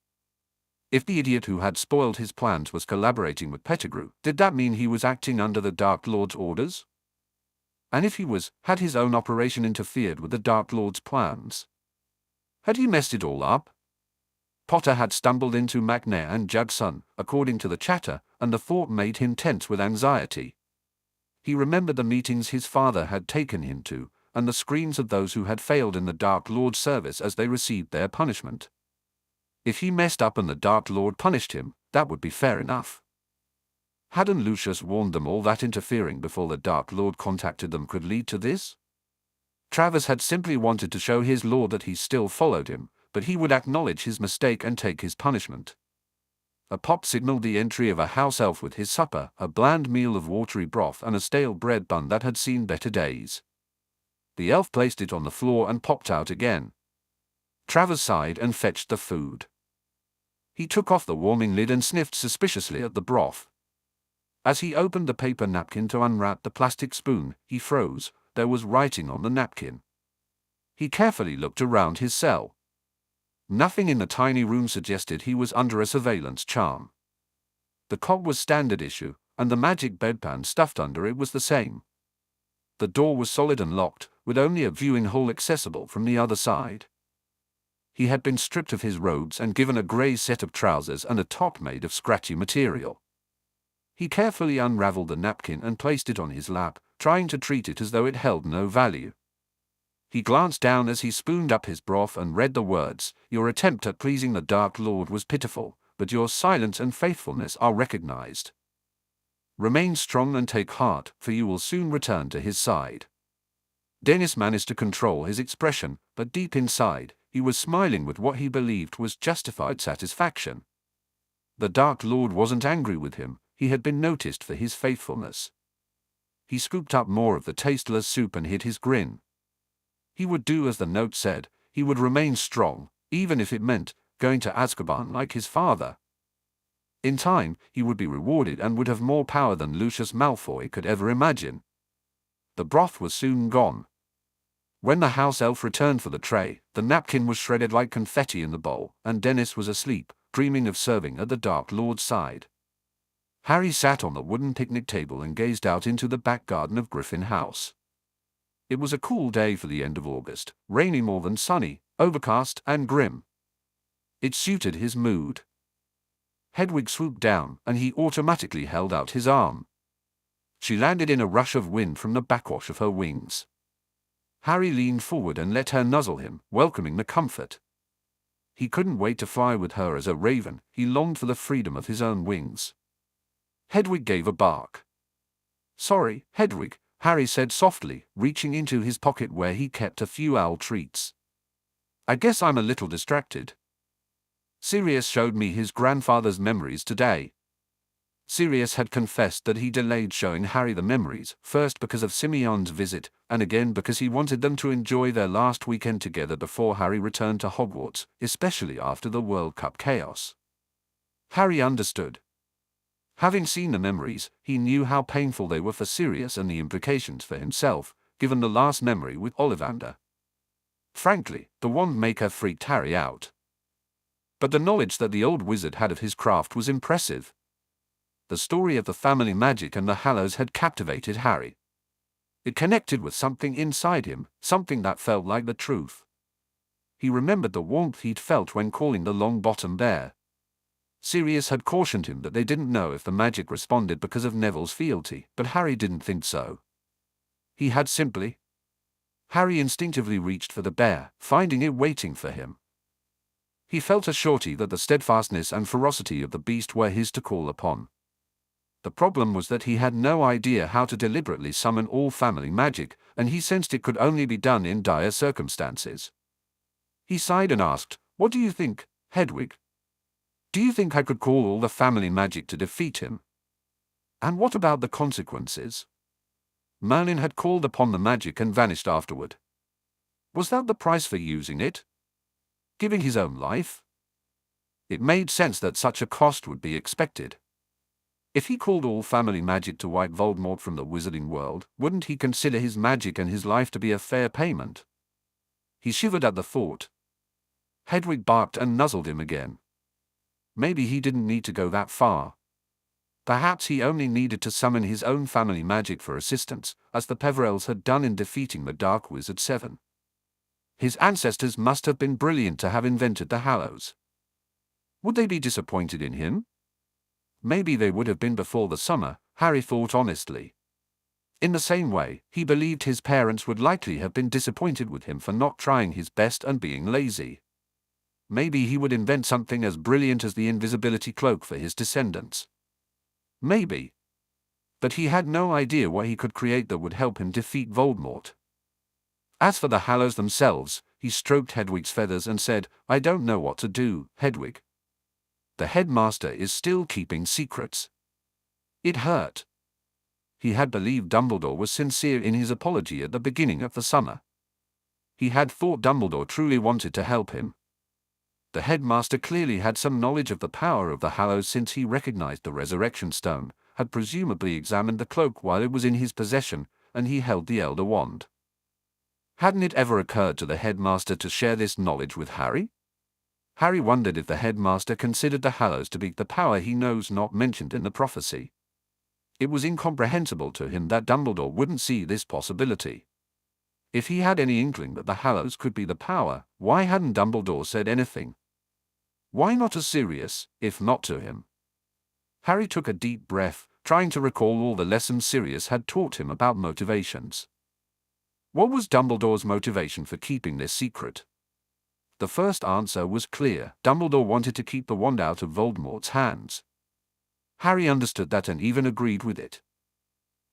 If the idiot who had spoiled his plans was collaborating with Pettigrew, did that mean he was acting under the Dark Lord's orders? And if he was, had his own operation interfered with the Dark Lord's plans? Had he messed it all up? Potter had stumbled into McNair and Judson, according to the chatter, and the thought made him tense with anxiety. He remembered the meetings his father had taken him to, and the screams of those who had failed in the Dark Lord's service as they received their punishment. If he messed up and the Dark Lord punished him, that would be fair enough. Hadn't Lucius warned them all that interfering before the Dark Lord contacted them could lead to this? Travers had simply wanted to show his lord that he still followed him, but he would acknowledge his mistake and take his punishment. A pop signaled the entry of a house elf with his supper, a bland meal of watery broth and a stale bread bun that had seen better days. The elf placed it on the floor and popped out again. Travers sighed and fetched the food. He took off the warming lid and sniffed suspiciously at the broth. As he opened the paper napkin to unwrap the plastic spoon, he froze. There was writing on the napkin. He carefully looked around his cell. Nothing in the tiny room suggested he was under a surveillance charm. The cot was standard issue, and the magic bedpan stuffed under it was the same. The door was solid and locked, with only a viewing hole accessible from the other side. He had been stripped of his robes and given a grey set of trousers and a top made of scratchy material. He carefully unraveled the napkin and placed it on his lap, trying to treat it as though it held no value. He glanced down as he spooned up his broth and read the words, "Your attempt at pleasing the Dark Lord was pitiful, but your silence and faithfulness are recognized. Remain strong and take heart, for you will soon return to his side." Dennis managed to control his expression, but deep inside, he was smiling with what he believed was justified satisfaction. The Dark Lord wasn't angry with him, he had been noticed for his faithfulness. He scooped up more of the tasteless soup and hid his grin. He would do as the note said, he would remain strong, even if it meant going to Azkaban like his father. In time, he would be rewarded and would have more power than Lucius Malfoy could ever imagine. The broth was soon gone. When the house elf returned for the tray, the napkin was shredded like confetti in the bowl, and Dennis was asleep, dreaming of serving at the Dark Lord's side. Harry sat on the wooden picnic table and gazed out into the back garden of Griffin House. It was a cool day for the end of August, rainy more than sunny, overcast and grim. It suited his mood. Hedwig swooped down, and he automatically held out his arm. She landed in a rush of wind from the backwash of her wings. Harry leaned forward and let her nuzzle him, welcoming the comfort. He couldn't wait to fly with her as a raven, he longed for the freedom of his own wings. Hedwig gave a bark. "Sorry, Hedwig," Harry said softly, reaching into his pocket where he kept a few owl treats. "I guess I'm a little distracted." Sirius showed me his grandfather's memories today. Sirius had confessed that he delayed showing Harry the memories, first because of Simeon's visit, and again because he wanted them to enjoy their last weekend together before Harry returned to Hogwarts, especially after the World Cup chaos. Harry understood. Having seen the memories, he knew how painful they were for Sirius and the implications for himself, given the last memory with Ollivander. Frankly, the wand maker freaked Harry out. But the knowledge that the old wizard had of his craft was impressive. The story of the family magic and the Hallows had captivated Harry. It connected with something inside him, something that felt like the truth. He remembered the warmth he'd felt when calling the Longbottom bear. Sirius had cautioned him that they didn't know if the magic responded because of Neville's fealty, but Harry didn't think so. He had simply. Harry instinctively reached for the bear, finding it waiting for him. He felt a surety that the steadfastness and ferocity of the beast were his to call upon. The problem was that he had no idea how to deliberately summon all family magic, and he sensed it could only be done in dire circumstances. He sighed and asked, "What do you think, Hedwig? Do you think I could call all the family magic to defeat him? And what about the consequences?" Merlin had called upon the magic and vanished afterward. Was that the price for using it? Giving his own life? It made sense that such a cost would be expected. If he called all family magic to wipe Voldemort from the wizarding world, wouldn't he consider his magic and his life to be a fair payment? He shivered at the thought. Hedwig barked and nuzzled him again. Maybe he didn't need to go that far. Perhaps he only needed to summon his own family magic for assistance, as the Peverells had done in defeating the Dark Wizard 7. His ancestors must have been brilliant to have invented the Hallows. Would they be disappointed in him? Maybe they would have been before the summer, Harry thought honestly. In the same way, he believed his parents would likely have been disappointed with him for not trying his best and being lazy. Maybe he would invent something as brilliant as the invisibility cloak for his descendants. Maybe. But he had no idea what he could create that would help him defeat Voldemort. As for the Hallows themselves, he stroked Hedwig's feathers and said, "I don't know what to do, Hedwig. The headmaster is still keeping secrets." It hurt. He had believed Dumbledore was sincere in his apology at the beginning of the summer. He had thought Dumbledore truly wanted to help him. The headmaster clearly had some knowledge of the power of the Hallows since he recognized the Resurrection Stone, had presumably examined the cloak while it was in his possession, and he held the Elder Wand. Hadn't it ever occurred to the headmaster to share this knowledge with Harry? Harry wondered if the headmaster considered the Hallows to be the power he knows not mentioned in the prophecy. It was incomprehensible to him that Dumbledore wouldn't see this possibility. If he had any inkling that the Hallows could be the power, why hadn't Dumbledore said anything? Why not to Sirius, if not to him? Harry took a deep breath, trying to recall all the lessons Sirius had taught him about motivations. What was Dumbledore's motivation for keeping this secret? The first answer was clear. Dumbledore wanted to keep the wand out of Voldemort's hands. Harry understood that and even agreed with it.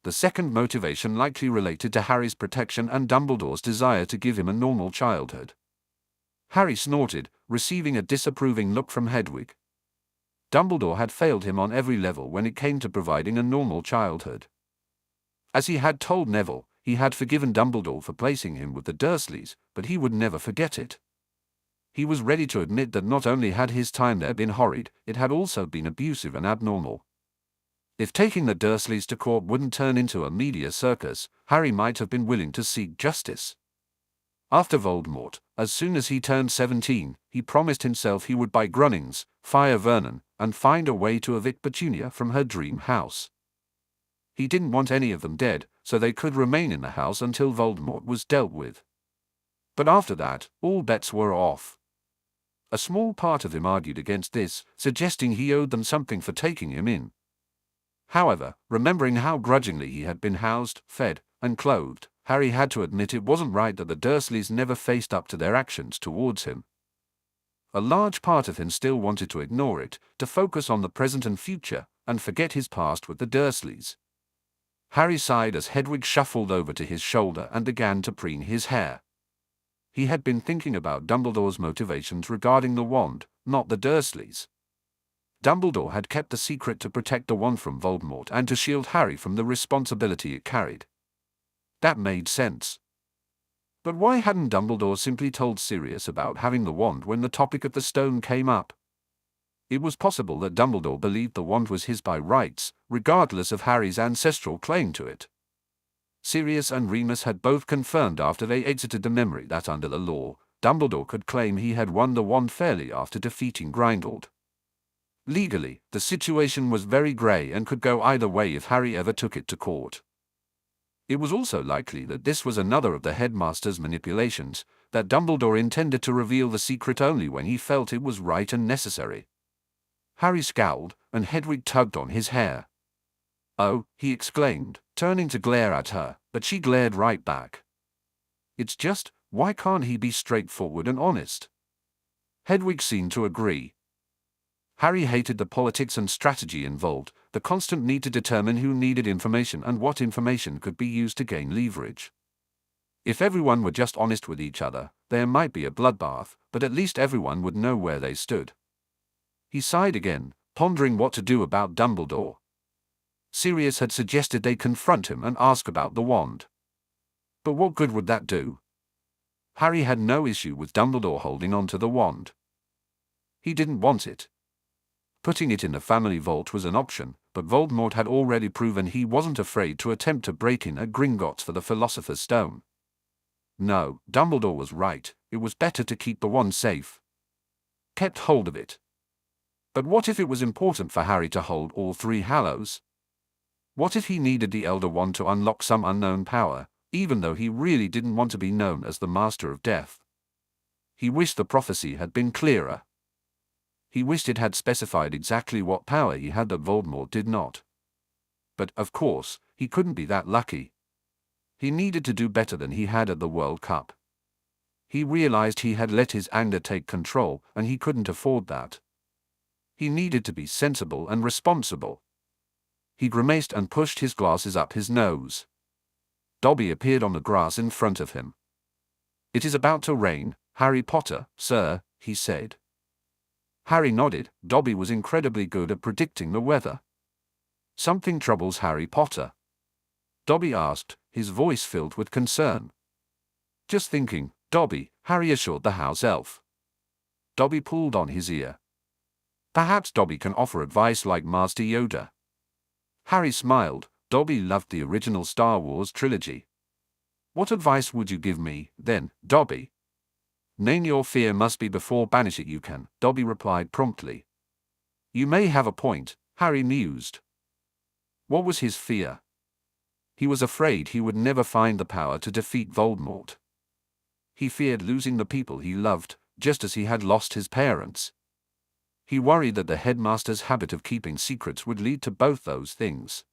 The second motivation likely related to Harry's protection and Dumbledore's desire to give him a normal childhood. Harry snorted, receiving a disapproving look from Hedwig. Dumbledore had failed him on every level when it came to providing a normal childhood. As he had told Neville, he had forgiven Dumbledore for placing him with the Dursleys, but he would never forget it. He was ready to admit that not only had his time there been horrid, it had also been abusive and abnormal. If taking the Dursleys to court wouldn't turn into a media circus, Harry might have been willing to seek justice. After Voldemort, as soon as he turned 17, he promised himself he would buy Grunnings, fire Vernon, and find a way to evict Petunia from her dream house. He didn't want any of them dead, so they could remain in the house until Voldemort was dealt with. But after that, all bets were off. A small part of him argued against this, suggesting he owed them something for taking him in. However, remembering how grudgingly he had been housed, fed, and clothed, Harry had to admit it wasn't right that the Dursleys never faced up to their actions towards him. A large part of him still wanted to ignore it, to focus on the present and future, and forget his past with the Dursleys. Harry sighed as Hedwig shuffled over to his shoulder and began to preen his hair. He had been thinking about Dumbledore's motivations regarding the wand, not the Dursleys. Dumbledore had kept the secret to protect the wand from Voldemort and to shield Harry from the responsibility it carried. That made sense. But why hadn't Dumbledore simply told Sirius about having the wand when the topic of the stone came up? It was possible that Dumbledore believed the wand was his by rights, regardless of Harry's ancestral claim to it. Sirius and Remus had both confirmed after they exited the memory that under the law, Dumbledore could claim he had won the wand fairly after defeating Grindelwald. Legally, the situation was very grey and could go either way if Harry ever took it to court. It was also likely that this was another of the headmaster's manipulations, that Dumbledore intended to reveal the secret only when he felt it was right and necessary. Harry scowled, and Hedwig tugged on his hair. "Oh," he exclaimed, turning to glare at her, but she glared right back. "It's just, why can't he be straightforward and honest?" Hedwig seemed to agree. Harry hated the politics and strategy involved, the constant need to determine who needed information and what information could be used to gain leverage. If everyone were just honest with each other, there might be a bloodbath, but at least everyone would know where they stood. He sighed again, pondering what to do about Dumbledore. Sirius had suggested they confront him and ask about the wand. But what good would that do? Harry had no issue with Dumbledore holding on to the wand. He didn't want it. Putting it in the family vault was an option, but Voldemort had already proven he wasn't afraid to attempt to break in at Gringotts for the Philosopher's Stone. No, Dumbledore was right, it was better to keep the wand safe. Kept hold of it. But what if it was important for Harry to hold all three Hallows? What if he needed the Elder Wand to unlock some unknown power, even though he really didn't want to be known as the Master of Death? He wished the prophecy had been clearer. He wished it had specified exactly what power he had that Voldemort did not. But, of course, he couldn't be that lucky. He needed to do better than he had at the World Cup. He realized he had let his anger take control, and he couldn't afford that. He needed to be sensible and responsible. He grimaced and pushed his glasses up his nose. Dobby appeared on the grass in front of him. "It is about to rain, Harry Potter, sir," he said. Harry nodded. Dobby was incredibly good at predicting the weather. "Something troubles Harry Potter?" Dobby asked, his voice filled with concern. "Just thinking, Dobby," Harry assured the house elf. Dobby pulled on his ear. Perhaps Dobby can offer advice like Master Yoda. Harry smiled. Dobby loved the original Star Wars trilogy. "What advice would you give me, then, Dobby?" "Name your fear must be before banish it you can," Dobby replied promptly. "You may have a point," Harry mused. What was his fear? He was afraid he would never find the power to defeat Voldemort. He feared losing the people he loved, just as he had lost his parents. He worried that the headmaster's habit of keeping secrets would lead to both those things.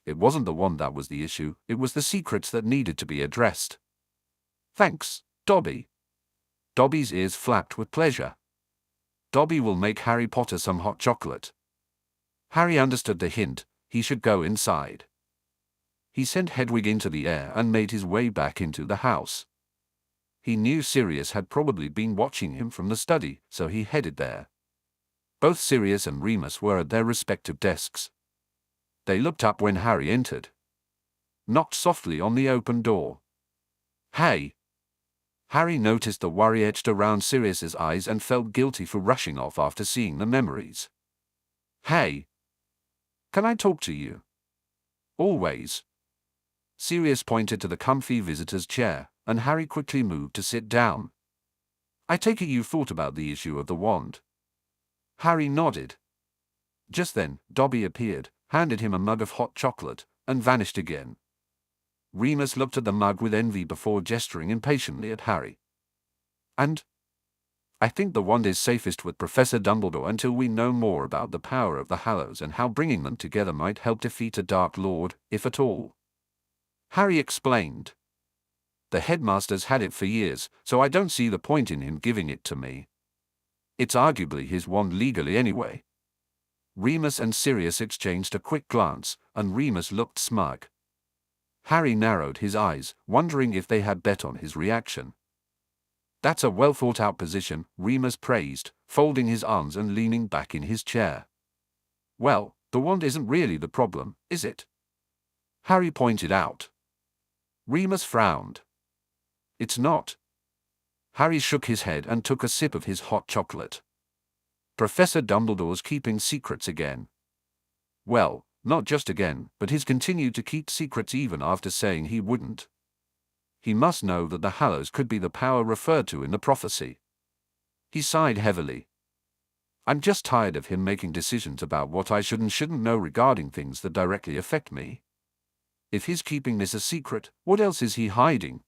It wasn't the wand that was the issue, it was the secrets that needed to be addressed. "Thanks, Dobby." Dobby's ears flapped with pleasure. Dobby will make Harry Potter some hot chocolate. Harry understood the hint. He should go inside. He sent Hedwig into the air and made his way back into the house. He knew Sirius had probably been watching him from the study, so he headed there. Both Sirius and Remus were at their respective desks. They looked up when Harry entered. Knocked softly on the open door. "Hey!" Harry noticed the worry etched around Sirius's eyes and felt guilty for rushing off after seeing the memories. "Hey! Can I talk to you?" "Always." Sirius pointed to the comfy visitor's chair, and Harry quickly moved to sit down. "I take it you thought about the issue of the wand." Harry nodded. Just then, Dobby appeared, handed him a mug of hot chocolate, and vanished again. Remus looked at the mug with envy before gesturing impatiently at Harry. "And? I think the wand is safest with Professor Dumbledore until we know more about the power of the Hallows and how bringing them together might help defeat a Dark Lord, if at all." Harry explained. "The headmaster's had it for years, so I don't see the point in him giving it to me. It's arguably his wand legally anyway." Remus and Sirius exchanged a quick glance, and Remus looked smug. Harry narrowed his eyes, wondering if they had bet on his reaction. "That's a well-thought-out position," Remus praised, folding his arms and leaning back in his chair. "Well, the wand isn't really the problem, is it?" Harry pointed out. Remus frowned. "It's not." Harry shook his head and took a sip of his hot chocolate. "Professor Dumbledore's keeping secrets again." "Well, not just again, but he's continued to keep secrets even after saying he wouldn't. He must know that the Hallows could be the power referred to in the prophecy." He sighed heavily. "I'm just tired of him making decisions about what I should and shouldn't know regarding things that directly affect me. If he's keeping this a secret, what else is he hiding?"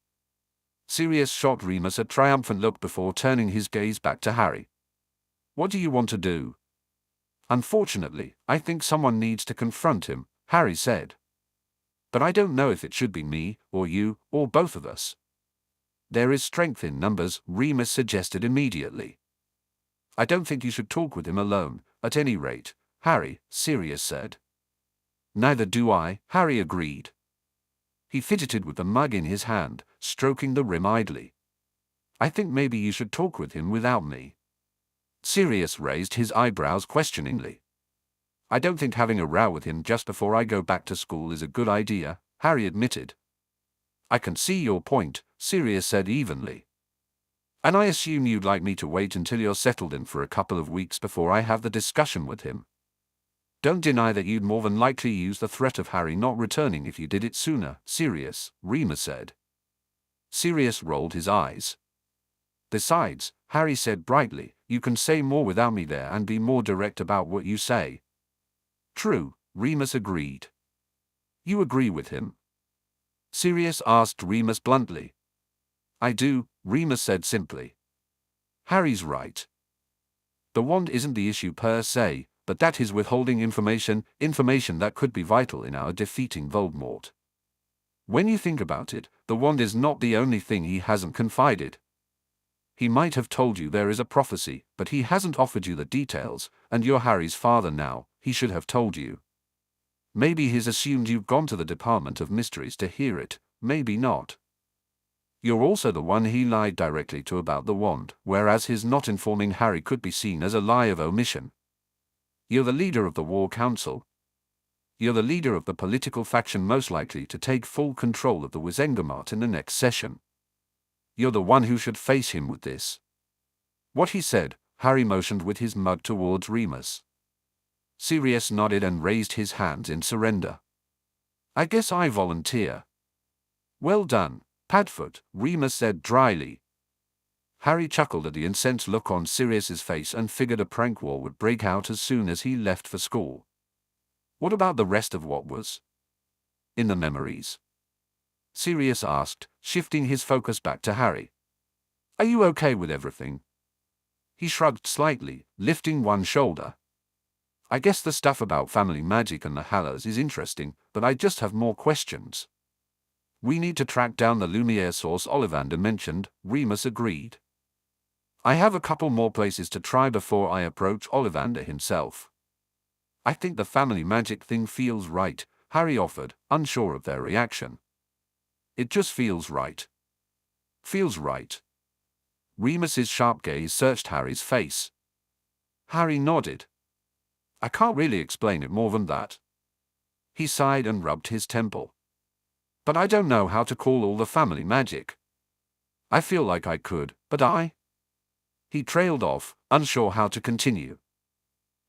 Sirius shot Remus a triumphant look before turning his gaze back to Harry. "What do you want to do?" "Unfortunately, I think someone needs to confront him," Harry said. "But I don't know if it should be me, or you, or both of us." "There is strength in numbers," Remus suggested immediately. "I don't think you should talk with him alone, at any rate, Harry," Sirius said. "Neither do I," Harry agreed. He fidgeted with the mug in his hand, stroking the rim idly. I think maybe you should talk with him without me. Sirius raised his eyebrows questioningly. I don't think having a row with him just before I go back to school is a good idea, Harry admitted. I can see your point, Sirius said evenly. And I assume you'd like me to wait until you're settled in for a couple of weeks before I have the discussion with him. Don't deny that you'd more than likely use the threat of Harry not returning if you did it sooner, Sirius, Remus said. Sirius rolled his eyes. Besides, Harry said brightly, you can say more without me there and be more direct about what you say. True, Remus agreed. You agree with him? Sirius asked Remus bluntly. I do, Remus said simply. Harry's right. The wand isn't the issue per se, but that he's withholding information that could be vital in our defeating Voldemort. When you think about it, the wand is not the only thing he hasn't confided. He might have told you there is a prophecy, but he hasn't offered you the details, and you're Harry's father now, he should have told you. Maybe he's assumed you've gone to the Department of Mysteries to hear it, maybe not. You're also the one he lied directly to about the wand, whereas his not informing Harry could be seen as a lie of omission. You're the leader of the War Council. You're the leader of the political faction most likely to take full control of the Wizengamot in the next session. You're the one who should face him with this. What he said, Harry motioned with his mug towards Remus. Sirius nodded and raised his hands in surrender. I guess I volunteer. Well done, Padfoot, Remus said dryly. Harry chuckled at the incensed look on Sirius's face and figured a prank war would break out as soon as he left for school. What about the rest of what was in the memories? Sirius asked, shifting his focus back to Harry. Are you okay with everything? He shrugged slightly, lifting one shoulder. I guess the stuff about family magic and the Hallows is interesting, but I just have more questions. We need to track down the Lumiere source Ollivander mentioned, Remus agreed. I have a couple more places to try before I approach Ollivander himself. I think the family magic thing feels right, Harry offered, unsure of their reaction. It just feels right. Feels right. Remus's sharp gaze searched Harry's face. Harry nodded. I can't really explain it more than that. He sighed and rubbed his temple. But I don't know how to call all the family magic. I feel like I could, but I... He trailed off, unsure how to continue.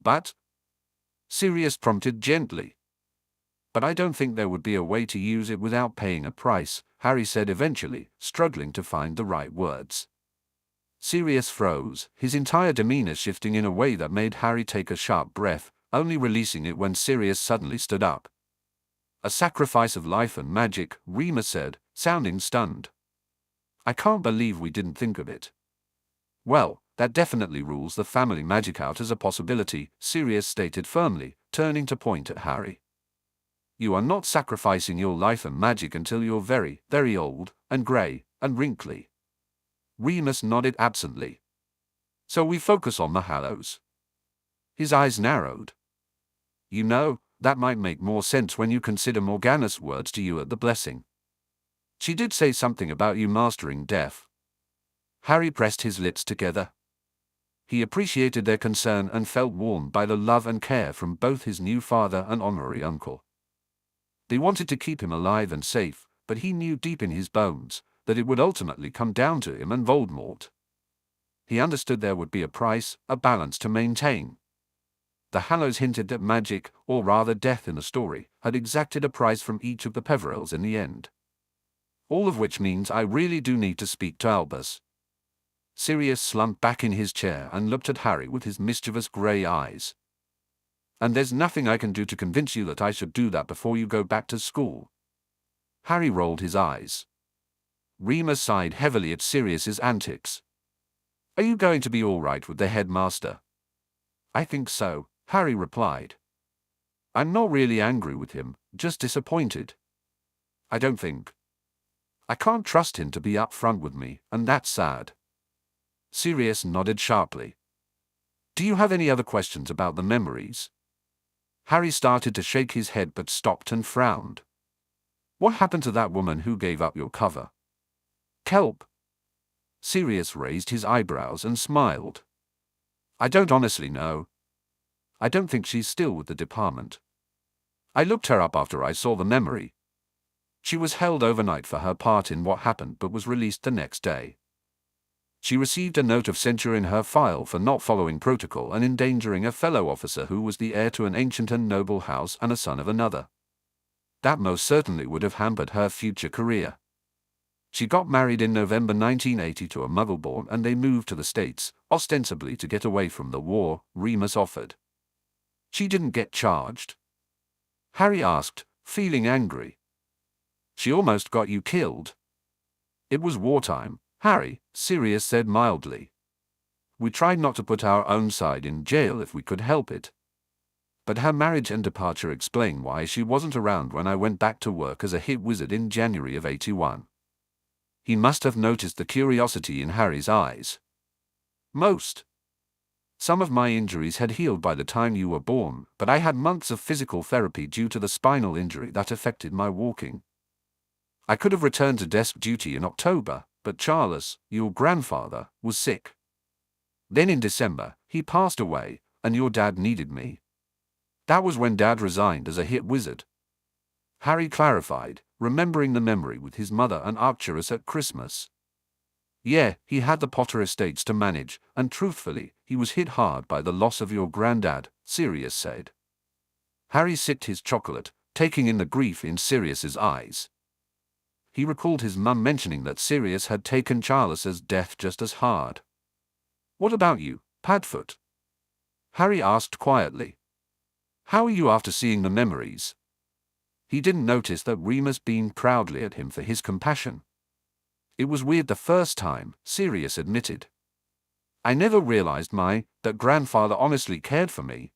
But? Sirius prompted gently. But I don't think there would be a way to use it without paying a price, Harry said eventually, struggling to find the right words. Sirius froze, his entire demeanor shifting in a way that made Harry take a sharp breath, only releasing it when Sirius suddenly stood up. A sacrifice of life and magic, Remus said, sounding stunned. I can't believe we didn't think of it. Well, that definitely rules the family magic out as a possibility, Sirius stated firmly, turning to point at Harry. You are not sacrificing your life and magic until you're very, very old, and grey, and wrinkly. Remus nodded absently. So we focus on the Hallows. His eyes narrowed. You know, that might make more sense when you consider Morgana's words to you at the blessing. She did say something about you mastering death. Harry pressed his lips together. He appreciated their concern and felt warmed by the love and care from both his new father and honorary uncle. They wanted to keep him alive and safe, but he knew deep in his bones that it would ultimately come down to him and Voldemort. He understood there would be a price, a balance to maintain. The Hallows hinted that magic, or rather death in the story, had exacted a price from each of the Peverills in the end. All of which means I really do need to speak to Albus. Sirius slumped back in his chair and looked at Harry with his mischievous grey eyes. And there's nothing I can do to convince you that I should do that before you go back to school. Harry rolled his eyes. Remus sighed heavily at Sirius's antics. Are you going to be all right with the headmaster? I think so, Harry replied. I'm not really angry with him, just disappointed. I don't think. I can't trust him to be up front with me, and that's sad. Sirius nodded sharply. Do you have any other questions about the memories? Harry started to shake his head but stopped and frowned. What happened to that woman who gave up your cover? Kelp. Sirius raised his eyebrows and smiled. I don't honestly know. I don't think she's still with the department. I looked her up after I saw the memory. She was held overnight for her part in what happened but was released the next day. She received a note of censure in her file for not following protocol and endangering a fellow officer who was the heir to an ancient and noble house and a son of another. That most certainly would have hampered her future career. She got married in November 1980 to a Muggle-born and they moved to the States, ostensibly to get away from the war, Remus offered. She didn't get charged? Harry asked, feeling angry. She almost got you killed. It was wartime, Harry, Sirius said mildly. We tried not to put our own side in jail if we could help it. But her marriage and departure explain why she wasn't around when I went back to work as a hit wizard in January of '81. He must have noticed the curiosity in Harry's eyes. Most. Some of my injuries had healed by the time you were born, but I had months of physical therapy due to the spinal injury that affected my walking. I could have returned to desk duty in October, but Charles, your grandfather, was sick. Then in December, he passed away, and your dad needed me. That was when Dad resigned as a hit wizard. Harry clarified, remembering the memory with his mother and Arcturus at Christmas. Yeah, he had the Potter estates to manage, and truthfully, he was hit hard by the loss of your granddad, Sirius said. Harry sipped his chocolate, taking in the grief in Sirius's eyes. He recalled his mum mentioning that Sirius had taken Charles's death just as hard. What about you, Padfoot? Harry asked quietly. How are you after seeing the memories? He didn't notice that Remus beamed proudly at him for his compassion. It was weird the first time, Sirius admitted. I never realized that grandfather honestly cared for me.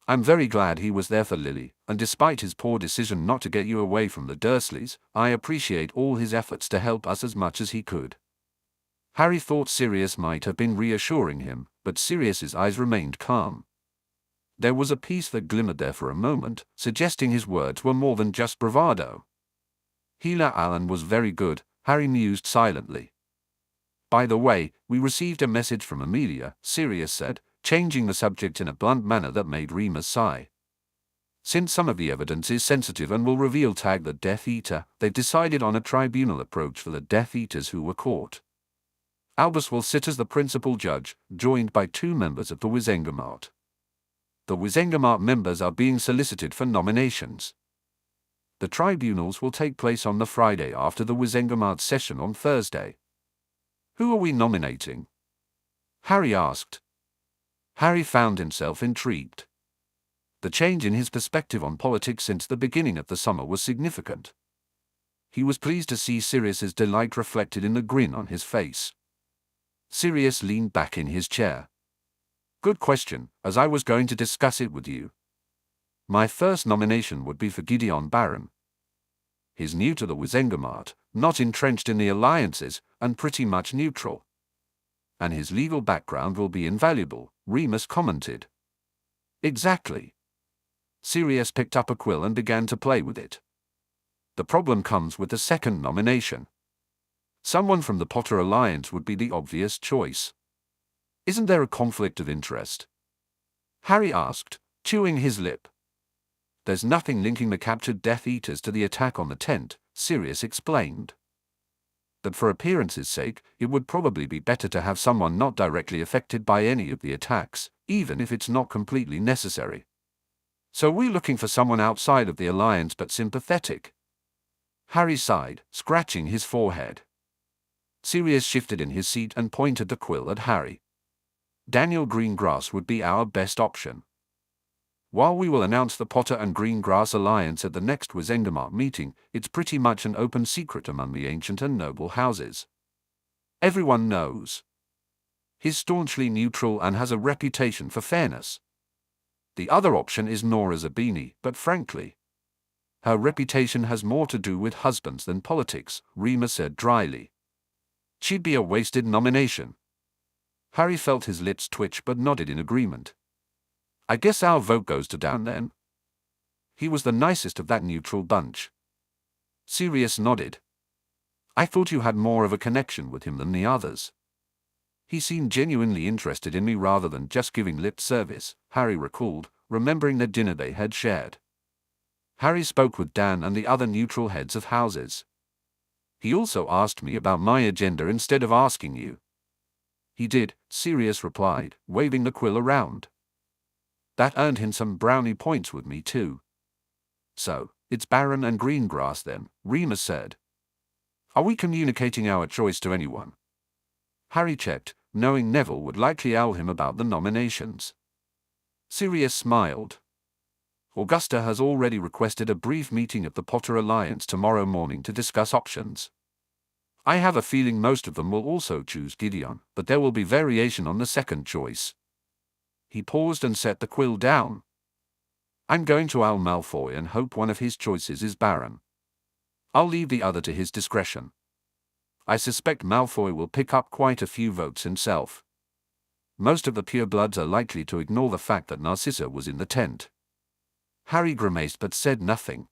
I'm very glad he was there for Lily, and despite his poor decision not to get you away from the Dursleys, I appreciate all his efforts to help us as much as he could. Harry thought Sirius might have been reassuring him, but Sirius's eyes remained calm. There was a peace that glimmered there for a moment, suggesting his words were more than just bravado. Healer Allen was very good, Harry mused silently. By the way, we received a message from Amelia, Sirius said, changing the subject in a blunt manner that made Remus sigh. Since some of the evidence is sensitive and will reveal Tag the Death Eater, they've decided on a tribunal approach for the Death Eaters who were caught. Albus will sit as the principal judge, joined by 2 members of the Wizengamot. The Wizengamot members are being solicited for nominations. The tribunals will take place on the Friday after the Wizengamot session on Thursday. Who are we nominating? Harry asked. Harry found himself intrigued. The change in his perspective on politics since the beginning of the summer was significant. He was pleased to see Sirius's delight reflected in the grin on his face. Sirius leaned back in his chair. Good question, as I was going to discuss it with you. My first nomination would be for Gideon Barron. He's new to the Wizengamot, not entrenched in the alliances, and pretty much neutral. And his legal background will be invaluable, Remus commented. Exactly. Sirius picked up a quill and began to play with it. The problem comes with the second nomination. Someone from the Potter Alliance would be the obvious choice. Isn't there a conflict of interest? Harry asked, chewing his lip. There's nothing linking the captured Death Eaters to the attack on the tent, Sirius explained. But for appearance's sake, it would probably be better to have someone not directly affected by any of the attacks, even if it's not completely necessary. So we're looking for someone outside of the Alliance but sympathetic. Harry sighed, scratching his forehead. Sirius shifted in his seat and pointed the quill at Harry. Daniel Greengrass would be our best option. While we will announce the Potter and Greengrass alliance at the next Wizengamot meeting, it's pretty much an open secret among the ancient and noble houses. Everyone knows. He's staunchly neutral and has a reputation for fairness. The other option is Nora Zabini, but frankly, her reputation has more to do with husbands than politics, Remus said dryly. She'd be a wasted nomination. Harry felt his lips twitch but nodded in agreement. I guess our vote goes to Dan then. He was the nicest of that neutral bunch. Sirius nodded. I thought you had more of a connection with him than the others. He seemed genuinely interested in me rather than just giving lip service, Harry recalled, remembering the dinner they had shared. Harry spoke with Dan and the other neutral heads of houses. He also asked me about my agenda instead of asking you. He did, Sirius replied, waving the quill around. That earned him some brownie points with me too. So, it's Baron and Greengrass then, Remus said. Are we communicating our choice to anyone? Harry checked, knowing Neville would likely owl him about the nominations. Sirius smiled. Augusta has already requested a brief meeting of the Potter Alliance tomorrow morning to discuss options. I have a feeling most of them will also choose Gideon, but there will be variation on the second choice. He paused and set the quill down. I'm going to owl Malfoy and hope one of his choices is Baron. I'll leave the other to his discretion. I suspect Malfoy will pick up quite a few votes himself. Most of the purebloods are likely to ignore the fact that Narcissa was in the tent. Harry grimaced but said nothing.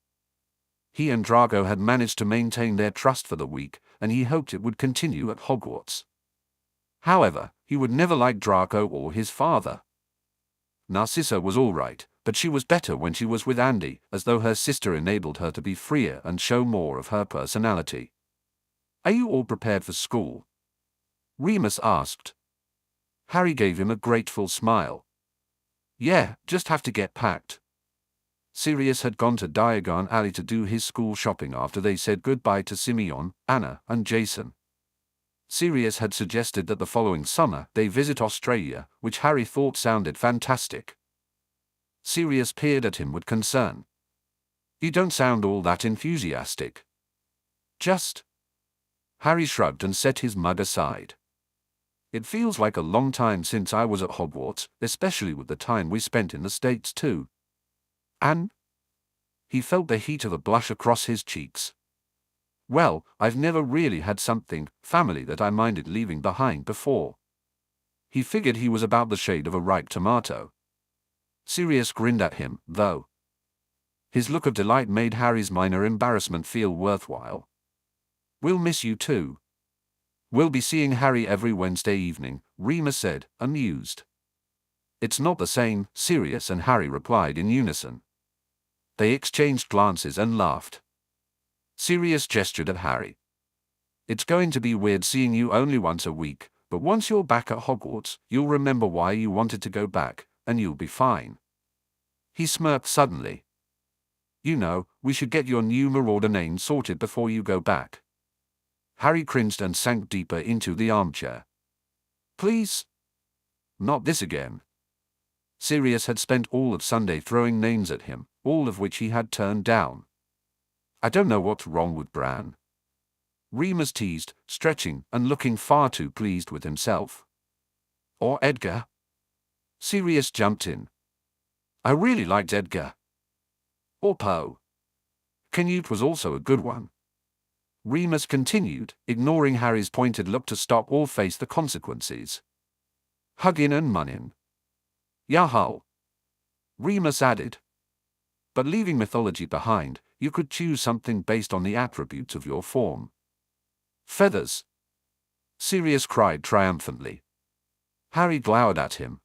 He and Drago had managed to maintain their trust for the week, and he hoped it would continue at Hogwarts. However, he would never like Draco or his father. Narcissa was all right, but she was better when she was with Andy, as though her sister enabled her to be freer and show more of her personality. Are you all prepared for school? Remus asked. Harry gave him a grateful smile. Yeah, just have to get packed. Sirius had gone to Diagon Alley to do his school shopping after they said goodbye to Simeon, Anna, and Jason. Sirius had suggested that the following summer they visit Australia, which Harry thought sounded fantastic. Sirius peered at him with concern. You don't sound all that enthusiastic. Just. Harry shrugged and set his mug aside. It feels like a long time since I was at Hogwarts, especially with the time we spent in the States too. And? He felt the heat of a blush across his cheeks. Well, I've never really had something, family that I minded leaving behind before. He figured he was about the shade of a ripe tomato. Sirius grinned at him, though. His look of delight made Harry's minor embarrassment feel worthwhile. We'll miss you too. We'll be seeing Harry every Wednesday evening, Remus said, amused. It's not the same, Sirius and Harry replied in unison. They exchanged glances and laughed. Sirius gestured at Harry. It's going to be weird seeing you only once a week, but once you're back at Hogwarts, you'll remember why you wanted to go back, and you'll be fine. He smirked suddenly. You know, we should get your new Marauder name sorted before you go back. Harry cringed and sank deeper into the armchair. Please? Not this again. Sirius had spent all of Sunday throwing names at him, all of which he had turned down. I don't know what's wrong with Bran. Remus teased, stretching and looking far too pleased with himself. Or Edgar? Sirius jumped in. I really liked Edgar. Or Poe. Canute was also a good one. Remus continued, ignoring Harry's pointed look to stop or face the consequences. Huggin and Munnin. Yahoo! Remus added. But leaving mythology behind, you could choose something based on the attributes of your form. Feathers! Sirius cried triumphantly. Harry glowered at him.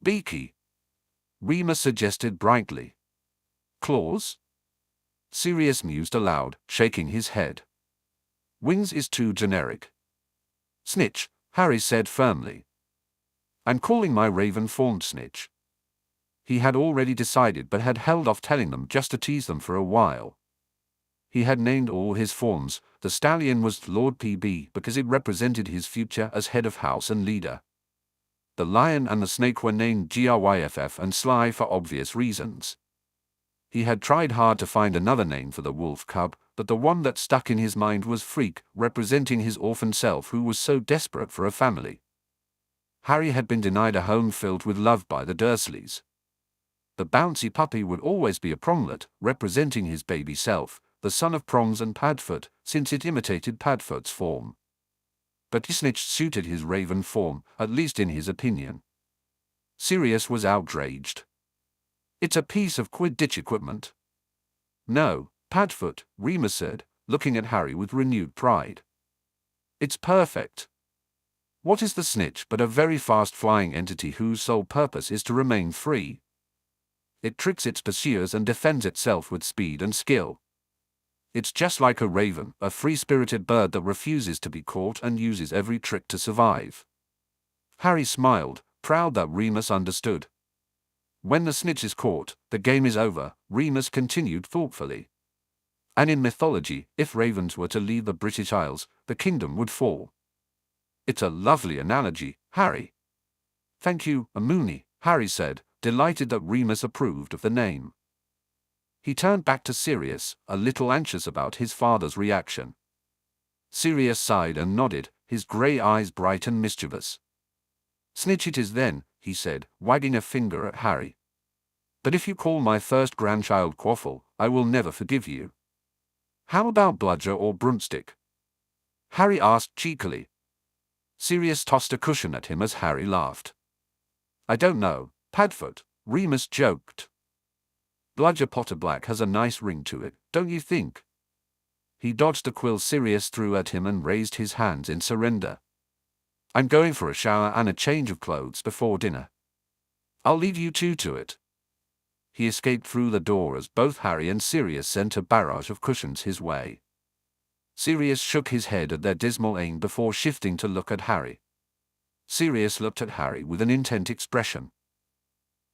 Beaky! Remus suggested brightly. Claws? Sirius mused aloud, shaking his head. Wings is too generic. Snitch, Harry said firmly. I'm calling my raven formed Snitch. He had already decided but had held off telling them just to tease them for a while. He had named all his forms. The stallion was Lord PB because it represented his future as head of house and leader. The lion and the snake were named Gryff and Sly for obvious reasons. He had tried hard to find another name for the wolf cub, but the one that stuck in his mind was Freak, representing his orphan self who was so desperate for a family. Harry had been denied a home filled with love by the Dursleys. The bouncy puppy would always be a Pronglet, representing his baby self, the son of Prongs and Padfoot, since it imitated Padfoot's form. But Snitch suited his raven form, at least in his opinion. Sirius was outraged. It's a piece of Quidditch equipment. No, Padfoot, Remus said, looking at Harry with renewed pride. It's perfect. What is the snitch but a very fast-flying entity whose sole purpose is to remain free? It tricks its pursuers and defends itself with speed and skill. It's just like a raven, a free-spirited bird that refuses to be caught and uses every trick to survive. Harry smiled, proud that Remus understood. When the snitch is caught, the game is over, Remus continued thoughtfully. And in mythology, if ravens were to leave the British Isles, the kingdom would fall. It's a lovely analogy, Harry. Thank you, Mooney, Harry said, delighted that Remus approved of the name. He turned back to Sirius, a little anxious about his father's reaction. Sirius sighed and nodded, his grey eyes bright and mischievous. Snitch it is then, he said, wagging a finger at Harry. But if you call my first grandchild Quaffle, I will never forgive you. How about Bludger or Broomstick? Harry asked cheekily. Sirius tossed a cushion at him as Harry laughed. I don't know, Padfoot, Remus joked. Bludger Potterblack has a nice ring to it, don't you think? He dodged the quill Sirius threw at him and raised his hands in surrender. I'm going for a shower and a change of clothes before dinner. I'll leave you two to it. He escaped through the door as both Harry and Sirius sent a barrage of cushions his way. Sirius shook his head at their dismal aim before shifting to look at Harry. Sirius looked at Harry with an intent expression.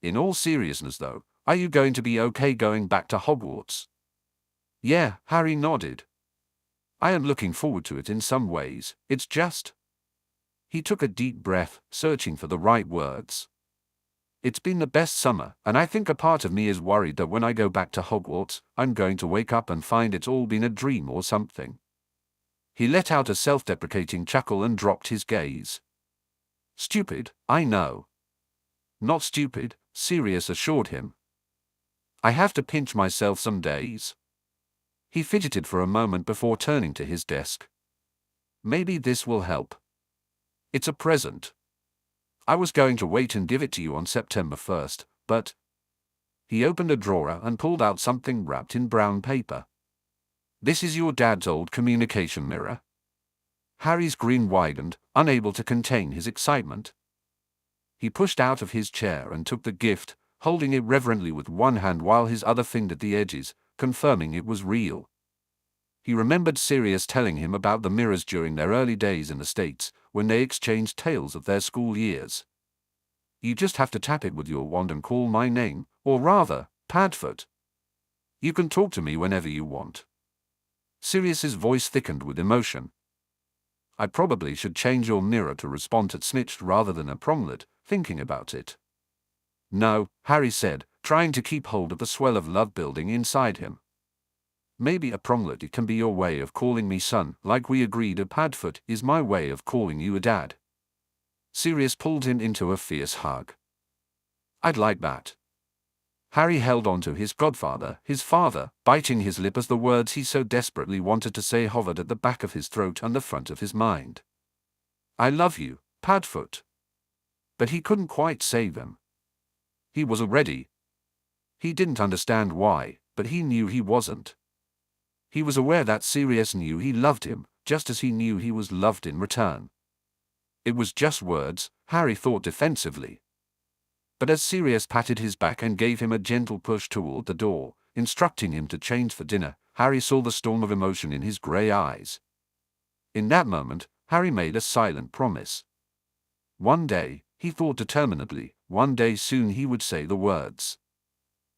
In all seriousness though, are you going to be okay going back to Hogwarts? Yeah, Harry nodded. I am looking forward to it in some ways, it's just... He took a deep breath, searching for the right words. It's been the best summer, and I think a part of me is worried that when I go back to Hogwarts, I'm going to wake up and find it's all been a dream or something. He let out a self-deprecating chuckle and dropped his gaze. Stupid, I know. Not stupid, Sirius assured him. I have to pinch myself some days. He fidgeted for a moment before turning to his desk. Maybe this will help. It's a present. I was going to wait and give it to you on September 1st, but... He opened a drawer and pulled out something wrapped in brown paper. This is your dad's old communication mirror. Harry's grin widened, unable to contain his excitement. He pushed out of his chair and took the gift, holding it reverently with one hand while his other fingered the edges, confirming it was real. He remembered Sirius telling him about the mirrors during their early days in the States, when they exchanged tales of their school years. You just have to tap it with your wand and call my name, or rather, Padfoot. You can talk to me whenever you want. Sirius's voice thickened with emotion. I probably should change your mirror to respond to snitched rather than a pronglet, thinking about it. No, Harry said, trying to keep hold of the swell of love building inside him. Maybe a pronglet can be your way of calling me son, like we agreed a Padfoot is my way of calling you a dad. Sirius pulled him into a fierce hug. I'd like that. Harry held on to his godfather, his father, biting his lip as the words he so desperately wanted to say hovered at the back of his throat and the front of his mind. I love you, Padfoot. But he couldn't quite say them. He was ready. He didn't understand why, but he knew he wasn't. He was aware that Sirius knew he loved him, just as he knew he was loved in return. It was just words, Harry thought defensively. But as Sirius patted his back and gave him a gentle push toward the door, instructing him to change for dinner, Harry saw the storm of emotion in his grey eyes. In that moment, Harry made a silent promise. One day, he thought determinedly, one day soon he would say the words.